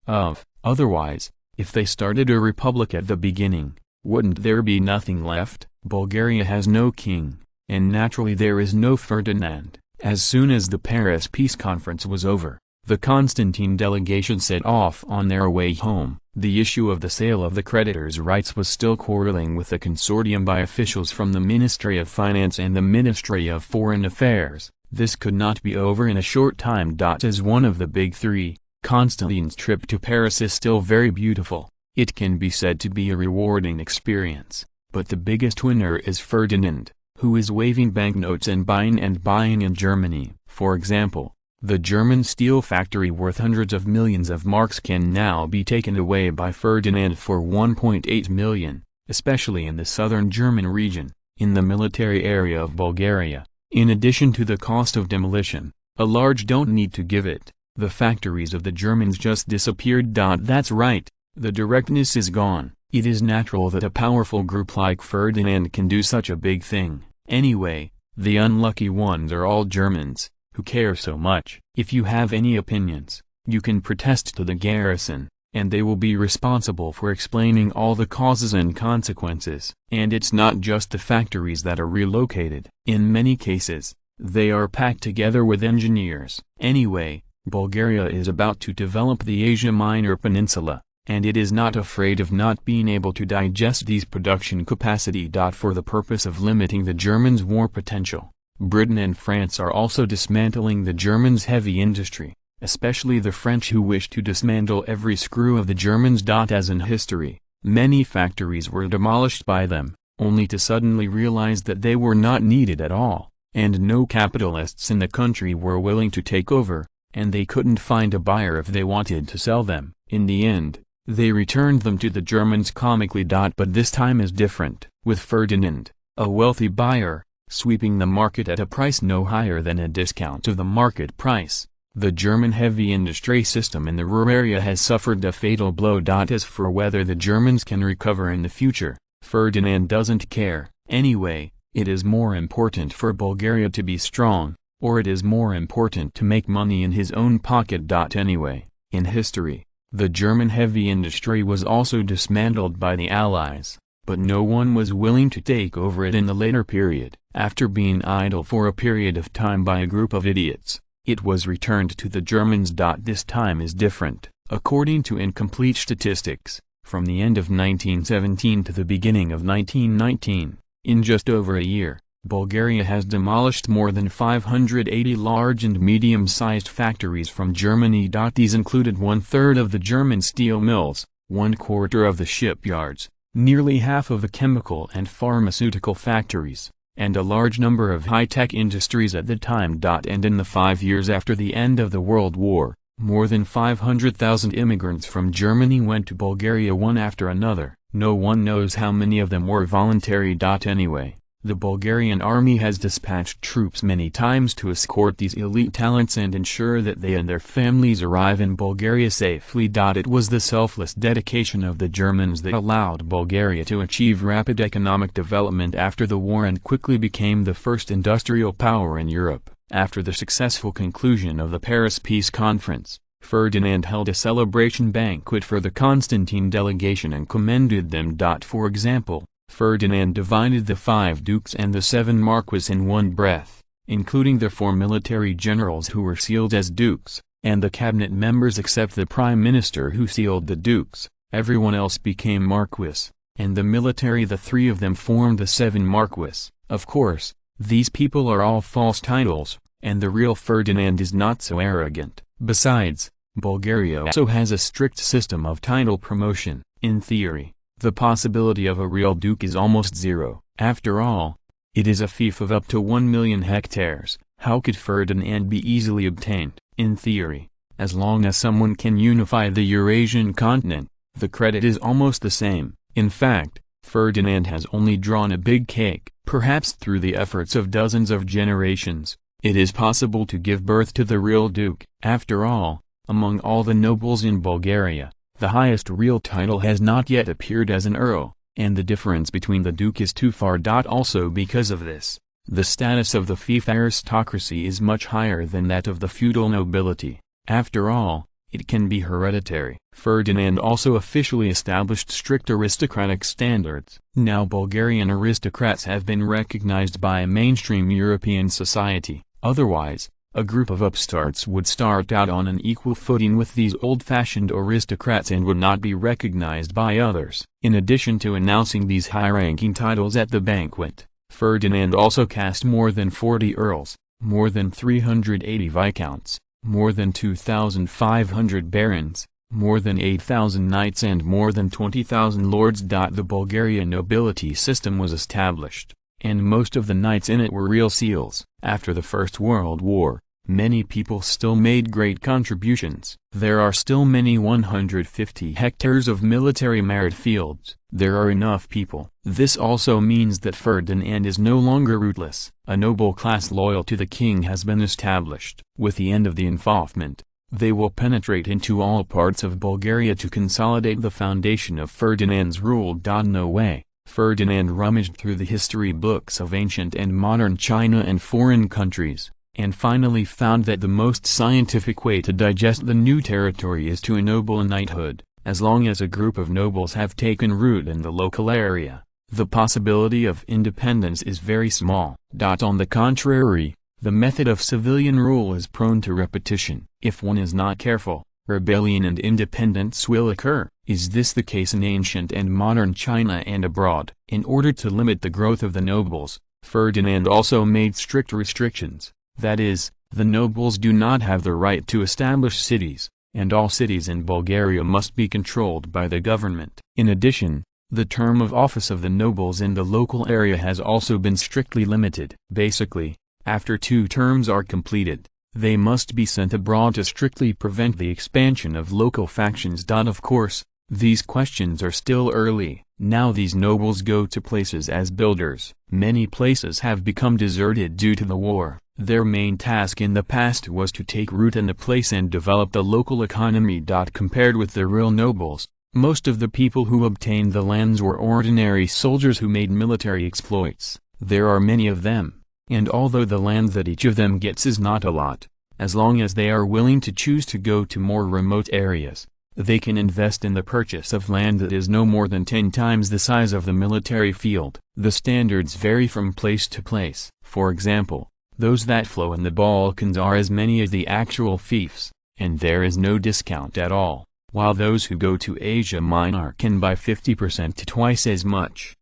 Otherwise, if they started a republic at the beginning, wouldn't there be nothing left? Bulgaria has no king, and naturally there is no Ferdinand. As soon as the Paris Peace Conference was over, the Constantine delegation set off on their way home. The issue of the sale of the creditors' rights was still quarreling with the consortium by officials from the Ministry of Finance and the Ministry of Foreign Affairs. This could not be over in a short time. As one of the Big Three, Constantine's trip to Paris is still very beautiful. It can be said to be a rewarding experience. But the biggest winner is Ferdinand, who is waving banknotes and buying in Germany. For example, The German steel factory worth hundreds of millions of marks can now be taken away by Ferdinand for 1.8 million, especially in the southern German region, in the military area of Bulgaria. In addition to the cost of demolition, a large don't need to give it. The factories of the Germans just disappeared. That's right, the directness is gone. It is natural that a powerful group like Ferdinand can do such a big thing. Anyway, the unlucky ones are all Germans, who care so much. If you have any opinions, you can protest to the garrison, and they will be responsible for explaining all the causes and consequences. And it's not just the factories that are relocated. In many cases, they are packed together with engineers. Anyway, Bulgaria is about to develop the Asia Minor Peninsula, and it is not afraid of not being able to digest these production capacity. For the purpose of limiting the Germans' war potential, Britain and France are also dismantling the Germans' heavy industry, especially the French, who wish to dismantle every screw of the Germans. As in history, many factories were demolished by them, only to suddenly realize that they were not needed at all, and no capitalists in the country were willing to take over, and they couldn't find a buyer if they wanted to sell them. In the end, they returned them to the Germans comically. But this time is different, with Ferdinand, a wealthy buyer, sweeping the market at a price no higher than a discount of the market price. The German heavy industry system in the Ruhr area has suffered a fatal blow. As for whether the Germans can recover in the future, Ferdinand doesn't care. Anyway, it is more important for Bulgaria to be strong, or it is more important to make money in his own pocket. Anyway, in history, the German heavy industry was also dismantled by the Allies, but no one was willing to take over it in the later period. After being idle for a period of time by a group of idiots, it was returned to the Germans. This time is different. According to incomplete statistics, from the end of 1917 to the beginning of 1919, in just over a year, Bulgaria has demolished more than 580 large and medium-sized factories from Germany. These included 1/3 of the German steel mills, 1/4 of the shipyards, nearly half of the chemical and pharmaceutical factories, and a large number of high-tech industries at the time. And in the 5 years after the end of the World War, more than 500,000 immigrants from Germany went to Bulgaria one after another. No one knows how many of them were voluntary. Anyway, the Bulgarian army has dispatched troops many times to escort these elite talents and ensure that they and their families arrive in Bulgaria safely. It was the selfless dedication of the Germans that allowed Bulgaria to achieve rapid economic development after the war and quickly became the first industrial power in Europe. After the successful conclusion of the Paris Peace Conference, Ferdinand held a celebration banquet for the Constantine delegation and commended them. For example, Ferdinand divided the 5 dukes and the 7 marquesses in one breath, including the 4 military generals who were sealed as dukes, and the cabinet members except the prime minister who sealed the dukes. Everyone else became marquess, and the military, the 3 of them formed the 7 marquesses. Of course, these people are all false titles, and the real Ferdinand is not so arrogant. Besides, Bulgaria also has a strict system of title promotion. In theory, the possibility of a real duke is almost zero. After all, it is a fief of up to 1 million hectares. How could Ferdinand be easily obtained? In theory, as long as someone can unify the Eurasian continent, the credit is almost the same. In fact, Ferdinand has only drawn a big cake. Perhaps through the efforts of dozens of generations, it is possible to give birth to the real duke. After all, among all the nobles in Bulgaria, the highest real title has not yet appeared as an earl, and the difference between the duke is too far. Also because of this, the status of the fief aristocracy is much higher than that of the feudal nobility. After all, it can be hereditary. Ferdinand also officially established strict aristocratic standards. Now Bulgarian aristocrats have been recognized by mainstream European society. Otherwise, a group of upstarts would start out on an equal footing with these old-fashioned aristocrats and would not be recognized by others. In addition to announcing these high-ranking titles at the banquet, Ferdinand also cast more than 40 earls, more than 380 viscounts, more than 2,500 barons, more than 8,000 knights and more than 20,000 lords. The Bulgarian nobility system was established, and most of the knights in it were real seals. After the First World War, Many people still made great contributions. There are still many 150 hectares of military merit fields. There are enough people. This also means that Ferdinand is no longer rootless. A noble class loyal to the king has been established. With the end of the involvement, they will penetrate into all parts of Bulgaria to consolidate the foundation of Ferdinand's rule. No way. Ferdinand rummaged through the history books of ancient and modern China and foreign countries, and finally found that the most scientific way to digest the new territory is to ennoble knighthood. As long as a group of nobles have taken root in the local area, the possibility of independence is very small. On the contrary, the method of civilian rule is prone to repetition. If one is not careful, rebellion and independence will occur. Is this the case in ancient and modern China and abroad? In order to limit the growth of the nobles, Ferdinand also made strict restrictions. That is, the nobles do not have the right to establish cities, and all cities in Bulgaria must be controlled by the government. In addition, the term of office of the nobles in the local area has also been strictly limited. Basically, after 2 terms are completed, they must be sent abroad to strictly prevent the expansion of local factions. Of course, these questions are still early. Now these nobles go to places as builders. Many places have become deserted due to the war. Their main task in the past was to take root in the place and develop the local economy. Compared with the real nobles, most of the people who obtained the lands were ordinary soldiers who made military exploits. There are many of them, and although the land that each of them gets is not a lot, as long as they are willing to choose to go to more remote areas, they can invest in the purchase of land that is no more than 10 times the size of the military field. The standards vary from place to place. For example, those that flow in the Balkans are as many as the actual fiefs, and there is no discount at all, while those who go to Asia Minor can buy 50% to twice as much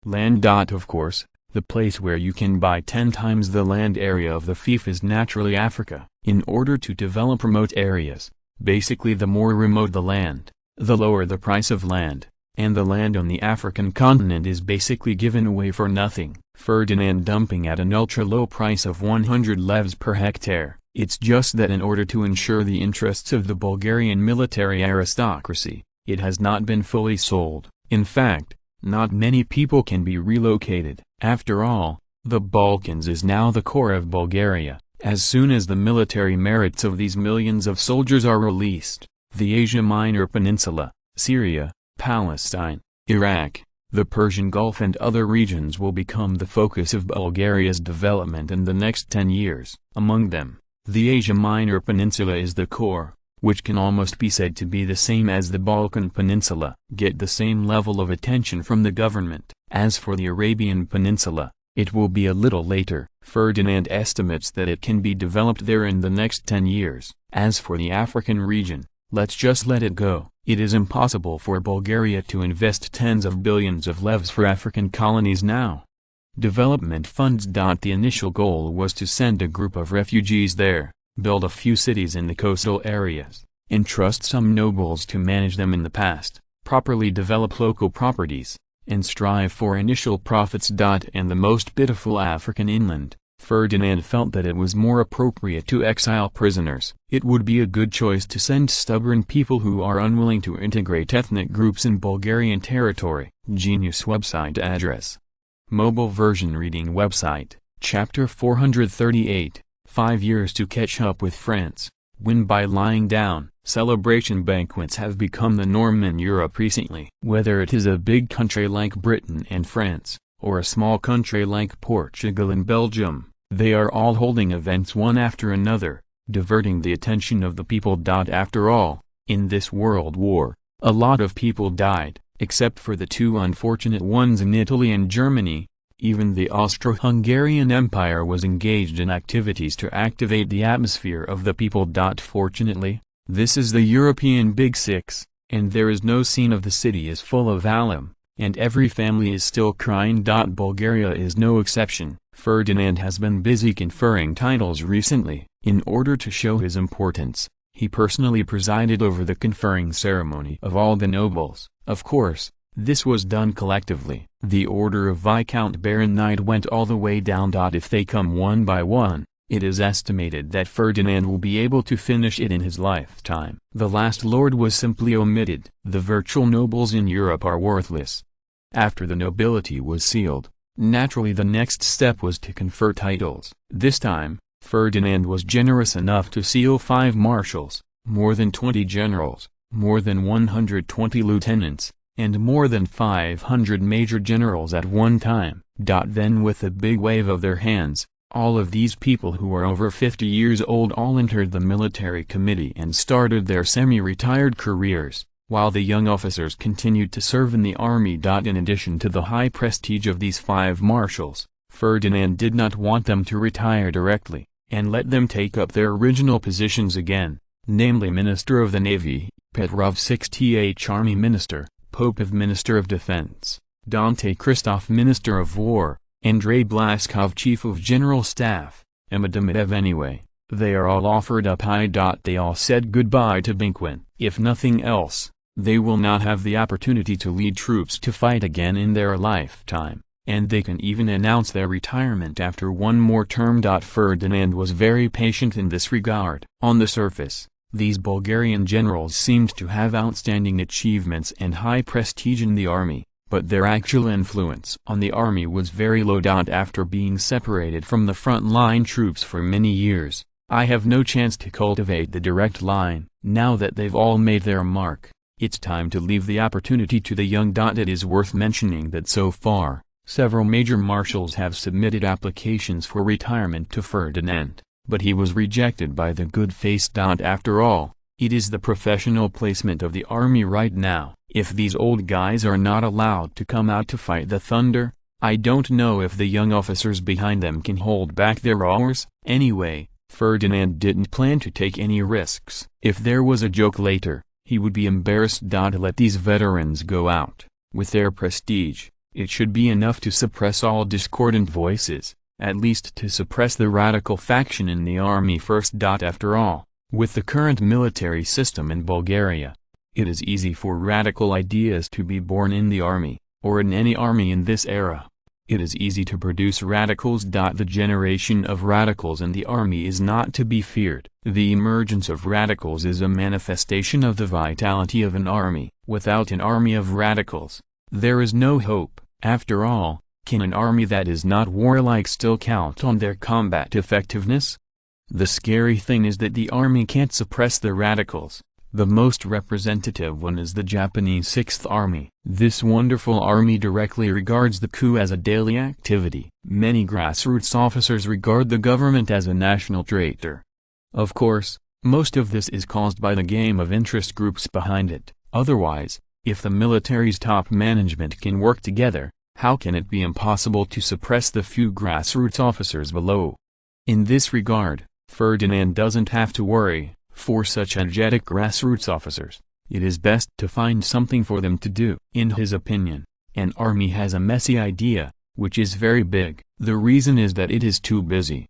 land. Of course, the place where you can buy 10 times the land area of the fief is naturally Africa. In order to develop remote areas, basically the more remote the land, the lower the price of land, and the land on the African continent is basically given away for nothing. Ferdinand dumping at an ultra-low price of 100 levs per hectare. It's just that in order to ensure the interests of the Bulgarian military aristocracy, it has not been fully sold. In fact, not many people can be relocated. After all, the Balkans is now the core of Bulgaria. As soon as the military merits of these millions of soldiers are released, the Asia Minor Peninsula, Syria, Palestine, Iraq, the Persian Gulf and other regions will become the focus of Bulgaria's development in the next 10 years. Among them, the Asia Minor Peninsula is the core, which can almost be said to be the same as the Balkan Peninsula, get the same level of attention from the government. As for the Arabian Peninsula, it will be a little later. Ferdinand estimates that it can be developed there in the next 10 years. As for the African region, let's just let it go. It is impossible for Bulgaria to invest tens of billions of levs for African colonies now. Development funds. The initial goal was to send a group of refugees there, build a few cities in the coastal areas, entrust some nobles to manage them in the past, properly develop local properties, and strive for initial profits. And the most pitiful African inland, Ferdinand felt that it was more appropriate to exile prisoners. It would be a good choice to send stubborn people who are unwilling to integrate ethnic groups in Bulgarian territory. Genius website address. Mobile version reading website. Chapter 438. 5 years to catch up with France. Win by lying down. Celebration banquets have become the norm in Europe recently. Whether it is a big country like Britain and France, or a small country like Portugal and Belgium, they are all holding events one after another, diverting the attention of the people. After all, in this world war, a lot of people died, except for the 2 unfortunate ones in Italy and Germany. Even the Austro-Hungarian Empire was engaged in activities to activate the atmosphere of the people. Fortunately, this is the European Big Six, and there is no scene of the city is full of alum, and every family is still crying. Bulgaria is no exception. Ferdinand has been busy conferring titles recently. In order to show his importance, he personally presided over the conferring ceremony of all the nobles. Of course, this was done collectively. The order of Viscount Baron Knight went all the way down. If they come one by one, It is estimated that Ferdinand will be able to finish it in his lifetime. The last lord was simply omitted. The virtual nobles in Europe are worthless. After the nobility was sealed, naturally the next step was to confer titles. This time, Ferdinand was generous enough to seal 5 marshals, more than 20 generals, more than 120 lieutenants, and more than 500 major generals at one time. Then with a big wave of their hands, all of these people who were over 50 years old all entered the military committee and started their semi-retired careers, while the young officers continued to serve in the army. In addition to the high prestige of these 5 marshals, Ferdinand did not want them to retire directly, and let them take up their original positions again, namely Minister of the Navy, Petrov 6th Army Minister, Popov Minister of Defense, Dante Christoph Minister of War, Andrei Blaskov Chief of General Staff, Emma Demidov. Anyway, they are all offered up high. They all said goodbye to Binkwin. If nothing else, they will not have the opportunity to lead troops to fight again in their lifetime, and they can even announce their retirement after one more term. Ferdinand was very patient in this regard. On the surface, these Bulgarian generals seemed to have outstanding achievements and high prestige in the army, but their actual influence on the army was very low. After being separated from the front-line troops for many years, I have no chance to cultivate the direct line. Now that they've all made their mark, it's time to leave the opportunity to the young. It is worth mentioning that so far, several major marshals have submitted applications for retirement to Ferdinand, but he was rejected by the good face. After all, it is the professional placement of the army right now. If these old guys are not allowed to come out to fight the thunder, I don't know if the young officers behind them can hold back their roars. Anyway, Ferdinand didn't plan to take any risks. If there was a joke later, he would be embarrassed. Let these veterans go out. With their prestige, it should be enough to suppress all discordant voices, at least to suppress the radical faction in the army first. After all, with the current military system in Bulgaria, it is easy for radical ideas to be born in the army, or in any army in this era. It is easy to produce radicals. The generation of radicals in the army is not to be feared. The emergence of radicals is a manifestation of the vitality of an army. Without an army of radicals, there is no hope. After all, can an army that is not warlike still count on their combat effectiveness? The scary thing is that the army can't suppress the radicals. The most representative one is the Japanese 6th Army. This wonderful army directly regards the coup as a daily activity. Many grassroots officers regard the government as a national traitor. Of course, most of this is caused by the game of interest groups behind it. Otherwise, if the military's top management can work together, how can it be impossible to suppress the few grassroots officers below? In this regard, Ferdinand doesn't have to worry. For such energetic grassroots officers, it is best to find something for them to do. In his opinion, an army has a messy idea, which is very big. The reason is that it is too busy.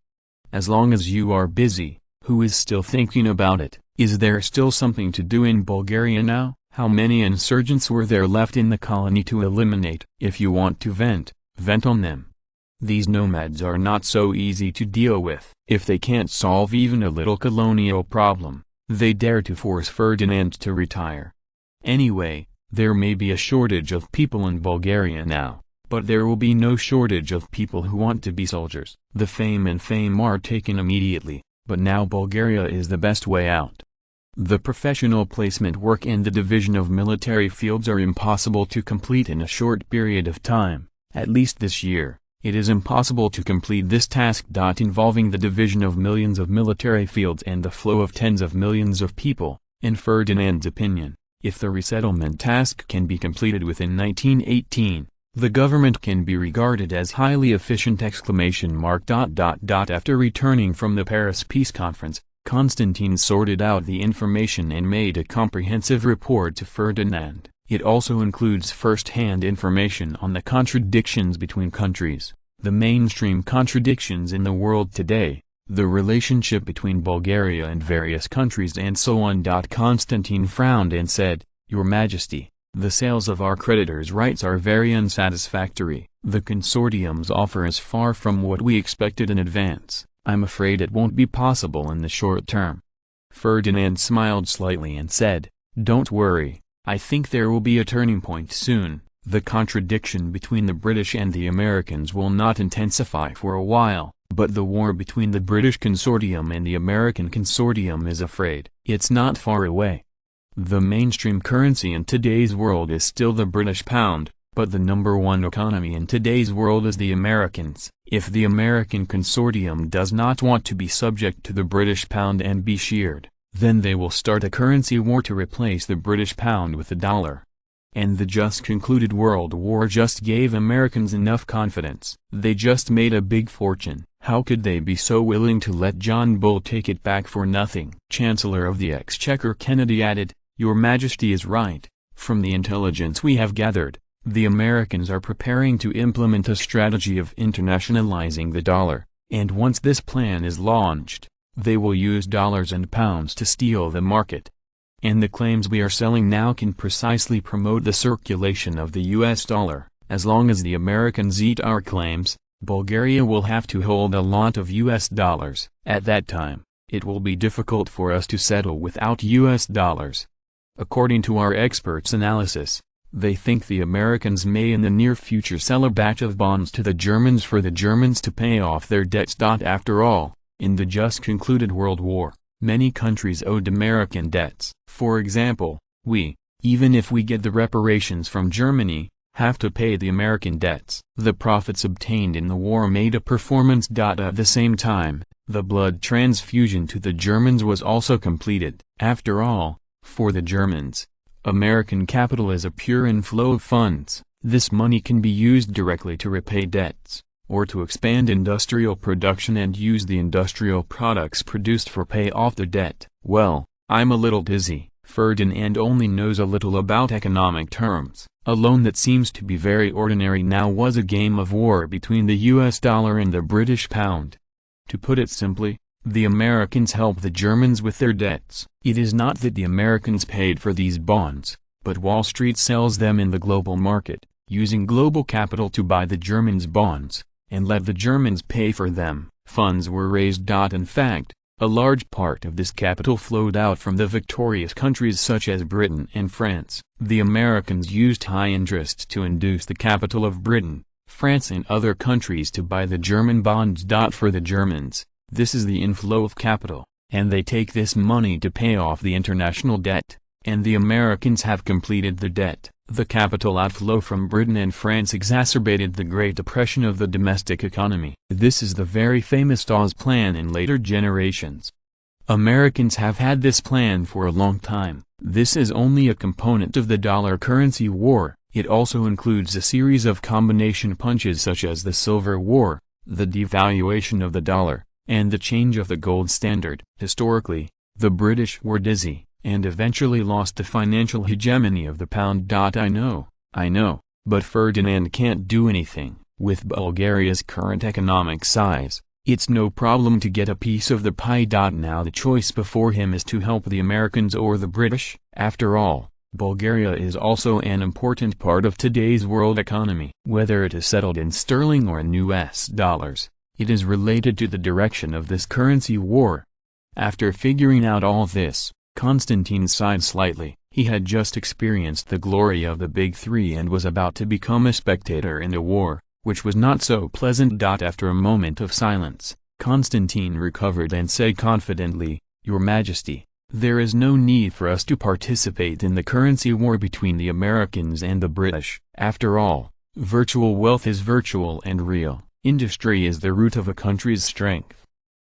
As long as you are busy, who is still thinking about it? Is there still something to do in Bulgaria now? How many insurgents were there left in the colony to eliminate? If you want to vent, vent on them. These nomads are not so easy to deal with. If they can't solve even a little colonial problem, they dare to force Ferdinand to retire. Anyway, there may be a shortage of people in Bulgaria now, but there will be no shortage of people who want to be soldiers. The fame and fame are taken immediately, but now Bulgaria is the best way out. The professional placement work and the division of military fields are impossible to complete in a short period of time, at least this year. It is impossible to complete this task. Involving the division of millions of military fields and the flow of tens of millions of people. In Ferdinand's opinion, if the resettlement task can be completed within 1918, the government can be regarded as highly efficient! After returning from the Paris Peace Conference, Constantine sorted out the information and made a comprehensive report to Ferdinand. It also includes first-hand information on the contradictions between countries, the mainstream contradictions in the world today, the relationship between Bulgaria and various countries and so on. Constantine frowned and said, "Your Majesty, the sales of our creditors' rights are very unsatisfactory. The consortium's offer is far from what we expected in advance. I'm afraid it won't be possible in the short term. Ferdinand smiled slightly and said, "Don't worry, I think there will be a turning point soon. The contradiction between the British and the Americans will not intensify for a while, but the war between the British consortium and the American consortium is afraid. It's not far away. The mainstream currency in today's world is still the British pound, but the number one economy in today's world is the Americans. If the American consortium does not want to be subject to the British pound and be sheared, then they will start a currency war to replace the British pound with the dollar. And the just concluded World War just gave Americans enough confidence. They just made a big fortune. How could they be so willing to let John Bull take it back for nothing?" Chancellor of the Exchequer Kennedy added, "Your Majesty is right. From the intelligence we have gathered, the Americans are preparing to implement a strategy of internationalizing the dollar, and once this plan is launched, they will use dollars and pounds to steal the market. And the claims we are selling now can precisely promote the circulation of the US dollar. As long as the Americans eat our claims, Bulgaria will have to hold a lot of US dollars. At that time, it will be difficult for us to settle without US dollars." According to our experts' analysis, they think the Americans may in the near future sell a batch of bonds to the Germans for the Germans to pay off their debts. After all, in the just concluded World War, many countries owed American debts. For example, we, even if we get the reparations from Germany, have to pay the American debts. The profits obtained in the war made a performance. At the same time, the blood transfusion to the Germans was also completed. After all, for the Germans, American capital is a pure inflow of funds. This money can be used directly to repay debts, or to expand industrial production and use the industrial products produced for pay off the debt. Well, I'm a little dizzy. Ferdinand only knows a little about economic terms. A loan that seems to be very ordinary now was a game of war between the US dollar and the British pound. To put it simply, the Americans help the Germans with their debts. It is not that the Americans paid for these bonds, but Wall Street sells them in the global market, using global capital to buy the Germans' bonds, and let the Germans pay for them. Funds were raised. In fact, a large part of this capital flowed out from the victorious countries such as Britain and France. The Americans used high interest to induce the capital of Britain, France and other countries to buy the German bonds. For the Germans, this is the inflow of capital, and they take this money to pay off the international debt, and the Americans have completed the debt. The capital outflow from Britain and France exacerbated the Great Depression of the domestic economy. This is the very famous Dawes Plan in later generations. Americans have had this plan for a long time. This is only a component of the dollar currency war. It also includes a series of combination punches such as the Silver War, the devaluation of the dollar, and the change of the gold standard. Historically, the British were dizzy, and eventually lost the financial hegemony of the pound. I know, but Ferdinand can't do anything. With Bulgaria's current economic size, it's no problem to get a piece of the pie. Now the choice before him is to help the Americans or the British. After all, Bulgaria is also an important part of today's world economy. Whether it is settled in sterling or in US dollars, it is related to the direction of this currency war. After figuring out all this, Constantine sighed slightly. He had just experienced the glory of the Big Three and was about to become a spectator in a war, which was not so pleasant. After a moment of silence, Constantine recovered and said confidently, "Your Majesty, there is no need for us to participate in the currency war between the Americans and the British. After all, virtual wealth is virtual and real. Industry is the root of a country's strength.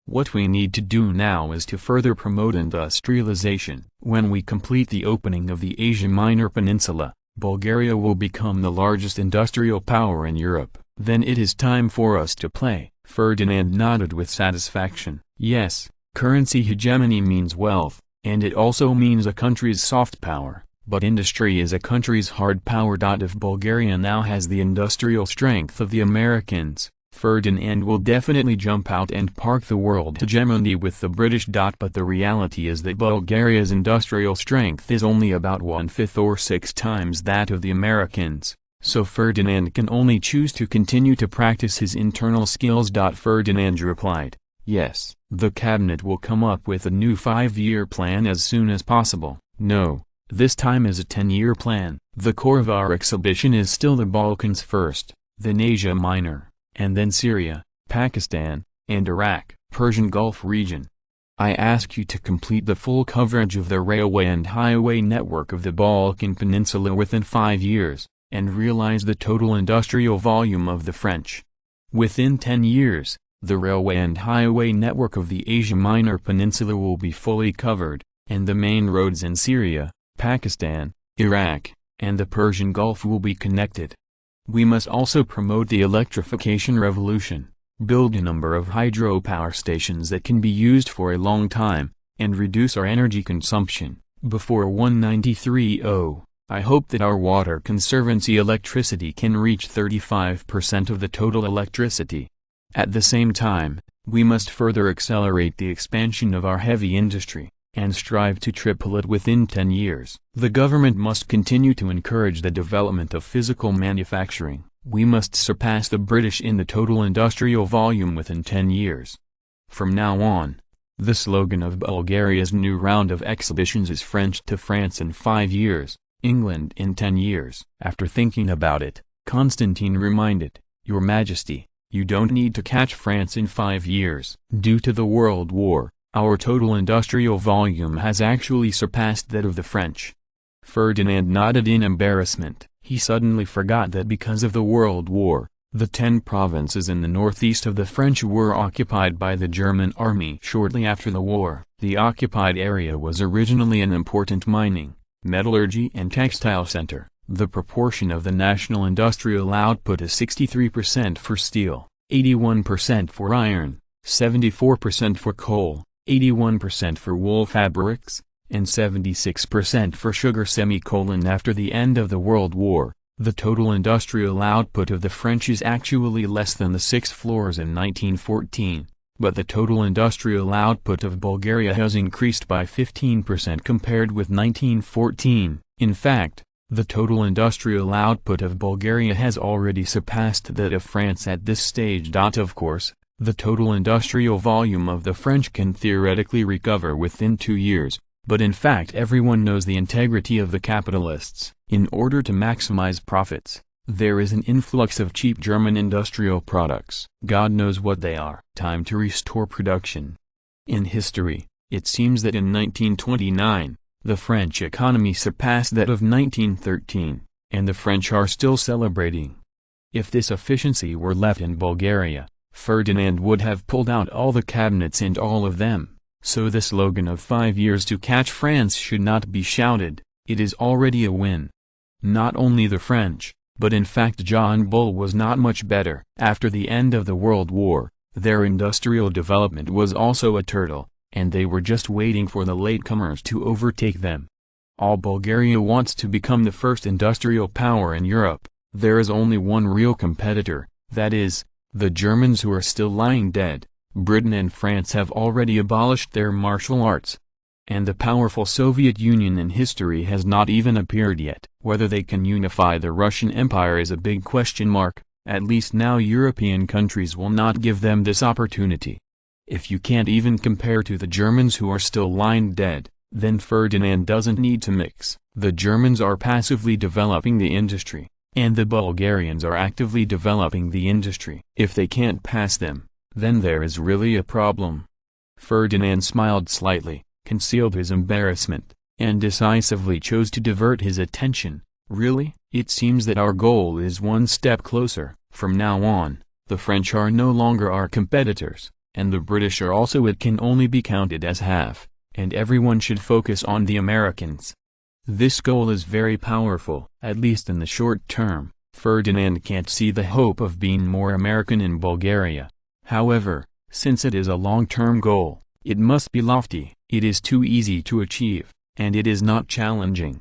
What we need to do now is to further promote industrialization. When we complete the opening of the Asia Minor Peninsula, Bulgaria will become the largest industrial power in Europe. Then it is time for us to play." Ferdinand nodded with satisfaction. Yes, currency hegemony means wealth, and it also means a country's soft power, but industry is a country's hard power. If Bulgaria now has the industrial strength of the Americans, Ferdinand will definitely jump out and park the world hegemony with the British. But the reality is that Bulgaria's industrial strength is only about 1/5 or 6 times that of the Americans, so Ferdinand can only choose to continue to practice his internal skills. Ferdinand replied, Yes, the cabinet will come up with a new 5-year plan as soon as possible. No, this time is a 10-year plan. The core of our exhibition is still the Balkans first, then Asia Minor, and then Syria, Pakistan, and Iraq, Persian Gulf region. I ask you to complete the full coverage of the railway and highway network of the Balkan Peninsula within 5 years, and realize the total industrial volume of the French. Within 10 years, the railway and highway network of the Asia Minor Peninsula will be fully covered, and the main roads in Syria, Pakistan, Iraq, and the Persian Gulf will be connected. We must also promote the electrification revolution, build a number of hydropower stations that can be used for a long time, and reduce our energy consumption. Before 1930, I hope that our water conservancy electricity can reach 35% of the total electricity. At the same time, we must further accelerate the expansion of our heavy industry, and strive to triple it within 10 years. The government must continue to encourage the development of physical manufacturing. We must surpass the British in the total industrial volume within 10 years. From now on, the slogan of Bulgaria's new round of exhibitions is French to France in 5 years, England in 10 years. After thinking about it, Constantine reminded, Your Majesty, you don't need to catch France in 5 years. Due to the World War, our total industrial volume has actually surpassed that of the French. Ferdinand nodded in embarrassment. He suddenly forgot that because of the World War, the 10 provinces in the northeast of the French were occupied by the German army. Shortly after the war, the occupied area was originally an important mining, metallurgy and textile center. The proportion of the national industrial output is 63% for steel, 81% for iron, 74% for coal, 81% for wool fabrics, and 76% for sugar. After the end of the World War, the total industrial output of the French is actually less than the 6 floors in 1914, but the total industrial output of Bulgaria has increased by 15% compared with 1914. In fact, the total industrial output of Bulgaria has already surpassed that of France at this stage. Of course, the total industrial volume of the French can theoretically recover within 2 years, but in fact everyone knows the integrity of the capitalists. In order to maximize profits, there is an influx of cheap German industrial products. God knows what they are. Time to restore production. In history, it seems that in 1929, the French economy surpassed that of 1913, and the French are still celebrating. If this efficiency were left in Bulgaria, Ferdinand would have pulled out all the cabinets and all of them. So the slogan of 5 years to catch France should not be shouted. It is already a win. Not only the French, but in fact John Bull was not much better. After the end of the World War, their industrial development was also a turtle, and they were just waiting for the latecomers to overtake them. All Bulgaria wants to become the first industrial power in Europe. There is only one real competitor, that is, the Germans, who are still lying dead. Britain and France have already abolished their martial arts. And the powerful Soviet Union in history has not even appeared yet. Whether they can unify the Russian Empire is a big question mark. At least now European countries will not give them this opportunity. If you can't even compare to the Germans, who are still lying dead, then Ferdinand doesn't need to mix. The Germans are passively developing the industry, and the Bulgarians are actively developing the industry. If they can't pass them, then there is really a problem. Ferdinand smiled slightly, concealed his embarrassment, and decisively chose to divert his attention. Really? It seems that our goal is one step closer. From now on, the French are no longer our competitors, and the British are also. It can only be counted as half, and everyone should focus on the Americans. This goal is very powerful, at least in the short term. Ferdinand can't see the hope of being more American in Bulgaria. However, since it is a long-term goal, it must be lofty. It is too easy to achieve, and it is not challenging.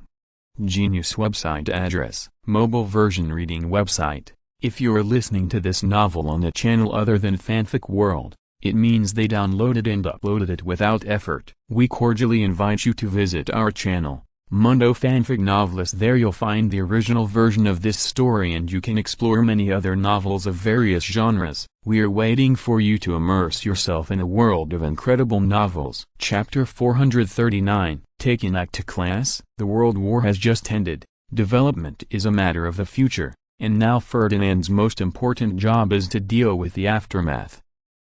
Genius website address, mobile version reading website. If you are listening to this novel on a channel other than Fanfic World, it means they downloaded and uploaded it without effort. We cordially invite you to visit our channel, Mundo Fanfic Novelist. There you'll find the original version of this story, and you can explore many other novels of various genres. We are waiting for you to immerse yourself in a world of incredible novels. Chapter 439, Taking Back to Class. The World War has just ended. Development is a matter of the future, and now Ferdinand's most important job is to deal with the aftermath.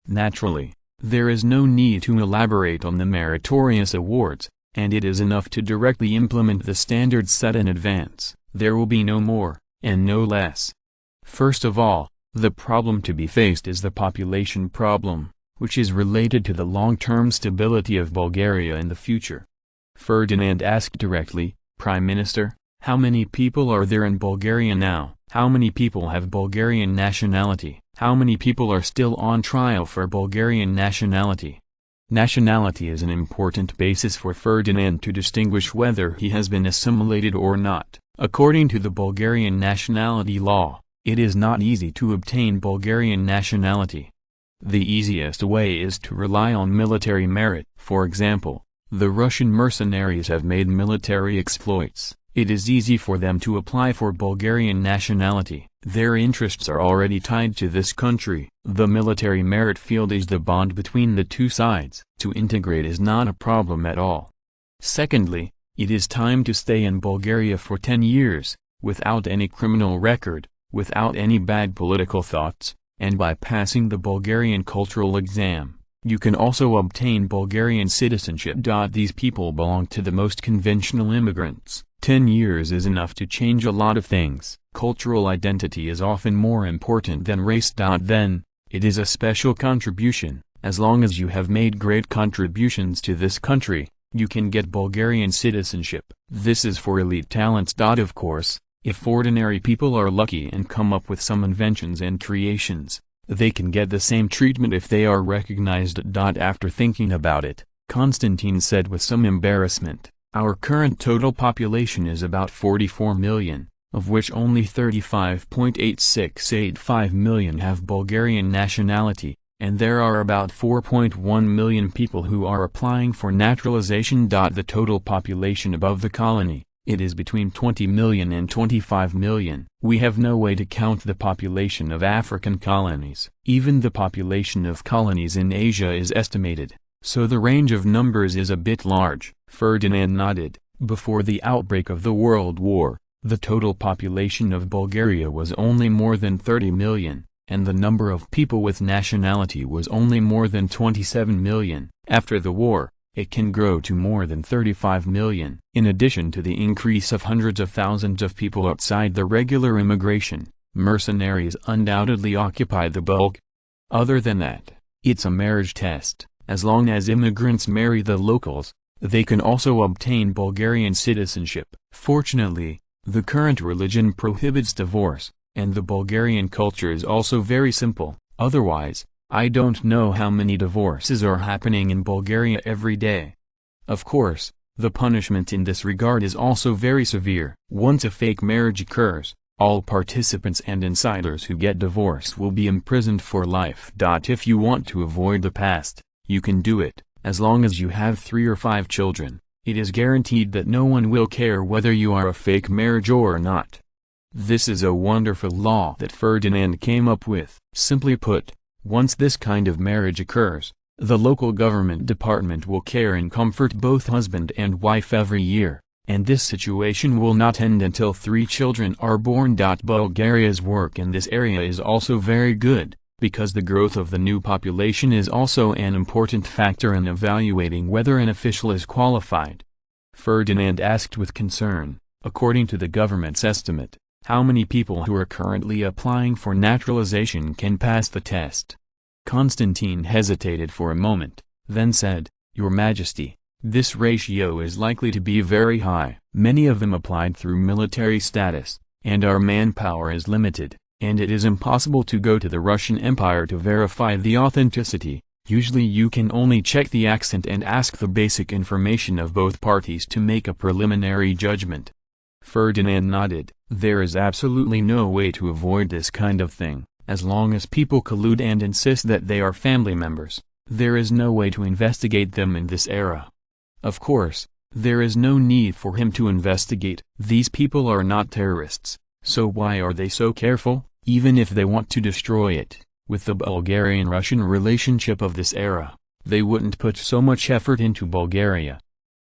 Naturally, there is no need to elaborate on the meritorious awards, and it is enough to directly implement the standards set in advance. There will be no more, and no less. First of all, the problem to be faced is the population problem, which is related to the long-term stability of Bulgaria in the future. Ferdinand asked directly, "Prime Minister, how many people are there in Bulgaria now? How many people have Bulgarian nationality? How many people are still on trial for Bulgarian nationality?" Nationality is an important basis for Ferdinand to distinguish whether he has been assimilated or not. According to the Bulgarian nationality law, it is not easy to obtain Bulgarian nationality. The easiest way is to rely on military merit. For example, the Russian mercenaries have made military exploits. It is easy for them to apply for Bulgarian nationality. Their interests are already tied to this country. The military merit field is the bond between the two sides. To integrate is not a problem at all. Secondly, it is time to stay in Bulgaria for 10 years, without any criminal record, without any bad political thoughts, and by passing the Bulgarian cultural exam. You can also obtain Bulgarian citizenship. These people belong to the most conventional immigrants. 10 years is enough to change a lot of things. Cultural identity is often more important than race. Then, it is a special contribution. As long as you have made great contributions to this country, you can get Bulgarian citizenship. This is for elite talents. Of course, if ordinary people are lucky and come up with some inventions and creations, they can get the same treatment if they are recognized. After thinking about it, Constantine said with some embarrassment, "Our current total population is about 44 million, of which only 35.8685 million have Bulgarian nationality, and there are about 4.1 million people who are applying for naturalization. The total population above the colony, it is between 20 million and 25 million. We have no way to count the population of African colonies. Even the population of colonies in Asia is estimated, so the range of numbers is a bit large." Ferdinand nodded. Before the outbreak of the World War, the total population of Bulgaria was only more than 30 million, and the number of people with nationality was only more than 27 million. After the war, it can grow to more than 35 million. In addition to the increase of hundreds of thousands of people outside the regular immigration, mercenaries undoubtedly occupy the bulk. Other than that, it's a marriage test. As long as immigrants marry the locals, they can also obtain Bulgarian citizenship. Fortunately, the current religion prohibits divorce, and the Bulgarian culture is also very simple. Otherwise, I don't know how many divorces are happening in Bulgaria every day. Of course, the punishment in this regard is also very severe. Once a fake marriage occurs, all participants and insiders who get divorced will be imprisoned for life. If you want to avoid the past, you can do it. As long as you have 3 or 5 children, it is guaranteed that no one will care whether you are a fake marriage or not. This is a wonderful law that Ferdinand came up with. Simply put, once this kind of marriage occurs, the local government department will care and comfort both husband and wife every year, and this situation will not end until 3 children are born. Bulgaria's work in this area is also very good, because the growth of the new population is also an important factor in evaluating whether an official is qualified. Ferdinand asked with concern, according to the government's estimate, how many people who are currently applying for naturalization can pass the test? Constantine hesitated for a moment, then said, "Your Majesty, this ratio is likely to be very high. Many of them applied through military status, and our manpower is limited, and it is impossible to go to the Russian Empire to verify the authenticity. Usually you can only check the accent and ask the basic information of both parties to make a preliminary judgment." Ferdinand nodded. There is absolutely no way to avoid this kind of thing. As long as people collude and insist that they are family members, there is no way to investigate them in this era. Of course, There is no need for him to investigate. These people are not terrorists, so why are they so careful, even if they want to destroy it? With the Bulgarian-Russian relationship of this era, they wouldn't put so much effort into Bulgaria.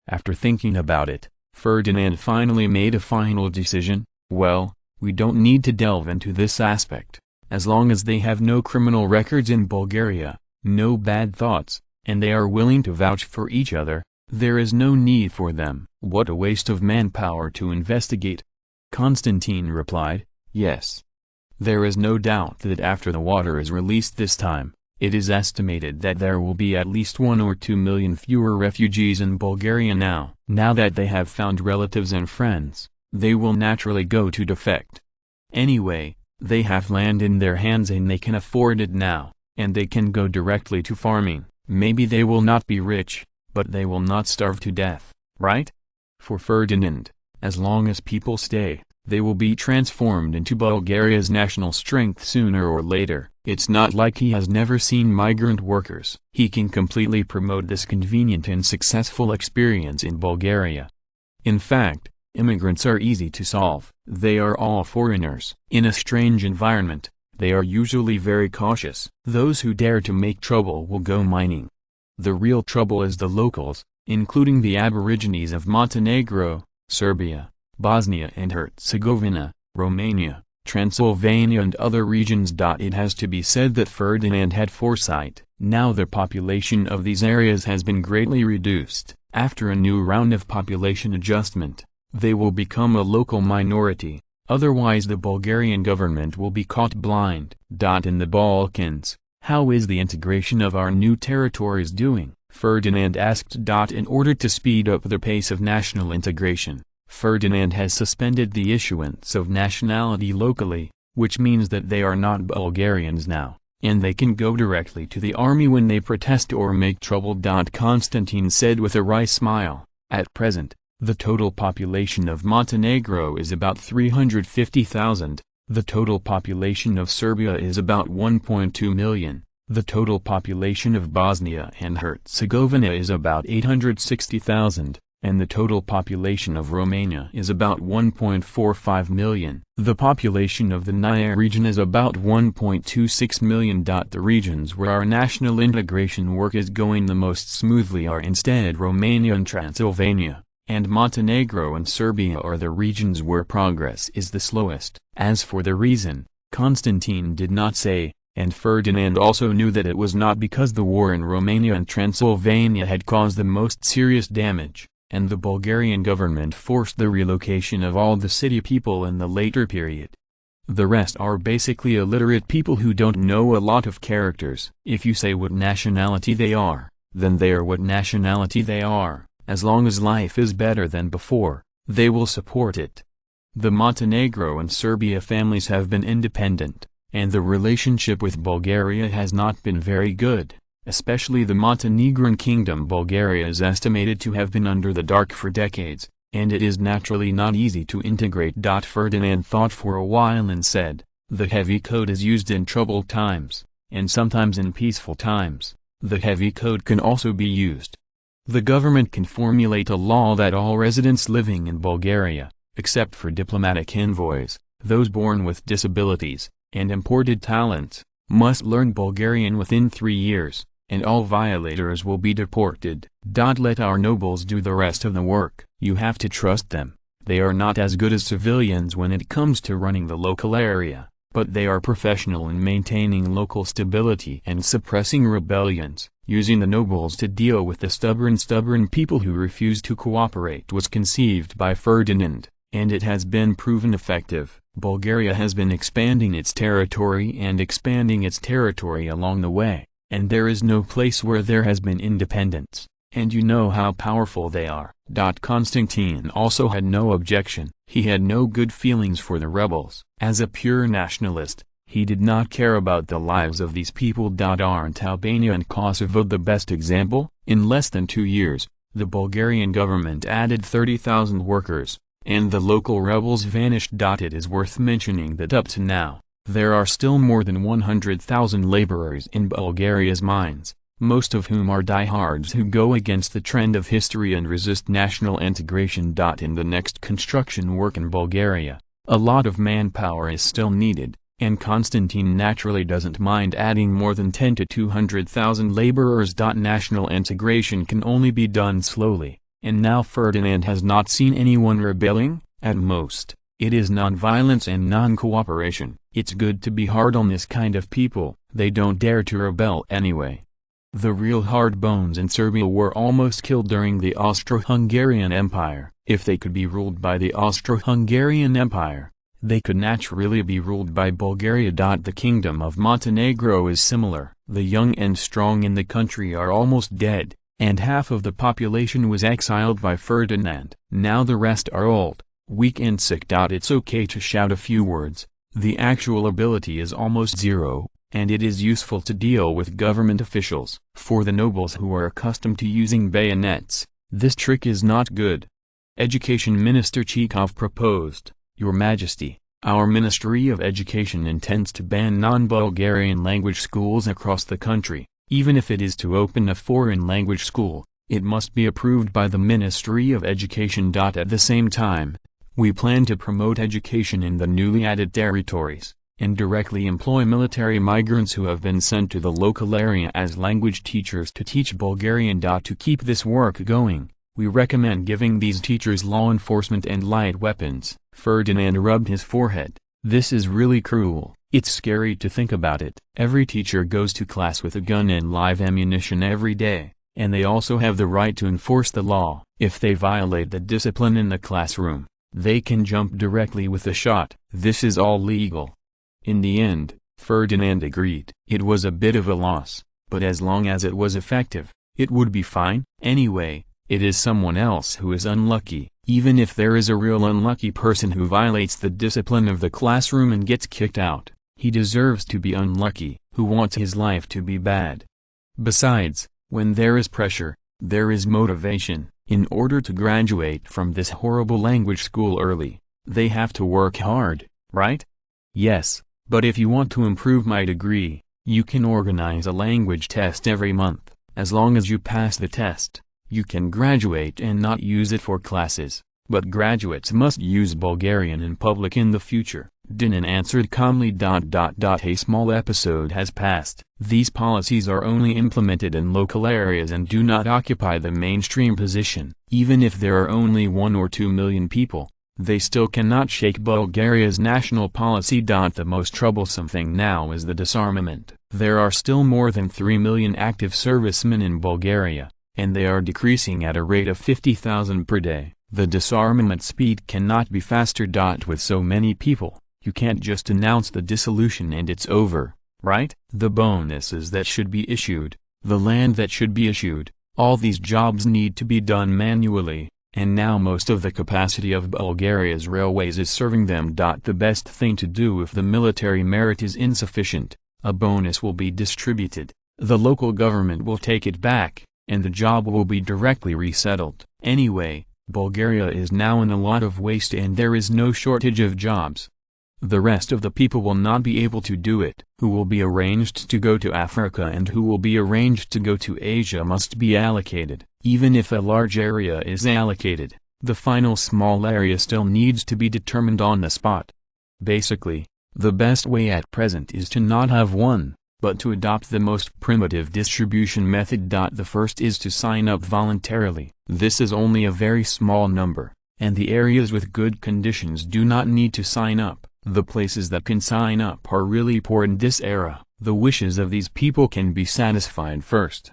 After thinking about it, Ferdinand finally made a final decision. Well, we don't need to delve into this aspect. As long as they have no criminal records in Bulgaria, no bad thoughts, and they are willing to vouch for each other, there is no need for them. What a waste of manpower to investigate. Constantine replied, yes. There is no doubt that after the water is released this time, it is estimated that there will be at least 1 or 2 million fewer refugees in Bulgaria now. Now that they have found relatives and friends, they will naturally go to defect. Anyway, they have land in their hands and they can afford it now, and they can go directly to farming. Maybe they will not be rich, but they will not starve to death, right? For Ferdinand, as long as people stay, they will be transformed into Bulgaria's national strength sooner or later. It's not like he has never seen migrant workers. He can completely promote this convenient and successful experience in Bulgaria. In fact, immigrants are easy to solve. They are all foreigners. In a strange environment, they are usually very cautious. Those who dare to make trouble will go mining. The real trouble is the locals, including the aborigines of Montenegro, Serbia, Bosnia and Herzegovina, Romania, Transylvania and other regions. It has to be said that Ferdinand had foresight. Now the population of these areas has been greatly reduced. After a new round of population adjustment, they will become a local minority, otherwise the Bulgarian government will be caught blind. In the Balkans, how is the integration of our new territories doing? Ferdinand asked. In order to speed up the pace of national integration, Ferdinand has suspended the issuance of nationality locally, which means that they are not Bulgarians now, and they can go directly to the army when they protest or make trouble. Constantine said with a wry smile, at present, the total population of Montenegro is about 350,000, the total population of Serbia is about 1.2 million, the total population of Bosnia and Herzegovina is about 860,000. And the total population of Romania is about 1.45 million. The population of the Naya region is about 1.26 million. The regions where our national integration work is going the most smoothly are instead Romania and Transylvania, and Montenegro and Serbia are the regions where progress is the slowest. As for the reason, Constantine did not say, and Ferdinand also knew that it was not because the war in Romania and Transylvania had caused the most serious damage, and the Bulgarian government forced the relocation of all the city people in the later period. The rest are basically illiterate people who don't know a lot of characters. If you say what nationality they are, then they are what nationality they are. As long as life is better than before, they will support it. The Montenegro and Serbia families have been independent, and the relationship with Bulgaria has not been very good. Especially the Montenegrin kingdom. Bulgaria is estimated to have been under the dark for decades, and it is naturally not easy to integrate. Ferdinand thought for a while and said, the heavy code is used in troubled times, and sometimes in peaceful times. The heavy code can also be used. The government can formulate a law that all residents living in Bulgaria, except for diplomatic envoys, those born with disabilities, and imported talents, must learn Bulgarian within 3 years. And all violators will be deported. Let our nobles do the rest of the work. You have to trust them. They are not as good as civilians when it comes to running the local area, but they are professional in maintaining local stability and suppressing rebellions. Using the nobles to deal with the stubborn people who refuse to cooperate was conceived by Ferdinand, and it has been proven effective. Bulgaria has been expanding its territory along the way. And there is no place where there has been independence, and you know how powerful they are. Constantine also had no objection. He had no good feelings for the rebels. As a pure nationalist, he did not care about the lives of these people. Aren't Albania and Kosovo the best example? In less than 2 years, the Bulgarian government added 30,000 workers, and the local rebels vanished. It is worth mentioning that up to now, there are still more than 100,000 laborers in Bulgaria's mines, most of whom are diehards who go against the trend of history and resist national integration. In the next construction work in Bulgaria, a lot of manpower is still needed, and Constantine naturally doesn't mind adding more than 10 to 200,000 laborers. National integration can only be done slowly, and now Ferdinand has not seen anyone rebelling. At most, it is non-violence and non-cooperation. It's good to be hard on this kind of people, they don't dare to rebel anyway. The real hard bones in Serbia were almost killed during the Austro-Hungarian Empire. If they could be ruled by the Austro-Hungarian Empire, they could naturally be ruled by Bulgaria. The kingdom of Montenegro is similar. The young and strong in the country are almost dead, and half of the population was exiled by Ferdinand. Now the rest are old, weak and sick. It's okay to shout a few words. The actual ability is almost zero, and it is useful to deal with government officials. For the nobles who are accustomed to using bayonets, this trick is not good. Education Minister Chekhov proposed, "Your Majesty, our Ministry of Education intends to ban non-Bulgarian language schools across the country. Even if it is to open a foreign language school, it must be approved by the Ministry of Education. At the same time, we plan to promote education in the newly added territories, and directly employ military migrants who have been sent to the local area as language teachers to teach Bulgarian. To keep this work going, we recommend giving these teachers law enforcement and light weapons." Ferdinand rubbed his forehead. "This is really cruel. It's scary to think about it. Every teacher goes to class with a gun and live ammunition every day, and they also have the right to enforce the law. If they violate the discipline in the classroom, they can jump directly with a shot. This is all legal." In the end, Ferdinand agreed. It was a bit of a loss, but as long as it was effective, it would be fine. Anyway, it is someone else who is unlucky. Even if there is a real unlucky person who violates the discipline of the classroom and gets kicked out, he deserves to be unlucky, who wants his life to be bad. Besides, when there is pressure, there is motivation. In order to graduate from this horrible language school early, they have to work hard, right? Yes, but if you want to improve my degree, you can organize a language test every month. As long as you pass the test, you can graduate and not use it for classes, but graduates must use Bulgarian in public in the future. Dinan answered calmly. A small episode has passed. These policies are only implemented in local areas and do not occupy the mainstream position. Even if there are only 1 or 2 million people, they still cannot shake Bulgaria's national policy. The most troublesome thing now is the disarmament. There are still more than 3 million active servicemen in Bulgaria, and they are decreasing at a rate of 50,000 per day. The disarmament speed cannot be faster. With so many people, you can't just announce the dissolution and it's over, right? The bonuses that should be issued, the land that should be issued, all these jobs need to be done manually, and now most of the capacity of Bulgaria's railways is serving them. The best thing to do if the military merit is insufficient, a bonus will be distributed, the local government will take it back, and the job will be directly resettled. Anyway, Bulgaria is now in a lot of waste and there is no shortage of jobs. The rest of the people will not be able to do it. Who will be arranged to go to Africa and who will be arranged to go to Asia must be allocated. Even if a large area is allocated, the final small area still needs to be determined on the spot. Basically, the best way at present is to not have one, but to adopt the most primitive distribution method. The first is to sign up voluntarily. This is only a very small number, and the areas with good conditions do not need to sign up. The places that can sign up are really poor in this era. The wishes of these people can be satisfied first.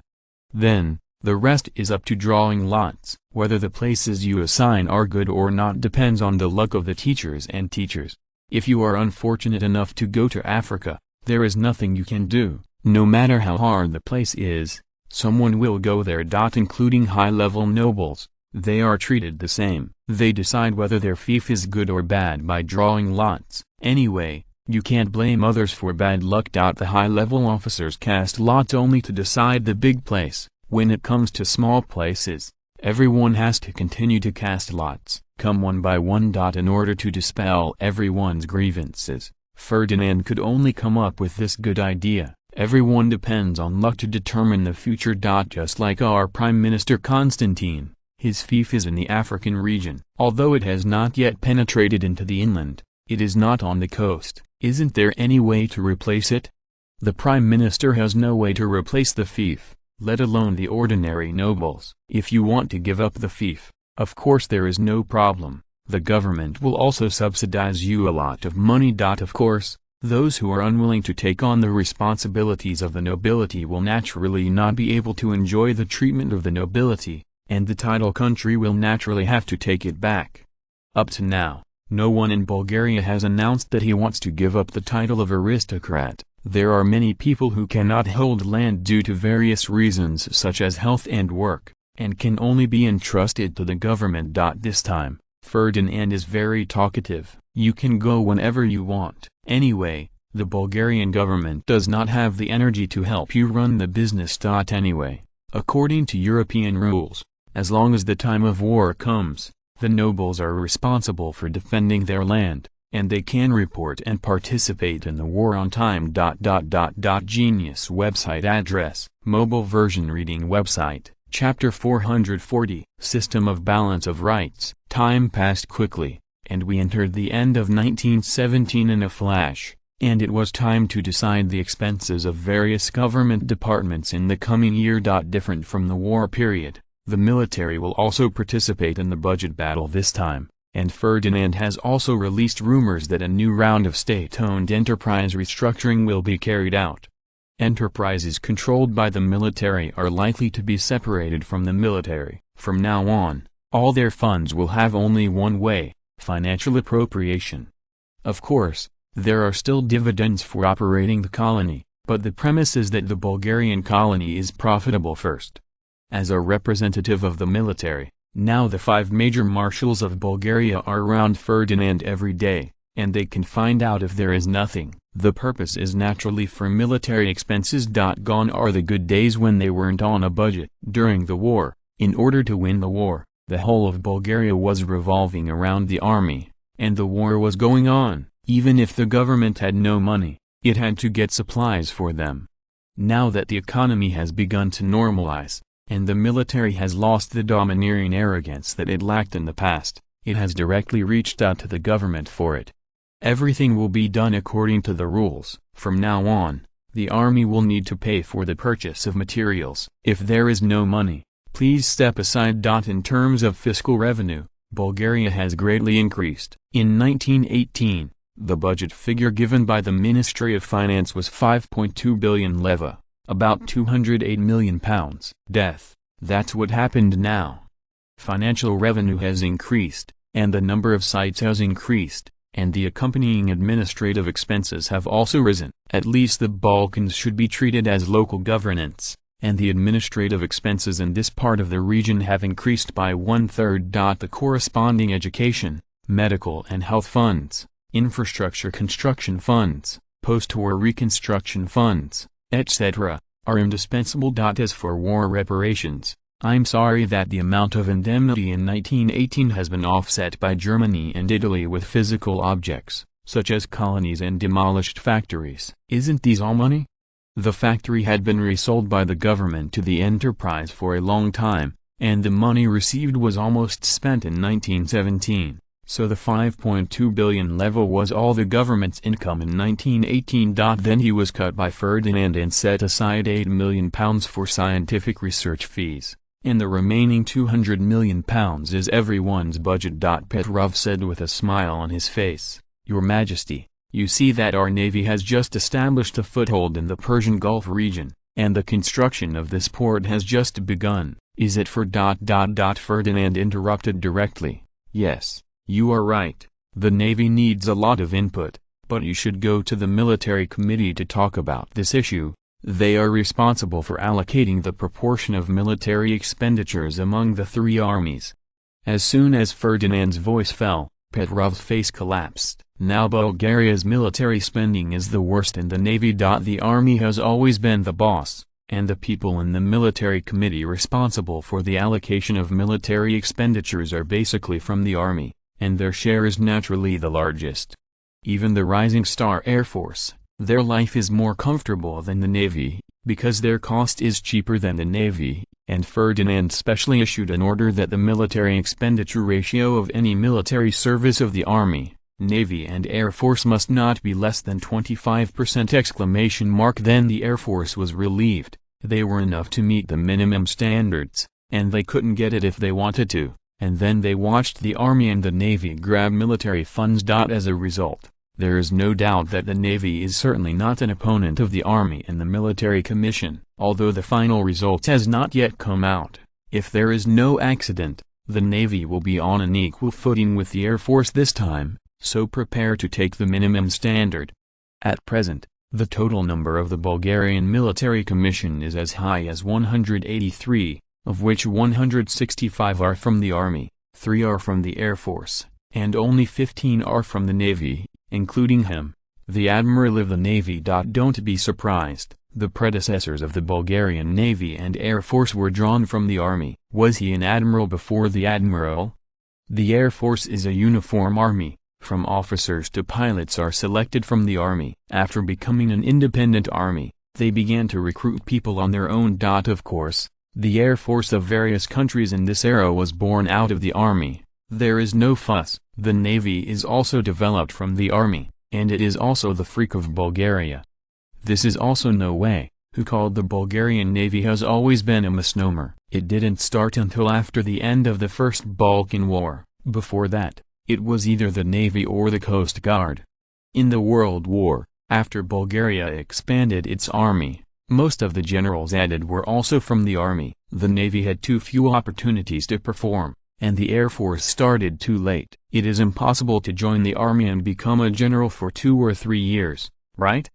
Then, the rest is up to drawing lots. Whether the places you assign are good or not depends on the luck of the teachers and teachers. If you are unfortunate enough to go to Africa, there is nothing you can do. No matter how hard the place is, someone will go there. Including high-level nobles, they are treated the same. They decide whether their fief is good or bad by drawing lots. Anyway, you can't blame others for bad luck. The high-level officers cast lots only to decide the big place. When it comes to small places, everyone has to continue to cast lots, come one by one. In order to dispel everyone's grievances, Ferdinand could only come up with this good idea. Everyone depends on luck to determine the future. Just like our Prime Minister Constantine, his fief is in the African region. Although it has not yet penetrated into the inland, it is not on the coast. Isn't there any way to replace it? The Prime Minister has no way to replace the fief, let alone the ordinary nobles. If you want to give up the fief, of course there is no problem. The government will also subsidize you a lot of money. Of course, those who are unwilling to take on the responsibilities of the nobility will naturally not be able to enjoy the treatment of the nobility, and the title country will naturally have to take it back. Up to now, no one in Bulgaria has announced that he wants to give up the title of aristocrat. There are many people who cannot hold land due to various reasons such as health and work, and can only be entrusted to the government. This time, Ferdinand is very talkative. You can go whenever you want. Anyway, the Bulgarian government does not have the energy to help you run the business. Anyway, according to European rules, as long as the time of war comes, the nobles are responsible for defending their land, and they can report and participate in the war on time. Genius website address, mobile version reading website, chapter 440, System of Balance of Rights. Time passed quickly, and we entered the end of 1917 in a flash, and it was time to decide the expenses of various government departments in the coming year. Different from the war period, the military will also participate in the budget battle this time, and Ferdinand has also released rumors that a new round of state-owned enterprise restructuring will be carried out. Enterprises controlled by the military are likely to be separated from the military. From now on, all their funds will have only one way: financial appropriation. Of course, there are still dividends for operating the colony, but the premise is that the Bulgarian colony is profitable first. As a representative of the military, now the 5 major marshals of Bulgaria are around Ferdinand every day, and they can find out if there is nothing. The purpose is naturally for military expenses. Gone are the good days when they weren't on a budget. During the war, in order to win the war, the whole of Bulgaria was revolving around the army, and the war was going on. Even if the government had no money, it had to get supplies for them. Now that the economy has begun to normalize, and the military has lost the domineering arrogance that it lacked in the past, it has directly reached out to the government for it. Everything will be done according to the rules. From now on, the army will need to pay for the purchase of materials. If there is no money, please step aside. In terms of fiscal revenue, Bulgaria has greatly increased. In 1918, the budget figure given by the Ministry of Finance was 5.2 billion leva, about £208 million. That's what happened now. Financial revenue has increased, and the number of sites has increased, and the accompanying administrative expenses have also risen. At least the Balkans should be treated as local governance, and the administrative expenses in this part of the region have increased by 1/3. The corresponding education, medical and health funds, infrastructure construction funds, post-war reconstruction funds, etc., are indispensable. As for war reparations, I'm sorry that the amount of indemnity in 1918 has been offset by Germany and Italy with physical objects, such as colonies and demolished factories. Isn't these all money? The factory had been resold by the government to the enterprise for a long time, and the money received was almost spent in 1917. So the 5.2 billion level was all the government's income in 1918. Then he was cut by Ferdinand and set aside £8 million for scientific research fees, and the remaining £200 million is everyone's budget. Petrov said with a smile on his face, "Your Majesty, you see that our navy has just established a foothold in the Persian Gulf region, and the construction of this port has just begun." "Is it for ... Ferdinand interrupted directly. "Yes. You are right, the Navy needs a lot of input, but you should go to the military committee to talk about this issue. They are responsible for allocating the proportion of military expenditures among the 3 armies." As soon as Ferdinand's voice fell, Petrov's face collapsed. Now Bulgaria's military spending is the worst in the Navy. The army has always been the boss, and the people in the military committee responsible for the allocation of military expenditures are basically from the army, and their share is naturally the largest. Even the Rising Star Air Force, Their life is more comfortable than the navy, because their cost is cheaper than the navy, and Ferdinand specially issued an order that the military expenditure ratio of any military service of the army, navy and air force must not be less than 25%! Then the air force was relieved. They were enough to meet the minimum standards, and they couldn't get it if they wanted to, and then they watched the army and the navy grab military funds. As a result, there is no doubt that the navy is certainly not an opponent of the army in the military commission, although the final result has not yet come out. If there is no accident, the navy will be on an equal footing with the air force this time, so prepare to take the minimum standard. At present, the total number of the Bulgarian military commission is as high as 183, of which 165 are from the army, 3 are from the air force, and only 15 are from the navy, including him, the admiral of the navy. Don't be surprised, the predecessors of the Bulgarian navy and air force were drawn from the army. Was he an admiral before the admiral? The air force is a uniform army. From officers to pilots are selected from the army. After becoming an independent army, they began to recruit people on their own. Of course, the air force of various countries in this era was born out of the army. There is no fuss. The navy is also developed from the army, and it is also the freak of Bulgaria. This is also no way, who called the Bulgarian navy has always been a misnomer. It didn't start until after the end of the First Balkan War. Before that, it was either the navy or the coast guard. In the World War, after Bulgaria expanded its army, most of the generals added were also from the army. The navy had too few opportunities to perform, and the air force started too late. It is impossible to join the army and become a general for 2 or 3 years, right?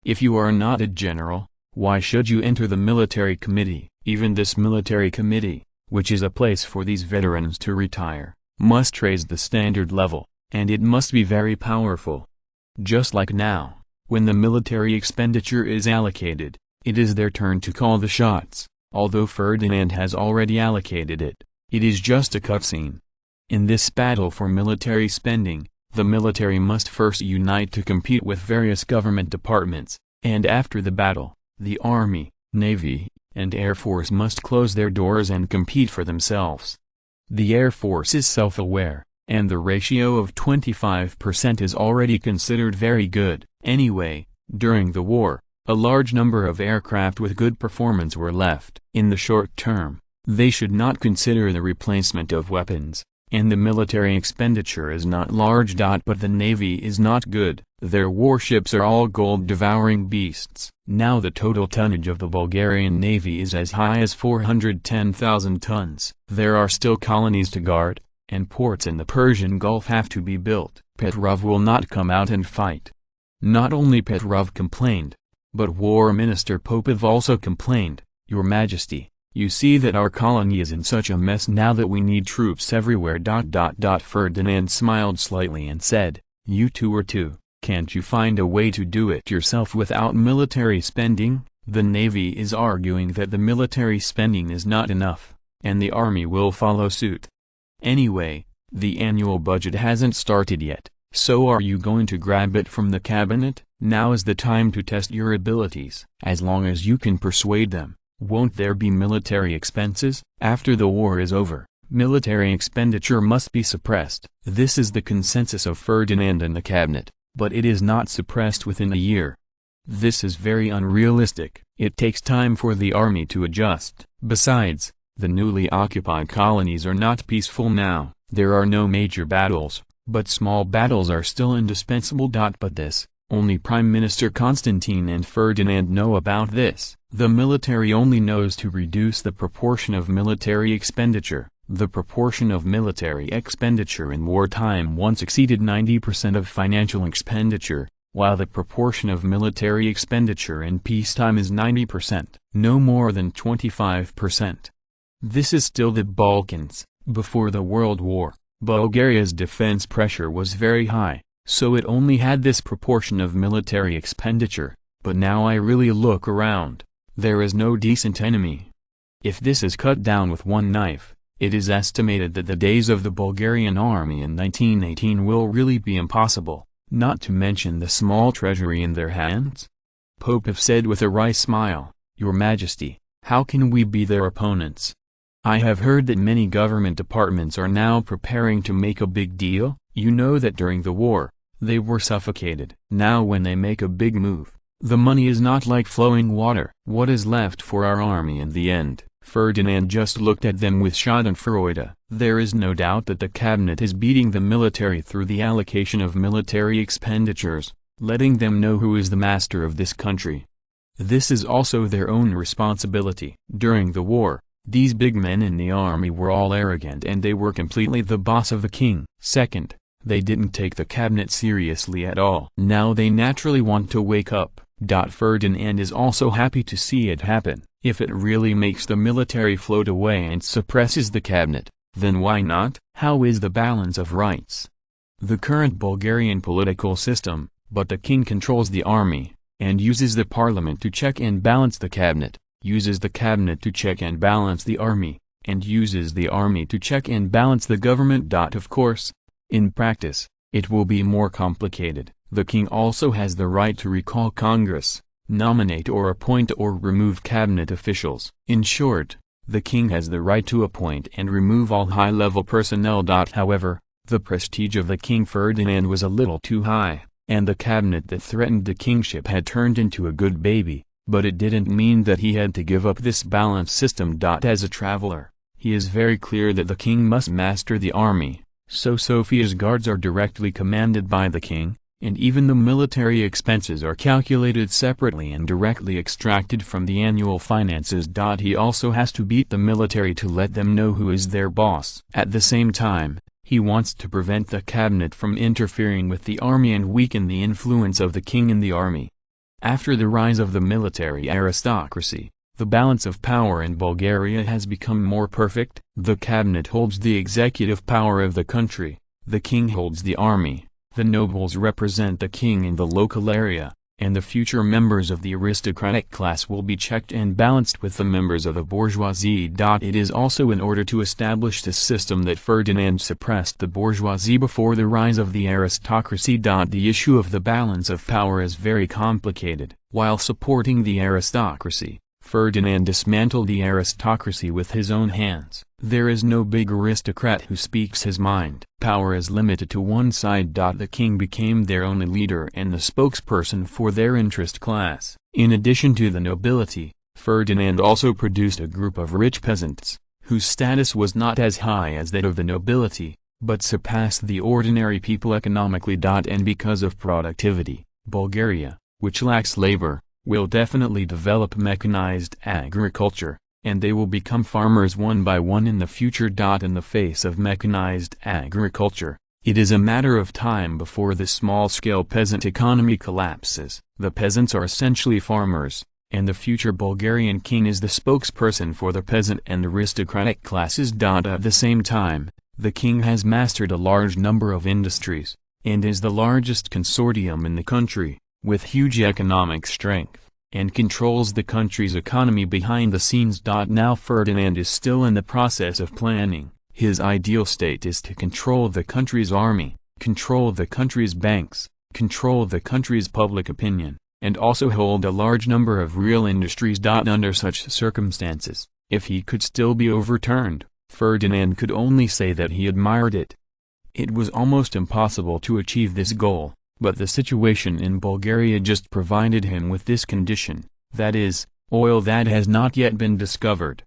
If you are not a general, why should you enter the military committee? Even this military committee, which is a place for these veterans to retire, must raise the standard level, and it must be very powerful. Just like now, when the military expenditure is allocated, it is their turn to call the shots. Although Ferdinand has already allocated it, it is just a cutscene. In this battle for military spending, the military must first unite to compete with various government departments, and after the battle, the army, navy, and air force must close their doors and compete for themselves. The air force is self-aware, and the ratio of 25% is already considered very good. Anyway, during the war, a large number of aircraft with good performance were left. In the short term, they should not consider the replacement of weapons, and the military expenditure is not large. But the navy is not good. Their warships are all gold-devouring beasts. Now the total tonnage of the Bulgarian navy is as high as 410,000 tons. There are still colonies to guard, and ports in the Persian Gulf have to be built. Petrov will not come out and fight. Not only Petrov complained, but War Minister Popov also complained. Your Majesty, you see that our colony is in such a mess now that we need troops everywhere. Ferdinand smiled slightly and said, you two are two. Can't you find a way to do it yourself without military spending? The navy is arguing that the military spending is not enough, and the army will follow suit. Anyway, the annual budget hasn't started yet, so are you going to grab it from the cabinet? Now is the time to test your abilities. As long as you can persuade them, won't there be military expenses? After the war is over, military expenditure must be suppressed. This is the consensus of Ferdinand and the cabinet, but it is not suppressed within a year. This is very unrealistic. It takes time for the army to adjust. Besides, the newly occupied colonies are not peaceful now. There are no major battles, but small battles are still indispensable. But this, only Prime Minister Constantine and Ferdinand know about this. The military only knows to reduce the proportion of military expenditure. The proportion of military expenditure in wartime once exceeded 90% of financial expenditure, while the proportion of military expenditure in peacetime is 90%, no more than 25%. This is still the Balkans. Before the World War, Bulgaria's defense pressure was very high, so it only had this proportion of military expenditure, but now I really look around, there is no decent enemy. If this is cut down with one knife, it is estimated that the days of the Bulgarian army in 1918 will really be impossible. not to mention the small treasury in their hands? Popov said with a wry smile, "Your Majesty, how can we be their opponents? I have heard that many government departments are now preparing to make a big deal. You know that during the war, they were suffocated. Now when they make a big move, the money is not like flowing water. What is left for our army in the end?" Ferdinand just looked at them with schadenfreude. There is no doubt that the cabinet is beating the military through the allocation of military expenditures, letting them know who is the master of this country. This is also their own responsibility. During the war, these big men in the army were all arrogant and they were completely the boss of the king. Second, they didn't take the cabinet seriously at all. Now they naturally want to wake up. Ferdinand is also happy to see it happen. If it really makes the military float away and suppresses the cabinet, then why not? How is the balance of rights? The current Bulgarian political system, but the king controls the army, and uses the parliament to check and balance the cabinet, uses the cabinet to check and balance the army, and uses the army to check and balance the government. Of course, in practice, it will be more complicated. The king also has the right to recall Congress, nominate or appoint or remove cabinet officials. In short, the king has the right to appoint and remove all high-level personnel. However, the prestige of the King Ferdinand was a little too high, and the cabinet that threatened the kingship had turned into a good baby, but it didn't mean that he had to give up this balanced system. As a traveler, he is very clear that the king must master the army, so Sophia's guards are directly commanded by the king, and even the military expenses are calculated separately and directly extracted from the annual finances. He also has to beat the military to let them know who is their boss. At the same time, he wants to prevent the cabinet from interfering with the army and weaken the influence of the king in the army. After the rise of the military aristocracy, the balance of power in Bulgaria has become more perfect. The cabinet holds the executive power of the country, the king holds the army, the nobles represent the king in the local area, and the future members of the aristocratic class will be checked and balanced with the members of the bourgeoisie. It is also in order to establish this system that Ferdinand suppressed the bourgeoisie before the rise of the aristocracy. The issue of the balance of power is very complicated. While supporting the aristocracy, Ferdinand dismantled the aristocracy with his own hands. There is no big aristocrat who speaks his mind. Power is limited to one side. The king became their only leader and the spokesperson for their interest class. In addition to the nobility, Ferdinand also produced a group of rich peasants, whose status was not as high as that of the nobility, but surpassed the ordinary people economically. And because of productivity, Bulgaria, which lacks labor, will definitely develop mechanized agriculture, and they will become farmers one by one in the future. In the face of mechanized agriculture, it is a matter of time before the small-scale peasant economy collapses. The peasants are essentially farmers, and the future Bulgarian king is the spokesperson for the peasant and aristocratic classes. At the same time, the king has mastered a large number of industries, and is the largest consortium in the country, with huge economic strength, and controls the country's economy behind the scenes. Now Ferdinand is still in the process of planning. His ideal state is to control the country's army, control the country's banks, control the country's public opinion, and also hold a large number of real industries. Under such circumstances, if he could still be overturned, Ferdinand could only say that he admired it. It was almost impossible to achieve this goal. But the situation in Bulgaria just provided him with this condition, that is, oil that has not yet been discovered.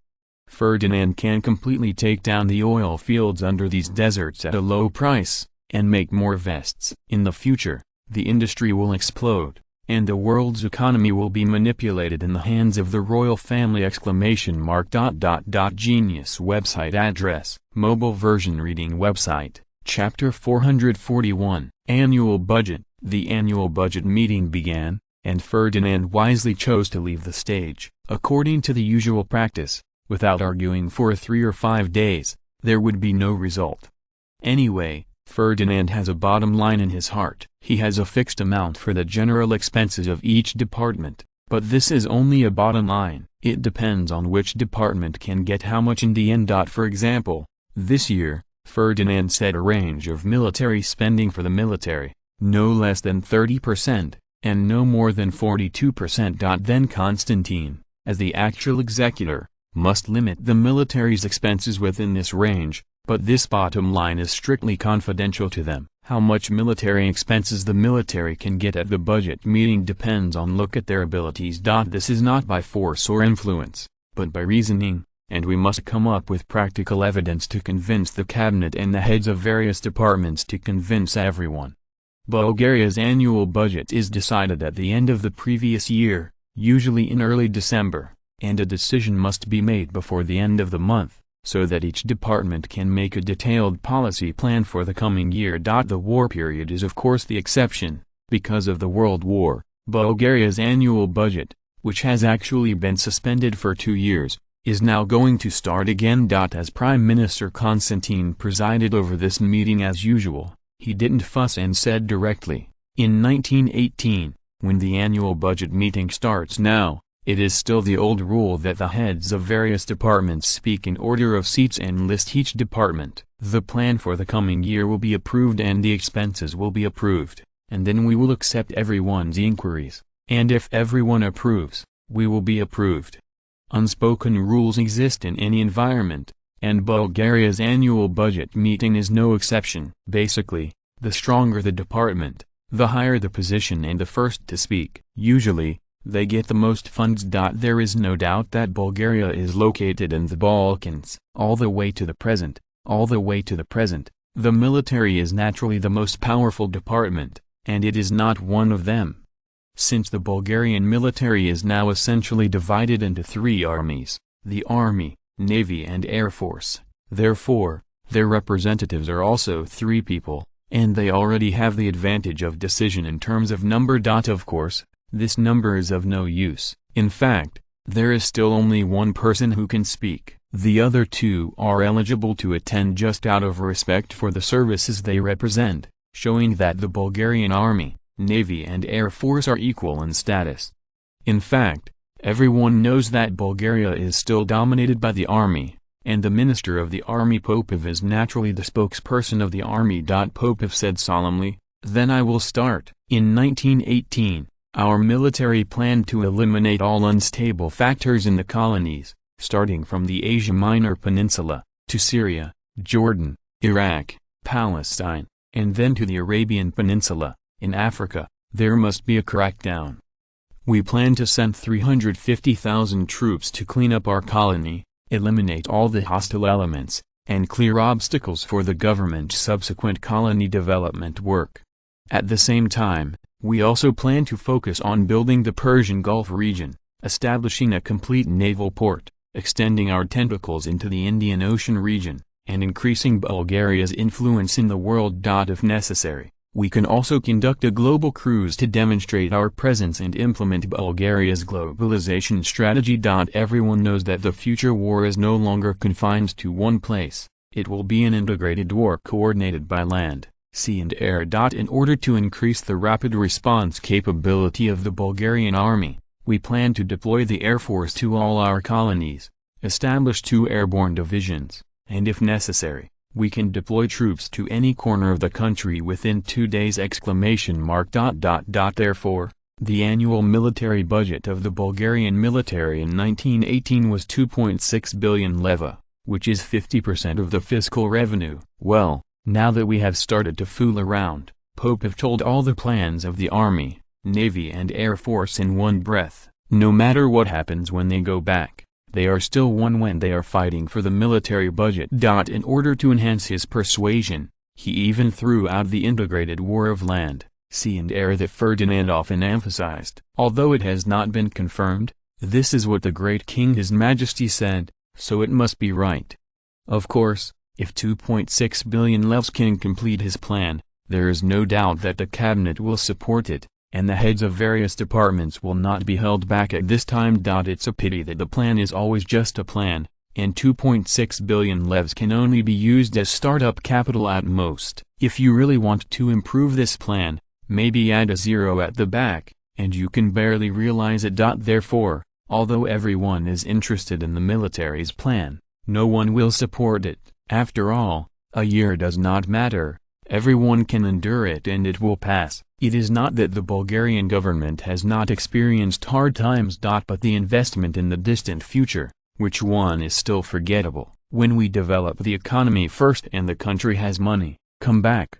Ferdinand can completely take down the oil fields under these deserts at a low price, and make more vests. In the future, the industry will explode, and the world's economy will be manipulated in the hands of the royal family! Genius website address, mobile version reading website. Chapter 441, Annual Budget. The annual budget meeting began, and Ferdinand wisely chose to leave the stage. According to the usual practice, without arguing for 3 or 5 days, there would be no result. Anyway, Ferdinand has a bottom line in his heart. He has a fixed amount for the general expenses of each department, but this is only a bottom line. It depends on which department can get how much in the end. For example, this year, Ferdinand set a range of military spending for the military, no less than 30%, and no more than 42%. Then Constantine, as the actual executor, must limit the military's expenses within this range, but this bottom line is strictly confidential to them. How much military expenses the military can get at the budget meeting depends on look at their abilities. This is not by force or influence, but by reasoning, and we must come up with practical evidence to convince the cabinet and the heads of various departments to convince everyone. Bulgaria's annual budget is decided at the end of the previous year, usually in early December, and a decision must be made before the end of the month, so that each department can make a detailed policy plan for the coming year. The war period is of course the exception. Because of the World War, Bulgaria's annual budget, which has actually been suspended for 2 years, is now going to start again. As Prime Minister Constantine presided over this meeting as usual, he didn't fuss and said directly, in 1918, when the annual budget meeting starts now, it is still the old rule that the heads of various departments speak in order of seats and list each department. The plan for the coming year will be approved and the expenses will be approved, and then we will accept everyone's inquiries, and if everyone approves, we will be approved. Unspoken rules exist in any environment, and Bulgaria's annual budget meeting is no exception. Basically, the stronger the department, the higher the position and the first to speak. Usually, they get the most funds. There is no doubt that Bulgaria is located in the Balkans. All the way to the present, the military is naturally the most powerful department, and it is not one of them. Since the Bulgarian military is now essentially divided into 3 armies, the Army, Navy and Air Force, therefore, their representatives are also 3 people, and they already have the advantage of decision in terms of number. Of course, this number is of no use. In fact, there is still only 1 person who can speak. The other 2 are eligible to attend just out of respect for the services they represent, showing that the Bulgarian Army, Navy and Air Force are equal in status. In fact, everyone knows that Bulgaria is still dominated by the army, and the minister of the army Popov is naturally the spokesperson of the army. Popov said solemnly, "Then I will start." In 1918, our military planned to eliminate all unstable factors in the colonies, starting from the Asia Minor Peninsula, to Syria, Jordan, Iraq, Palestine, and then to the Arabian Peninsula. In Africa, there must be a crackdown. We plan to send 350,000 troops to clean up our colony, eliminate all the hostile elements, and clear obstacles for the government's subsequent colony development work. At the same time, we also plan to focus on building the Persian Gulf region, establishing a complete naval port, extending our tentacles into the Indian Ocean region, and increasing Bulgaria's influence in the world. If necessary, we can also conduct a global cruise to demonstrate our presence and implement Bulgaria's globalization strategy. Everyone knows that the future war is no longer confined to one place. It will be an integrated war coordinated by land, sea and air. In order to increase the rapid response capability of the Bulgarian army, we plan to deploy the Air Force to all our colonies, establish 2 airborne divisions, and if necessary, we can deploy troops to any corner of the country within 2 days! Therefore, the annual military budget of the Bulgarian military in 1918 was 2.6 billion leva, which is 50% of the fiscal revenue. Well, now that we have started to fool around, Popov told all the plans of the Army, Navy and Air Force in one breath. No matter what happens when they go back, they are still one when they are fighting for the military budget. In order to enhance his persuasion, he even threw out the integrated war of land, sea and air that Ferdinand often emphasized. Although it has not been confirmed, this is what the great king His Majesty said, so it must be right. Of course, if 2.6 billion levs can complete his plan, there is no doubt that the cabinet will support it, and the heads of various departments will not be held back at this time. It's a pity that the plan is always just a plan, and 2.6 billion levs can only be used as startup capital at most. If you really want to improve this plan, maybe add a 0 at the back, and you can barely realize it. Therefore, although everyone is interested in the military's plan, no one will support it. After all, a year does not matter, Everyone can endure it and it will pass. It is not that the Bulgarian government has not experienced hard times. But the investment in the distant future, which one is still forgettable. When we develop the economy first and the country has money, come back.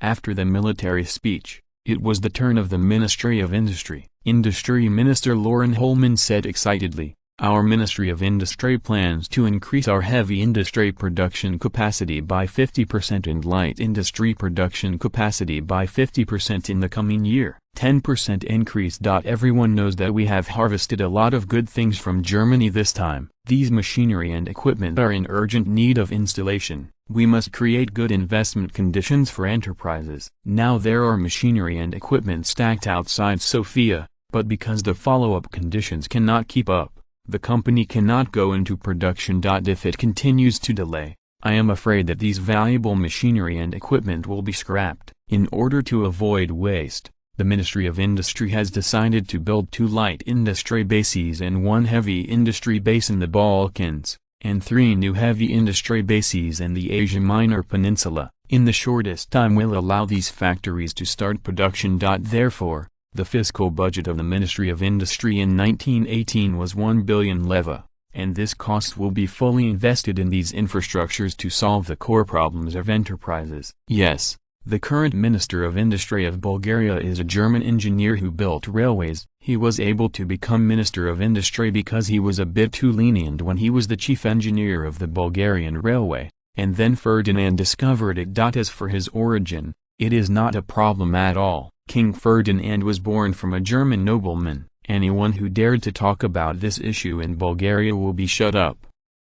After the military speech, it was the turn of the Ministry of Industry. Industry Minister Lauren Holman said excitedly, "Our Ministry of Industry plans to increase our heavy industry production capacity by 50% and light industry production capacity by 50% in the coming year. 10% increase. Everyone knows that we have harvested a lot of good things from Germany this time. These machinery and equipment are in urgent need of installation. We must create good investment conditions for enterprises. Now there are machinery and equipment stacked outside Sofia, but because the follow-up conditions cannot keep up, the company cannot go into production. If it continues to delay, I am afraid that these valuable machinery and equipment will be scrapped. In order to avoid waste, the Ministry of Industry has decided to build 2 light industry bases and 1 heavy industry base in the Balkans, and 3 new heavy industry bases in the Asia Minor Peninsula. In the shortest time will allow these factories to start production. Therefore, the fiscal budget of the Ministry of Industry in 1918 was 1 billion leva, and this cost will be fully invested in these infrastructures to solve the core problems of enterprises. Yes, the current Minister of Industry of Bulgaria is a German engineer who built railways. He was able to become Minister of Industry because he was a bit too lenient when he was the chief engineer of the Bulgarian railway, and then Ferdinand discovered it. As for his origin, it is not a problem at all. King Ferdinand was born from a German nobleman. Anyone who dared to talk about this issue in Bulgaria will be shut up.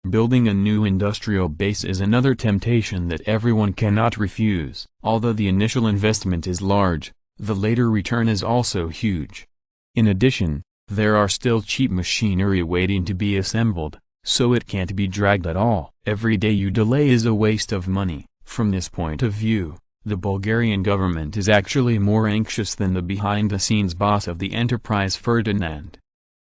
Building a new industrial base is another temptation that everyone cannot refuse. Although the initial investment is large, the later return is also huge. In addition, there are still cheap machinery waiting to be assembled, so it can't be dragged at all. Every day you delay is a waste of money. From this point of view, the Bulgarian government is actually more anxious than the behind-the-scenes boss of the enterprise Ferdinand.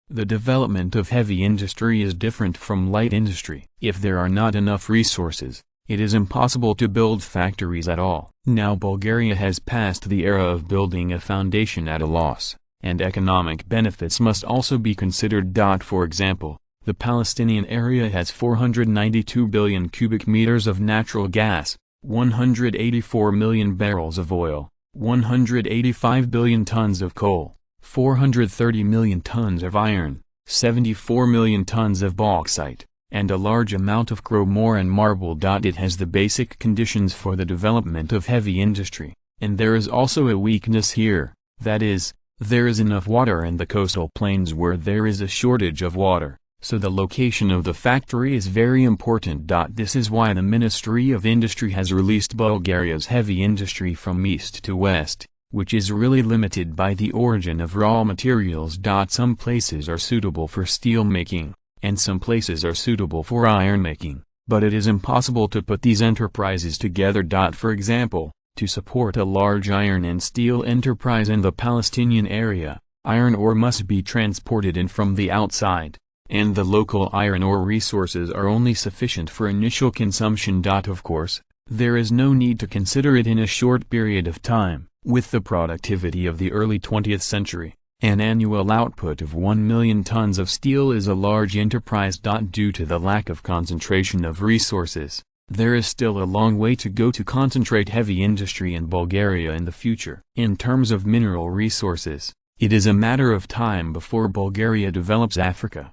The development of heavy industry is different from light industry. If there are not enough resources, it is impossible to build factories at all. Now Bulgaria has passed the era of building a foundation at a loss, and economic benefits must also be considered. For example, the Palestinian area has 492 billion cubic meters of natural gas, 184 million barrels of oil, 185 billion tons of coal, 430 million tons of iron, 74 million tons of bauxite, and a large amount of chrome ore and marble. It has the basic conditions for the development of heavy industry, and there is also a weakness here, that is, there is enough water in the coastal plains where there is a shortage of water, so the location of the factory is very important. This is why the Ministry of Industry has released Bulgaria's heavy industry from east to west, which is really limited by the origin of raw materials. Some places are suitable for steel making, and some places are suitable for iron making, but it is impossible to put these enterprises together. For example, to support a large iron and steel enterprise in the Palestinian area, iron ore must be transported in from the outside, and the local iron ore resources are only sufficient for initial consumption. Of course, there is no need to consider it in a short period of time. With the productivity of the early 20th century, an annual output of 1 million tons of steel is a large enterprise. Due to the lack of concentration of resources, there is still a long way to go to concentrate heavy industry in Bulgaria in the future. In terms of mineral resources, it is a matter of time before Bulgaria develops Africa.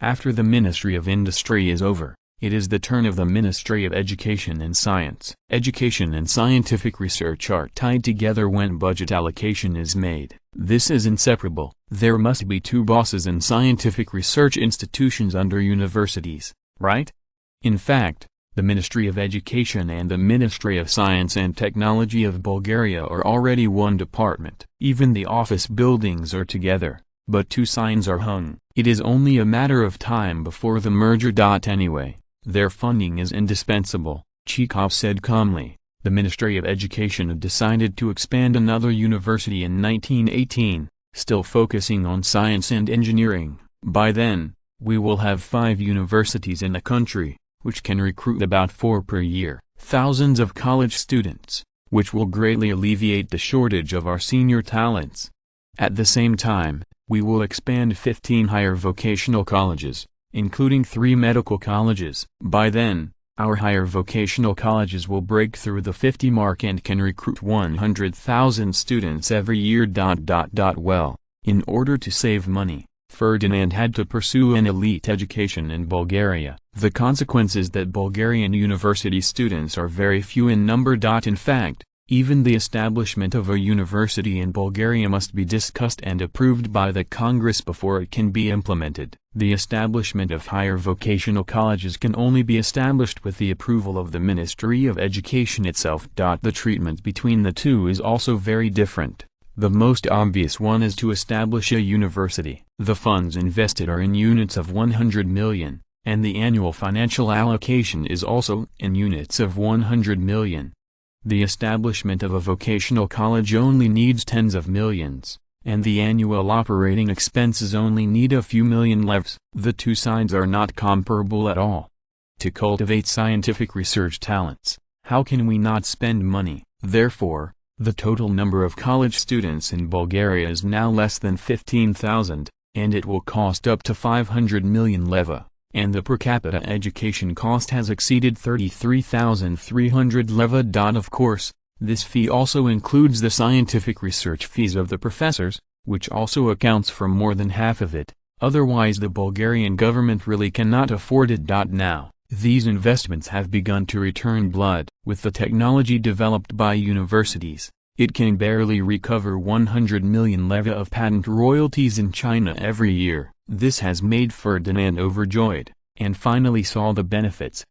After the Ministry of Industry is over, it is the turn of the Ministry of Education and Science. Education and scientific research are tied together when budget allocation is made. This is inseparable. There must be 2 bosses in scientific research institutions under universities, right? In fact, the Ministry of Education and the Ministry of Science and Technology of Bulgaria are already one department. Even the office buildings are together, but 2 signs are hung. It is only a matter of time before the merger. Anyway, their funding is indispensable, Chekhov said calmly. The Ministry of Education had decided to expand another university in 1918, still focusing on science and engineering. By then, we will have 5 universities in the country, which can recruit about 4 per year. Thousands of college students, which will greatly alleviate the shortage of our senior talents. At the same time, we will expand 15 higher vocational colleges, including 3 medical colleges. By then, our higher vocational colleges will break through the 50 mark and can recruit 100,000 students every year. Well, in order to save money, Ferdinand had to pursue an elite education in Bulgaria. The consequence is that Bulgarian university students are very few in number. In fact, even the establishment of a university in Bulgaria must be discussed and approved by the Congress before it can be implemented. The establishment of higher vocational colleges can only be established with the approval of the Ministry of Education itself. The treatment between the two is also very different. The most obvious one is to establish a university. The funds invested are in units of 100 million, and the annual financial allocation is also in units of 100 million. The establishment of a vocational college only needs tens of millions, and the annual operating expenses only need a few million levs. The two sides are not comparable at all. To cultivate scientific research talents, how can we not spend money? Therefore, the total number of college students in Bulgaria is now less than 15,000, and it will cost up to 500 million leva, and the per capita education cost has exceeded 33,300 leva. Of course, this fee also includes the scientific research fees of the professors, which also accounts for more than half of it, otherwise the Bulgarian government really cannot afford it. Now, these investments have begun to return blood. With the technology developed by universities, it can barely recover 100 million leva of patent royalties in China every year. This has made Ferdinand overjoyed, and finally saw the benefits.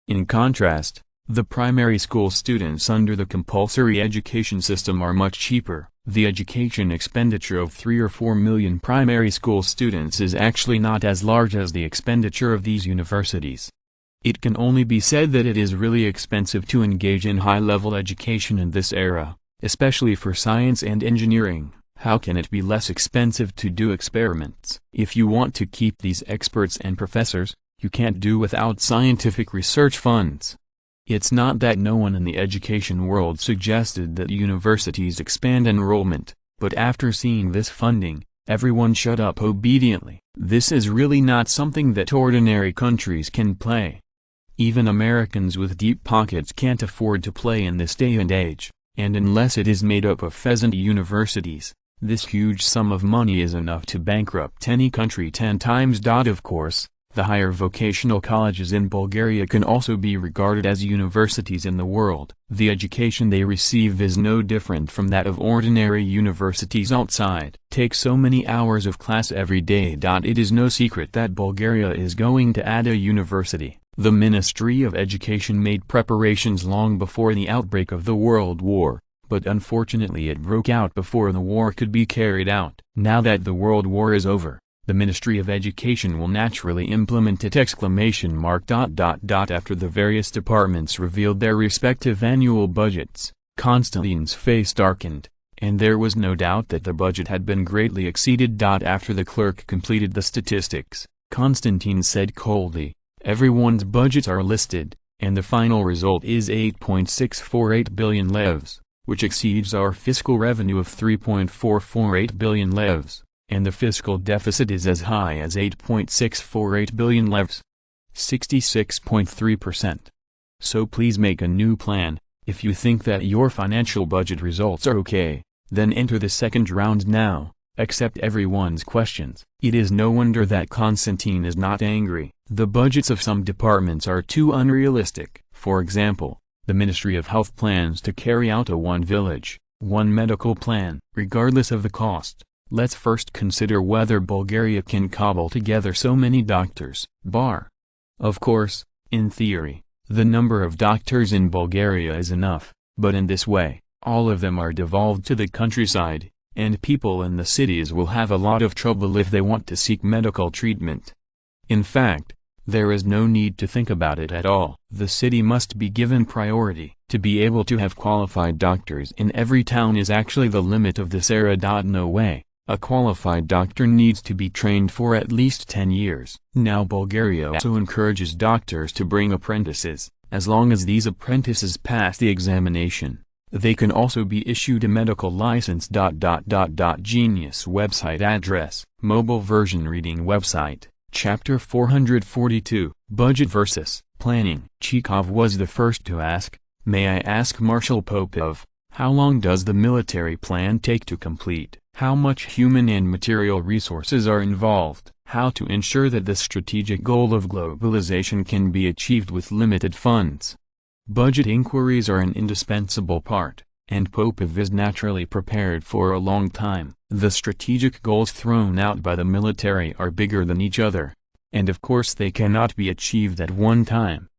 In contrast, the primary school students under the compulsory education system are much cheaper. The education expenditure of 3 or 4 million primary school students is actually not as large as the expenditure of these universities. It can only be said that it is really expensive to engage in high-level education in this era, especially for science and engineering. How can it be less expensive to do experiments? If you want to keep these experts and professors, you can't do without scientific research funds. It's not that no one in the education world suggested that universities expand enrollment, but after seeing this funding, everyone shut up obediently. This is really not something that ordinary countries can play. Even Americans with deep pockets can't afford to play in this day and age, and unless it is made up of pheasant universities, this huge sum of money is enough to bankrupt any country 10 times. Of course, the higher vocational colleges in Bulgaria can also be regarded as universities in the world. The education they receive is no different from that of ordinary universities outside. Take so many hours of class every day. It is no secret that Bulgaria is going to add a university. The Ministry of Education made preparations long before the outbreak of the World War, but unfortunately it broke out before the war could be carried out. Now that the World War is over, the Ministry of Education will naturally implement it! After the various departments revealed their respective annual budgets, Konstantin's face darkened, and there was no doubt that the budget had been greatly exceeded. After the clerk completed the statistics, Konstantin said coldly, "Everyone's budgets are listed, and the final result is 8.648 billion levs, which exceeds our fiscal revenue of 3.448 billion levs. And the fiscal deficit is as high as 8.648 billion levs, 66.3%. So please make a new plan. If you think that your financial budget results are okay, then enter the second round now, accept everyone's questions." It is no wonder that Konstantin is not angry. The budgets of some departments are too unrealistic. For example, the Ministry of Health plans to carry out a one village, one medical plan, regardless of the cost. Let's first consider whether Bulgaria can cobble together so many doctors. Of course, in theory, the number of doctors in Bulgaria is enough, but in this way, all of them are devolved to the countryside, and people in the cities will have a lot of trouble if they want to seek medical treatment. In fact, there is no need to think about it at all. The city must be given priority. To be able to have qualified doctors in every town is actually the limit of this era. No way. A qualified doctor needs to be trained for at least 10 years. Now Bulgaria also encourages doctors to bring apprentices, as long as these apprentices pass the examination. They can also be issued a medical license. Genius website address, mobile version reading website, Chapter 442, Budget versus Planning. Chekhov was the first to ask, "May I ask Marshal Popov, how long does the military plan take to complete? How much human and material resources are involved? How to ensure that the strategic goal of globalization can be achieved with limited funds?" Budget inquiries are an indispensable part, and Popov is naturally prepared for a long time. The strategic goals thrown out by the military are bigger than each other, and of course they cannot be achieved at one time.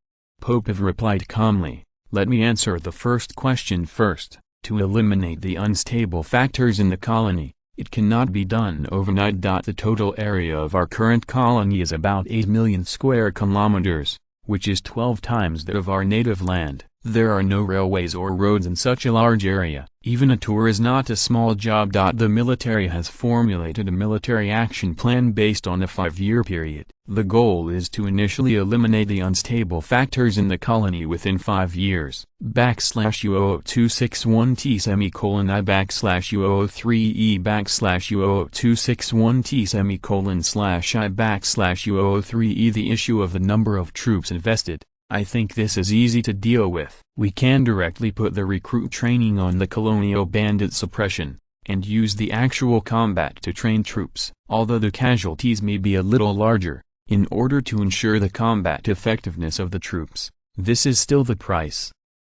Popov replied calmly, "Let me answer the first question first. To eliminate the unstable factors in the colony, it cannot be done overnight. The total area of our current colony is about 8 million square kilometers, which is 12 times that of our native land. There are no railways or roads in such a large area. Even a tour is not a small job. The military has formulated a military action plan based on a 5-year period. The goal is to initially eliminate the unstable factors in the colony within 5 years. /U00261T I/U003E /U061T/I/U003E. The issue of the number of troops invested, I think this is easy to deal with. We can directly put the recruit training on the colonial bandit suppression, and use the actual combat to train troops. Although the casualties may be a little larger, in order to ensure the combat effectiveness of the troops, this is still the price.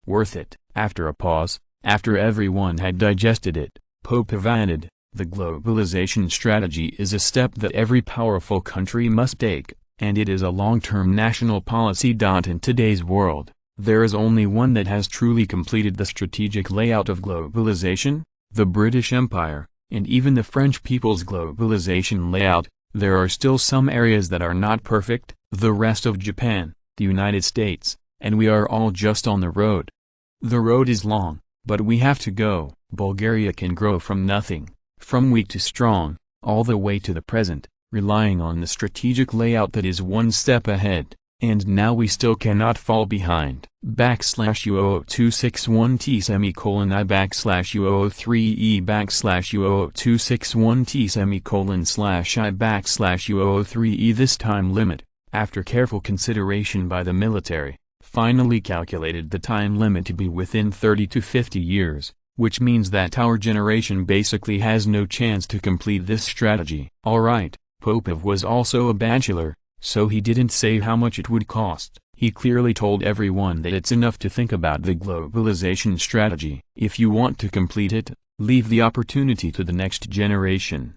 Worth it. After a pause, after everyone had digested it, Popov added, "The globalization strategy is a step that every powerful country must take, and it is a long-term national policy. In today's world, there is only one that has truly completed the strategic layout of globalization, the British Empire, and even the French people's globalization layout. There are still some areas that are not perfect, the rest of Japan, the United States, and we are all just on the road. The road is long, but we have to go." Bulgaria can grow from nothing, from weak to strong, all the way to the present, relying on the strategic layout that is one step ahead, and now we still cannot fall behind. /U00261T I/U003E /U00261T/I/U003E. This time limit, after careful consideration by the military, finally calculated the time limit to be within 30 to 50 years, which means that our generation basically has no chance to complete this strategy. Alright, Popov was also a bachelor, so he didn't say how much it would cost. He clearly told everyone that it's enough to think about the globalization strategy. If you want to complete it, leave the opportunity to the next generation.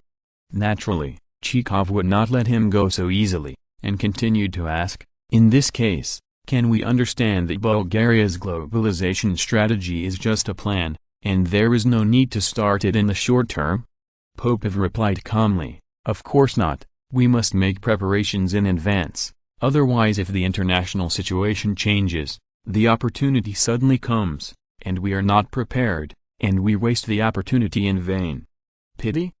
Naturally, Chekhov would not let him go so easily, and continued to ask, "In this case, can we understand that Bulgaria's globalization strategy is just a plan, and there is no need to start it in the short term?" Popov replied calmly, "Of course not. We must make preparations in advance, otherwise if the international situation changes, the opportunity suddenly comes, and we are not prepared, and we waste the opportunity in vain." "Pity?"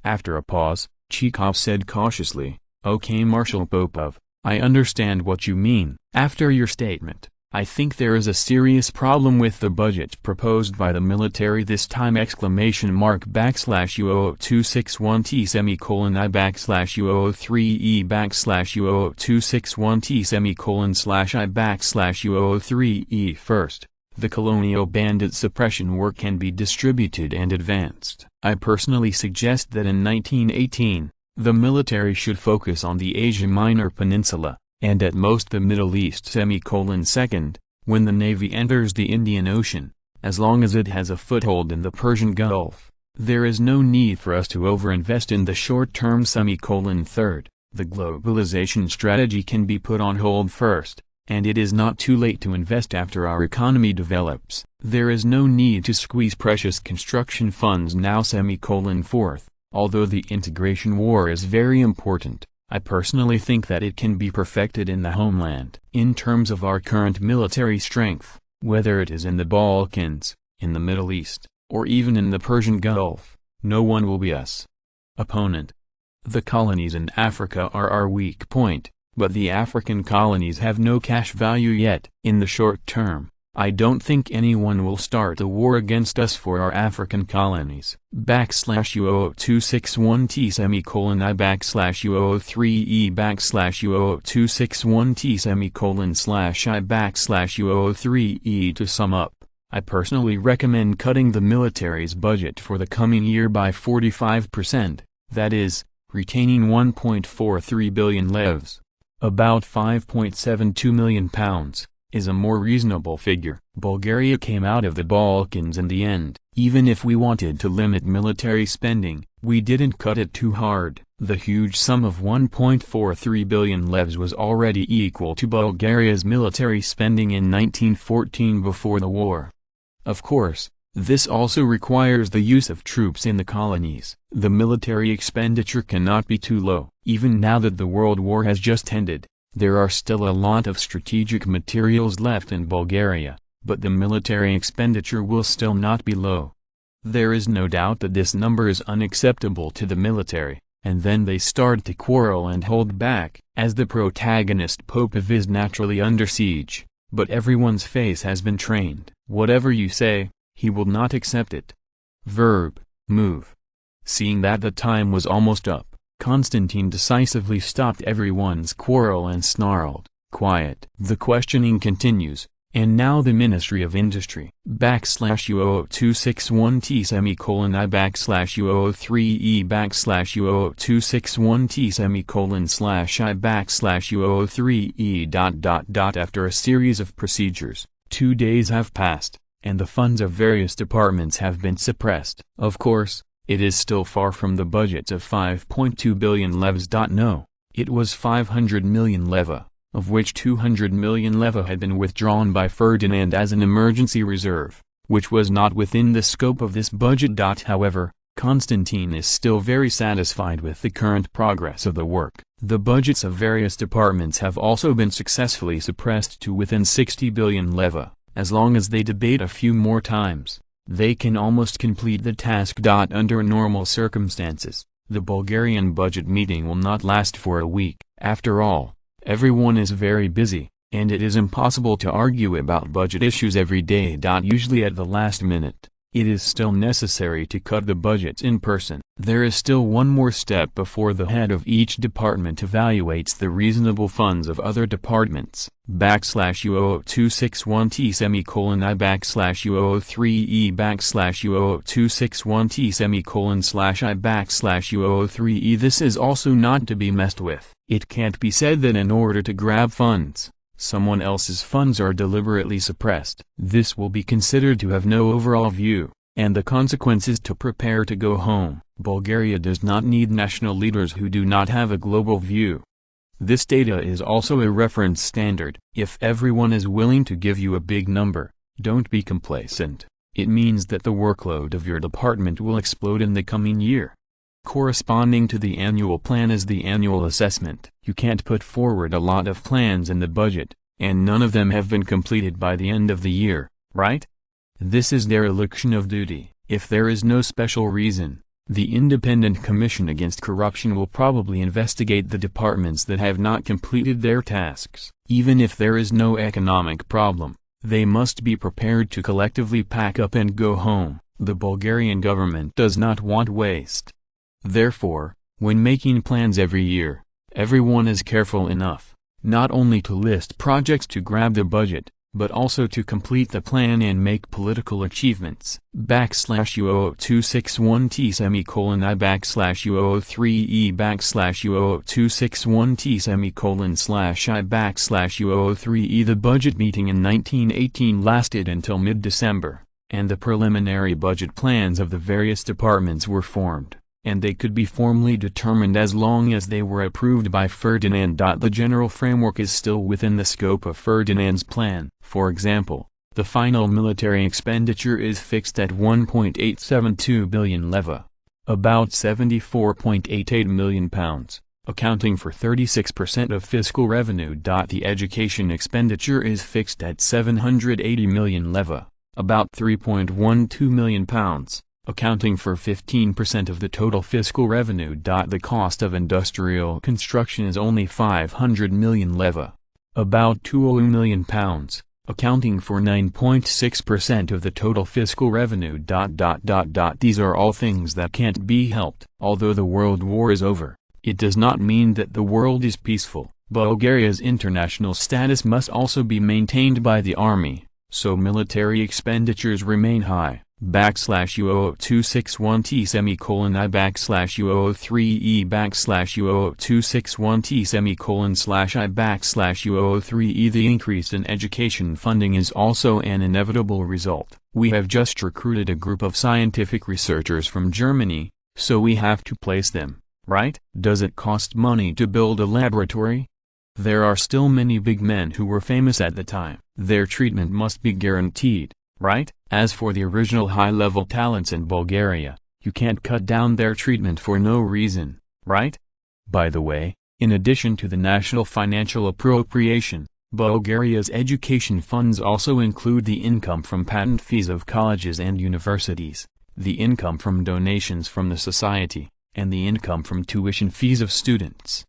After a pause, Chekhov said cautiously, "Okay, Marshal Popov, I understand what you mean. After your statement, I think there is a serious problem with the budget proposed by the military this time!" /U00261T I/U003E /U00261T/I/U003E. First, the colonial bandit suppression work can be distributed and advanced. I personally suggest that in 1918, the military should focus on the Asia Minor Peninsula, and at most the Middle East. Second, when the Navy enters the Indian Ocean, as long as it has a foothold in the Persian Gulf, there is no need for us to overinvest in the short term. Third, the globalization strategy can be put on hold first, and it is not too late to invest after our economy develops. There is no need to squeeze precious construction funds now. Fourth, although the integration war is very important, I personally think that it can be perfected in the homeland. In terms of our current military strength, whether it is in the Balkans, in the Middle East, or even in the Persian Gulf, no one will be us. Opponent. The colonies in Africa are our weak point, but the African colonies have no cash value yet. In the short term, I don't think anyone will start a war against us for our African colonies. /U00261T semicolon I /U003E /U00261T semicolon /I /U003E. To sum up, I personally recommend cutting the military's budget for the coming year by 45%, that is, retaining 1.43 billion levs, about £5.72 million, is a more reasonable figure. Bulgaria came out of the Balkans in the end. Even if we wanted to limit military spending, we didn't cut it too hard. The huge sum of 1.43 billion levs was already equal to Bulgaria's military spending in 1914 before the war. Of course, this also requires the use of troops in the colonies. The military expenditure cannot be too low. Even now that the World War has just ended, there are still a lot of strategic materials left in Bulgaria, but the military expenditure will still not be low. There is no doubt that this number is unacceptable to the military, and then they start to quarrel and hold back, as the protagonist Popov is naturally under siege, but everyone's face has been trained. Whatever you say, he will not accept it. Verb, move. Seeing that the time was almost up, Constantine decisively stopped everyone's quarrel and snarled, "Quiet." The questioning continues, and now the Ministry of Industry /U00261T semicolon I /U003E /U00261T semicolon /I /U003E. After a series of procedures, 2 days have passed, and the funds of various departments have been suppressed. Of course, it is still far from the budget of 5.2 billion levs. No, it was 500 million leva, of which 200 million leva had been withdrawn by Ferdinand as an emergency reserve, which was not within the scope of this budget. However, Constantine is still very satisfied with the current progress of the work. The budgets of various departments have also been successfully suppressed to within 60 billion leva. As long as they debate a few more times, they can almost complete the task. Under normal circumstances, the Bulgarian budget meeting will not last for a week. After all, everyone is very busy, and it is impossible to argue about budget issues every day. Usually at the last minute, it is still necessary to cut the budgets in person. There is still one more step before the head of each department evaluates the reasonable funds of other departments. /U00261T semicolon I /U003E /U00261T semicolon /I /U003E. This is also not to be messed with. It can't be said that in order to grab funds, someone else's funds are deliberately suppressed. This will be considered to have no overall view, and the consequences to prepare to go home. Bulgaria does not need national leaders who do not have a global view. This data is also a reference standard. If everyone is willing to give you a big number, don't be complacent. It means that the workload of your department will explode in the coming year. Corresponding to the annual plan is the annual assessment. You can't put forward a lot of plans in the budget, and none of them have been completed by the end of the year, right? This is dereliction of duty. If there is no special reason, the Independent Commission Against Corruption will probably investigate the departments that have not completed their tasks. Even if there is no economic problem, they must be prepared to collectively pack up and go home. The Bulgarian government does not want waste. Therefore, when making plans every year, everyone is careful enough, not only to list projects to grab the budget, but also to complete the plan and make political achievements. /U00261T semicolon I /U003E /U00261T semicolon /I /U003E. The budget meeting in 1918 lasted until mid-December, and the preliminary budget plans of the various departments were formed, and they could be formally determined as long as they were approved by Ferdinand. The general framework is still within the scope of Ferdinand's plan. For example, the final military expenditure is fixed at 1.872 billion leva, about £74.88 million, accounting for 36% of fiscal revenue. The education expenditure is fixed at 780 million leva, about £3.12 million, accounting for 15% of the total fiscal revenue. The cost of industrial construction is only 500 million leva, about £200 million, accounting for 9.6% of the total fiscal revenue. These are all things that can't be helped. Although the World War is over, it does not mean that the world is peaceful. Bulgaria's international status must also be maintained by the army, so military expenditures remain high. U000261T semicolon I U0003E U000261T semicolon /I U0003E. The increase in education funding is also an inevitable result. We have just recruited a group of scientific researchers from Germany, so we have to place them, right? Does it cost money to build a laboratory? There are still many big men who were famous at the time. Their treatment must be guaranteed, right? As for the original high-level talents in Bulgaria, you can't cut down their treatment for no reason, right? By the way, in addition to the national financial appropriation, Bulgaria's education funds also include the income from patent fees of colleges and universities, the income from donations from the society, and the income from tuition fees of students.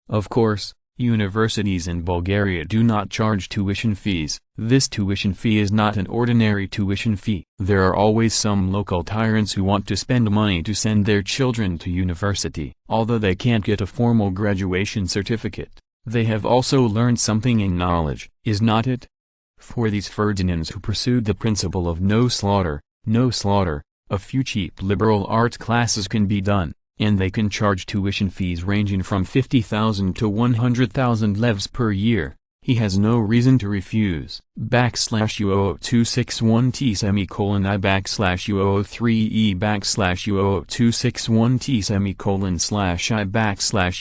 Of course, universities in Bulgaria do not charge tuition fees. This tuition fee is not an ordinary tuition fee. There are always some local tyrants who want to spend money to send their children to university. Although they can't get a formal graduation certificate, they have also learned something in knowledge, is not it? For these Ferdinands who pursued the principle of no slaughter, a few cheap liberal arts classes can be done, and they can charge tuition fees ranging from 50,000 to 100,000 levs per year. He has no reason to refuse. U000261T semicolon I U0003E U000261T semicolon /I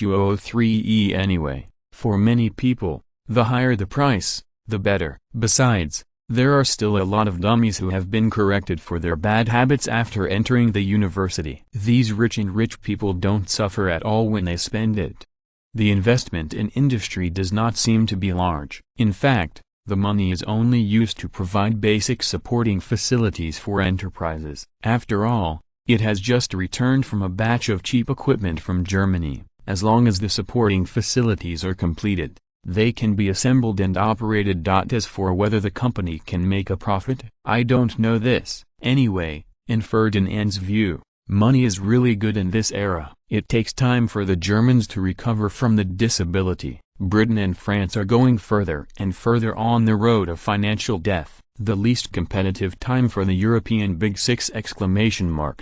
U0003E. Anyway, for many people, the higher the price, the better. Besides, there are still a lot of dummies who have been corrected for their bad habits after entering the university. These rich people don't suffer at all when they spend it. The investment in industry does not seem to be large. In fact, the money is only used to provide basic supporting facilities for enterprises. After all, it has just returned from a batch of cheap equipment from Germany. As long as the supporting facilities are completed, they can be assembled and operated. As for whether the company can make a profit, I don't know this. Anyway, in Ferdinand's view, money is really good in this era. It takes time for the Germans to recover from the disability. Britain and France are going further and further on the road of financial death. The least competitive time for the European Big Six !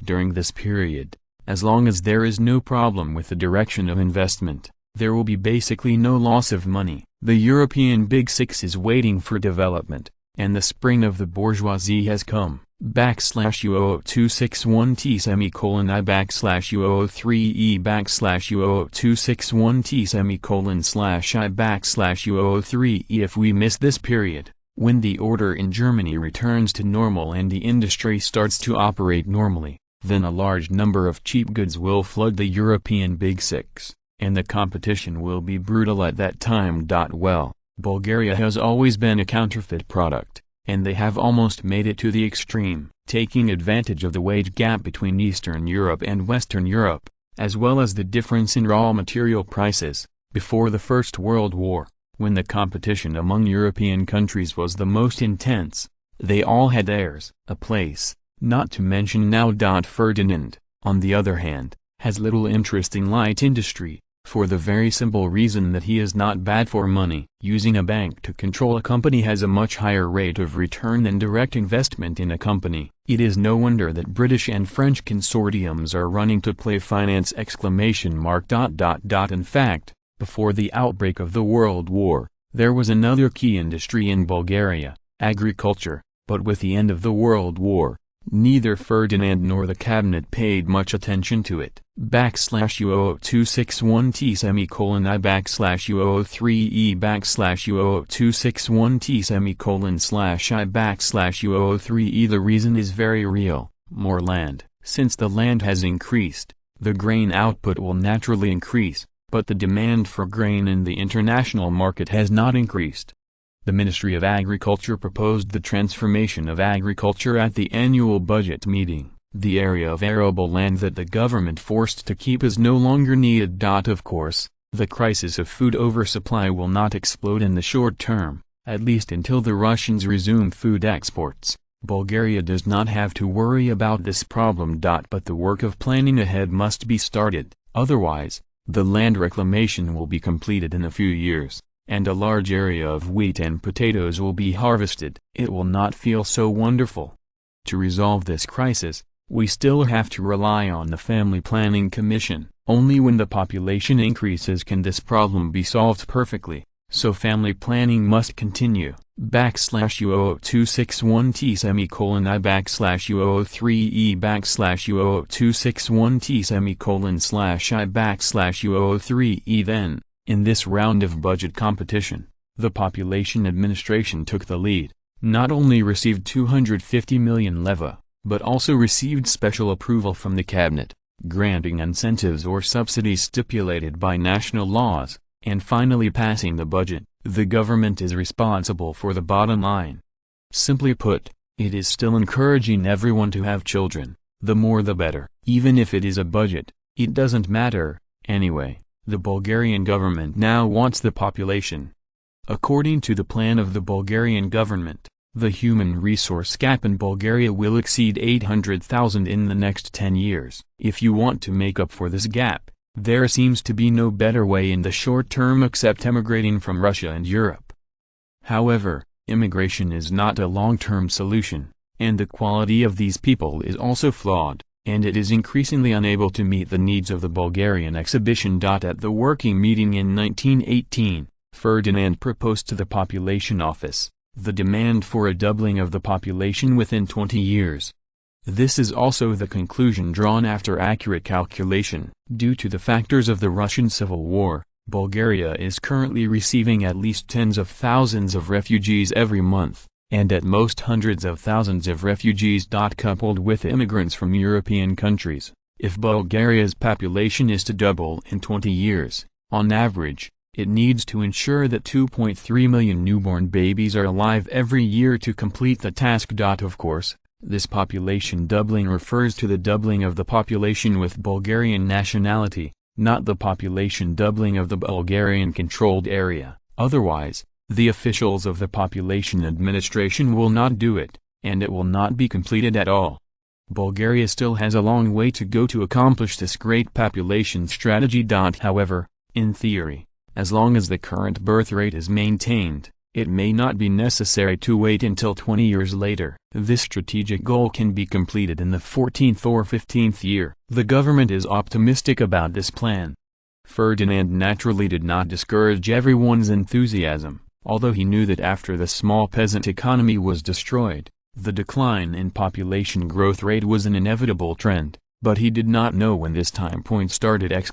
During this period. As long as there is no problem with the direction of investment, there will be basically no loss of money. The European Big Six is waiting for development, and the spring of the bourgeoisie has come. U000261T semicolon I U0003E U000261T semicolon /I U0003E. If we miss this period, when the order in Germany returns to normal and the industry starts to operate normally, then a large number of cheap goods will flood the European Big Six, and the competition will be brutal at that time. Well, Bulgaria has always been a counterfeit product, and they have almost made it to the extreme, taking advantage of the wage gap between Eastern Europe and Western Europe, as well as the difference in raw material prices. Before the First World War, when the competition among European countries was the most intense, they all had theirs a place, not to mention now. Ferdinand, on the other hand, has little interest in light industry, for the very simple reason that he is not bad for money. Using a bank to control a company has a much higher rate of return than direct investment in a company. It is no wonder that British and French consortiums are running to play finance! In fact, before the outbreak of the World War, there was another key industry in Bulgaria, agriculture, but with the end of the World War, neither Ferdinand nor the cabinet paid much attention to it. U000261T semicolon I U0003E U000261T semicolon /I U0003E. The reason is very real: more land. Since the land has increased, the grain output will naturally increase, but the demand for grain in the international market has not increased. The Ministry of Agriculture proposed the transformation of agriculture at the annual budget meeting. The area of arable land that the government forced to keep is no longer needed. Of course, the crisis of food oversupply will not explode in the short term, At least until the Russians resume food exports, Bulgaria does not have to worry about this problem. But the work of planning ahead must be started, otherwise, the land reclamation will be completed in a few years, and a large area of wheat and potatoes will be harvested. It will not feel so wonderful. To resolve this crisis, we still have to rely on the Family Planning Commission. Only when the population increases can this problem be solved perfectly, so family planning must continue. /U00261T semicolon I /U003E /U00261T semicolon /I /U003E. Then, in this round of budget competition, the Population Administration took the lead, not only received 250 million leva, but also received special approval from the cabinet, granting incentives or subsidies stipulated by national laws, and finally passing the budget. The government is responsible for the bottom line. Simply put, it is still encouraging everyone to have children, the more the better. Even if it is a budget, it doesn't matter, anyway. The Bulgarian government now wants the population. According to the plan of the Bulgarian government, the human resource gap in Bulgaria will exceed 800,000 in the next 10 years. If you want to make up for this gap, there seems to be no better way in the short term except emigrating from Russia and Europe. However, immigration is not a long-term solution, and the quality of these people is also flawed, and it is increasingly unable to meet the needs of the Bulgarian exhibition. At the working meeting in 1918, Ferdinand proposed to the Population Office the demand for a doubling of the population within 20 years. This is also the conclusion drawn after accurate calculation. Due to the factors of the Russian Civil War, Bulgaria is currently receiving at least tens of thousands of refugees every month, and at most hundreds of thousands of refugees. Coupled with immigrants from European countries, if Bulgaria's population is to double in 20 years, on average, it needs to ensure that 2.3 million newborn babies are alive every year to complete the task. Of course, this population doubling refers to the doubling of the population with Bulgarian nationality, not the population doubling of the Bulgarian-controlled area. Otherwise, the officials of the Population Administration will not do it, and it will not be completed at all. Bulgaria still has a long way to go to accomplish this great population strategy. However, in theory, as long as the current birth rate is maintained, it may not be necessary to wait until 20 years later. This strategic goal can be completed in the 14th or 15th year. The government is optimistic about this plan. Ferdinand naturally did not discourage everyone's enthusiasm, although he knew that after the small peasant economy was destroyed, the decline in population growth rate was an inevitable trend. But he did not know when this time point started! Genius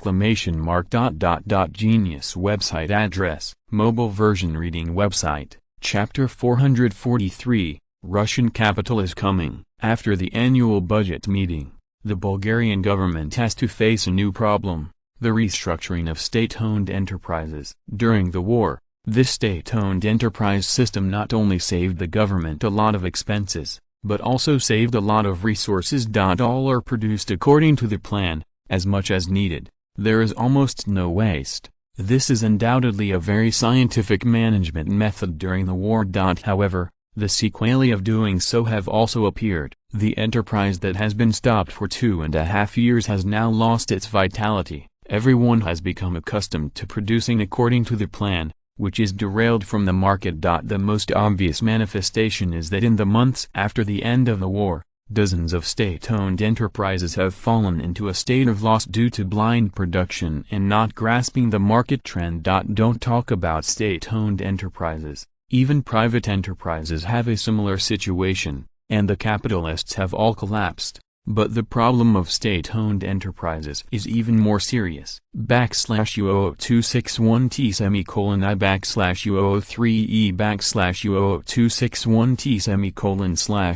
website address, mobile version reading website, chapter 443, Russian capital is coming. After the annual budget meeting, the Bulgarian government has to face a new problem, the restructuring of state-owned enterprises. During the war, this state-owned enterprise system not only saved the government a lot of expenses, but also saved a lot of resources. All are produced according to the plan, as much as needed. There is almost no waste. This is undoubtedly a very scientific management method during the war. However, the sequelae of doing so have also appeared. The enterprise that has been stopped for 2.5 years has now lost its vitality. Everyone has become accustomed to producing according to the plan, which is derailed from the market. The most obvious manifestation is that in the months after the end of the war, dozens of state-owned enterprises have fallen into a state of loss due to blind production and not grasping the market trend. Don't talk about state-owned enterprises, even private enterprises have a similar situation, and the capitalists have all collapsed. But the problem of state-owned enterprises is even more serious. /U00261T semicolon I /U003E /U00261T semicolon /I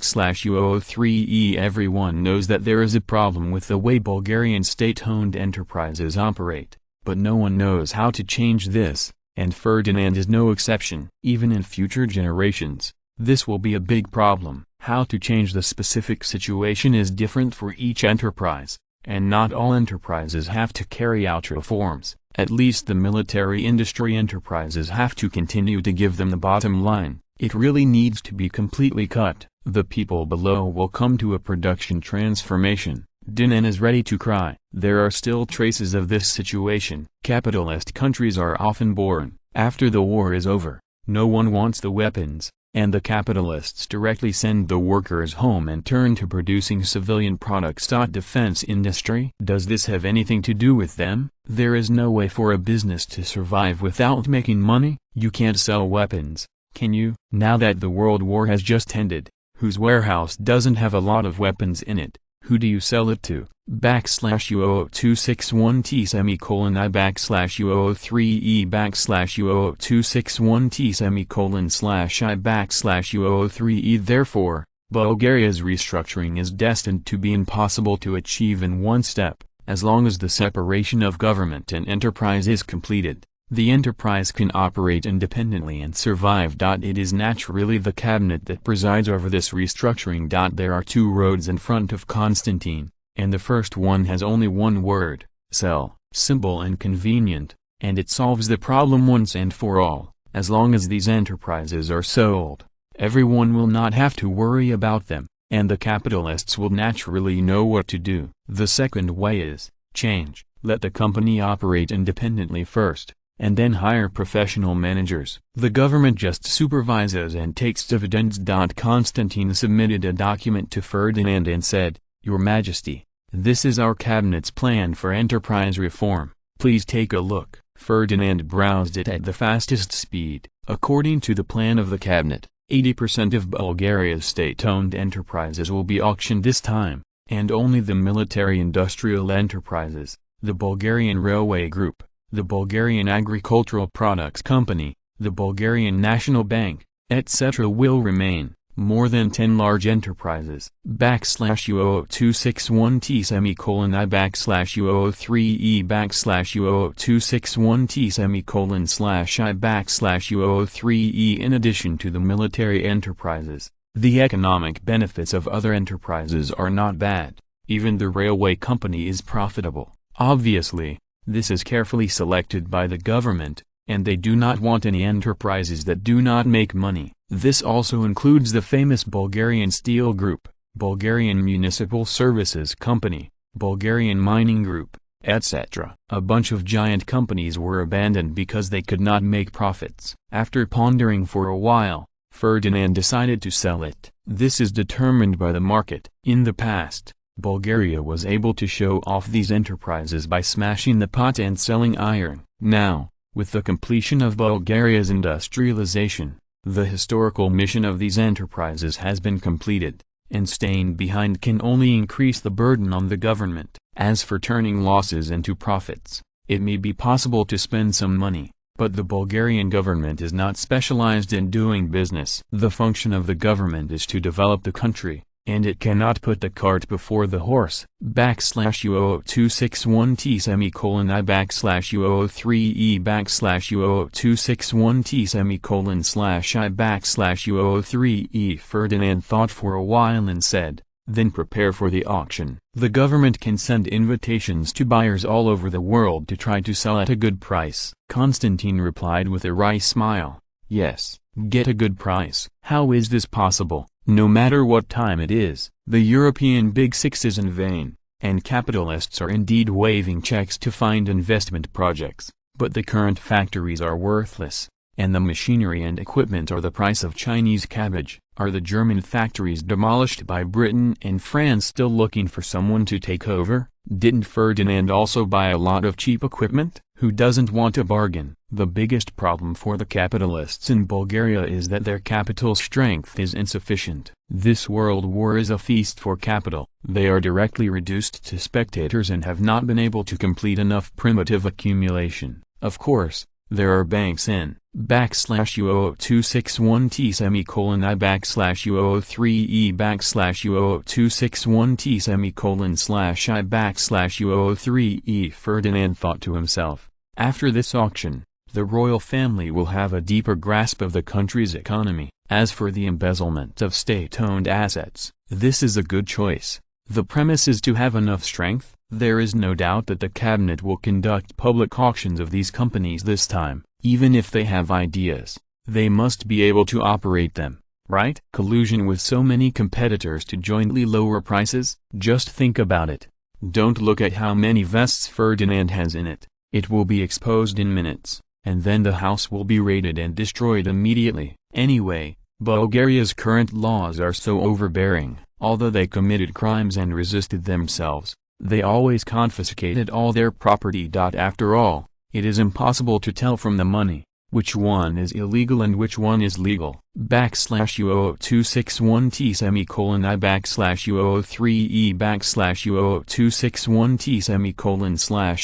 /U003E. Everyone knows that there is a problem with the way Bulgarian state-owned enterprises operate, but no one knows how to change this, and Ferdinand is no exception. Even in future generations, this will be a big problem. How to change the specific situation is different for each enterprise, and not all enterprises have to carry out reforms. At least the military industry enterprises have to continue to give them the bottom line. It really needs to be completely cut. The people below will come to a production transformation. Dinan is ready to cry. There are still traces of this situation. Capitalist countries are often born after the war is over. No one wants the weapons, and the capitalists directly send the workers home and turn to producing civilian products. Defense industry. Does this have anything to do with them? There is no way for a business to survive without making money. You can't sell weapons, can you? Now that the World War has just ended, whose warehouse doesn't have a lot of weapons in it? Who do you sell it to? /U00261T semicolon I /U003E /U00261T semicolon / I /U003E. Therefore, Bulgaria's restructuring is destined to be impossible to achieve in one step. As long as the separation of government and enterprise is completed, the enterprise can operate independently and survive. It is naturally the cabinet that presides over this restructuring. There are two roads in front of Constantine, and the first one has only one word: sell. Simple and convenient, and it solves the problem once and for all. As long as these enterprises are sold, everyone will not have to worry about them, and the capitalists will naturally know what to do. The second way is change. Let the company operate independently first, and then hire professional managers. The government just supervises and takes dividends. Constantine submitted a document to Ferdinand and said, "Your Majesty, this is our cabinet's plan for enterprise reform. Please take a look." Ferdinand browsed it at the fastest speed. According to the plan of the cabinet, 80% of Bulgaria's state-owned enterprises will be auctioned this time, and only the military-industrial enterprises, the Bulgarian Railway Group, the Bulgarian Agricultural Products Company, the Bulgarian National Bank, etc. will remain. More than 10 large enterprises, /U00261T semicolon I /U003E /U00261T semicolon / I /U003E. In addition to the military enterprises, the economic benefits of other enterprises are not bad. Even the railway company is profitable. Obviously, this is carefully selected by the government, and they do not want any enterprises that do not make money. This also includes the famous Bulgarian Steel Group, Bulgarian Municipal Services Company, Bulgarian Mining Group, etc. A bunch of giant companies were abandoned because they could not make profits. After pondering for a while, Ferdinand decided to sell it. This is determined by the market. In the past, Bulgaria was able to show off these enterprises by smashing the pot and selling iron. Now, with the completion of Bulgaria's industrialization, the historical mission of these enterprises has been completed, and staying behind can only increase the burden on the government. As for turning losses into profits, it may be possible to spend some money, but the Bulgarian government is not specialized in doing business. The function of the government is to develop the country, and it cannot put the cart before the horse. /U00261T semicolon I /U003E /U00261T semicolon / I /U003E. Ferdinand thought for a while and said, "Then prepare for the auction." The government can send invitations to buyers all over the world to try to sell at a good price. Constantine replied with a wry smile, "Yes, get a good price." How is this possible? No matter what time it is, the European Big Six is in vain, and capitalists are indeed waving checks to find investment projects, but the current factories are worthless, and the machinery and equipment are the price of Chinese cabbage. Are the German factories demolished by Britain and France still looking for someone to take over? Didn't Ferdinand also buy a lot of cheap equipment? Who doesn't want a bargain? The biggest problem for the capitalists in Bulgaria is that their capital strength is insufficient. This world war is a feast for capital. They are directly reduced to spectators and have not been able to complete enough primitive accumulation. Of course, there are banks in /U00261T semicolon I /U003E /U00261T semicolon / I /U003E. Ferdinand thought to himself, after this auction, the royal family will have a deeper grasp of the country's economy. As for the embezzlement of state-owned assets, this is a good choice. The premise is to have enough strength, There is no doubt that the cabinet will conduct public auctions of these companies this time. Even if they have ideas, they must be able to operate them, right? Collusion with so many competitors to jointly lower prices? Just think about it. Don't look at how many vests Ferdinand has in it. It will be exposed in minutes, and then the house will be raided and destroyed immediately. Anyway, Bulgaria's current laws are so overbearing. Although they committed crimes and resisted themselves, they always confiscated all their property. After all, it is impossible to tell from the money which one is illegal and which one is legal. /U00261T semicolon I /U003E /U00261T semicolon /I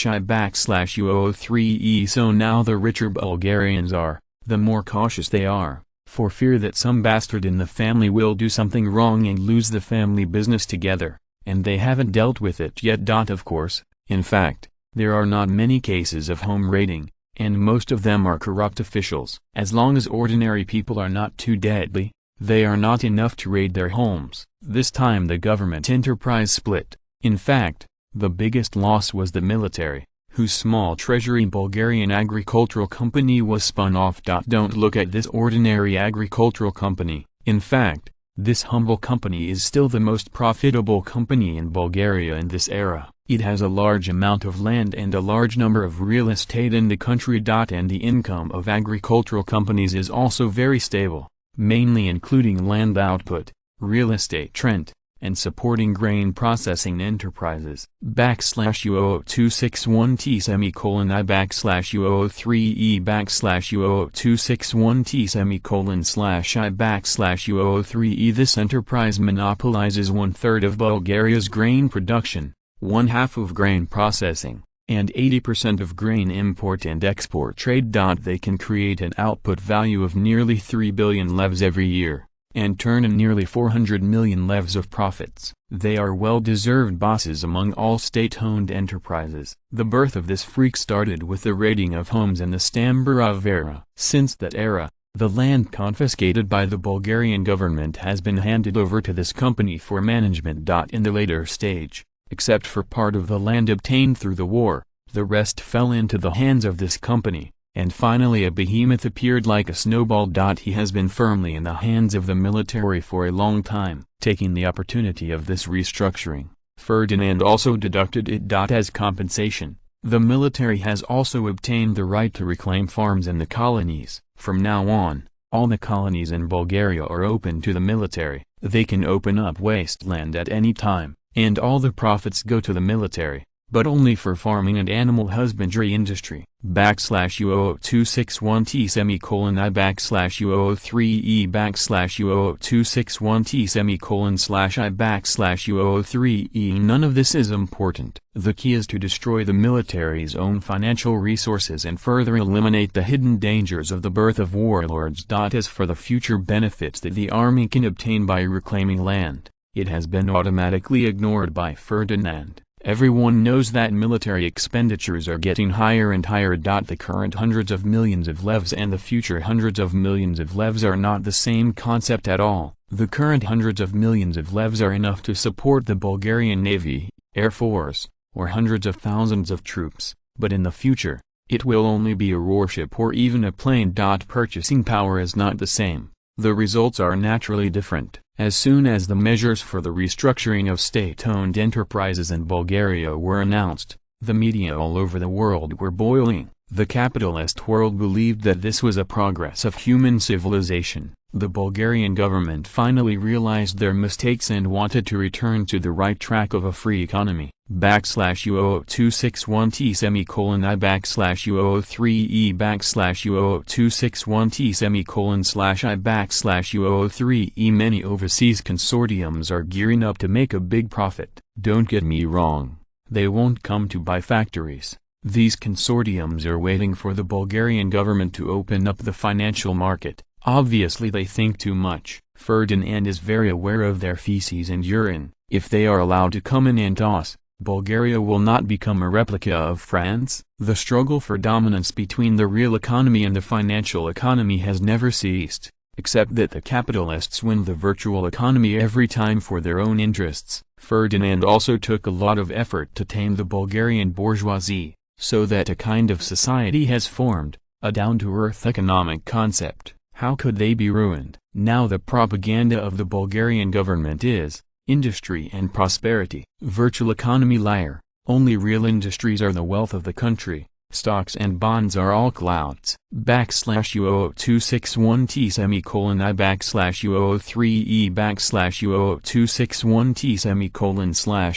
/U003E. So now the richer Bulgarians are, the more cautious they are, for fear that some bastard in the family will do something wrong and lose the family business together, and they haven't dealt with it yet. Of course, in fact, there are not many cases of home raiding, and most of them are corrupt officials. As long as ordinary people are not too deadly, they are not enough to raid their homes. This time the government enterprise split. In fact, the biggest loss was the military, whose small treasury Bulgarian agricultural company was spun off. Don't look at this ordinary agricultural company. In fact, this humble company is still the most profitable company in Bulgaria in this era. It has a large amount of land and a large number of real estate in the country. And the income of agricultural companies is also very stable, mainly including land output, real estate rent, and supporting grain processing enterprises. /U00261T semicolon I /U003E /U00261T semicolon /I /U003E. This enterprise monopolizes 1/3 of Bulgaria's grain production, 1/2 of grain processing, and 80% of grain import and export trade. They can create an output value of nearly 3 billion levs every year, and turn in nearly 400 million levs of profits. They are well-deserved bosses among all state-owned enterprises. The birth of this freak started with the raiding of homes in the Stamburov era. Since that era, the land confiscated by the Bulgarian government has been handed over to this company for management. In the later stage, except for part of the land obtained through the war, the rest fell into the hands of this company. And finally a behemoth appeared like a snowball. He has been firmly in the hands of the military for a long time. Taking the opportunity of this restructuring, Ferdinand also deducted it. As compensation, the military has also obtained the right to reclaim farms in the colonies. From now on, all the colonies in Bulgaria are open to the military. They can open up wasteland at any time, and all the profits go to the military, but only for farming and animal husbandry industry. /U00261T semicolon I /U003E /U00261T semicolon /I /U003E. None of this is important. The key is to destroy the military's own financial resources and further eliminate the hidden dangers of the birth of warlords. As for the future benefits that the army can obtain by reclaiming land, it has been automatically ignored by Ferdinand. Everyone knows that military expenditures are getting higher and higher. The current hundreds of millions of levs and the future hundreds of millions of levs are not the same concept at all. The current hundreds of millions of levs are enough to support the Bulgarian Navy, Air Force, or hundreds of thousands of troops, but in the future, it will only be a warship or even a plane. Purchasing power is not the same. The results are naturally different. As soon as the measures for the restructuring of state-owned enterprises in Bulgaria were announced, the media all over the world were boiling. The capitalist world believed that this was a progress of human civilization. The Bulgarian government finally realized their mistakes and wanted to return to the right track of a free economy. /U00261T semicolon I /U003E /U00261T semicolon /I /U003E. Many overseas consortiums are gearing up to make a big profit. Don't get me wrong, they won't come to buy factories. These consortiums are waiting for the Bulgarian government to open up the financial market. Obviously they think too much. Ferdinand is very aware of their feces and urine. If they are allowed to come in and toss, Bulgaria will not become a replica of France. The struggle for dominance between the real economy and the financial economy has never ceased, except that the capitalists win the virtual economy every time for their own interests. Ferdinand also took a lot of effort to tame the Bulgarian bourgeoisie, so that a kind of society has formed, a down-to-earth economic concept. How could they be ruined? Now the propaganda of the Bulgarian government is, industry and prosperity. Virtual economy liar. Only real industries are the wealth of the country. Stocks and bonds are all clouds. /U00261T semicolon I /U003E /U00261T semicolon /I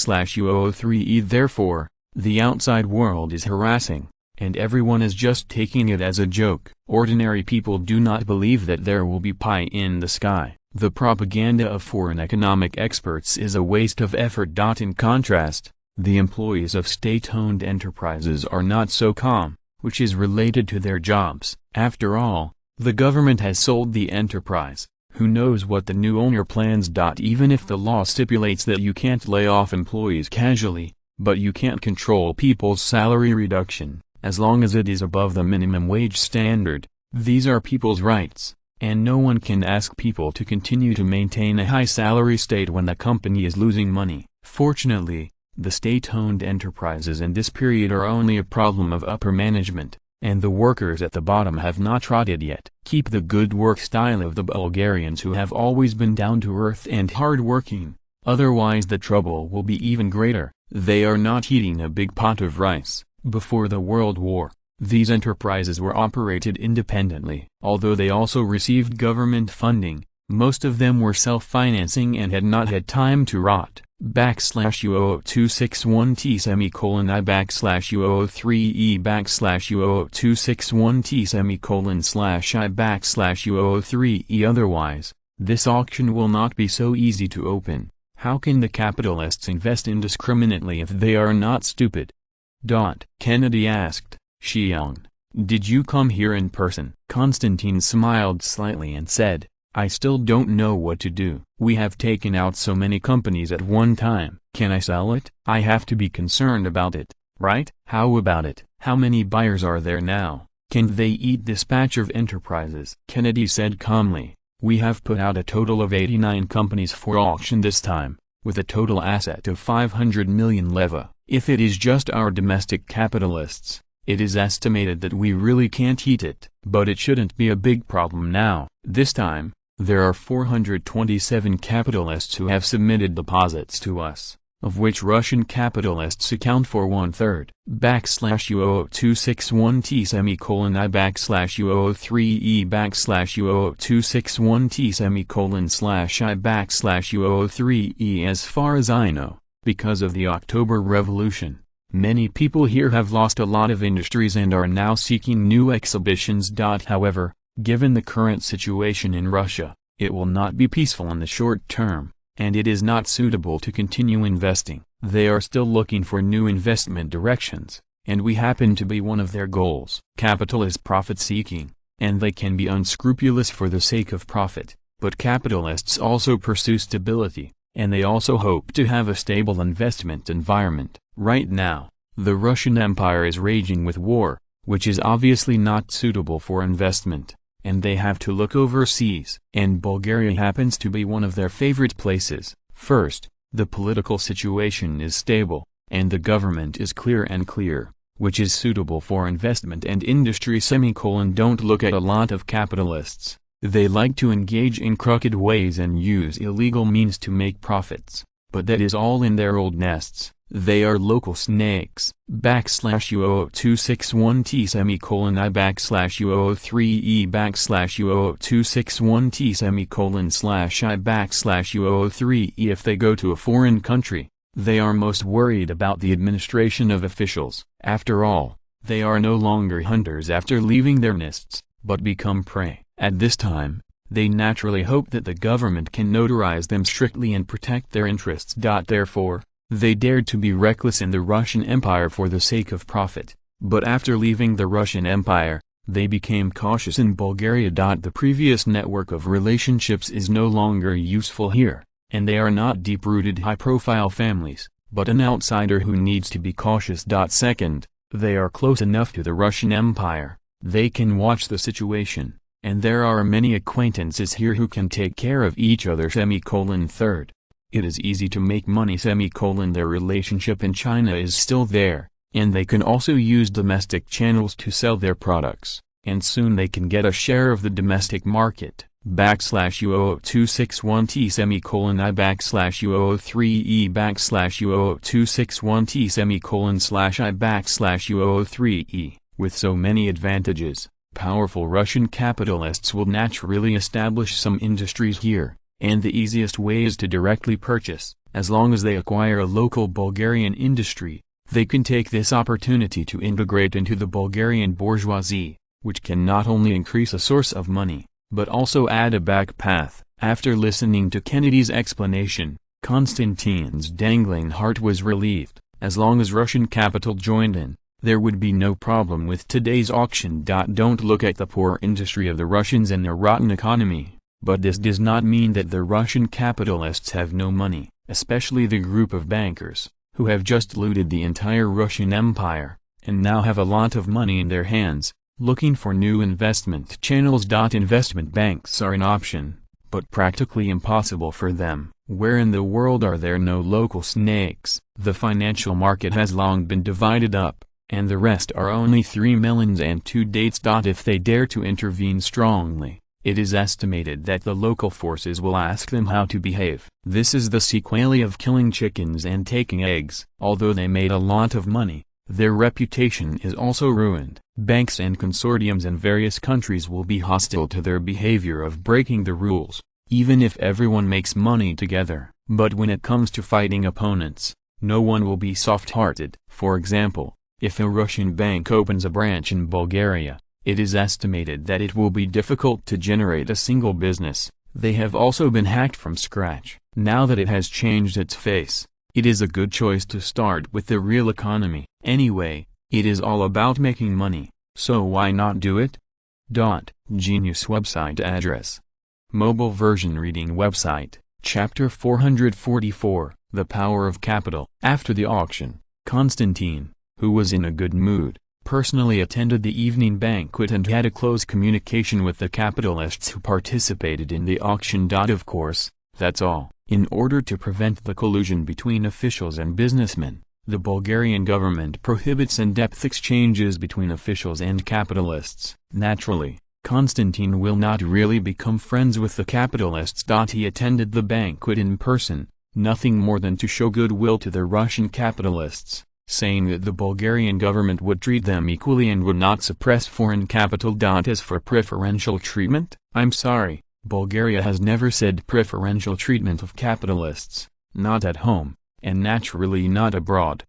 /U003E. Therefore, the outside world is harassing, and everyone is just taking it as a joke. Ordinary people do not believe that there will be pie in the sky. The propaganda of foreign economic experts is a waste of effort. In contrast, the employees of state-owned enterprises are not so calm, which is related to their jobs. After all, the government has sold the enterprise. Who knows what the new owner plans? Even if the law stipulates that you can't lay off employees casually, but you can't control people's salary reduction, as long as it is above the minimum wage standard. These are people's rights, and no one can ask people to continue to maintain a high salary state when the company is losing money. Fortunately, the state-owned enterprises in this period are only a problem of upper management, and the workers at the bottom have not rotted yet. Keep the good work style of the Bulgarians, who have always been down-to-earth and hard-working, otherwise the trouble will be even greater. They are not eating a big pot of rice. Before the World War, these enterprises were operated independently. Although they also received government funding, most of them were self-financing and had not had time to rot. /U00261T semicolon I /U003E /U00261T semicolon /I /U003E. Otherwise, this auction will not be so easy to open. How can the capitalists invest indiscriminately if they are not stupid? Kennedy asked, Xiong, did you come here in person? Constantine smiled slightly and said, I still don't know what to do. We have taken out so many companies at one time. Can I sell it? I have to be concerned about it, right? How about it? How many buyers are there now? Can they eat this batch of enterprises? Kennedy said calmly, we have put out a total of 89 companies for auction this time, with a total asset of 500 million leva. If it is just our domestic capitalists, it is estimated that we really can't eat it. But it shouldn't be a big problem now. This time, there are 427 capitalists who have submitted deposits to us, of which Russian capitalists account for 1/3. /U00261T semicolon I /U003E /U00261T semicolon /I /U003E. As far as I know, because of the October Revolution, many people here have lost a lot of industries and are now seeking new exhibitions. However, given the current situation in Russia, it will not be peaceful in the short term, and it is not suitable to continue investing. They are still looking for new investment directions, and we happen to be one of their goals. Capital is profit-seeking, and they can be unscrupulous for the sake of profit, but capitalists also pursue stability, and they also hope to have a stable investment environment. Right now, the Russian Empire is raging with war, which is obviously not suitable for investment, and they have to look overseas. And Bulgaria happens to be one of their favorite places. First, the political situation is stable, and the government is clear, which is suitable for investment and industry. Don't look at a lot of capitalists. They like to engage in crooked ways and use illegal means to make profits, but that is all in their old nests. They are local snakes. /U00261T semicolon I /U003E /U00261T semicolon /I /U003E. If they go to a foreign country, they are most worried about the administration of officials. After all, they are no longer hunters after leaving their nests, but become prey. At this time, they naturally hope that the government can notarize them strictly and protect their interests. Therefore, they dared to be reckless in the Russian Empire for the sake of profit, but after leaving the Russian Empire, they became cautious in Bulgaria. The previous network of relationships is no longer useful here, and they are not deep-rooted high-profile families, but an outsider who needs to be cautious. Second, they are close enough to the Russian Empire, they can watch the situation, and there are many acquaintances here who can take care of each other. Third, It is easy to make money semicolon. Their relationship in China is still there, and they can also use domestic channels to sell their products, and soon they can get a share of the domestic market. U000261T semicolon I U0003E U000261T semicolon /I U0003E. With so many advantages, powerful Russian capitalists will naturally establish some industries here, and the easiest way is to directly purchase. As long as they acquire a local Bulgarian industry, they can take this opportunity to integrate into the Bulgarian bourgeoisie, which can not only increase a source of money, but also add a back path. After listening to Kennedy's explanation, Konstantin's dangling heart was relieved. As long as Russian capital joined in, there would be no problem with today's auction. Don't look at the poor industry of the Russians and their rotten economy, but this does not mean that the Russian capitalists have no money, especially the group of bankers, who have just looted the entire Russian Empire, and now have a lot of money in their hands, looking for new investment channels. Investment banks are an option, but practically impossible for them. Where in the world are there no local snakes? The financial market has long been divided up, and the rest are only 3 melons and 2 dates. If they dare to intervene strongly, it is estimated that the local forces will ask them how to behave. This is the sequelae of killing chickens and taking eggs. Although they made a lot of money, their reputation is also ruined. Banks and consortiums in various countries will be hostile to their behavior of breaking the rules, even if everyone makes money together. But when it comes to fighting opponents, no one will be soft-hearted. For example, if a Russian bank opens a branch in Bulgaria, it is estimated that it will be difficult to generate a single business. They have also been hacked from scratch. Now that it has changed its face, it is a good choice to start with the real economy. Anyway, it is all about making money, so why not do it? Genius website address. Mobile version reading website, Chapter 444, The Power of Capital. After the auction, Konstantin, who was in a good mood, personally attended the evening banquet and had a close communication with the capitalists who participated in the auction. Of course, that's all. In order to prevent the collusion between officials and businessmen, the Bulgarian government prohibits in-depth exchanges between officials and capitalists. Naturally, Konstantin will not really become friends with the capitalists. He attended the banquet in person, nothing more than to show goodwill to the Russian capitalists, saying that the Bulgarian government would treat them equally and would not suppress foreign capital. As for preferential treatment, I'm sorry, Bulgaria has never said preferential treatment of capitalists, not at home, and naturally not abroad.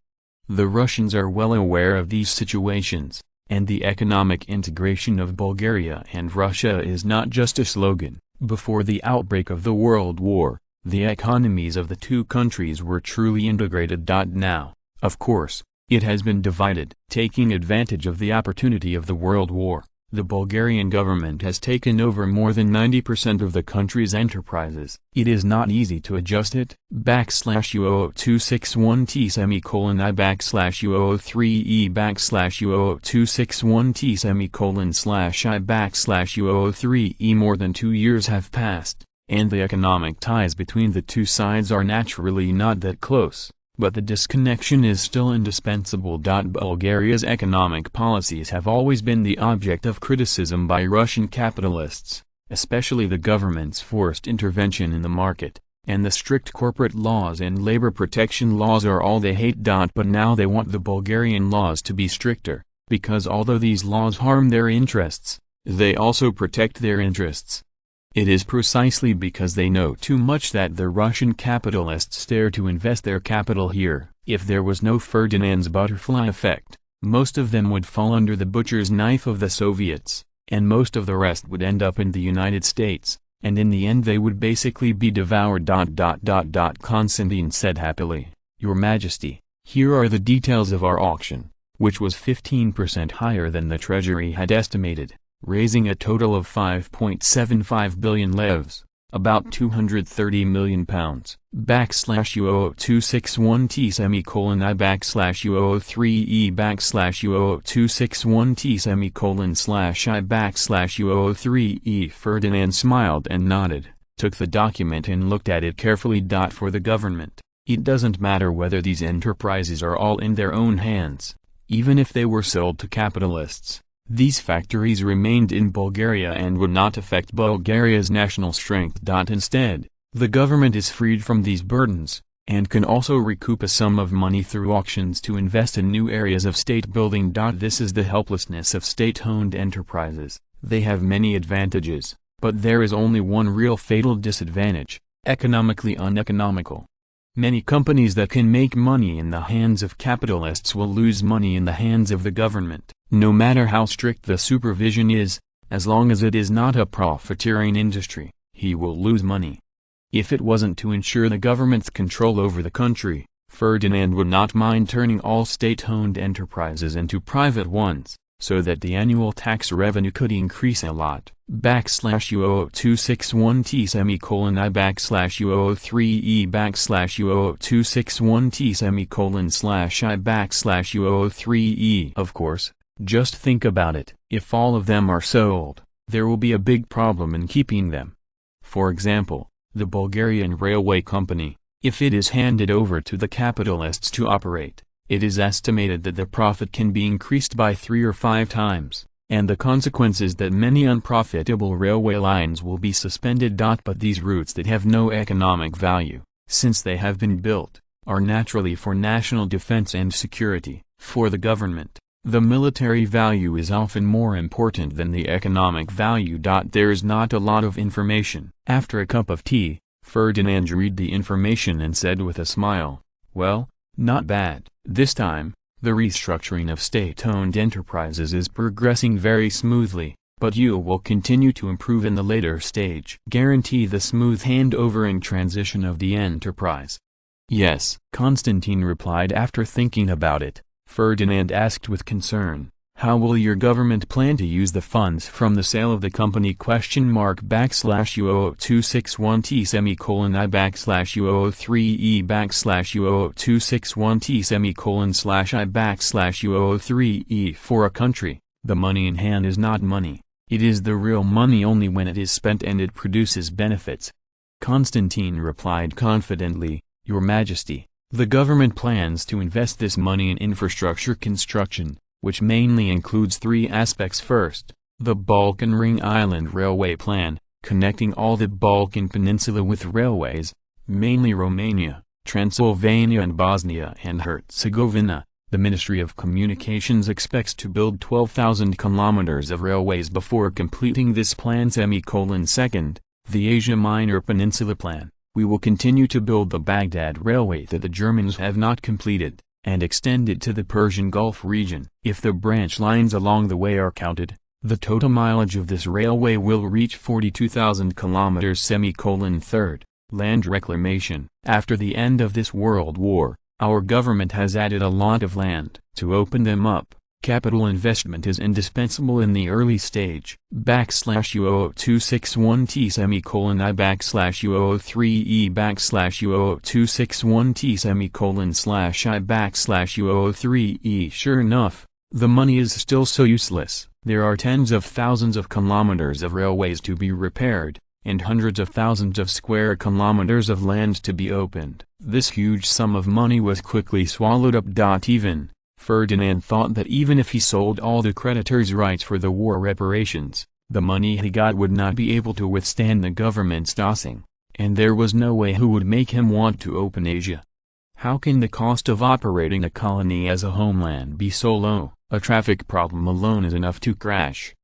The Russians are well aware of these situations, and the economic integration of Bulgaria and Russia is not just a slogan. Before the outbreak of the World War, the economies of the two countries were truly integrated. Now, of course, it has been divided. Taking advantage of the opportunity of the World War, the Bulgarian government has taken over more than 90% of the country's enterprises. It is not easy to adjust it. U000261T semicolon I U0003E U000261T semicolon /I U0003E. More than 2 years have passed, and the economic ties between the two sides are naturally not that close. But the disconnection is still indispensable. Bulgaria's economic policies have always been the object of criticism by Russian capitalists, especially the government's forced intervention in the market, and the strict corporate laws and labor protection laws are all they hate. But now they want the Bulgarian laws to be stricter, because although these laws harm their interests, they also protect their interests. It is precisely because they know too much that the Russian capitalists dare to invest their capital here. If there was no Ferdinand's butterfly effect, most of them would fall under the butcher's knife of the Soviets, and most of the rest would end up in the United States, and in the end they would basically be devoured. Konstantin said happily, "Your Majesty, here are the details of our auction, which was 15% higher than the Treasury had estimated, raising a total of 5.75 billion levs, about £230 million. U000261T semicolon I U0003E U000261T semicolon /I U0003E. Ferdinand smiled and nodded. took the document and looked at it carefully. For the government, it doesn't matter whether these enterprises are all in their own hands. Even if they were sold to capitalists, these factories remained in Bulgaria and would not affect Bulgaria's national strength. Instead, the government is freed from these burdens, and can also recoup a sum of money through auctions to invest in new areas of state building. This is the helplessness of state-owned enterprises. They have many advantages, but there is only one real fatal disadvantage: economically uneconomical. Many companies that can make money in the hands of capitalists will lose money in the hands of the government, no matter how strict the supervision is. As long as it is not a profiteering industry, he will lose money. If it wasn't to ensure the government's control over the country, Ferdinand would not mind turning all state-owned enterprises into private ones, so that the annual tax revenue could increase a lot. /U00261T/I/261T/I/U003E//I/U003E. Of course, just think about it. If all of them are sold, there will be a big problem in keeping them. For example, the Bulgarian Railway Company, if it is handed over to the capitalists to operate, it is estimated that the profit can be increased by 3 or 5 times. And the consequence is that many unprofitable railway lines will be suspended. But these routes that have no economic value, since they have been built, are naturally for national defense and security. For the government, the military value is often more important than the economic value. There is not a lot of information. After a cup of tea, Ferdinand read the information and said with a smile, "Well, not bad." This time, the restructuring of state-owned enterprises is progressing very smoothly, but you will continue to improve in the later stage. Guarantee the smooth handover and transition of the enterprise. Yes, Constantine replied after thinking about it. Ferdinand asked with concern, "How will your government plan to use the funds from the sale of the company?" /U00261T/I/U003E//I/U003E. For a country, the money in hand is not money. It is the real money only when it is spent and it produces benefits. Constantine replied confidently, "Your Majesty, the government plans to invest this money in infrastructure construction, which mainly includes 3 aspects. First, the Balkan Ring Island Railway Plan, connecting all the Balkan Peninsula with railways, mainly Romania, Transylvania and Bosnia and Herzegovina. The Ministry of Communications expects to build 12,000 kilometers of railways before completing this plan. Second, the Asia Minor Peninsula Plan. We will continue to build the Baghdad Railway that the Germans have not completed, and extend it to the Persian Gulf region. If the branch lines along the way are counted, the total mileage of this railway will reach 42,000 kilometers. Third, land reclamation. After the end of this world war, our government has added a lot of land. To open them up, capital investment is indispensable in the early stage. /U00261T/I/U003E//I/U003E. Sure enough, the money is still so useless. There are tens of thousands of kilometers of railways to be repaired, and hundreds of thousands of square kilometers of land to be opened. This huge sum of money was quickly swallowed up. Ferdinand thought that even if he sold all the creditors' rights for the war reparations, the money he got would not be able to withstand the government's tossing, and there was no way who would make him want to open Asia. How can the cost of operating a colony as a homeland be so low? A traffic problem alone is enough to crash.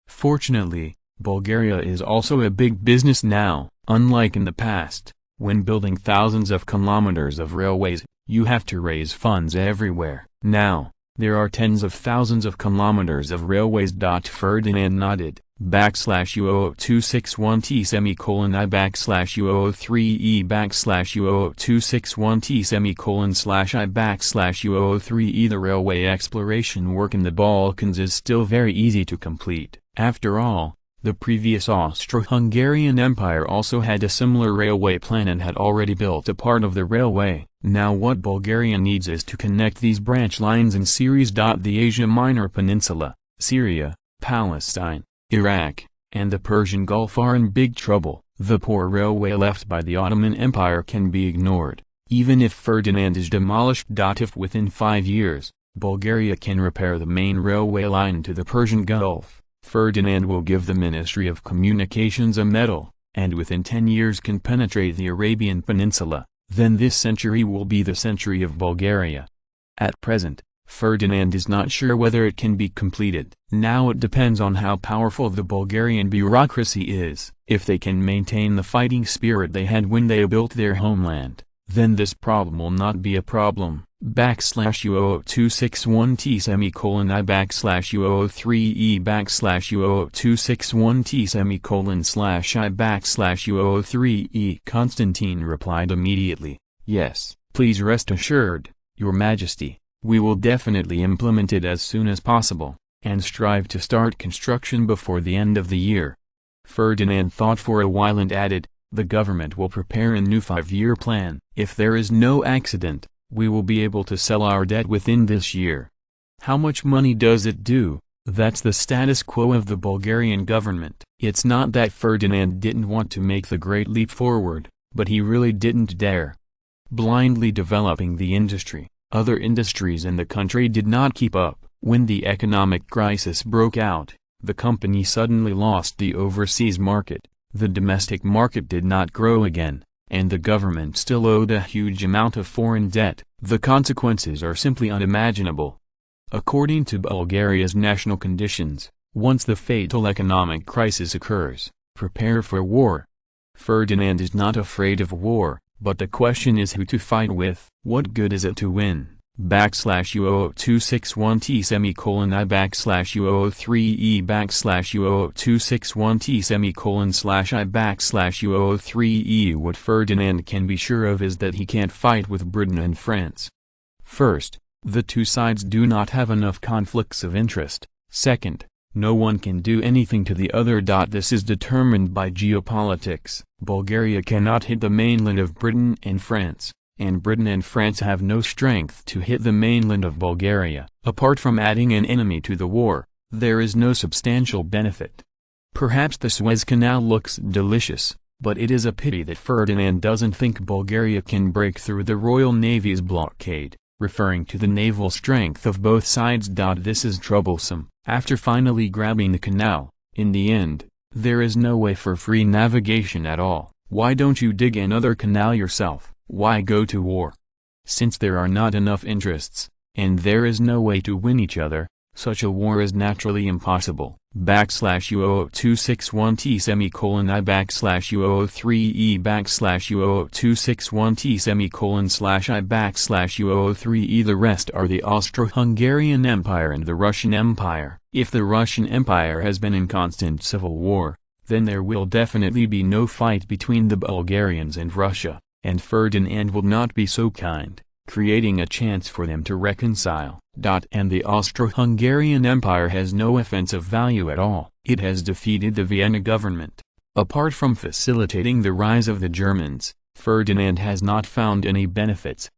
Fortunately, Bulgaria is also a big business now. Unlike in the past, when building thousands of kilometers of railways, you have to raise funds everywhere. Now, there are tens of thousands of kilometers of railways. Ferdinand nodded. /U00261T/I/U003E/I/U003E. The railway exploration work in the Balkans is still very easy to complete. After all, the previous Austro-Hungarian Empire also had a similar railway plan and had already built a part of the railway. Now what Bulgaria needs is to connect these branch lines in series. The Asia Minor Peninsula, Syria, Palestine, Iraq, and the Persian Gulf are in big trouble. The poor railway left by the Ottoman Empire can be ignored, even if Ferdinand is demolished. If within 5 years, Bulgaria can repair the main railway line to the Persian Gulf, Ferdinand will give the Ministry of Communications a medal, and within 10 years can penetrate the Arabian Peninsula, then this century will be the century of Bulgaria. At present, Ferdinand is not sure whether it can be completed. Now it depends on how powerful the Bulgarian bureaucracy is. If they can maintain the fighting spirit they had when they built their homeland, then this problem will not be a problem. /U00261T semicolon I /U003E /U00261T semicolon /I /U003E. Constantine replied immediately, "Yes, please rest assured, Your Majesty. We will definitely implement it as soon as possible, and strive to start construction before the end of the year." Ferdinand thought for a while and added, "The government will prepare a new 5-year plan. If there is no accident, we will be able to sell our debt within this year." How much money does it do? That's the status quo of the Bulgarian government. It's not that Ferdinand didn't want to make the great leap forward, but he really didn't dare. Blindly developing the industry, other industries in the country did not keep up. When the economic crisis broke out, the company suddenly lost the overseas market, the domestic market did not grow again, and the government still owed a huge amount of foreign debt. The consequences are simply unimaginable. According to Bulgaria's national conditions, once the fatal economic crisis occurs, prepare for war. Ferdinand is not afraid of war, but the question is who to fight with. What good is it to win? /U00261T semicolon I /U003E /U00261T semicolon /I /U003E. What Ferdinand can be sure of is that he can't fight with Britain and France. First, the two sides do not have enough conflicts of interest. Second, no one can do anything to the other. This is determined by geopolitics. Bulgaria cannot hit the mainland of Britain and France, and Britain and France have no strength to hit the mainland of Bulgaria. Apart from adding an enemy to the war, there is no substantial benefit. Perhaps the Suez Canal looks delicious, but it is a pity that Ferdinand doesn't think Bulgaria can break through the Royal Navy's blockade, referring to the naval strength of both sides. This is troublesome. After finally grabbing the canal, in the end, there is no way for free navigation at all. Why don't you dig another canal yourself? Why go to war? Since there are not enough interests, and there is no way to win each other, such a war is naturally impossible. /U00261T semicolon I /U003E /U00261T semicolon /I /U003E. The rest are the Austro-Hungarian Empire and the Russian Empire. If the Russian Empire has been in constant civil war, then there will definitely be no fight between the Bulgarians and Russia, and Ferdinand will not be so kind, creating a chance for them to reconcile. And the Austro-Hungarian Empire has no offensive value at all. It has defeated the Vienna government. Apart from facilitating the rise of the Germans, Ferdinand has not found any benefits.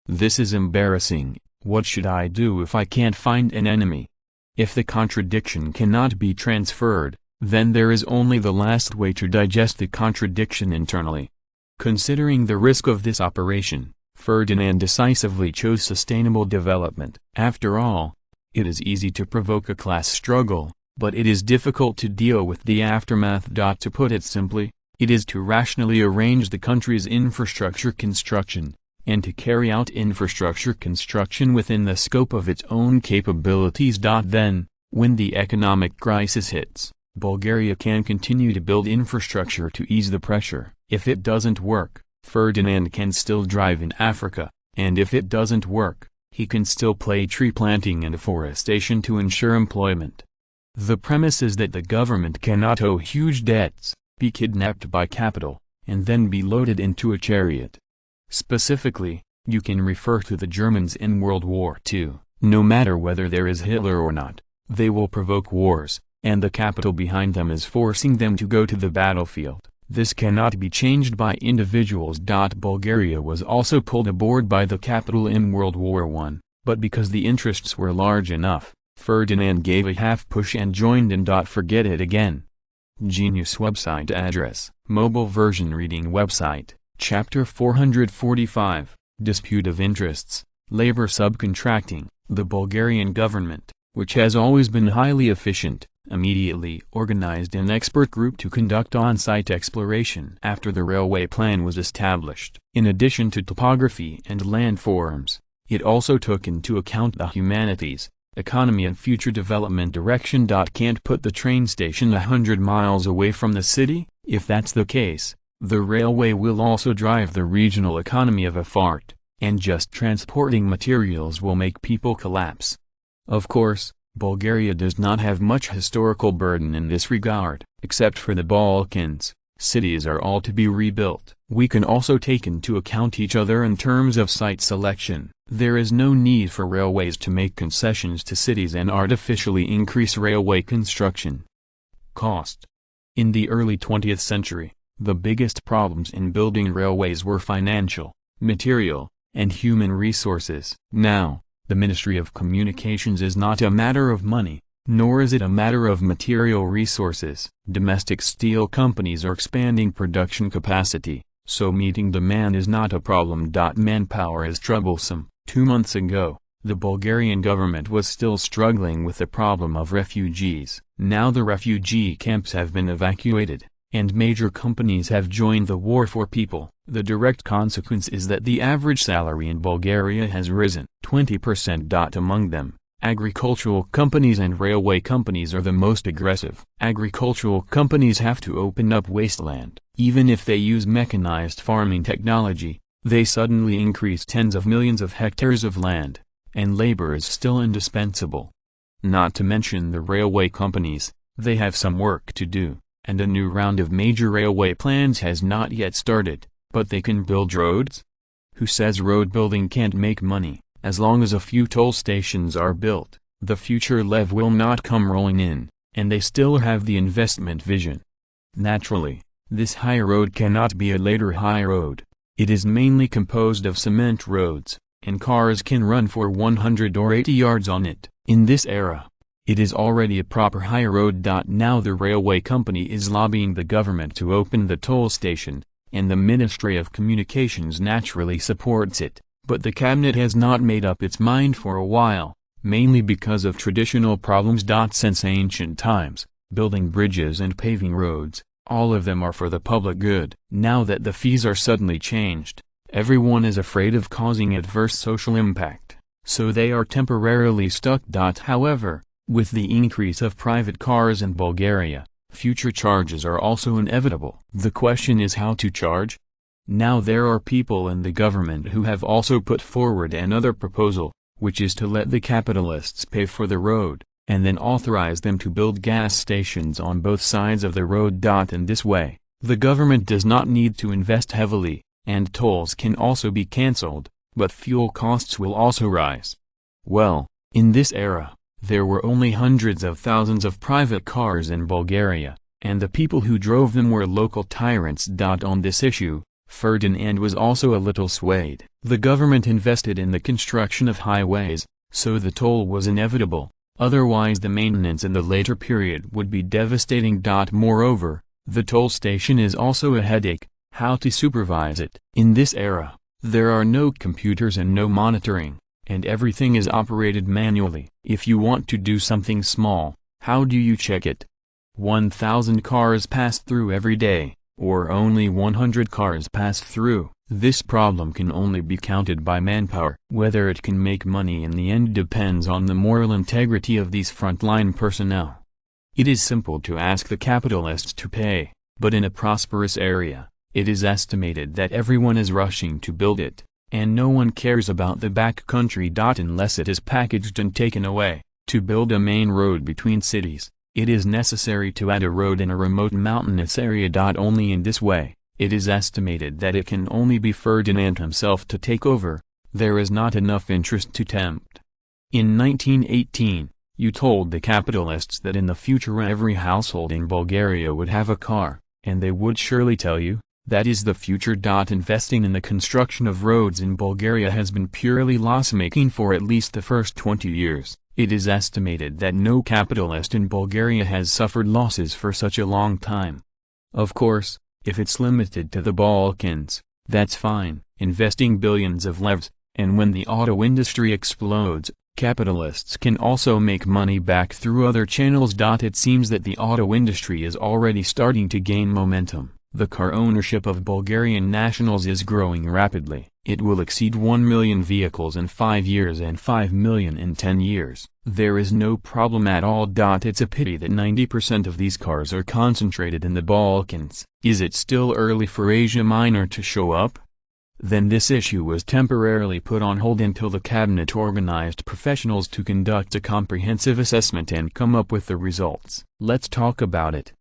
This is embarrassing. What should I do if I can't find an enemy? If the contradiction cannot be transferred, then there is only the last way to digest the contradiction internally. Considering the risk of this operation, Ferdinand decisively chose sustainable development. After all, it is easy to provoke a class struggle, but it is difficult to deal with the aftermath. To put it simply, it is to rationally arrange the country's infrastructure construction, and to carry out infrastructure construction within the scope of its own capabilities. Then, when the economic crisis hits, Bulgaria can continue to build infrastructure to ease the pressure. If it doesn't work, Ferdinand can still drive in Africa, and if it doesn't work, he can still play tree planting and afforestation to ensure employment. The premise is that the government cannot owe huge debts, be kidnapped by capital, and then be loaded into a chariot. Specifically, you can refer to the Germans in World War II. No matter whether there is Hitler or not, they will provoke wars, and the capital behind them is forcing them to go to the battlefield. This cannot be changed by individuals. Bulgaria was also pulled aboard by the capital in World War I, but because the interests were large enough, Ferdinand gave a half push and joined in. Forget it again. Genius website address. Mobile version reading website. Chapter 445. Dispute of interests. Labor subcontracting. The Bulgarian government, which has always been highly efficient, immediately organized an expert group to conduct on-site exploration after the railway plan was established. In addition to topography and landforms, it also took into account the humanities, economy and future development direction. Can't put the train station 100 miles away from the city? If that's the case, the railway will also drive the regional economy of a fart, and just transporting materials will make people collapse. Of course, Bulgaria does not have much historical burden in this regard. Except for the Balkans, cities are all to be rebuilt. We can also take into account each other in terms of site selection. There is no need for railways to make concessions to cities and artificially increase railway construction. Cost. In the early 20th century, the biggest problems in building railways were financial, material, and human resources. Now, the Ministry of Communications is not a matter of money, nor is it a matter of material resources. Domestic steel companies are expanding production capacity, so meeting demand is not a problem. Manpower is troublesome. 2 months ago, the Bulgarian government was still struggling with the problem of refugees. Now the refugee camps have been evacuated, and major companies have joined the war for people. The direct consequence is that the average salary in Bulgaria has risen 20%. Among them, agricultural companies and railway companies are the most aggressive. Agricultural companies have to open up wasteland. Even if they use mechanized farming technology, they suddenly increase tens of millions of hectares of land, and labor is still indispensable. Not to mention the railway companies, they have some work to do, and a new round of major railway plans has not yet started, but they can build roads? Who says road building can't make money? As long as a few toll stations are built, the future lev will not come rolling in, and they still have the investment vision. Naturally, this high road cannot be a later high road. It is mainly composed of cement roads, and cars can run for 100 or 80 yards on it. In this era, it is already a proper high road. Now the railway company is lobbying the government to open the toll station, and the Ministry of Communications naturally supports it, but the cabinet has not made up its mind for a while, mainly because of traditional problems. Since ancient times, building bridges and paving roads, all of them are for the public good. Now that the fees are suddenly changed, everyone is afraid of causing adverse social impact, so they are temporarily stuck. However, with the increase of private cars in Bulgaria, future charges are also inevitable. The question is how to charge? Now there are people in the government who have also put forward another proposal, which is to let the capitalists pay for the road, and then authorize them to build gas stations on both sides of the road. In this way, the government does not need to invest heavily, and tolls can also be cancelled, but fuel costs will also rise. Well, in this era, there were only hundreds of thousands of private cars in Bulgaria, and the people who drove them were local tyrants. On this issue, Ferdinand was also a little swayed. The government invested in the construction of highways, so the toll was inevitable, otherwise the maintenance in the later period would be devastating. Moreover, the toll station is also a headache. How to supervise it? In this era, there are no computers and no monitoring, and everything is operated manually. If you want to do something small, how do you check it? 1,000 cars pass through every day, or only 100 cars pass through. This problem can only be counted by manpower. Whether it can make money in the end depends on the moral integrity of these frontline personnel. It is simple to ask the capitalists to pay, but in a prosperous area, it is estimated that everyone is rushing to build it, and no one cares about the back country. Unless it is packaged and taken away. To build a main road between cities, it is necessary to add a road in a remote mountainous area. Only in this way, it is estimated that it can only be Ferdinand himself to take over. There is not enough interest to tempt. In 1918, you told the capitalists that in the future every household in Bulgaria would have a car, and they would surely tell you, that is the future. Investing in the construction of roads in Bulgaria has been purely loss-making for at least the first 20 years. It is estimated that no capitalist in Bulgaria has suffered losses for such a long time. Of course, if it's limited to the Balkans, that's fine, investing billions of levs, and when the auto industry explodes, capitalists can also make money back through other channels. It seems that the auto industry is already starting to gain momentum. The car ownership of Bulgarian nationals is growing rapidly. It will exceed 1 million vehicles in 5 years and 5 million in 10 years. There is no problem at all. It's a pity that 90% of these cars are concentrated in the Balkans. Is it still early for Asia Minor to show up? Then this issue was temporarily put on hold until the cabinet organized professionals to conduct a comprehensive assessment and come up with the results. Let's talk about it.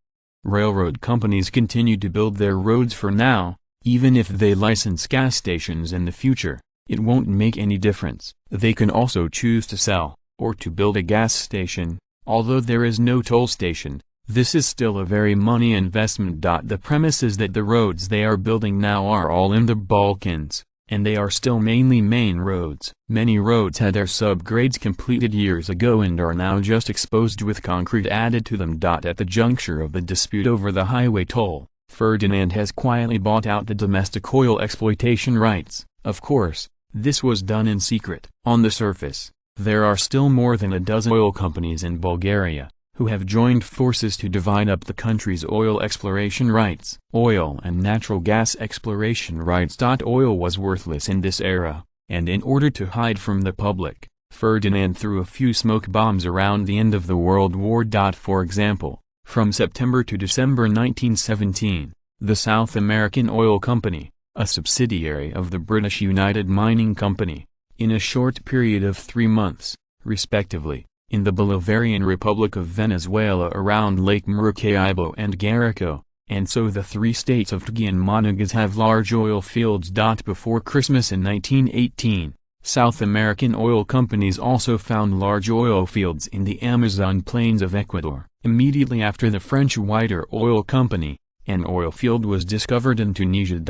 Railroad companies continue to build their roads for now. Even if they license gas stations in the future, it won't make any difference. They can also choose to sell, or to build a gas station, although there is no toll station. This is still a very money investment. The premise is that the roads they are building now are all in the Balkans, and they are still mainly main roads. Many roads had their subgrades completed years ago and are now just exposed with concrete added to them. At the juncture of the dispute over the highway toll, Ferdinand has quietly bought out the domestic oil exploitation rights. Of course, this was done in secret. On the surface, there are still more than a dozen oil companies in Bulgaria, who have joined forces to divide up the country's oil exploration rights. Oil and natural gas exploration rights. Oil was worthless in this era, and in order to hide from the public, Ferdinand threw a few smoke bombs around the end of the World War. For example, from September to December 1917, the South American Oil Company, a subsidiary of the British United Mining Company, in a short period of 3 months, respectively, in the Bolivarian Republic of Venezuela around Lake Maracaibo and Guarico, and so the 3 states of Tagi and Monagas have large oil fields. Before Christmas in 1918, South American oil companies also found large oil fields in the Amazon plains of Ecuador. Immediately after the French Whiter Oil Company, an oil field was discovered in Tunisia.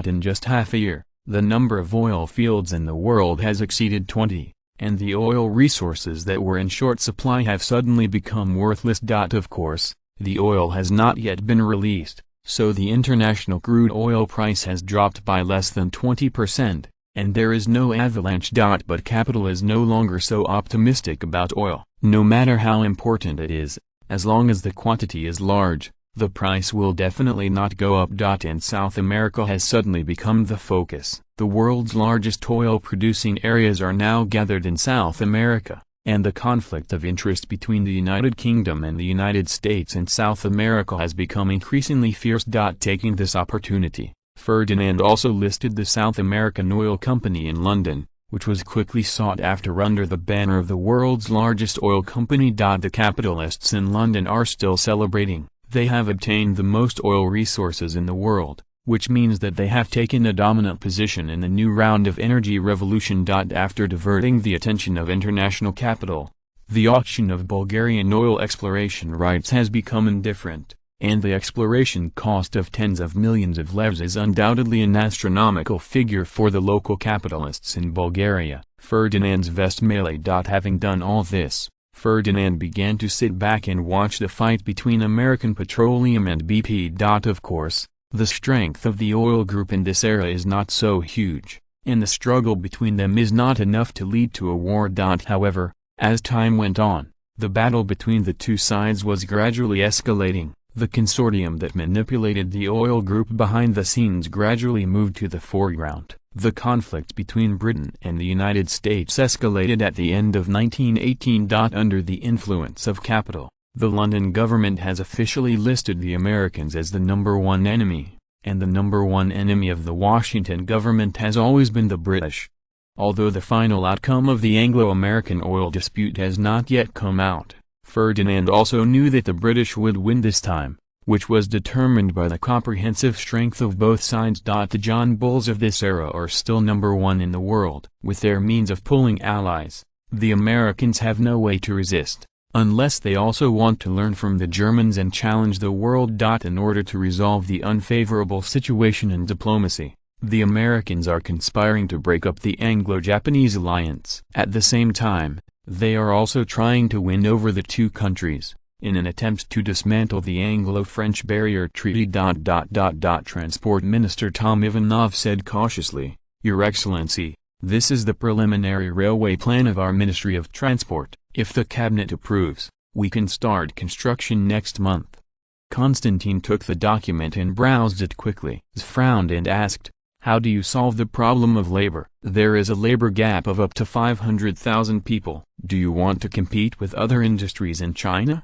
In just half a year, the number of oil fields in the world has exceeded 20. And the oil resources that were in short supply have suddenly become worthless. Of course, the oil has not yet been released, so the international crude oil price has dropped by less than 20%, and there is no avalanche. But capital is no longer so optimistic about oil. No matter how important it is, as long as the quantity is large, the price will definitely not go up. And South America has suddenly become the focus. The world's largest oil-producing areas are now gathered in South America, and the conflict of interest between the United Kingdom and the United States and South America has become increasingly fierce. Taking this opportunity, Ferdinand also listed the South American Oil Company in London, which was quickly sought after under the banner of the world's largest oil company. The capitalists in London are still celebrating. They have obtained the most oil resources in the world, which means that they have taken a dominant position in the new round of energy revolution. After diverting the attention of international capital, the auction of Bulgarian oil exploration rights has become indifferent, and the exploration cost of tens of millions of levs is undoubtedly an astronomical figure for the local capitalists in Bulgaria. Ferdinand's vest melee. Having done all this, Ferdinand began to sit back and watch the fight between American Petroleum and BP. Of course, the strength of the oil group in this era is not so huge, and the struggle between them is not enough to lead to a war. However, as time went on, the battle between the two sides was gradually escalating. The consortium that manipulated the oil group behind the scenes gradually moved to the foreground. The conflict between Britain and the United States escalated at the end of 1918. Under the influence of capital, the London government has officially listed the Americans as the #1 enemy, and the #1 enemy of the Washington government has always been the British. Although the final outcome of the Anglo-American oil dispute has not yet come out, Ferdinand also knew that the British would win this time, which was determined by the comprehensive strength of both sides. The John Bulls of this era are still #1 in the world. With their means of pulling allies, the Americans have no way to resist, unless they also want to learn from the Germans and challenge the world. In order to resolve the unfavorable situation in diplomacy, the Americans are conspiring to break up the Anglo-Japanese alliance. At the same time, They are also trying to win over the two countries, in an attempt to dismantle the Anglo-French barrier treaty. Transport Minister Tom Ivanov said cautiously, "Your Excellency, this is the preliminary railway plan of our Ministry of Transport. If the cabinet approves, we can start construction next month." Konstantin took the document and browsed it quickly. He frowned and asked, "How do you solve the problem of labor? There is a labor gap of up to 500,000 people. Do you want to compete with other industries in China?"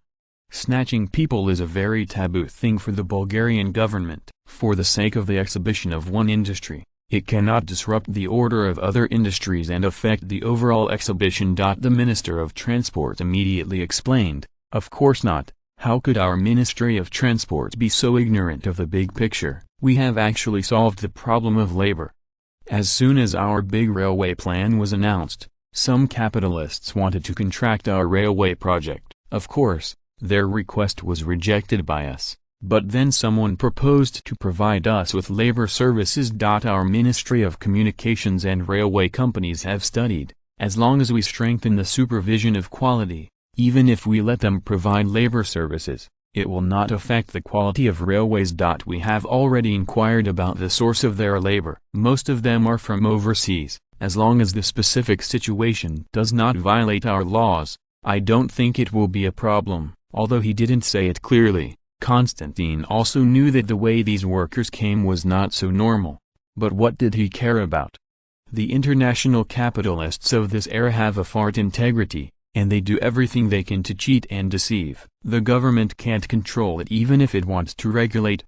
Snatching people is a very taboo thing for the Bulgarian government. For the sake of the exhibition of one industry, it cannot disrupt the order of other industries and affect the overall exhibition. The Minister of Transport immediately explained, "Of course not. How could our Ministry of Transport be so ignorant of the big picture? We have actually solved the problem of labor." As soon as our big railway plan was announced, some capitalists wanted to contract our railway project. Of course, their request was rejected by us, but then someone proposed to provide us with labor services. Our Ministry of Communications and railway companies have studied, as long as we strengthen the supervision of quality, even if we let them provide labor services, it will not affect the quality of railways. We have already inquired about the source of their labor. Most of them are from overseas. As long as the specific situation does not violate our laws, I don't think it will be a problem. Although he didn't say it clearly, Konstantin also knew that the way these workers came was not so normal. But what did he care about? The international capitalists of this era have a fart integrity, and they do everything they can to cheat and deceive. The government can't control it even if it wants to regulate.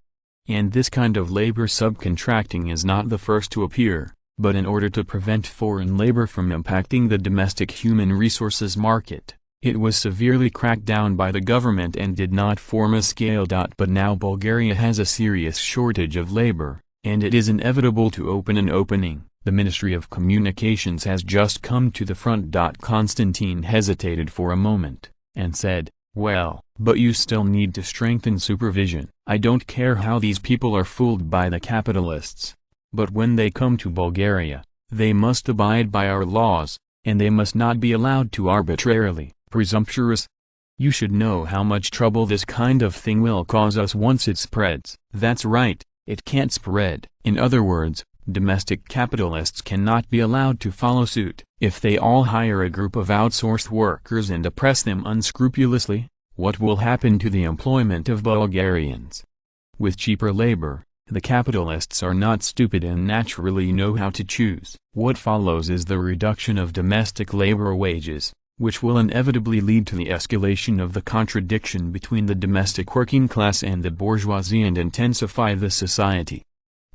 And this kind of labor subcontracting is not the first to appear, but in order to prevent foreign labor from impacting the domestic human resources market, it was severely cracked down by the government and did not form a scale. But now Bulgaria has a serious shortage of labor, and it is inevitable to open an opening. The Ministry of Communications has just come to the front. Konstantin hesitated for a moment, and said, "Well, but you still need to strengthen supervision. I don't care how these people are fooled by the capitalists. But when they come to Bulgaria, they must abide by our laws, and they must not be allowed to arbitrarily, presumptuous. You should know how much trouble this kind of thing will cause us once it spreads." "That's right, it can't spread." In other words, domestic capitalists cannot be allowed to follow suit. If they all hire a group of outsourced workers and oppress them unscrupulously, what will happen to the employment of Bulgarians? With cheaper labor, the capitalists are not stupid and naturally know how to choose. What follows is the reduction of domestic labor wages, which will inevitably lead to the escalation of the contradiction between the domestic working class and the bourgeoisie and intensify the society.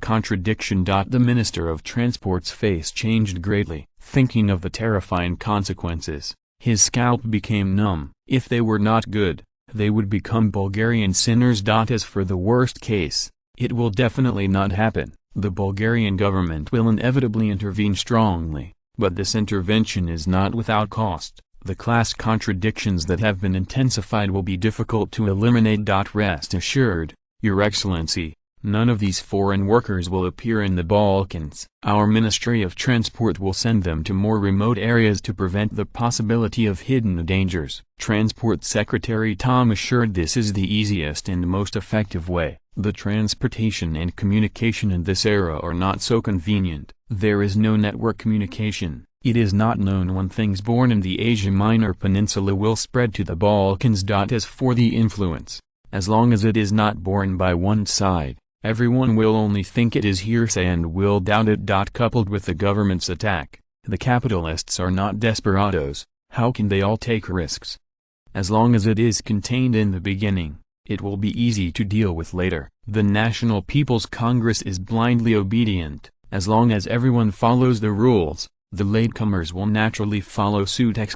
Contradiction. The Minister of Transport's face changed greatly, thinking of the terrifying consequences. His scalp became numb. If they were not good, they would become Bulgarian sinners. As for the worst case, it will definitely not happen. The Bulgarian government will inevitably intervene strongly, but this intervention is not without cost. The class contradictions that have been intensified will be difficult to eliminate. Rest assured, Your Excellency, none of these foreign workers will appear in the Balkans. Our Ministry of Transport will send them to more remote areas to prevent the possibility of hidden dangers. Transport Secretary Tom assured this is the easiest and most effective way. The transportation and communication in this era are not so convenient. There is no network communication. It is not known when things born in the Asia Minor Peninsula will spread to the Balkans. As for the influence, as long as it is not borne by one side, everyone will only think it is hearsay and will doubt it. Coupled with the government's attack, the capitalists are not desperados. How can they all take risks? As long as it is contained in the beginning, it will be easy to deal with later. The National People's Congress is blindly obedient. As long as everyone follows the rules, the latecomers will naturally follow suit! Genius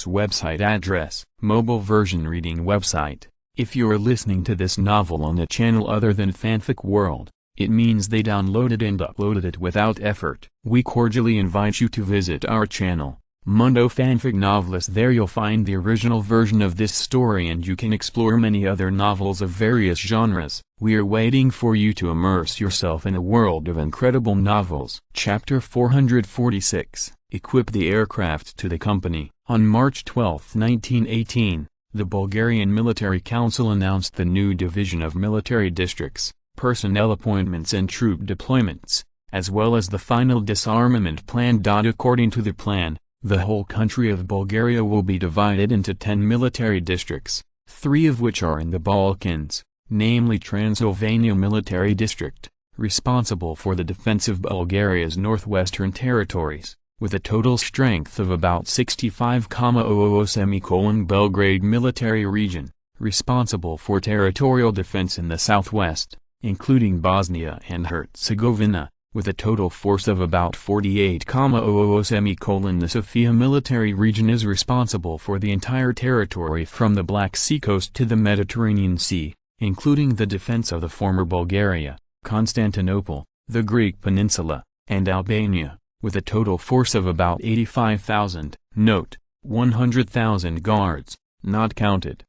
website address, mobile version reading website. If you're listening to this novel on a channel other than Fanfic World, it means they downloaded and uploaded it without effort. We cordially invite you to visit our channel, Mundo Fanfic Novelist. There you'll find the original version of this story and you can explore many other novels of various genres. We are waiting for you to immerse yourself in a world of incredible novels. Chapter 446 equip the aircraft to the company. On March 12, 1918, the Bulgarian Military Council announced the new division of military districts, personnel appointments and troop deployments, as well as the final disarmament plan. According to the plan, the whole country of Bulgaria will be divided into 10 military districts, 3 of which are in the Balkans, namely Transylvania Military District, responsible for the defense of Bulgaria's northwestern territories, with a total strength of about 65,000. Belgrade Military Region, responsible for territorial defense in the southwest, including Bosnia and Herzegovina, with a total force of about 48,000. The Sofia Military Region is responsible for the entire territory from the Black Sea coast to the Mediterranean Sea, including the defense of the former Bulgaria, Constantinople, the Greek peninsula, and Albania, with a total force of about 85,000, note, 100,000 guards, not counted.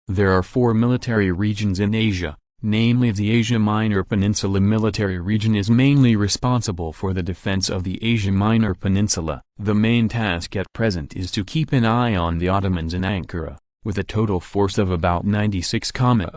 There are 4 military regions in Asia, namely the Asia Minor Peninsula Military Region is mainly responsible for the defense of the Asia Minor Peninsula. The main task at present is to keep an eye on the Ottomans in Ankara, with a total force of about 96,000.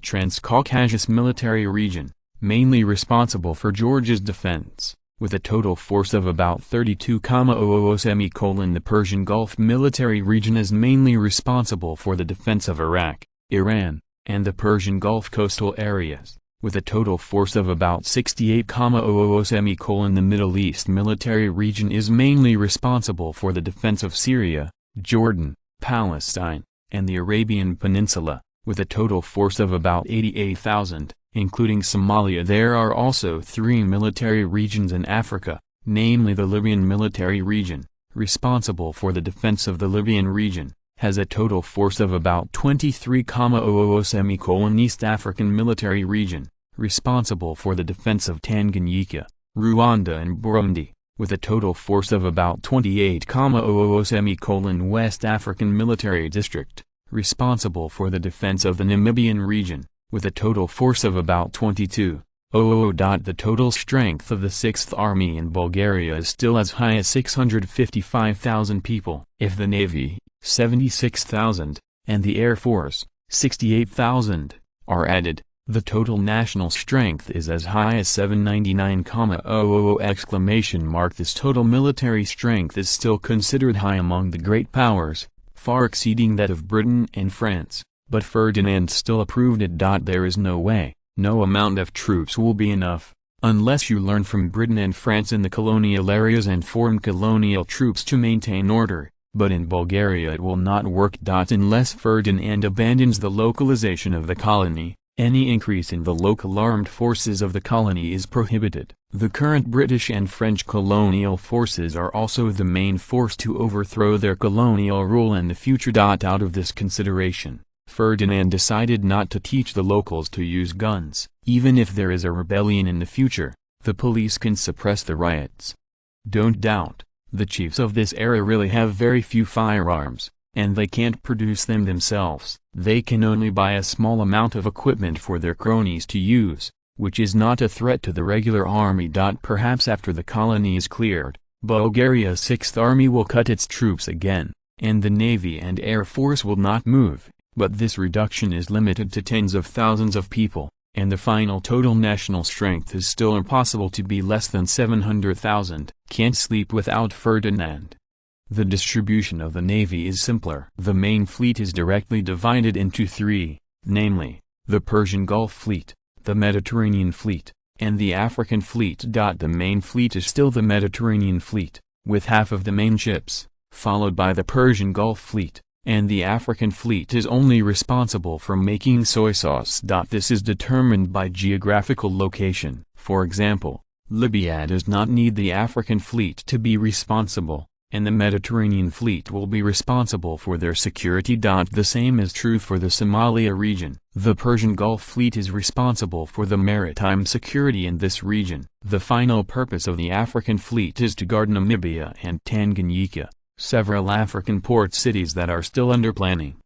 Transcaucasus Military Region, mainly responsible for Georgia's defense, with a total force of about 32,000. The Persian Gulf Military Region is mainly responsible for the defense of Iraq, Iran, and the Persian Gulf coastal areas, with a total force of about 68,000. The Middle East Military Region is mainly responsible for the defense of Syria, Jordan, Palestine, and the Arabian Peninsula, with a total force of about 88,000, including Somalia. There are also 3 military regions in Africa, namely the Libyan Military Region, responsible for the defense of the Libyan region, has a total force of about 23,000. East African Military Region, responsible for the defense of Tanganyika, Rwanda and Burundi, with a total force of about 28,000. West African Military District, responsible for the defense of the Namibian region, with a total force of about 22,000. The total strength of the 6th Army in Bulgaria is still as high as 655,000 people. If the Navy, 76,000, and the Air Force, 68,000, are added, the total national strength is as high as 799,000! This total military strength is still considered high among the great powers, far exceeding that of Britain and France, but Ferdinand still approved it. There is no way, no amount of troops will be enough, unless you learn from Britain and France in the colonial areas and form colonial troops to maintain order. But in Bulgaria it will not work. Unless Ferdinand abandons the localization of the colony, any increase in the local armed forces of the colony is prohibited. The current British and French colonial forces are also the main force to overthrow their colonial rule in the future. Out of this consideration, Ferdinand decided not to teach the locals to use guns. Even if there is a rebellion in the future, the police can suppress the riots. Don't doubt. The chiefs of this era really have very few firearms, and they can't produce them themselves. They can only buy a small amount of equipment for their cronies to use, which is not a threat to the regular army. Perhaps after the colony is cleared, Bulgaria's 6th Army will cut its troops again, and the Navy and Air Force will not move, but this reduction is limited to tens of thousands of people, and the final total national strength is still impossible to be less than 700,000. Can't sleep without Ferdinand. The distribution of the navy is simpler. The main fleet is directly divided into 3, namely, the Persian Gulf Fleet, the Mediterranean Fleet, and the African Fleet. The main fleet is still the Mediterranean Fleet, with half of the main ships, followed by the Persian Gulf Fleet, and the African Fleet is only responsible for making soy sauce. This is determined by geographical location. For example, Libya does not need the African Fleet to be responsible, and the Mediterranean Fleet will be responsible for their security. The same is true for the Somalia region. The Persian Gulf Fleet is responsible for the maritime security in this region. The final purpose of the African Fleet is to guard Namibia and Tanganyika, several African port cities that are still under planning.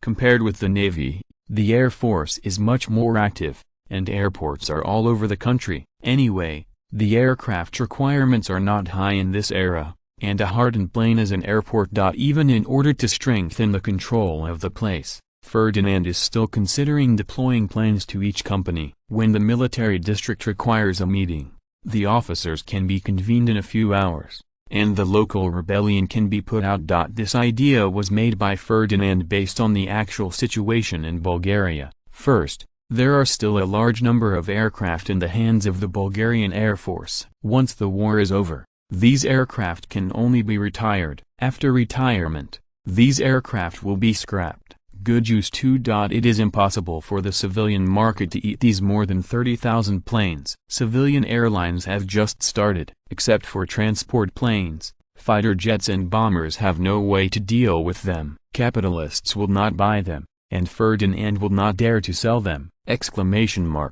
Compared with the Navy, the Air Force is much more active, and airports are all over the country. Anyway, the aircraft requirements are not high in this era, and a hardened plain as an airport. Even in order to strengthen the control of the place, Ferdinand is still considering deploying planes to each company. When the military district requires a meeting, the officers can be convened in a few hours, and the local rebellion can be put out. This idea was made by Ferdinand based on the actual situation in Bulgaria. First, there are still a large number of aircraft in the hands of the Bulgarian Air Force. Once the war is over, these aircraft can only be retired. After retirement, these aircraft will be scrapped. Good use too. It is impossible for the civilian market to eat these more than 30,000 planes. Civilian airlines have just started. Except for transport planes, fighter jets and bombers have no way to deal with them. Capitalists will not buy them, and Ferdinand will not dare to sell them.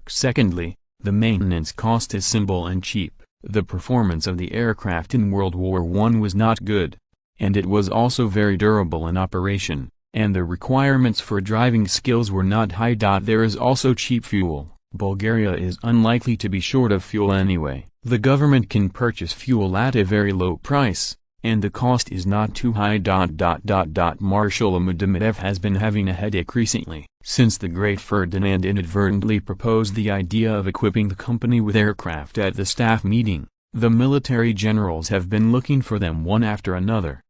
Secondly, the maintenance cost is simple and cheap. The performance of the aircraft in World War I was not good, and it was also very durable in operation, and the requirements for driving skills were not high. There is also cheap fuel. Bulgaria is unlikely to be short of fuel anyway. The government can purchase fuel at a very low price, and the cost is not too high. Marshal Ahmadimedov has been having a headache recently, since the great Ferdinand inadvertently proposed the idea of equipping the company with aircraft at the staff meeting. The military generals have been looking for them one after another.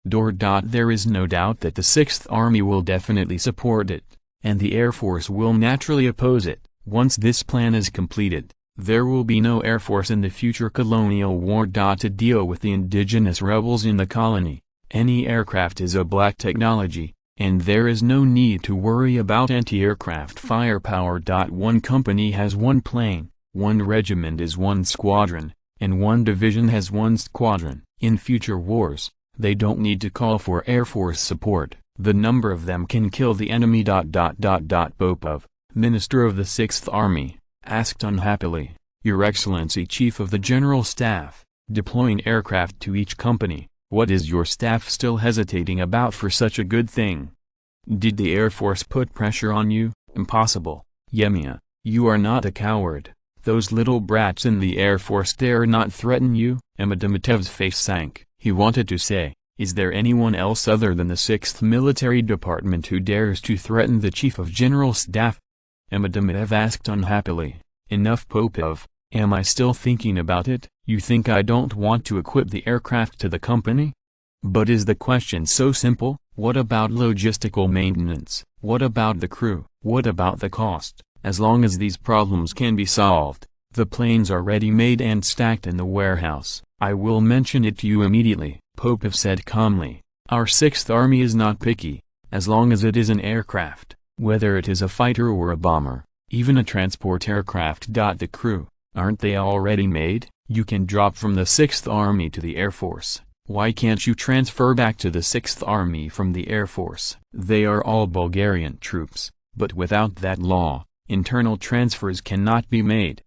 There is no doubt that the Sixth Army will definitely support it, and the Air Force will naturally oppose it. Once this plan is completed, there will be no Air Force in the future colonial war. To deal with the indigenous rebels in the colony, any aircraft is a black technology, and there is no need to worry about anti-aircraft firepower. One company has one plane, one regiment is one squadron, and one division has one squadron. In future wars, they don't need to call for Air Force support. The number of them can kill the enemy. Popov, Minister of the Sixth Army, asked unhappily, "Your Excellency Chief of the General Staff, deploying aircraft to each company, what is your staff still hesitating about for such a good thing? Did the Air Force put pressure on you? Impossible. Yemia, you are not a coward. Those little brats in the Air Force dare not threaten you." Ahmadimedov's face sank. He wanted to say, "Is there anyone else other than the 6th Military Department who dares to threaten the Chief of General Staff?" Ahmadimedov asked unhappily, "Enough Popov, am I still thinking about it? You think I don't want to equip the aircraft to the company? But is the question so simple? What about logistical maintenance? What about the crew? What about the cost? As long as these problems can be solved, the planes are ready-made and stacked in the warehouse. I will mention it to you immediately," Popov said calmly. "Our 6th Army is not picky, as long as it is an aircraft, whether it is a fighter or a bomber, even a transport aircraft. The crew, aren't they already made? You can drop from the 6th Army to the Air Force. Why can't you transfer back to the 6th Army from the Air Force? They are all Bulgarian troops, but without that law, internal transfers cannot be made.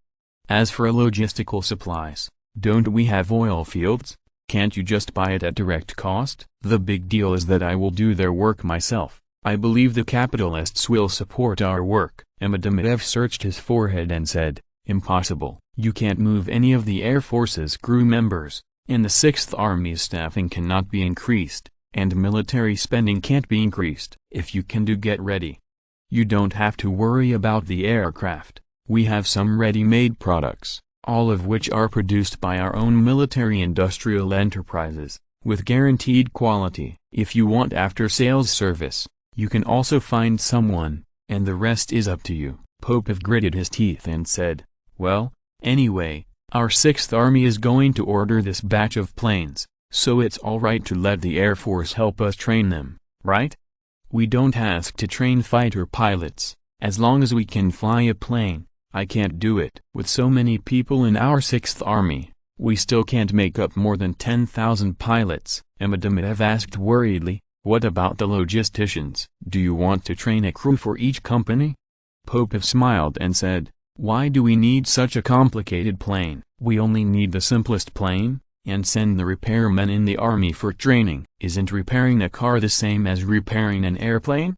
As for logistical supplies, don't we have oil fields? Can't you just buy it at direct cost? The big deal is that I will do their work myself. I believe the capitalists will support our work." Ahmadimedov searched his forehead and said, "Impossible. You can't move any of the Air Force's crew members, and the 6th Army's staffing cannot be increased, and military spending can't be increased. If you can get ready. You don't have to worry about the aircraft. We have some ready-made products, all of which are produced by our own military-industrial enterprises, with guaranteed quality. If you want after-sales service, you can also find someone, and the rest is up to you." Popov gritted his teeth and said, "Well, anyway, our 6th Army is going to order this batch of planes, so it's all right to let the Air Force help us train them, right? We don't ask to train fighter pilots, as long as we can fly a plane. I can't do it. With so many people in our 6th Army, we still can't make up more than 10,000 pilots." Ahmadimedov asked worriedly, "What about the logisticians? Do you want to train a crew for each company?" Popov smiled and said, "Why do we need such a complicated plane? We only need the simplest plane, and send the repairmen in the army for training. Isn't repairing a car the same as repairing an airplane?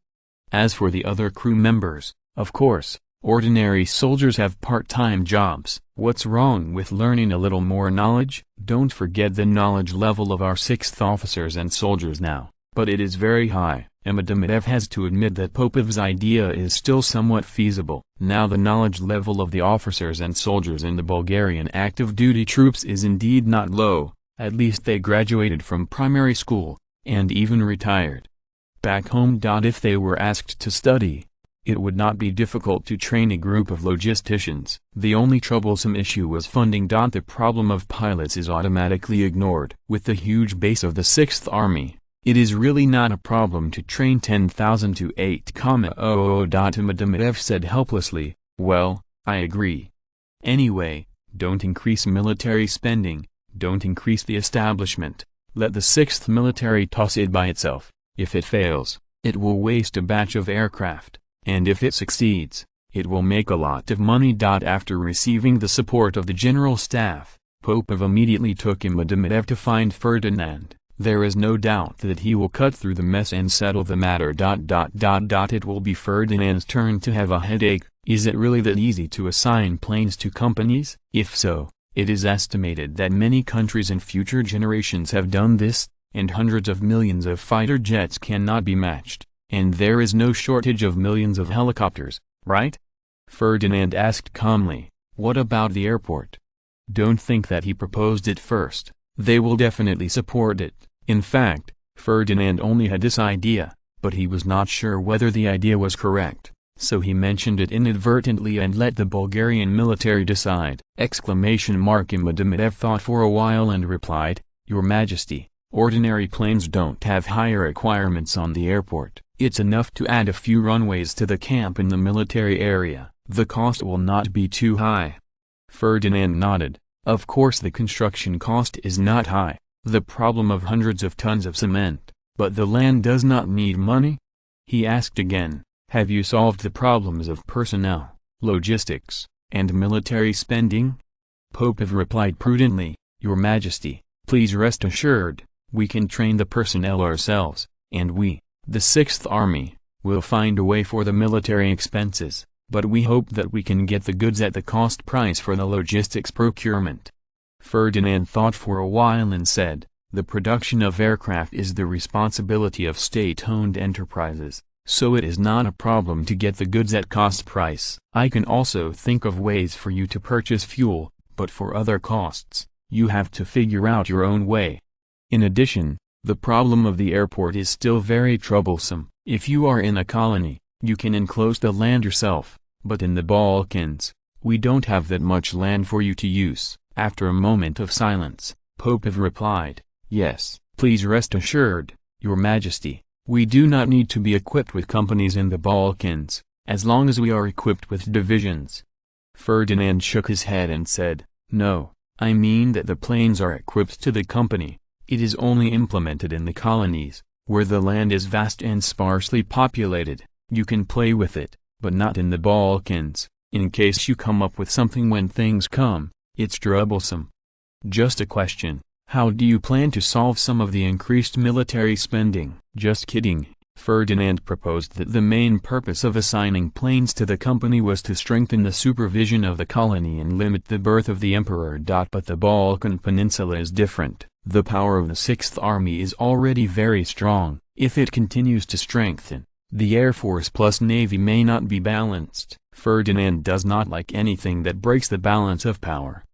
As for the other crew members, of course, Ordinary soldiers have part-time jobs. What's wrong with learning a little more knowledge? Don't forget the knowledge level of our 6th officers and soldiers now, but it is very high. Dimitrov has to admit that Popov's idea is still somewhat feasible. Now the knowledge level of the officers and soldiers in the Bulgarian active duty troops is indeed not low, at least they graduated from primary school, and even retired. Back home. If they were asked to study, it would not be difficult to train a group of logisticians. The only troublesome issue was funding. The problem of pilots is automatically ignored. With the huge base of the 6th Army, it is really not a problem to train 10,000 to 8,000. Dimitrov said helplessly. Well, I agree. Anyway, don't increase military spending, don't increase the establishment, let the 6th military toss it by itself. If it fails, it will waste a batch of aircraft, and if it succeeds, it will make a lot of money. After receiving the support of the General Staff, Popov immediately took Dimitrov to find Ferdinand. There is no doubt that he will cut through the mess and settle the matter. It will be Ferdinand's turn to have a headache. Is it really that easy to assign planes to companies? If so, it is estimated that many countries in future generations have done this, and hundreds of millions of fighter jets cannot be matched, and there is no shortage of millions of helicopters, right? Ferdinand asked calmly. What about the airport? Don't think that he proposed it first. They will definitely support it. In fact, Ferdinand only had this idea, but he was not sure whether the idea was correct, so he mentioned it inadvertently and let the Bulgarian military decide! Dimitrov thought for a while and replied, Your Majesty, ordinary planes don't have higher requirements on the airport. It's enough to add a few runways to the camp in the military area. The cost will not be too high. Ferdinand nodded. Of course the construction cost is not high, the problem of hundreds of tons of cement, but the land does not need money? He asked again, have you solved the problems of personnel, logistics, and military spending? Popov replied prudently, Your Majesty, please rest assured, we can train the personnel ourselves, and we, the 6th Army, will find a way for the military expenses. But we hope that we can get the goods at the cost price for the logistics procurement. Ferdinand thought for a while and said, the production of aircraft is the responsibility of state-owned enterprises, so it is not a problem to get the goods at cost price. I can also think of ways for you to purchase fuel, but for other costs, you have to figure out your own way. In addition, the problem of the airport is still very troublesome. If you are in a colony, you can enclose the land yourself. But in the Balkans, we don't have that much land for you to use. After a moment of silence, Popov replied, Yes, please rest assured, Your Majesty, we do not need to be equipped with companies in the Balkans, as long as we are equipped with divisions. Ferdinand shook his head and said, No, I mean that the planes are equipped to the company. It is only implemented in the colonies, where the land is vast and sparsely populated. You can play with it, but not in the Balkans, in case you come up with something when things come, it's troublesome. Just a question, how do you plan to solve some of the increased military spending? Just kidding. Ferdinand proposed that the main purpose of assigning planes to the company was to strengthen the supervision of the colony and limit the birth of the emperor. But the Balkan Peninsula is different. The power of the 6th Army is already very strong. If it continues to strengthen, the Air Force plus Navy may not be balanced. Ferdinand does not like anything that breaks the balance of power.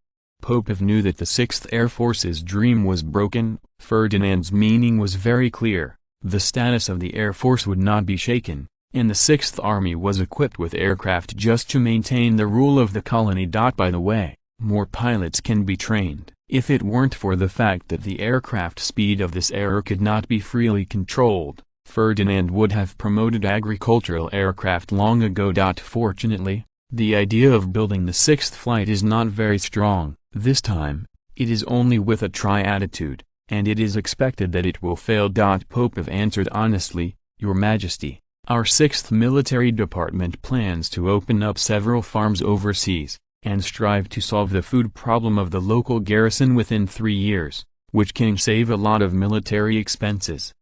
Popov knew that the 6th Air Force's dream was broken. Ferdinand's meaning was very clear. The status of the Air Force would not be shaken, and the 6th Army was equipped with aircraft just to maintain the rule of the colony. By the way, more pilots can be trained. If it weren't for the fact that the aircraft speed of this era could not be freely controlled, Ferdinand would have promoted agricultural aircraft long ago. Fortunately, the idea of building the 6th flight is not very strong. This time, it is only with a try attitude, and it is expected that it will fail. Popov answered honestly, Your Majesty, our 6th Military Department plans to open up several farms overseas, and strive to solve the food problem of the local garrison within 3 years, which can save a lot of military expenses.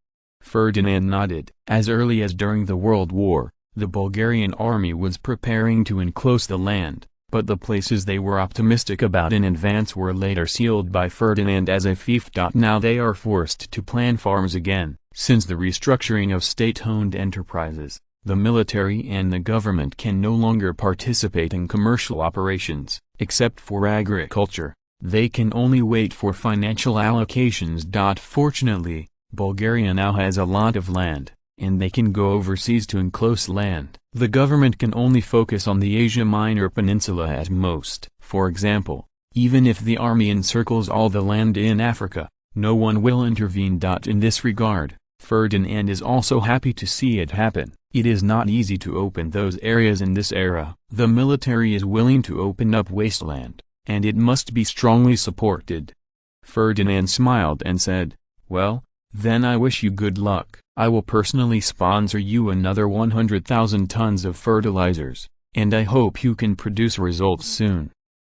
Ferdinand nodded. As early as during the World War, The Bulgarian army was preparing to enclose the land, but the places they were optimistic about in advance were later sealed by Ferdinand as a fief. Now they are forced to plan farms again. Since the restructuring of state-owned enterprises, the military and the government can no longer participate in commercial operations, except for agriculture. They can only wait for financial allocations. Fortunately, Bulgaria now has a lot of land, and they can go overseas to enclose land. The government can only focus on the Asia Minor Peninsula at most. For example, even if the army encircles all the land in Africa, no one will intervene. In this regard, Ferdinand is also happy to see it happen. It is not easy to open those areas in this era. The military is willing to open up wasteland, and it must be strongly supported. Ferdinand smiled and said, "Well, then I wish you good luck. I will personally sponsor you another 100,000 tons of fertilizers, and I hope you can produce results soon."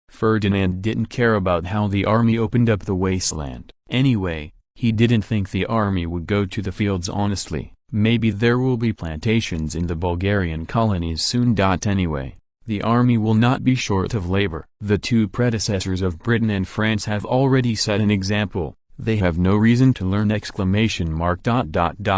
Ferdinand didn't care about how the army opened up the wasteland. Anyway, he didn't think the army would go to the fields honestly. Maybe there will be plantations in the Bulgarian colonies soon. Anyway, the army will not be short of labor. The two predecessors of Britain and France have already set an example. They have no reason to learn!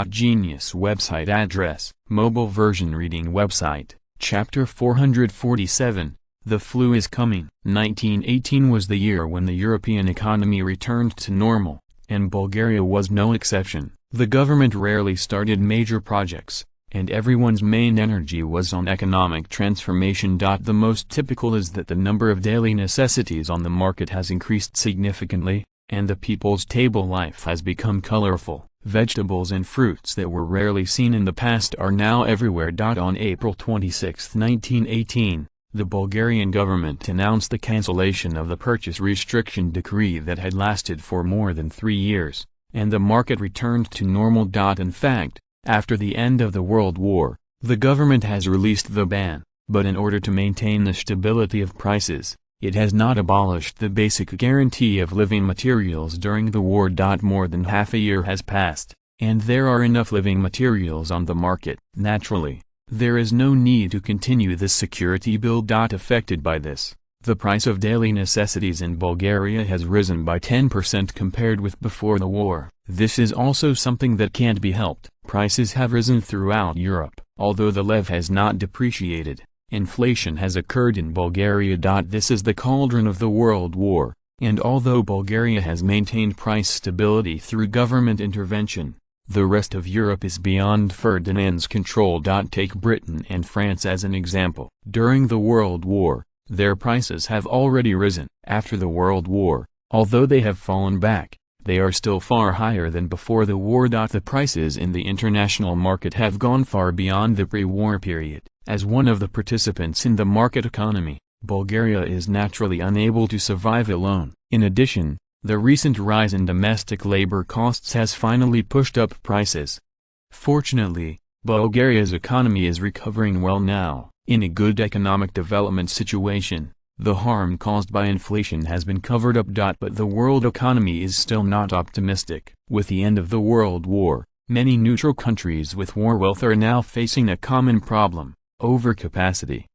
Genius website address, mobile version reading website, chapter 447, The Flu is Coming. 1918 was the year when the European economy returned to normal, and Bulgaria was no exception. The government rarely started major projects, and everyone's main energy was on economic transformation. The most typical is that the number of daily necessities on the market has increased significantly, and the people's table life has become colorful. Vegetables and fruits that were rarely seen in the past are now everywhere. On April 26, 1918, the Bulgarian government announced the cancellation of the purchase restriction decree that had lasted for more than 3 years, and the market returned to normal. In fact, after the end of the World War, the government has released the ban, but in order to maintain the stability of prices, it has not abolished the basic guarantee of living materials during the war. More than half a year has passed, and there are enough living materials on the market. Naturally, there is no need to continue this security bill. Affected by this, the price of daily necessities in Bulgaria has risen by 10% compared with before the war. This is also something that can't be helped. Prices have risen throughout Europe. Although the lev has not depreciated, inflation has occurred in Bulgaria. This is the cauldron of the World War, and although Bulgaria has maintained price stability through government intervention, the rest of Europe is beyond Ferdinand's control. Take Britain and France as an example. During the World War, their prices have already risen. After the World War, although they have fallen back, they are still far higher than before the war. The prices in the international market have gone far beyond the pre-war period. As one of the participants in the market economy, Bulgaria is naturally unable to survive alone. In addition, the recent rise in domestic labor costs has finally pushed up prices. Fortunately, Bulgaria's economy is recovering well now. In a good economic development situation, the harm caused by inflation has been covered up. But the world economy is still not optimistic. With the end of the World War, many neutral countries with war wealth are now facing a common problem: overcapacity.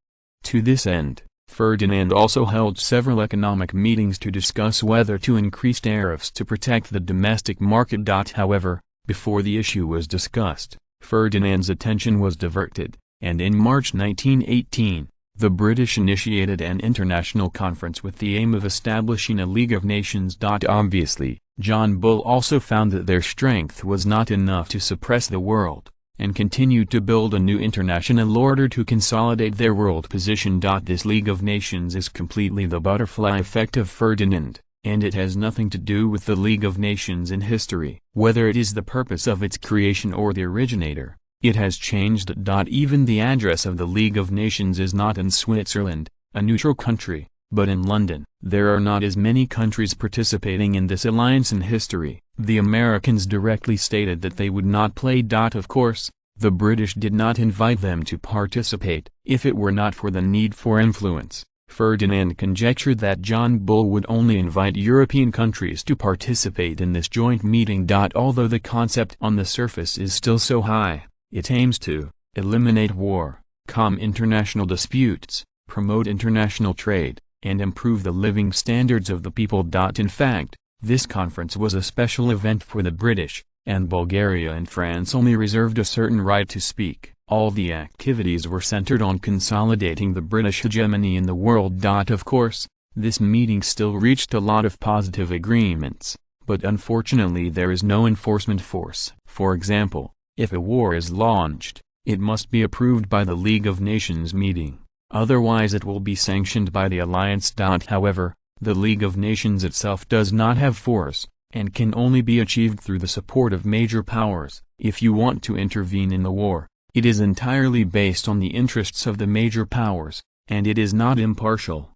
To this end, Ferdinand also held several economic meetings to discuss whether to increase tariffs to protect the domestic market. However, before the issue was discussed, Ferdinand's attention was diverted, and in March 1918, the British initiated an international conference with the aim of establishing a League of Nations. Obviously, John Bull also found that their strength was not enough to suppress the world, and continued to build a new international order to consolidate their world position. This League of Nations is completely the butterfly effect of Ferdinand, and it has nothing to do with the League of Nations in history. Whether it is the purpose of its creation or the originator, it has changed. Even the address of the League of Nations is not in Switzerland, a neutral country, but in London. There are not as many countries participating in this alliance in history. The Americans directly stated that they would not play. Of course, the British did not invite them to participate. If it were not for the need for influence, Ferdinand conjectured that John Bull would only invite European countries to participate in this joint meeting. Although the concept on the surface is still so high, it aims to eliminate war, calm international disputes, promote international trade, and improve the living standards of the people. In fact, this conference was a special event for the British, and Bulgaria and France only reserved a certain right to speak. All the activities were centered on consolidating the British hegemony in the world. Of course, this meeting still reached a lot of positive agreements, but unfortunately there is no enforcement force. For example, if a war is launched, it must be approved by the League of Nations meeting, otherwise it will be sanctioned by the alliance. However, the League of Nations itself does not have force, and can only be achieved through the support of major powers. If you want to intervene in the war, it is entirely based on the interests of the major powers, and it is not impartial.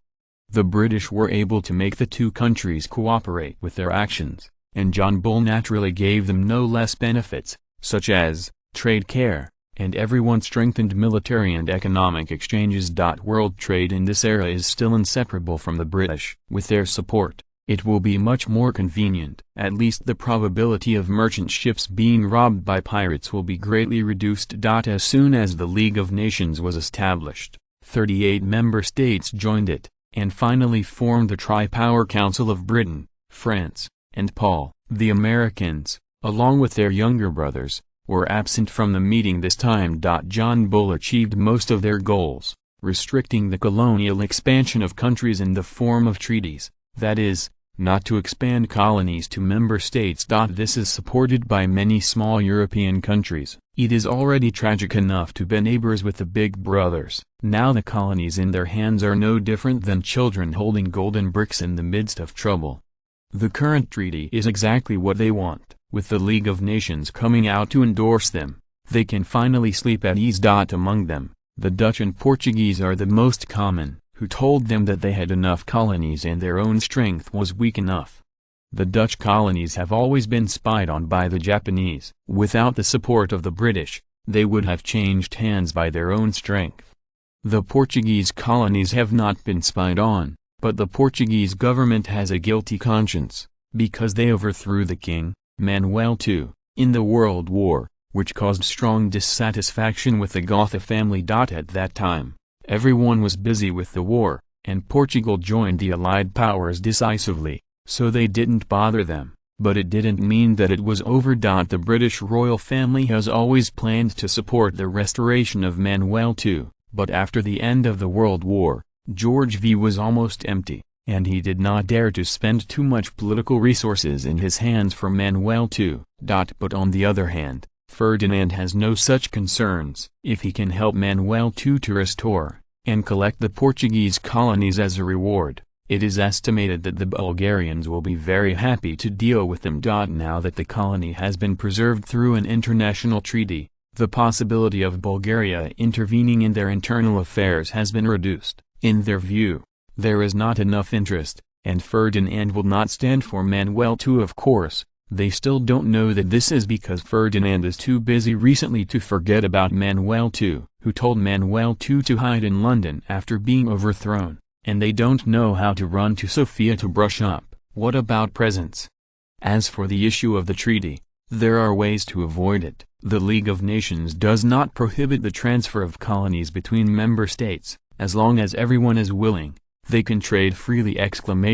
The British were able to make the two countries cooperate with their actions, and John Bull naturally gave them no less benefits, such as trade care, and everyone strengthened military and economic exchanges. World trade in this era is still inseparable from the British. With their support, it will be much more convenient. At least the probability of merchant ships being robbed by pirates will be greatly reduced. As soon as the League of Nations was established, 38 member states joined it, and finally formed the Tri-Power Council of Britain, France, and Paul. The Americans, along with their younger brothers, were absent from the meeting this time. John Bull achieved most of their goals, restricting the colonial expansion of countries in the form of treaties, that is, not to expand colonies to member states. This is supported by many small European countries. It is already tragic enough to be neighbors with the big brothers. Now the colonies in their hands are no different than children holding golden bricks in the midst of trouble. The current treaty is exactly what they want. With the League of Nations coming out to endorse them, they can finally sleep at ease. Among them, the Dutch and Portuguese are the most common, who told them that they had enough colonies and their own strength was weak enough. The Dutch colonies have always been spied on by the Japanese. Without the support of the British, they would have changed hands by their own strength. The Portuguese colonies have not been spied on, but the Portuguese government has a guilty conscience, because they overthrew the king, Manuel II, in the World War, which caused strong dissatisfaction with the Gotha family. At that time, everyone was busy with the war, and Portugal joined the Allied powers decisively, so they didn't bother them, but it didn't mean that it was over. The British royal family has always planned to support the restoration of Manuel II, but after the end of the World War, George V was almost empty, and he did not dare to spend too much political resources in his hands for Manuel II. But on the other hand, Ferdinand has no such concerns. If he can help Manuel II to restore, and collect the Portuguese colonies as a reward, it is estimated that the Bulgarians will be very happy to deal with them. Now that the colony has been preserved through an international treaty, the possibility of Bulgaria intervening in their internal affairs has been reduced. In their view, there is not enough interest, and Ferdinand will not stand for Manuel II. Of course, they still don't know that this is because Ferdinand is too busy recently to forget about Manuel II, who told Manuel II to hide in London after being overthrown, and they don't know how to run to Sofia to brush up. What about presents? As for the issue of the treaty, there are ways to avoid it. The League of Nations does not prohibit the transfer of colonies between member states, as long as everyone is willing. They can trade freely! Everyone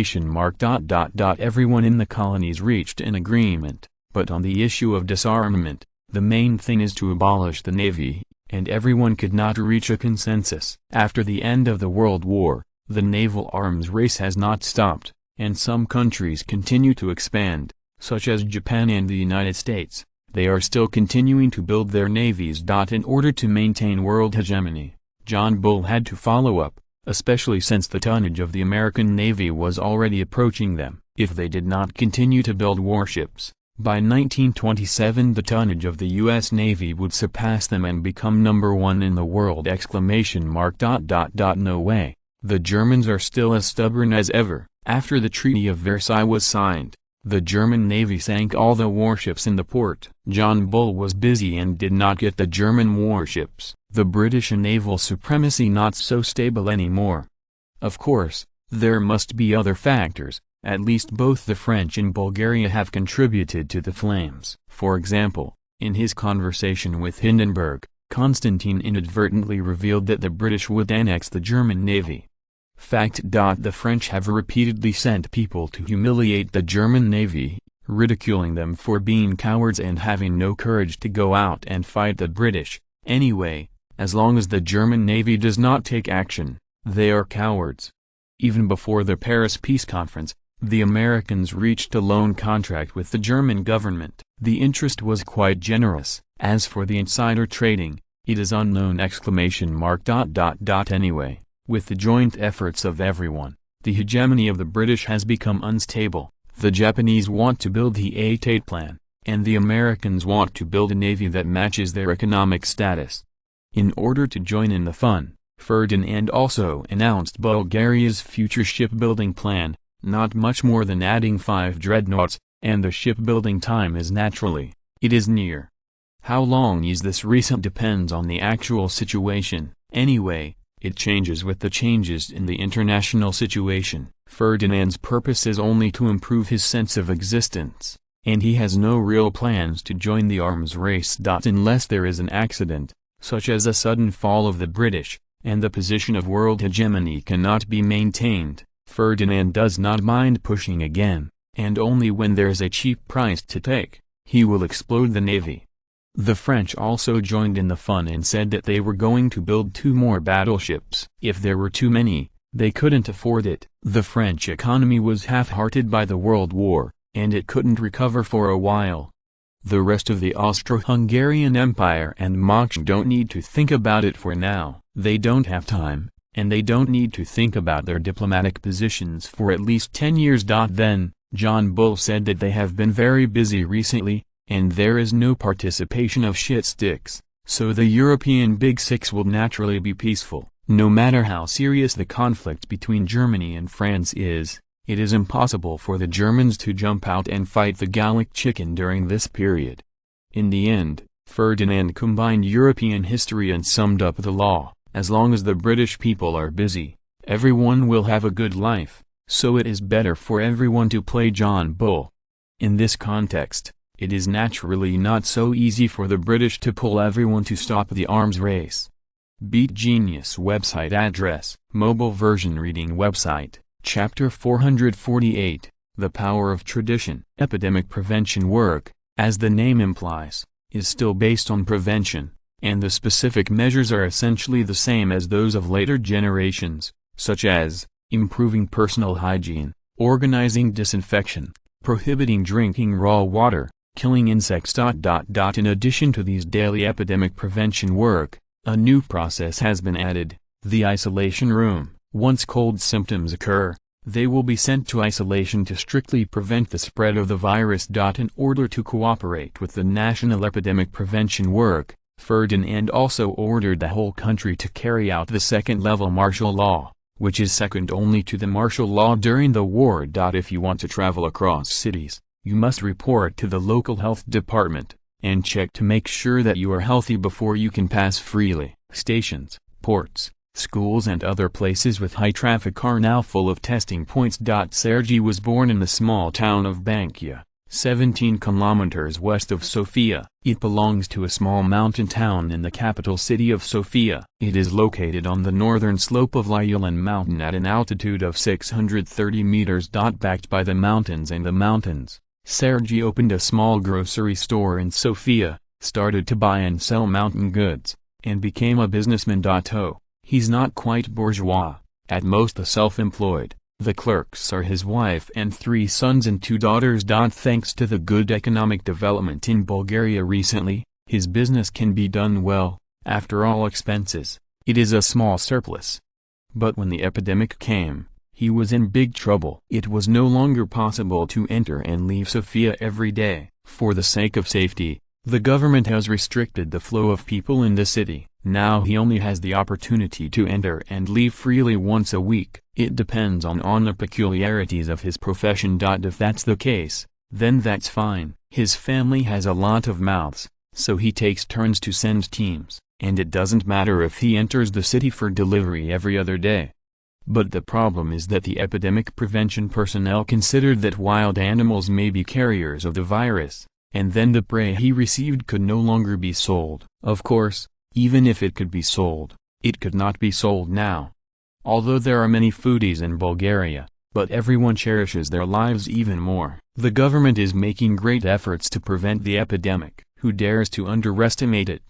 in the colonies reached an agreement, but on the issue of disarmament, the main thing is to abolish the navy, and everyone could not reach a consensus. After the end of the World War, the naval arms race has not stopped, and some countries continue to expand, such as Japan and the United States. They are still continuing to build their navies. In order to maintain world hegemony, John Bull had to follow up, especially since the tonnage of the American Navy was already approaching them. If they did not continue to build warships, by 1927 the tonnage of the U.S. Navy would surpass them and become number one in the world! No way. The Germans are still as stubborn as ever. After the Treaty of Versailles was signed, the German Navy sank all the warships in the port. John Bull was busy and did not get the German warships. The British naval supremacy not so stable anymore. Of course, there must be other factors. At least both the French and Bulgaria have contributed to the flames. For example, in his conversation with Hindenburg, Constantine inadvertently revealed that the British would annex the German navy. Fact. The French have repeatedly sent people to humiliate the German navy, ridiculing them for being cowards and having no courage to go out and fight the British. Anyway, as long as the German navy does not take action, they are cowards. Even before the Paris Peace Conference, the Americans reached a loan contract with the German government. The interest was quite generous. As for the insider trading, it is unknown! Anyway, with the joint efforts of everyone, the hegemony of the British has become unstable. The Japanese want to build the 8-8 plan, and the Americans want to build a navy that matches their economic status. In order to join in the fun, Ferdinand also announced Bulgaria's future shipbuilding plan, not much more than adding 5 dreadnoughts, and the shipbuilding time is naturally, it is near. How long is this recent depends on the actual situation. Anyway, it changes with the changes in the international situation. Ferdinand's purpose is only to improve his sense of existence, and he has no real plans to join the arms race. Unless there is an accident, such as a sudden fall of the British, and the position of world hegemony cannot be maintained, Ferdinand does not mind pushing again, and only when there's a cheap price to take, he will explode the navy. The French also joined in the fun and said that they were going to build 2 more battleships. If there were too many, they couldn't afford it. The French economy was half-hearted by the World War, and it couldn't recover for a while. The rest of the Austro-Hungarian Empire and Moksha don't need to think about it for now. They don't have time, and they don't need to think about their diplomatic positions for at least 10 years. Then, John Bull said that they have been very busy recently, and there is no participation of shit sticks, so the European Big Six will naturally be peaceful. No matter how serious the conflict between Germany and France is, it is impossible for the Germans to jump out and fight the Gallic chicken during this period. In the end, Ferdinand combined European history and summed up the law: as long as the British people are busy, everyone will have a good life, so it is better for everyone to play John Bull. In this context, it is naturally not so easy for the British to pull everyone to stop the arms race. Beat Genius website address, mobile version reading website, Chapter 448, The Power of Tradition. Epidemic prevention work, as the name implies, is still based on prevention, and the specific measures are essentially the same as those of later generations, such as improving personal hygiene, organizing disinfection, prohibiting drinking raw water, killing insects. In addition to these daily epidemic prevention work, a new process has been added: the isolation room. Once cold symptoms occur, they will be sent to isolation to strictly prevent the spread of the virus. In order to cooperate with the national epidemic prevention work, Ferdinand also ordered the whole country to carry out the second-level martial law, which is second only to the martial law during the war. If you want to travel across cities, you must report to the local health department, and check to make sure that you are healthy before you can pass freely. Stations, ports, schools and other places with high traffic are now full of testing points. Sergei was born in the small town of Bankia, 17 kilometers west of Sofia. It belongs to a small mountain town in the capital city of Sofia. It is located on the northern slope of Lyulan mountain at an altitude of 630 meters. Backed by the mountains and the mountains, Sergei opened a small grocery store in Sofia, started to buy and sell mountain goods, and became a businessman. He's not quite bourgeois, at most a self-employed. The clerks are his wife and 3 sons and 2 daughters. Thanks to the good economic development in Bulgaria recently, his business can be done well, after all expenses. It is a small surplus. But when the epidemic came, he was in big trouble. It was no longer possible to enter and leave Sofia every day. For the sake of safety, the government has restricted the flow of people in the city. Now he only has the opportunity to enter and leave freely once a week. It depends on the peculiarities of his profession. If that's the case, then that's fine. His family has a lot of mouths, so he takes turns to send teams, and it doesn't matter if he enters the city for delivery every other day. But the problem is that the epidemic prevention personnel considered that wild animals may be carriers of the virus, and then the prey he received could no longer be sold. Of course, Even if it could be sold, it could not be sold now. Although there are many foodies in Bulgaria, but everyone cherishes their lives even more. The government is making great efforts to prevent the epidemic. Who dares to underestimate it?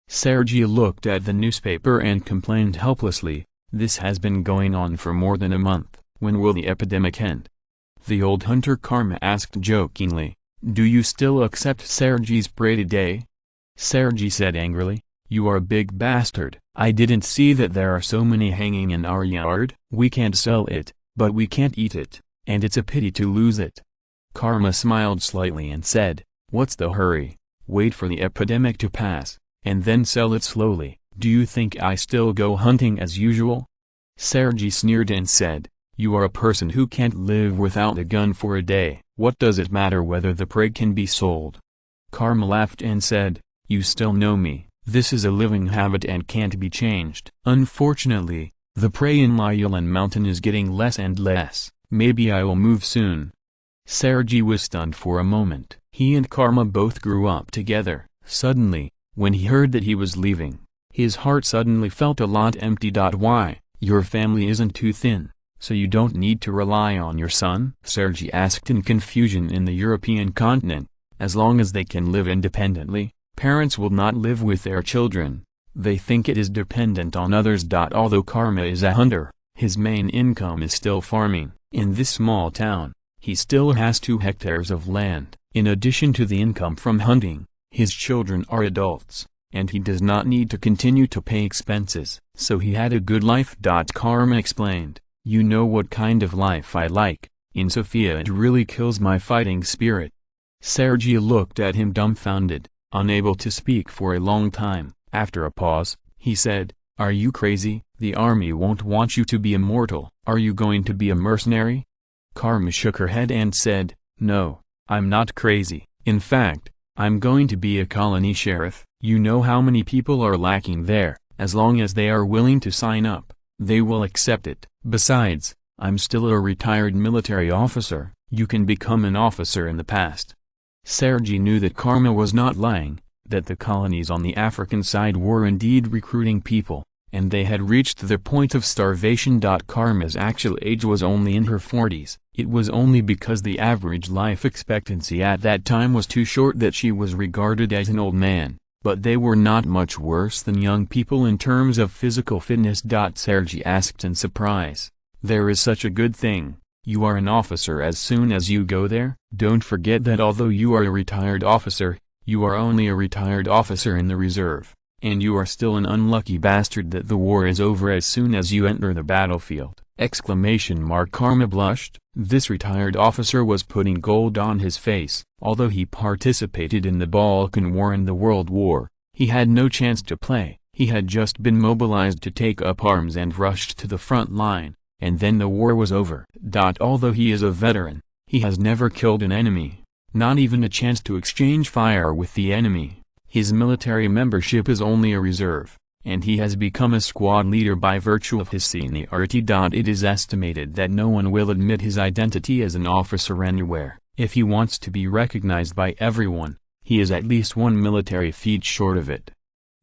Sergei looked at the newspaper and complained helplessly, "This has been going on for more than a month. When will the epidemic end?" The old hunter Karma asked jokingly, "Do you still accept Sergei's pray today?" Sergei said angrily, "You are a big bastard. I didn't see that there are so many hanging in our yard. We can't sell it, but we can't eat it, and it's a pity to lose it." Karma smiled slightly and said, "What's the hurry? Wait for the epidemic to pass, and then sell it slowly. Do you think I still go hunting as usual?" Sergei sneered and said, "You are a person who can't live without a gun for a day. What does it matter whether the prey can be sold?" Karma laughed and said, "You still know me. This is a living habit and can't be changed. Unfortunately, the prey in my Ylan mountain is getting less and less. Maybe I will move soon." Sergei was stunned for a moment. He and Karma both grew up together. Suddenly, when he heard that he was leaving, his heart suddenly felt a lot empty. "Why? Your family isn't too thin, so you don't need to rely on your son?" Sergei asked in confusion. "In the European continent, as long as they can live independently, parents will not live with their children. They think it is dependent on others." Although Karma is a hunter, his main income is still farming. In this small town, he still has 2 hectares of land. In addition to the income from hunting, his children are adults, and he does not need to continue to pay expenses. So he had a good life. Karma explained, "You know what kind of life I like. In Sofia it really kills my fighting spirit." Sergei looked at him dumbfounded, unable to speak for a long time. After a pause, he said, "Are you crazy? The army won't want you to be immortal. Are you going to be a mercenary?" Karma shook her head and said, "No, I'm not crazy. In fact, I'm going to be a colony sheriff. You know how many people are lacking there. As long as they are willing to sign up, they will accept it. Besides, I'm still a retired military officer. You can become an officer in the past." Sergei knew that Karma was not lying, that the colonies on the African side were indeed recruiting people, and they had reached the point of starvation. Karma's actual age was only in her 40s. It was only because the average life expectancy at that time was too short that she was regarded as an old man, but they were not much worse than young people in terms of physical fitness. Sergei asked in surprise, "There is such a good thing. You are an officer as soon as you go there? Don't forget that although you are a retired officer, you are only a retired officer in the reserve, and you are still an unlucky bastard that the war is over as soon as you enter the battlefield!" Karma blushed. This retired officer was putting gold on his face. Although he participated in the Balkan War and the World War, he had no chance to play. He had just been mobilized to take up arms and rushed to the front line, and then the war was over. Although he is a veteran, he has never killed an enemy, not even a chance to exchange fire with the enemy. His military membership is only a reserve, and he has become a squad leader by virtue of his seniority. It is estimated that no one will admit his identity as an officer anywhere. If he wants to be recognized by everyone, he is at least 1 military feat short of it.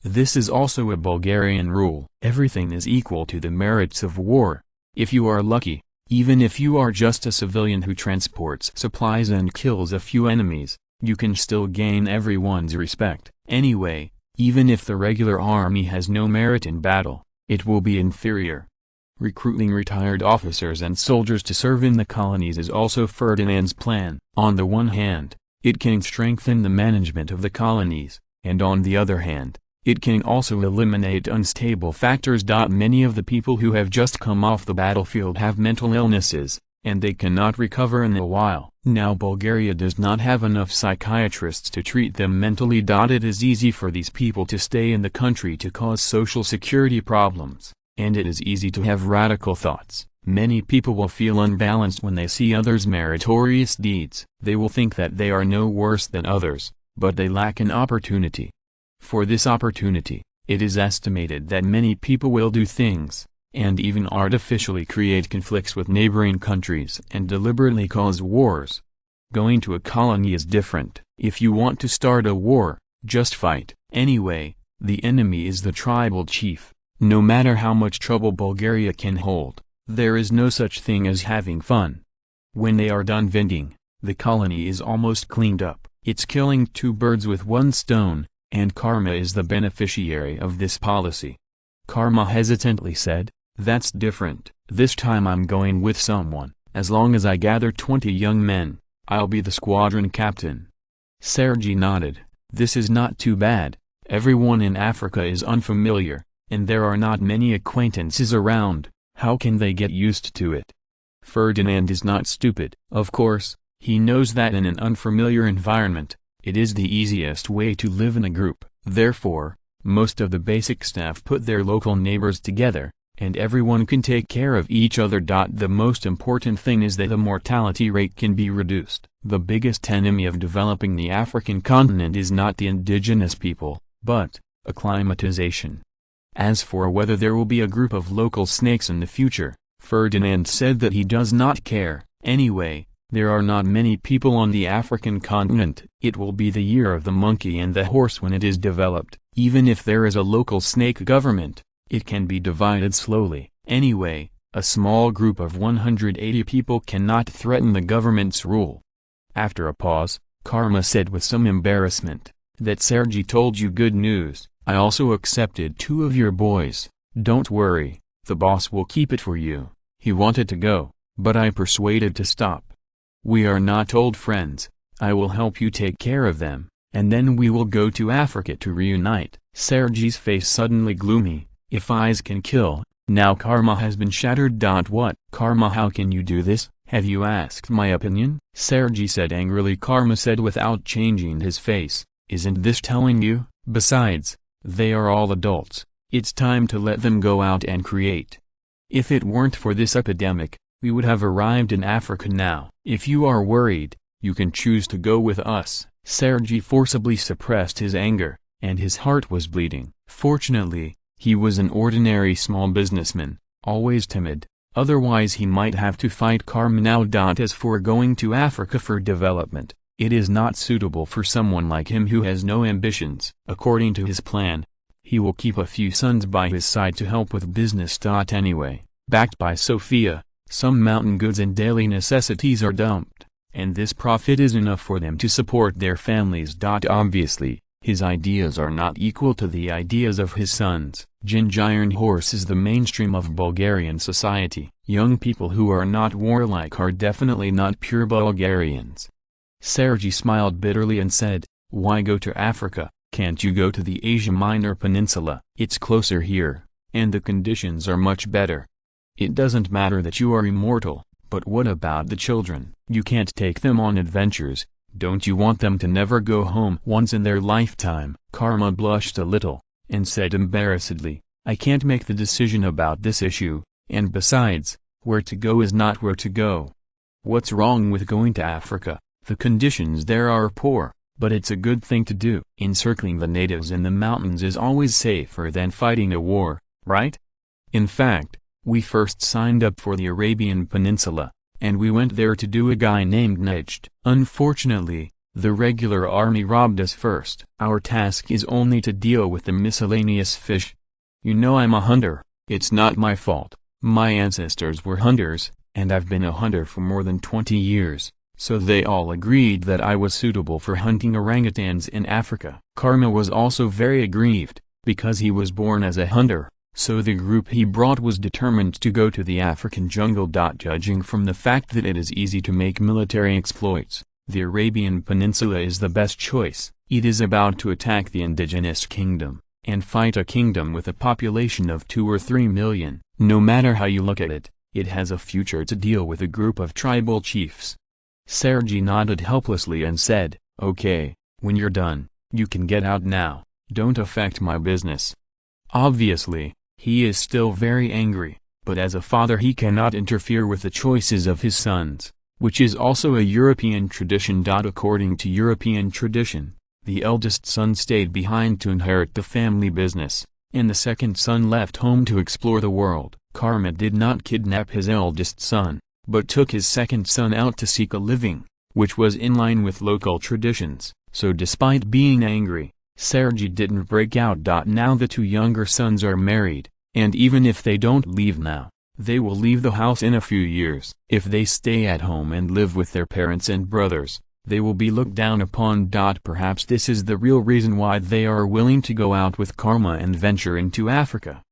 This is also a Bulgarian rule. Everything is equal to the merits of war. If you are lucky, even if you are just a civilian who transports supplies and kills a few enemies, you can still gain everyone's respect. Anyway, even if the regular army has no merit in battle, it will be inferior. Recruiting retired officers and soldiers to serve in the colonies is also Ferdinand's plan. On the one hand, it can strengthen the management of the colonies, and on the other hand, it can also eliminate unstable factors. Many of the people who have just come off the battlefield have mental illnesses, and they cannot recover in a while. Now Bulgaria does not have enough psychiatrists to treat them mentally. It is easy for these people to stay in the country to cause social security problems, and it is easy to have radical thoughts. Many people will feel unbalanced when they see others' meritorious deeds. They will think that they are no worse than others, but they lack an opportunity. For this opportunity, it is estimated that many people will do things, and even artificially create conflicts with neighboring countries and deliberately cause wars. Going to a colony is different. If you want to start a war, just fight. Anyway, The enemy is the tribal chief. No matter how much trouble Bulgaria can hold, there is no such thing as having fun. When they are done vending, the colony is almost cleaned up. It's killing two birds with one stone, and Karma is the beneficiary of this policy. Karma hesitantly said, "That's different. This time I'm going with someone. As long as I gather 20 young men, I'll be the squadron captain." Sergei nodded. "This is not too bad. Everyone in Africa is unfamiliar, and there are not many acquaintances around. How can they get used to it?" Ferdinand is not stupid. Of course, he knows that in an unfamiliar environment, it is the easiest way to live in a group. Therefore, most of the basic staff put their local neighbors together, and everyone can take care of each other. The most important thing is that the mortality rate can be reduced. The biggest enemy of developing the African continent is not the indigenous people, but acclimatization. As for whether there will be a group of local snakes in the future, Ferdinand said that he does not care. Anyway, there are not many people on the African continent. It will be the year of the monkey and the horse when it is developed. Even if there is a local snake government, it can be divided slowly. Anyway, a small group of 180 people cannot threaten the government's rule. After a pause, Karma said with some embarrassment, "That Sergei told you good news. I also accepted 2 of your boys. Don't worry, the boss will keep it for you." He wanted to go, but I persuaded to stop. "We are not old friends. I will help you take care of them, and then we will go to Africa to reunite." Sergei's face suddenly gloomy. "If eyes can kill, now Karma has been shattered. What? Karma, how can you do this? Have you asked my opinion?" Sergei said angrily. Karma said without changing his face, "Isn't this telling you? Besides, they are all adults. It's time to let them go out and create. If it weren't for this epidemic, we would have arrived in Africa now. If you are worried, you can choose to go with us." Sergei forcibly suppressed his anger, and his heart was bleeding. Fortunately, he was an ordinary small businessman, always timid, otherwise he might have to fight Karma now. As for going to Africa for development, it is not suitable for someone like him who has no ambitions. According to his plan, he will keep a few sons by his side to help with business. Anyway, backed by Sofia, some mountain goods and daily necessities are dumped, and this profit is enough for them to support their families. Obviously, his ideas are not equal to the ideas of his sons. Iron horse is the mainstream of Bulgarian society. Young people who are not warlike are definitely not pure Bulgarians. Sergei smiled bitterly and said, "Why go to Africa? Can't you go to the Asia Minor Peninsula? It's closer here, and the conditions are much better. It doesn't matter that you are immortal, but what about the children? You can't take them on adventures. Don't you want them to never go home once in their lifetime?" Karma blushed a little, and said embarrassedly, "I can't make the decision about this issue, and besides, where to go is not where to go. What's wrong with going to Africa? The conditions there are poor, but it's a good thing to do. Encircling the natives in the mountains is always safer than fighting a war, right? In fact, we first signed up for the Arabian Peninsula, and we went there to do a guy named Nejd. Unfortunately, the regular army robbed us first. Our task is only to deal with the miscellaneous fish. You know I'm a hunter. It's not my fault. My ancestors were hunters, and I've been a hunter for more than 20 years. So they all agreed that I was suitable for hunting orangutans in Africa." Karma was also very aggrieved, because he was born as a hunter, so the group he brought was determined to go to the African jungle. Judging from the fact that it is easy to make military exploits, the Arabian Peninsula is the best choice. It is about to attack the indigenous kingdom, and fight a kingdom with a population of 2 or 3 million. No matter how you look at it, it has a future to deal with a group of tribal chiefs. Sergei nodded helplessly and said, "Okay, when you're done, you can get out now. Don't affect my business." Obviously, he is still very angry, but as a father he cannot interfere with the choices of his sons, which is also a European tradition. According to European tradition, the eldest son stayed behind to inherit the family business, and the second son left home to explore the world. Karma did not kidnap his eldest son, but took his second son out to seek a living, which was in line with local traditions. So despite being angry, Sergey didn't break out. Now the two younger sons are married, and even if they don't leave now, they will leave the house in a few years. If they stay at home and live with their parents and brothers, they will be looked down upon. Perhaps this is the real reason why they are willing to go out with Karma and venture into Africa.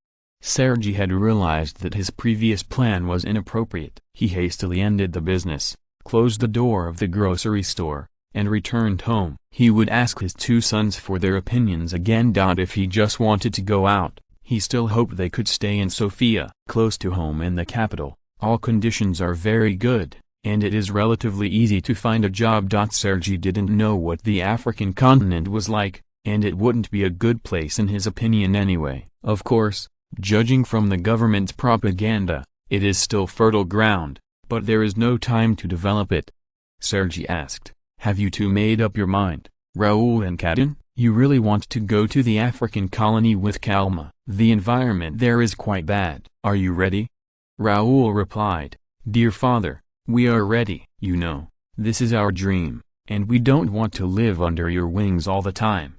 Sergey had realized that his previous plan was inappropriate. He hastily ended the business, closed the door of the grocery store, and returned home. He would ask his two sons for their opinions again. If he just wanted to go out, he still hoped they could stay in Sofia. Close to home in the capital, all conditions are very good, and it is relatively easy to find a job. Sergey didn't know what the African continent was like, and it wouldn't be a good place in his opinion anyway. Of course, judging from the government's propaganda, it is still fertile ground, but there is no time to develop it. Sergey asked, "Have you two made up your mind, Raoul and Katan? You really want to go to the African colony with Kalma? The environment there is quite bad. Are you ready?" Raoul replied, "Dear father, we are ready. You know, this is our dream, and we don't want to live under your wings all the time."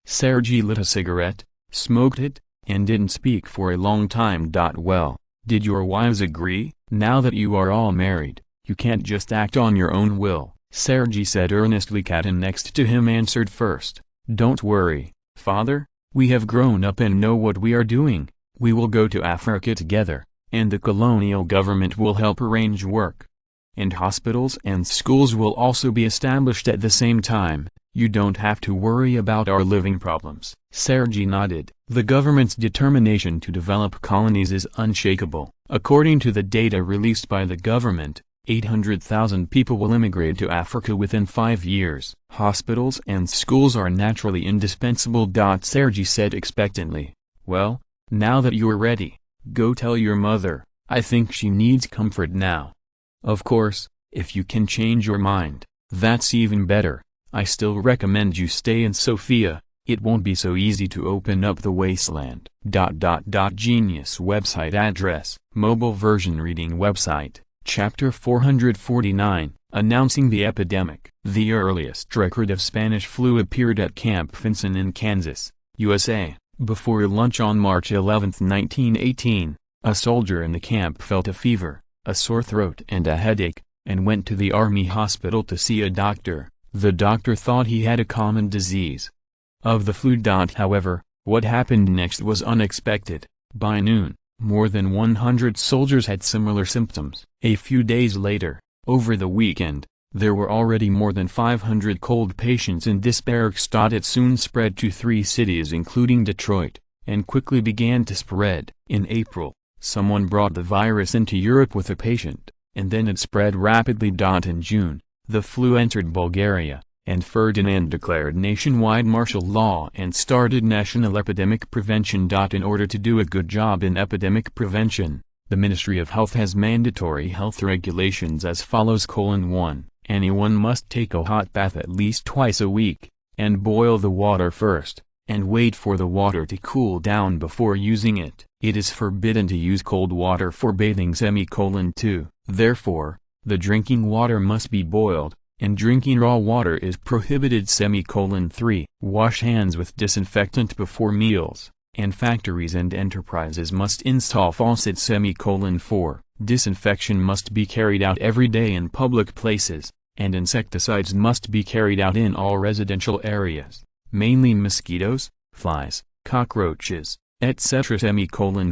Sergey lit a cigarette, smoked it, and didn't speak for a long time. "Well, did your wives agree? Now that you are all married, you can't just act on your own will," Sergey said earnestly. Katan next to him answered first, "Don't worry, father, we have grown up and know what we are doing. We will go to Africa together, and the colonial government will help arrange work. And hospitals and schools will also be established at the same time. You don't have to worry about our living problems." Sergey nodded. The government's determination to develop colonies is unshakable. According to the data released by the government, 800,000 people will immigrate to Africa within 5 years. Hospitals and schools are naturally indispensable. Sergey said expectantly, "Well, now that you're ready, go tell your mother. I think she needs comfort now. Of course, if you can change your mind, that's even better. I still recommend you stay in Sofia. It won't be so easy to open up the wasteland." Genius website address, mobile version reading website, Chapter 449, announcing the epidemic. The earliest record of Spanish flu appeared at Camp Vinson in Kansas, USA. Before lunch on March 11, 1918, a soldier in the camp felt a fever, a sore throat and a headache, and went to the army hospital to see a doctor. The doctor thought he had a common disease of the flu. However, what happened next was unexpected. By noon, more than 100 soldiers had similar symptoms. A few days later, over the weekend, there were already more than 500 cold patients in this barracks. It soon spread to 3 cities including Detroit, and quickly began to spread. In April, someone brought the virus into Europe with a patient, and then it spread rapidly. In June, the flu entered Bulgaria, and Ferdinand declared nationwide martial law and started national epidemic prevention. In order to do a good job in epidemic prevention, the Ministry of Health has mandatory health regulations as follows: 1. Anyone must take a hot bath at least twice a week, and boil the water first, and wait for the water to cool down before using it. It is forbidden to use cold water for bathing. 2. Therefore, the drinking water must be boiled, and drinking raw water is prohibited. 3. Wash hands with disinfectant before meals, and factories and enterprises must install faucets. 4. Disinfection must be carried out every day in public places, and insecticides must be carried out in all residential areas, mainly mosquitoes, flies, cockroaches, etc.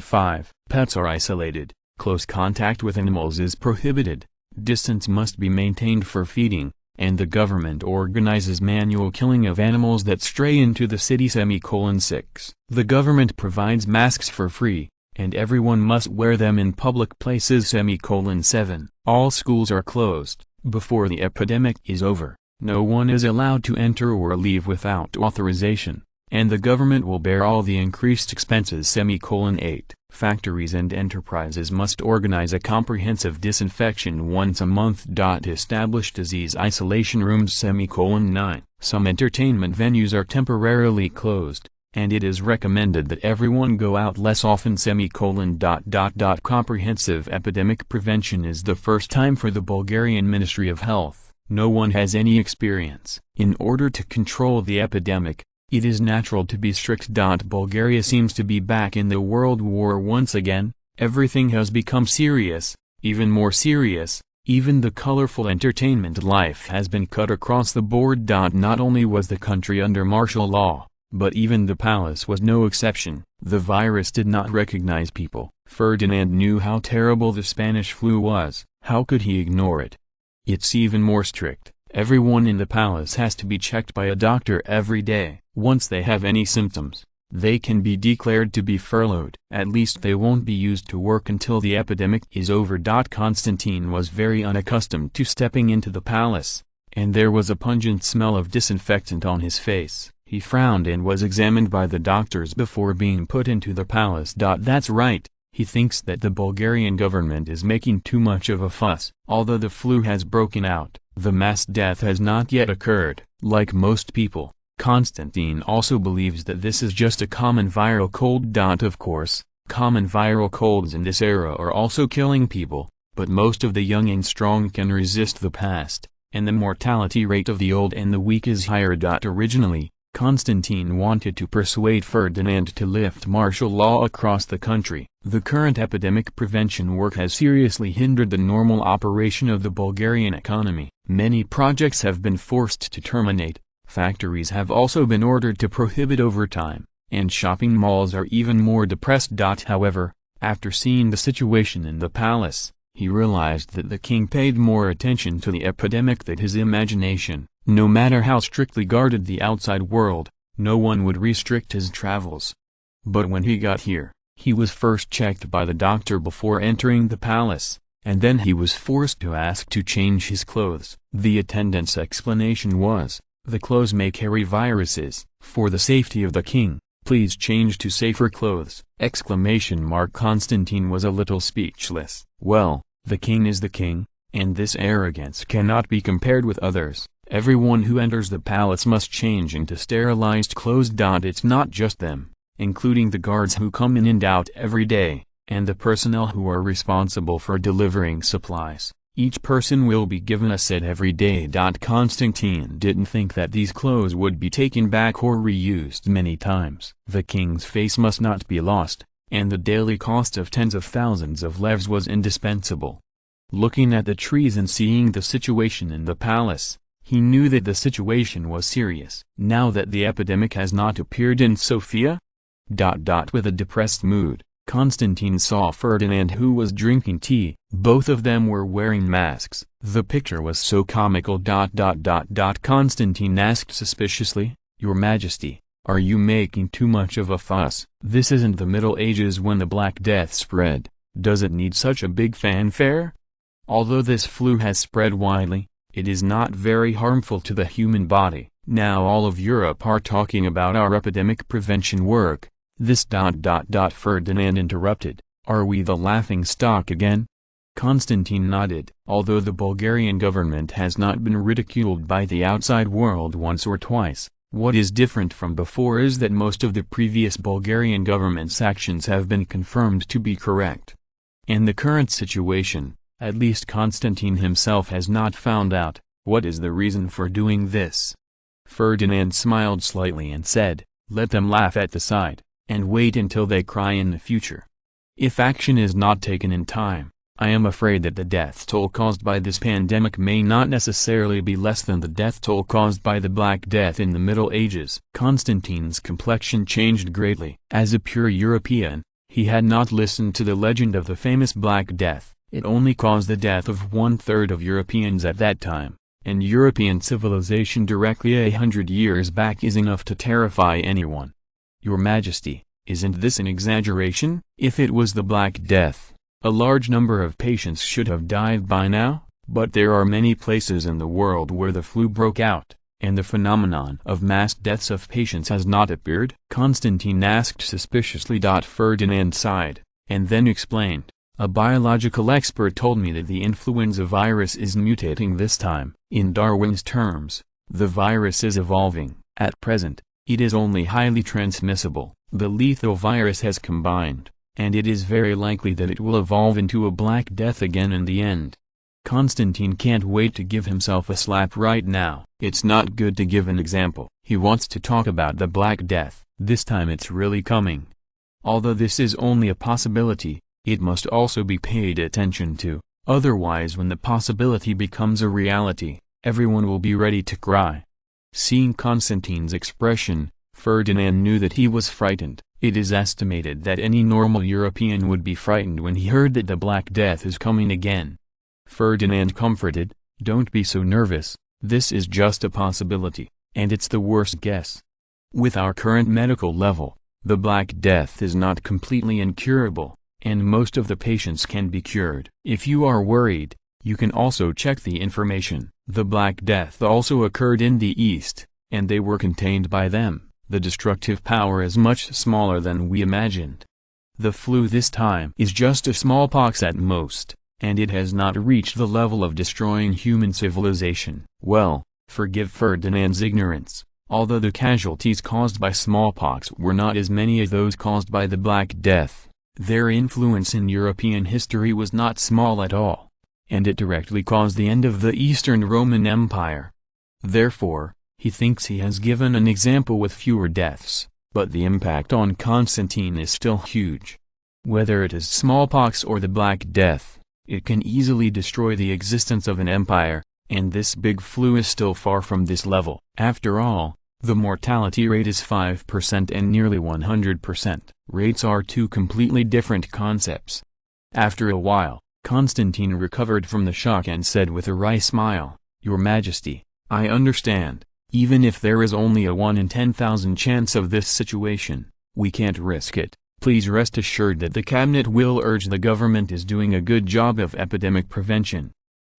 5. Pets are isolated, close contact with animals is prohibited, distance must be maintained for feeding, and the government organizes manual killing of animals that stray into the city. 6. The government provides masks for free, and everyone must wear them in public places. 7. All schools are closed. Before the epidemic is over, no one is allowed to enter or leave without authorization, and the government will bear all the increased expenses. 8. Factories and enterprises must organize a comprehensive disinfection once a month. Establish disease isolation rooms. 9. Some entertainment venues are temporarily closed, and it is recommended that everyone go out less often. Comprehensive epidemic prevention is the first time for the Bulgarian Ministry of Health. No one has any experience. In order to control the epidemic, It is natural to be strict. Bulgaria seems to be back in the World War once again. Everything has become serious, even more serious. Even the colorful entertainment life has been cut across the board. Not only was the country under martial law, but even the palace was no exception. The virus did not recognize people. Ferdinand knew how terrible the Spanish flu was. How could he ignore it? It's even more strict. Everyone in the palace has to be checked by a doctor every day. Once they have any symptoms, they can be declared to be furloughed. At least they won't be used to work until the epidemic is over. Constantine was very unaccustomed to stepping into the palace, and there was a pungent smell of disinfectant on his face. He frowned and was examined by the doctors before being put into the palace. That's right, he thinks that the Bulgarian government is making too much of a fuss. Although the flu has broken out, the mass death has not yet occurred. Like most people, Constantine also believes that this is just a common viral cold. Of course, common viral colds in this era are also killing people, but most of the young and strong can resist the past, and the mortality rate of the old and the weak is higher. Originally, Constantine wanted to persuade Ferdinand to lift martial law across the country. The current epidemic prevention work has seriously hindered the normal operation of the Bulgarian economy. Many projects have been forced to terminate, factories have also been ordered to prohibit overtime, and shopping malls are even more depressed. However, after seeing the situation in the palace, he realized that the king paid more attention to the epidemic than his imagination. No matter how strictly guarded the outside world, no one would restrict his travels. But when he got here, he was first checked by the doctor before entering the palace, and then he was forced to ask to change his clothes. The attendant's explanation was, "The clothes may carry viruses. For the safety of the king, please change to safer clothes." Constantine was a little speechless. Well, the king is the king, and this arrogance cannot be compared with others. Everyone who enters the palace must change into sterilized clothes. It's not just them, including the guards who come in and out every day, and the personnel who are responsible for delivering supplies. Each person will be given a set every day. Constantine didn't think that these clothes would be taken back or reused many times. The king's face must not be lost, and the daily cost of tens of thousands of levs was indispensable. Looking at the trees and seeing the situation in the palace, he knew that the situation was serious. Now that the epidemic has not appeared in Sofia? With a depressed mood, Constantine saw Ferdinand, who was drinking tea. Both of them were wearing masks. The picture was so comical. Constantine asked suspiciously, "Your Majesty, are you making too much of a fuss? This isn't the Middle Ages when the Black Death spread. Does it need such a big fanfare? Although this flu has spread widely, it is not very harmful to the human body. Now all of Europe are talking about our epidemic prevention work." This Ferdinand interrupted, "Are we the laughing stock again?" Constantine nodded. Although the Bulgarian government has not been ridiculed by the outside world once or twice, what is different from before is that most of the previous Bulgarian government's actions have been confirmed to be correct. In the current situation, at least Constantine himself has not found out, what is the reason for doing this. Ferdinand smiled slightly and said, "Let them laugh at the sight, and wait until they cry in the future. If action is not taken in time, I am afraid that the death toll caused by this pandemic may not necessarily be less than the death toll caused by the Black Death in the Middle Ages." Constantine's complexion changed greatly. As a pure European, he had not listened to the legend of the famous Black Death. It only caused the death of 1/3 of Europeans at that time, and European civilization directly 100 years back is enough to terrify anyone. "Your Majesty, isn't this an exaggeration? If it was the Black Death, a large number of patients should have died by now, but there are many places in the world where the flu broke out, and the phenomenon of mass deaths of patients has not appeared?" Constantine asked suspiciously. Ferdinand sighed, and then explained, "A biological expert told me that the influenza virus is mutating this time. In Darwin's terms, the virus is evolving. At present, it is only highly transmissible. The lethal virus has combined, and it is very likely that it will evolve into a Black Death again in the end." Constantine can't wait to give himself a slap right now. It's not good to give an example. He wants to talk about the Black Death. This time it's really coming. Although this is only a possibility, it must also be paid attention to, otherwise when the possibility becomes a reality, everyone will be ready to cry. Seeing Constantine's expression, Ferdinand knew that he was frightened. It is estimated that any normal European would be frightened when he heard that the Black Death is coming again. Ferdinand comforted, "Don't be so nervous, this is just a possibility, and it's the worst guess. With our current medical level, the Black Death is not completely incurable, and most of the patients can be cured. If you are worried, you can also check the information. The Black Death also occurred in the East, and they were contained by them. The destructive power is much smaller than we imagined. The flu this time is just a smallpox at most, and it has not reached the level of destroying human civilization." Well, forgive Ferdinand's ignorance, although the casualties caused by smallpox were not as many as those caused by the Black Death, their influence in European history was not small at all, and it directly caused the end of the Eastern Roman Empire. Therefore, he thinks he has given an example with fewer deaths, but the impact on Constantine is still huge. Whether it is smallpox or the Black Death, it can easily destroy the existence of an empire, and this big flu is still far from this level. After all, the mortality rate is 5% and nearly 100%. Rates are two completely different concepts. After a while, Constantine recovered from the shock and said with a wry smile, "Your Majesty, I understand. Even if there is only a 1 in 10,000 chance of this situation, we can't risk it. Please rest assured that the cabinet will urge the government is doing a good job of epidemic prevention."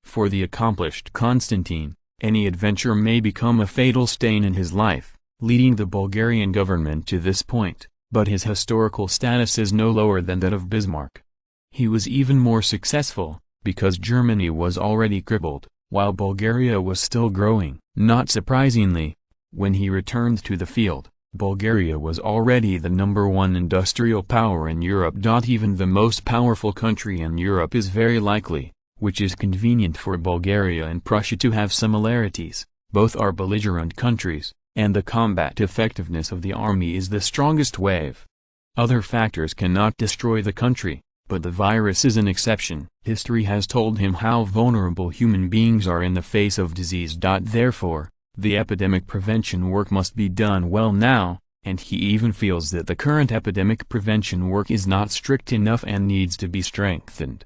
For the accomplished Constantine, any adventure may become a fatal stain in his life, leading the Bulgarian government to this point, but his historical status is no lower than that of Bismarck. He was even more successful, because Germany was already crippled, while Bulgaria was still growing. Not surprisingly, when he returned to the field, Bulgaria was already the #1 industrial power in Europe. Even the most powerful country in Europe is very likely, which is convenient for Bulgaria and Prussia to have similarities. Both are belligerent countries, and the combat effectiveness of the army is the strongest wave. Other factors cannot destroy the country, but the virus is an exception. History has told him how vulnerable human beings are in the face of disease. Therefore, the epidemic prevention work must be done well now, and he even feels that the current epidemic prevention work is not strict enough and needs to be strengthened.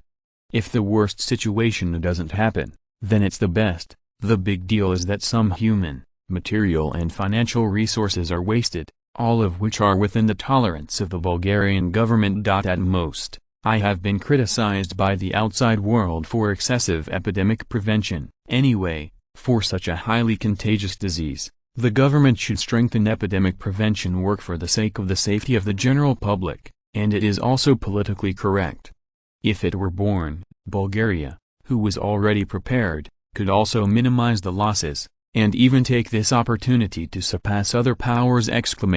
If the worst situation doesn't happen, then it's the best. The big deal is that some human, material and financial resources are wasted, all of which are within the tolerance of the Bulgarian government. At most, I have been criticized by the outside world for excessive epidemic prevention. Anyway, for such a highly contagious disease, the government should strengthen epidemic prevention work for the sake of the safety of the general public, and it is also politically correct. If it were born, Bulgaria, who was already prepared, could also minimize the losses, and even take this opportunity to surpass other powers! After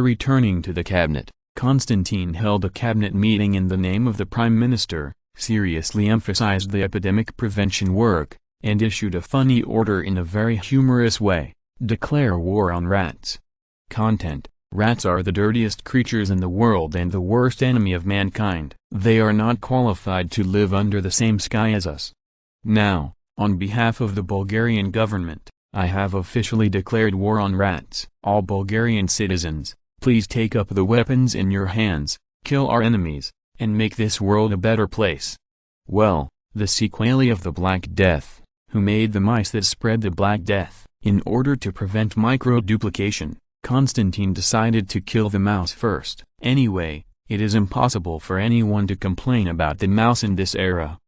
returning to the cabinet, Constantine held a cabinet meeting in the name of the Prime Minister, seriously emphasized the epidemic prevention work, and issued a funny order in a very humorous way: declare war on rats. Content: rats are the dirtiest creatures in the world and the worst enemy of mankind. They are not qualified to live under the same sky as us. Now, on behalf of the Bulgarian government, I have officially declared war on rats. All Bulgarian citizens, please take up the weapons in your hands, kill our enemies, and make this world a better place. Well, the sequelae of the Black Death, who made the mice that spread the Black Death? In order to prevent micro-duplication, Constantine decided to kill the mouse first. Anyway, it is impossible for anyone to complain about the mouse in this era.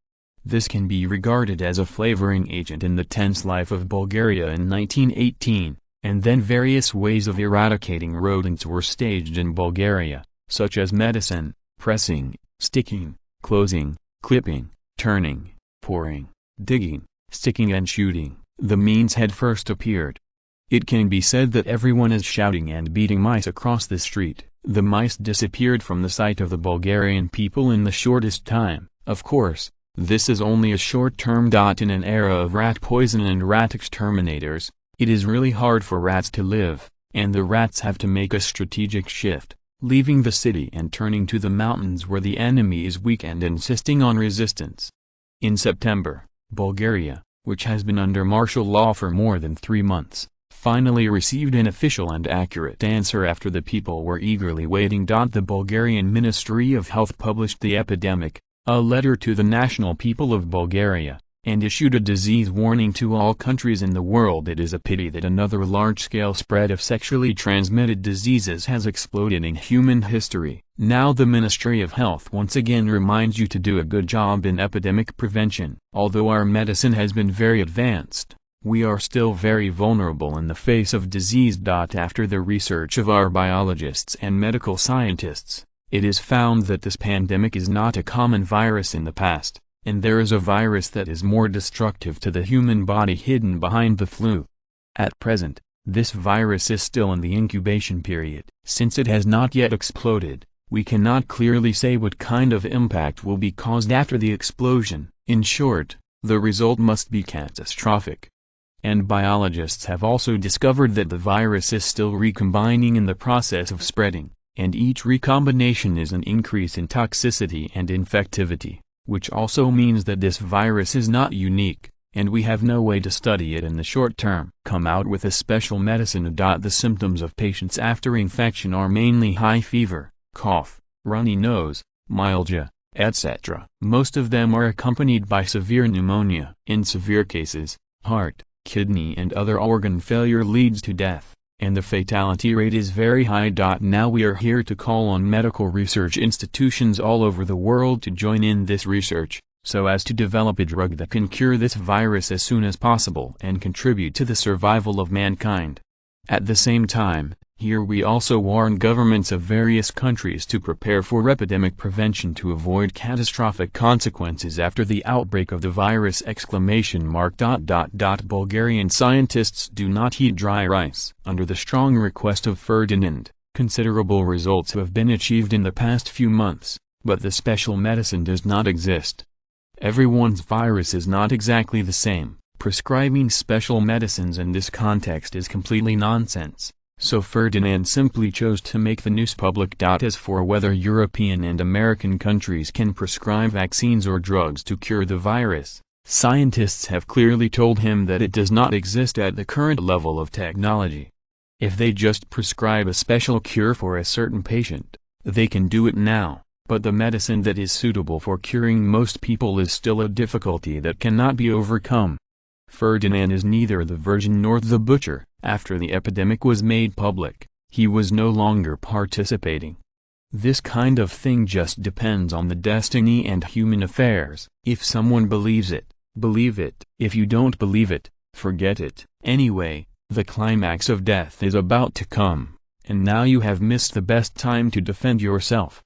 This can be regarded as a flavoring agent in the tense life of Bulgaria in 1918. And then various ways of eradicating rodents were staged in Bulgaria, such as medicine, pressing, sticking, closing, clipping, turning, pouring, digging, sticking and shooting. The means had first appeared. It can be said that everyone is shouting and beating mice across the street. The mice disappeared from the sight of the Bulgarian people in the shortest time. Of course, this is only a short term. In an era of rat poison and rat exterminators, It is really hard for rats to live, and the rats have to make a strategic shift, leaving the city and turning to the mountains where the enemy is weak and insisting on resistance. In September, Bulgaria, which has been under martial law for more than 3 months, finally received an official and accurate answer after the people were eagerly waiting. The Bulgarian Ministry of Health published the epidemic, a letter to the national people of Bulgaria, and issued a disease warning to all countries in the world. It is a pity that another large-scale spread of sexually transmitted diseases has exploded in human history. Now the Ministry of Health once again reminds you to do a good job in epidemic prevention. Although our medicine has been very advanced, we are still very vulnerable in the face of disease. After the research of our biologists and medical scientists, it is found that this pandemic is not a common virus in the past, and there is a virus that is more destructive to the human body hidden behind the flu. At present, this virus is still in the incubation period. Since it has not yet exploded, we cannot clearly say what kind of impact will be caused after the explosion. In short, the result must be catastrophic. And biologists have also discovered that the virus is still recombining in the process of spreading, and each recombination is an increase in toxicity and infectivity, which also means that this virus is not unique, and we have no way to study it in the short term. Come out with a special medicine. The symptoms of patients after infection are mainly high fever, cough, runny nose, myalgia, etc. Most of them are accompanied by severe pneumonia. In severe cases, heart, kidney and other organ failure leads to death, and the fatality rate is very high. Now we are here to call on medical research institutions all over the world to join in this research, so as to develop a drug that can cure this virus as soon as possible and contribute to the survival of mankind. At the same time, here we also warn governments of various countries to prepare for epidemic prevention to avoid catastrophic consequences after the outbreak of the virus! Bulgarian scientists do not eat dry rice. Under the strong request of Ferdinand, considerable results have been achieved in the past few months, but the special medicine does not exist. Everyone's virus is not exactly the same. Prescribing special medicines in this context is completely nonsense. So Ferdinand simply chose to make the news public. As for whether European and American countries can prescribe vaccines or drugs to cure the virus, scientists have clearly told him that it does not exist at the current level of technology. If they just prescribe a special cure for a certain patient, they can do it now, but the medicine that is suitable for curing most people is still a difficulty that cannot be overcome. Ferdinand is neither the virgin nor the butcher. After the epidemic was made public, he was no longer participating. This kind of thing just depends on the destiny and human affairs. If someone believes it, believe it. If you don't believe it, forget it. Anyway, the climax of death is about to come, and now you have missed the best time to defend yourself.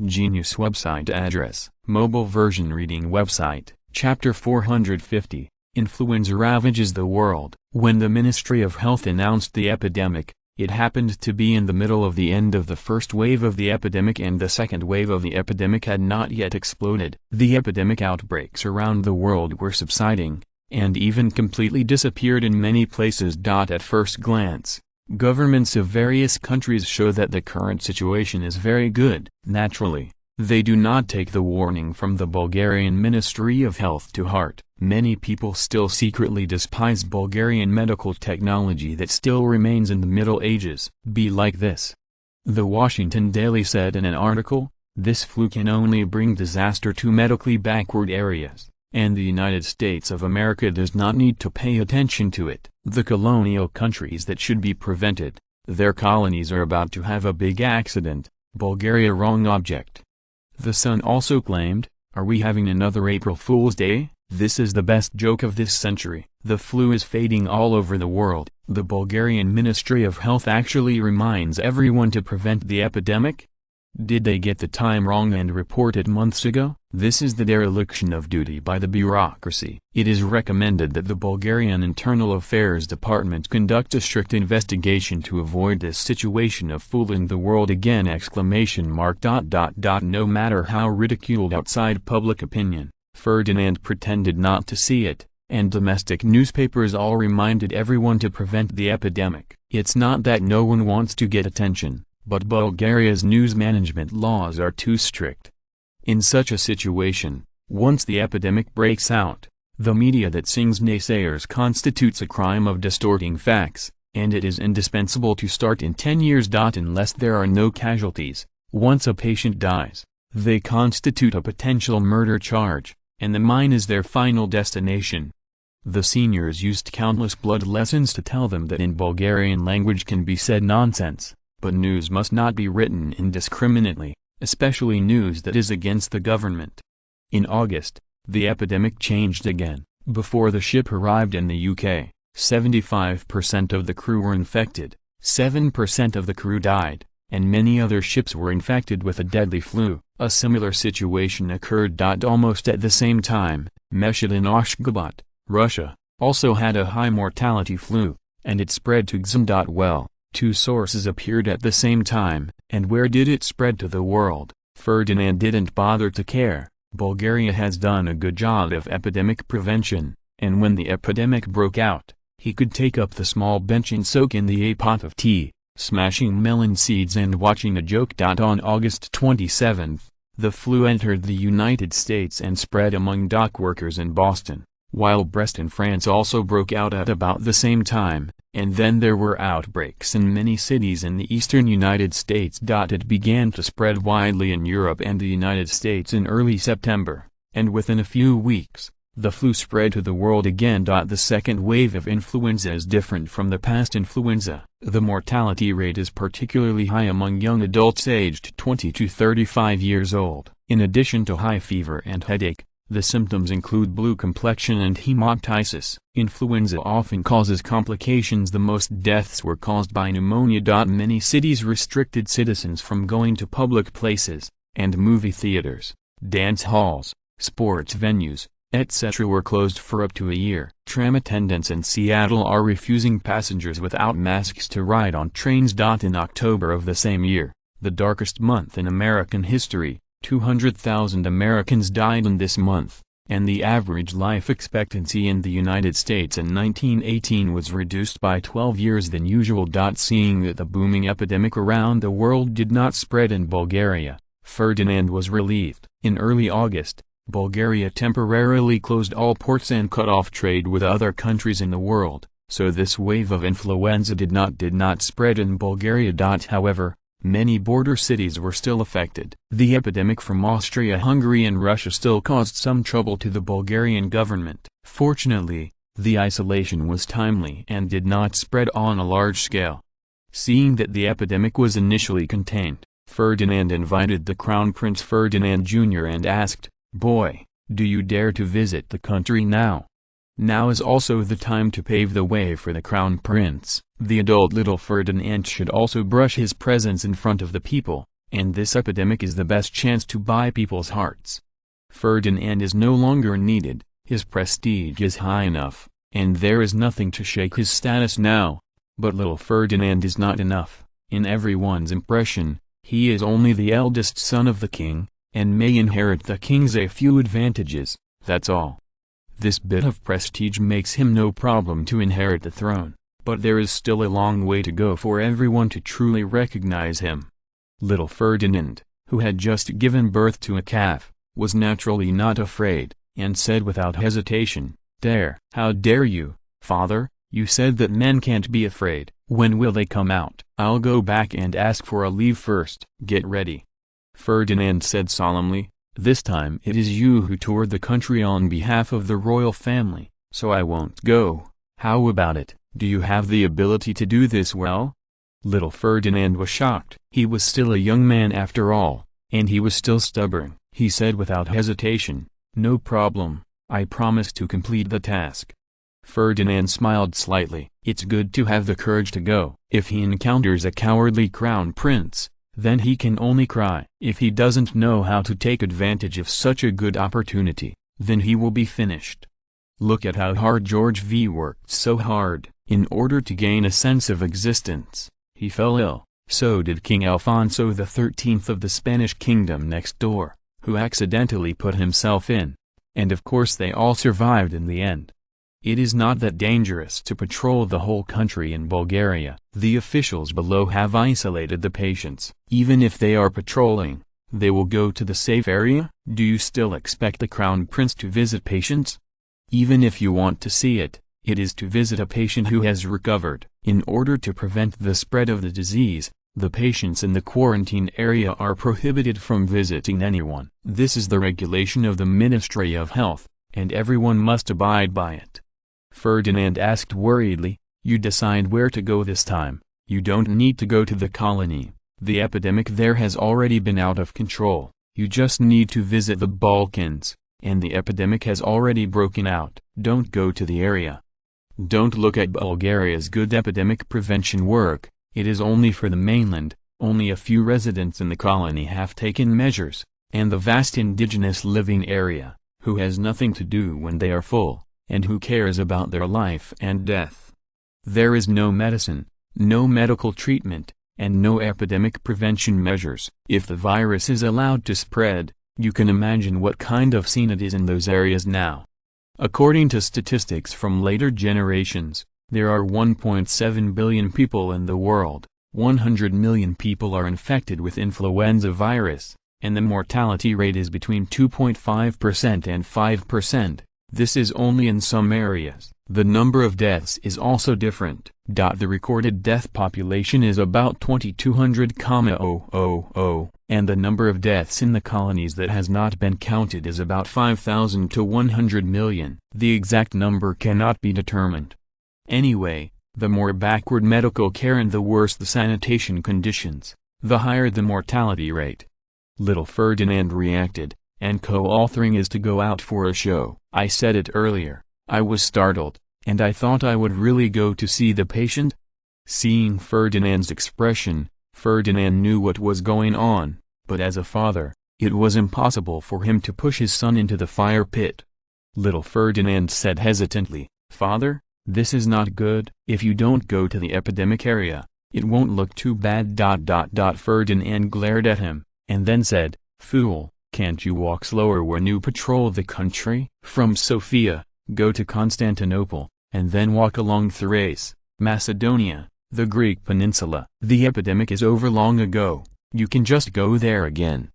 Genius website address, mobile version reading website, chapter 450. Influenza ravages the world. When the Ministry of Health announced the epidemic, it happened to be in the middle of the end of the first wave of the epidemic, and the second wave of the epidemic had not yet exploded. The epidemic outbreaks around the world were subsiding, and even completely disappeared in many places. At first glance, governments of various countries show that the current situation is very good. Naturally, they do not take the warning from the Bulgarian Ministry of Health to heart. Many people still secretly despise Bulgarian medical technology that still remains in the Middle Ages. Be like this. The Washington Daily said in an article, "This flu can only bring disaster to medically backward areas, and the United States of America does not need to pay attention to it." The colonial countries that should be prevented, their colonies are about to have a big accident. Bulgaria wrong object. The Sun also claimed, "Are we having another April Fool's Day? This is the best joke of this century." The flu is fading all over the world. The Bulgarian Ministry of Health actually reminds everyone to prevent the epidemic? Did they get the time wrong and report it months ago? This is the dereliction of duty by the bureaucracy. It is recommended that the Bulgarian Internal Affairs Department conduct a strict investigation to avoid this situation of fooling the world again! No matter how ridiculed outside public opinion, Ferdinand pretended not to see it, and domestic newspapers all reminded everyone to prevent the epidemic. It's not that no one wants to get attention, but Bulgaria's news management laws are too strict. In such a situation, once the epidemic breaks out, the media that sings naysayers constitutes a crime of distorting facts, and it is indispensable to start in 10 years. Unless there are no casualties, once a patient dies, they constitute a potential murder charge, and the mine is their final destination. The seniors used countless blood lessons to tell them that in Bulgarian language can be said nonsense, but news must not be written indiscriminately, especially news that is against the government. In August, the epidemic changed again. Before the ship arrived in the UK, 75% of the crew were infected, 7% of the crew died, and many other ships were infected with a deadly flu. A similar situation occurred. Almost at the same time, Meshid in Ashgabat, Russia, also had a high mortality flu, and it spread to Xm. Well, two sources appeared at the same time, and where did it spread to the world? Ferdinand didn't bother to care. Bulgaria has done a good job of epidemic prevention, and when the epidemic broke out, he could take up the small bench and soak in a pot of tea, smashing melon seeds and watching a joke. On August 27, the flu entered the United States and spread among dock workers in Boston, while Brest in France also broke out at about the same time, and then there were outbreaks in many cities in the eastern United States. It began to spread widely in Europe and the United States in early September, and within a few weeks, the flu spread to the world again. The second wave of influenza is different from the past influenza. The mortality rate is particularly high among young adults aged 20 to 35 years old. In addition to high fever and headache, the symptoms include blue complexion and hemoptysis. Influenza often causes complications. The most deaths were caused by pneumonia. Many cities restricted citizens from going to public places, and movie theaters, dance halls, sports venues, etc. were closed for up to a year. Tram attendants in Seattle are refusing passengers without masks to ride on trains. In October of the same year, the darkest month in American history, 200,000 Americans died in this month, and the average life expectancy in the United States in 1918 was reduced by 12 years than usual. Seeing that the booming epidemic around the world did not spread in Bulgaria, Ferdinand was relieved. In early August, Bulgaria temporarily closed all ports and cut off trade with other countries in the world, so this wave of influenza did not spread in Bulgaria. However, many border cities were still affected. The epidemic from Austria-Hungary and Russia still caused some trouble to the Bulgarian government. Fortunately, the isolation was timely and did not spread on a large scale. Seeing that the epidemic was initially contained, Ferdinand invited the Crown Prince Ferdinand Jr. and asked, "Boy, do you dare to visit the country now? Now is also the time to pave the way for the Crown Prince." The adult little Ferdinand should also brush his presence in front of the people, and this epidemic is the best chance to buy people's hearts. Ferdinand is no longer needed, his prestige is high enough, and there is nothing to shake his status now. But little Ferdinand is not enough. In everyone's impression, he is only the eldest son of the king, and may inherit the king's a few advantages, that's all. This bit of prestige makes him no problem to inherit the throne, but there is still a long way to go for everyone to truly recognize him. Little Ferdinand, who had just given birth to a calf, was naturally not afraid, and said without hesitation, "Dare." "How dare you, father? You said that men can't be afraid. When will they come out?" "I'll go back and ask for a leave first." "Get ready," Ferdinand said solemnly. "This time it is you who toured the country on behalf of the royal family, so I won't go." "How about it? Do you have the ability to do this well?" Little Ferdinand was shocked. He was still a young man after all, and he was still stubborn. He said without hesitation, "No problem, I promise to complete the task." Ferdinand smiled slightly. It's good to have the courage to go. If he encounters a cowardly crown prince, then he can only cry. If he doesn't know how to take advantage of such a good opportunity, then he will be finished. Look at how hard George V worked so hard, in order to gain a sense of existence. He fell ill, so did King Alfonso XIII of the Spanish kingdom next door, who accidentally put himself in. And of course they all survived in the end. It is not that dangerous to patrol the whole country in Bulgaria. The officials below have isolated the patients. Even if they are patrolling, they will go to the safe area. Do you still expect the Crown Prince to visit patients? Even if you want to see it, it is to visit a patient who has recovered. In order to prevent the spread of the disease, the patients in the quarantine area are prohibited from visiting anyone. This is the regulation of the Ministry of Health, and everyone must abide by it. Ferdinand asked worriedly, "You decide where to go this time. You don't need to go to the colony. The epidemic there has already been out of control. You just need to visit the Balkans, and the epidemic has already broken out. Don't go to the area. Don't look at Bulgaria's good epidemic prevention work. It is only for the mainland. Only a few residents in the colony have taken measures, and the vast indigenous living area, who has nothing to do when they are full, and who cares about their life and death. There is no medicine, no medical treatment, and no epidemic prevention measures. If the virus is allowed to spread, you can imagine what kind of scene it is in those areas now." According to statistics from later generations, there are 1.7 billion people in the world. 100 million people are infected with influenza virus, and the mortality rate is between 2.5% and 5%. This is only in some areas. The number of deaths is also different. The recorded death population is about 2,200,000, and the number of deaths in the colonies that has not been counted is about 5,000 to 100 million. The exact number cannot be determined. Anyway, the more backward medical care and the worse the sanitation conditions, the higher the mortality rate. Little Ferdinand reacted, and co-authoring is to go out for a show. I said it earlier, I was startled, and I thought I would really go to see the patient? Seeing Ferdinand's expression, Ferdinand knew what was going on, but as a father, it was impossible for him to push his son into the fire pit. Little Ferdinand said hesitantly, "Father, this is not good. If you don't go to the epidemic area, it won't look too bad." Ferdinand glared at him, and then said, "Fool, can't you walk slower when you patrol the country? From Sofia, go to Constantinople, and then walk along Thrace, Macedonia, the Greek peninsula. The epidemic is over long ago, you can just go there again."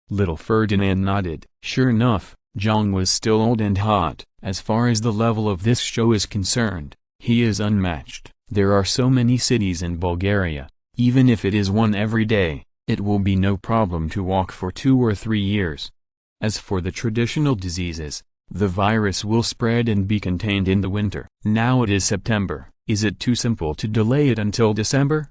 Little Ferdinand nodded. Sure enough, Jong was still old and hot. As far as the level of this show is concerned, he is unmatched. There are so many cities in Bulgaria, even if it is one every day, it will be no problem to walk for 2 or 3 years. As for the traditional diseases, the virus will spread and be contained in the winter. Now it is September, is it too simple to delay it until December?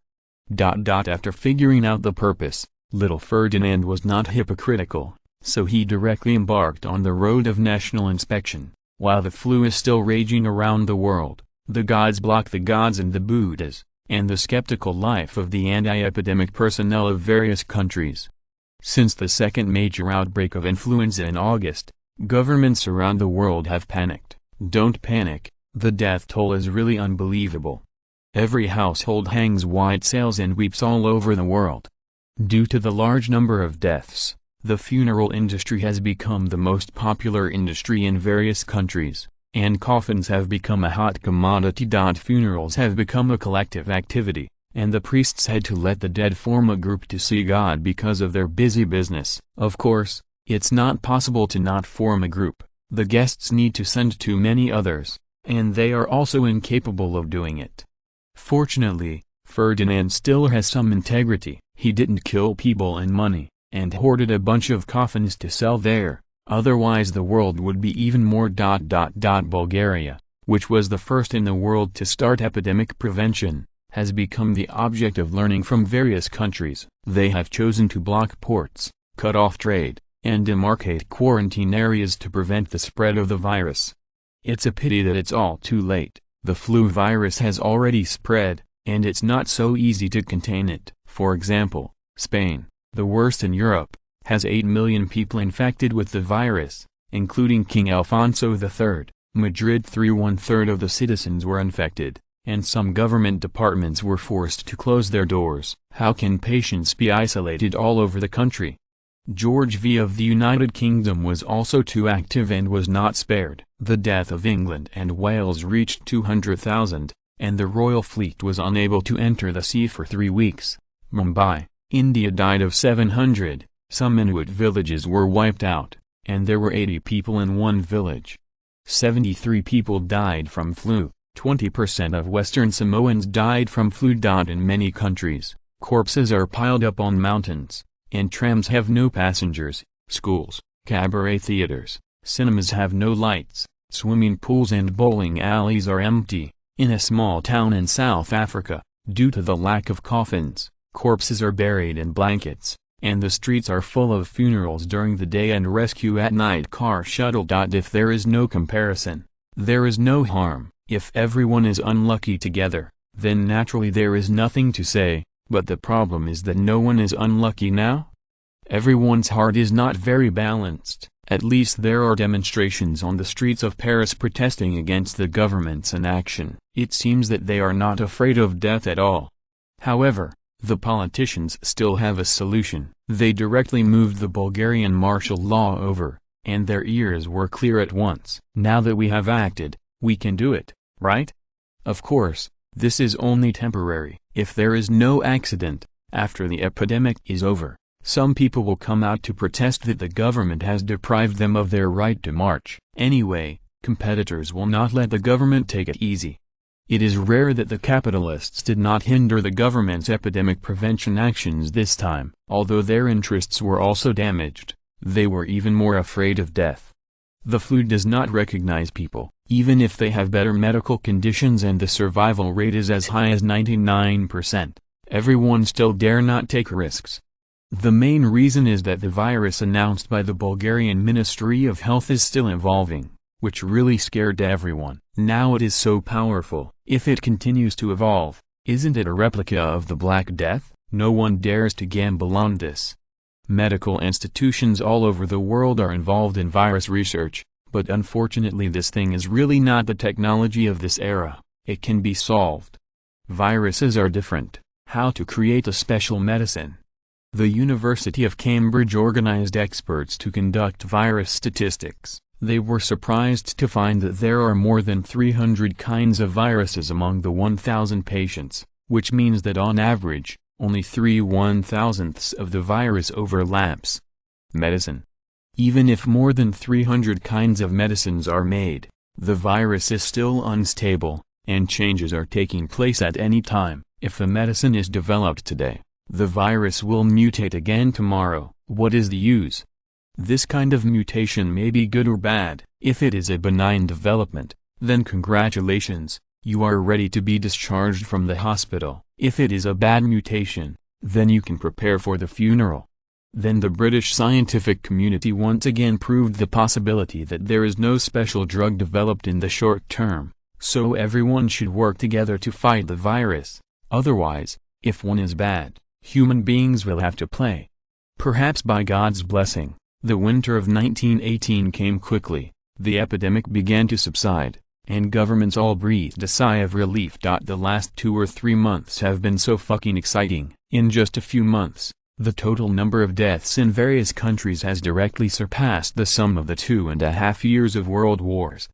After figuring out the purpose, little Ferdinand was not hypocritical, so he directly embarked on the road of national inspection. While the flu is still raging around the world, the gods block the gods and the Buddhas, and the skeptical life of the anti-epidemic personnel of various countries. Since the second major outbreak of influenza in August, governments around the world have panicked. Don't panic, the death toll is really unbelievable. Every household hangs white sails and weeps all over the world. Due to the large number of deaths, the funeral industry has become the most popular industry in various countries, and coffins have become a hot commodity. Funerals have become a collective activity, and the priests had to let the dead form a group to see God because of their busy business. Of course, it's not possible to not form a group. The guests need to send too many others, and they are also incapable of doing it. Fortunately, Ferdinand still has some integrity. He didn't kill people and money, and hoarded a bunch of coffins to sell there, otherwise the world would be even more. Bulgaria, which was the first in the world to start epidemic prevention, has become the object of learning from various countries. They have chosen to block ports, cut off trade, and demarcate quarantine areas to prevent the spread of the virus. It's a pity that it's all too late. The flu virus has already spread, and it's not so easy to contain it. For example, Spain, the worst in Europe, has 8 million people infected with the virus, including King Alfonso III. Madrid 1/3 of the citizens were infected, and some government departments were forced to close their doors. How can patients be isolated all over the country? George V of the United Kingdom was also too active and was not spared. The death of England and Wales reached 200,000, and the royal fleet was unable to enter the sea for 3 weeks. Mumbai, India died of 700, some Inuit villages were wiped out, and there were 80 people in one village. 73 people died from flu, 20% of Western Samoans died from flu. In many countries, corpses are piled up on mountains, and trams have no passengers, schools, cabaret theaters, cinemas have no lights, swimming pools and bowling alleys are empty. In a small town in South Africa, due to the lack of coffins, corpses are buried in blankets, and the streets are full of funerals during the day and rescue at night car shuttle. If there is no comparison, there is no harm. If everyone is unlucky together, then naturally there is nothing to say, but the problem is that no one is unlucky now? Everyone's heart is not very balanced. At least there are demonstrations on the streets of Paris protesting against the government's inaction. It seems that they are not afraid of death at all. However, the politicians still have a solution. They directly moved the Bulgarian martial law over, and their ears were clear at once. Now that we have acted, we can do it, right? Of course, this is only temporary. If there is no accident, after the epidemic is over, some people will come out to protest that the government has deprived them of their right to march. Anyway, competitors will not let the government take it easy. It is rare that the capitalists did not hinder the government's epidemic prevention actions this time. Although their interests were also damaged, they were even more afraid of death. The flu does not recognize people, even if they have better medical conditions and the survival rate is as high as 99%. Everyone still dare not take risks. The main reason is that the virus announced by the Bulgarian Ministry of Health is still evolving, which really scared everyone. Now it is so powerful. If it continues to evolve, isn't it a replica of the Black Death? No one dares to gamble on this. Medical institutions all over the world are involved in virus research, but unfortunately this thing is really not the technology of this era. It can be solved. Viruses are different. How to create a special medicine. The University of Cambridge organized experts to conduct virus statistics. They were surprised to find that there are more than 300 kinds of viruses among the 1,000 patients, which means that on average, only 3/1000ths of the virus overlaps. Medicine. Even if more than 300 kinds of medicines are made, the virus is still unstable, and changes are taking place at any time. If a medicine is developed today, the virus will mutate again tomorrow. What is the use? This kind of mutation may be good or bad. If it is a benign development, then congratulations, you are ready to be discharged from the hospital. If it is a bad mutation, then you can prepare for the funeral. Then the British scientific community once again proved the possibility that there is no special drug developed in the short term, so everyone should work together to fight the virus. Otherwise, if one is bad, human beings will have to play. Perhaps by God's blessing, the winter of 1918 came quickly, the epidemic began to subside, and governments all breathed a sigh of relief. The last 2 or 3 months have been so fucking exciting. In just a few months, the total number of deaths in various countries has directly surpassed the sum of the 2.5 years of world wars.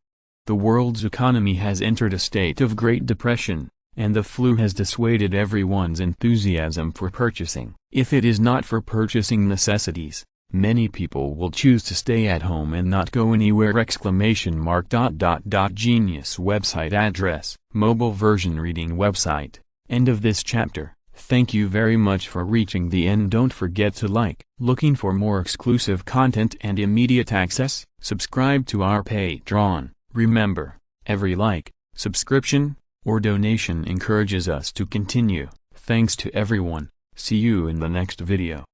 The world's economy has entered a state of Great Depression, and the flu has dissuaded everyone's enthusiasm for purchasing. If it is not for purchasing necessities, many people will choose to stay at home and not go anywhere! Genius website address, mobile version reading website. End of this chapter. Thank you very much for reaching the end. Don't forget to like. Looking for more exclusive content and immediate access? Subscribe to our Patreon. Remember, every like, subscription, or donation encourages us to continue. Thanks to everyone. See you in the next video.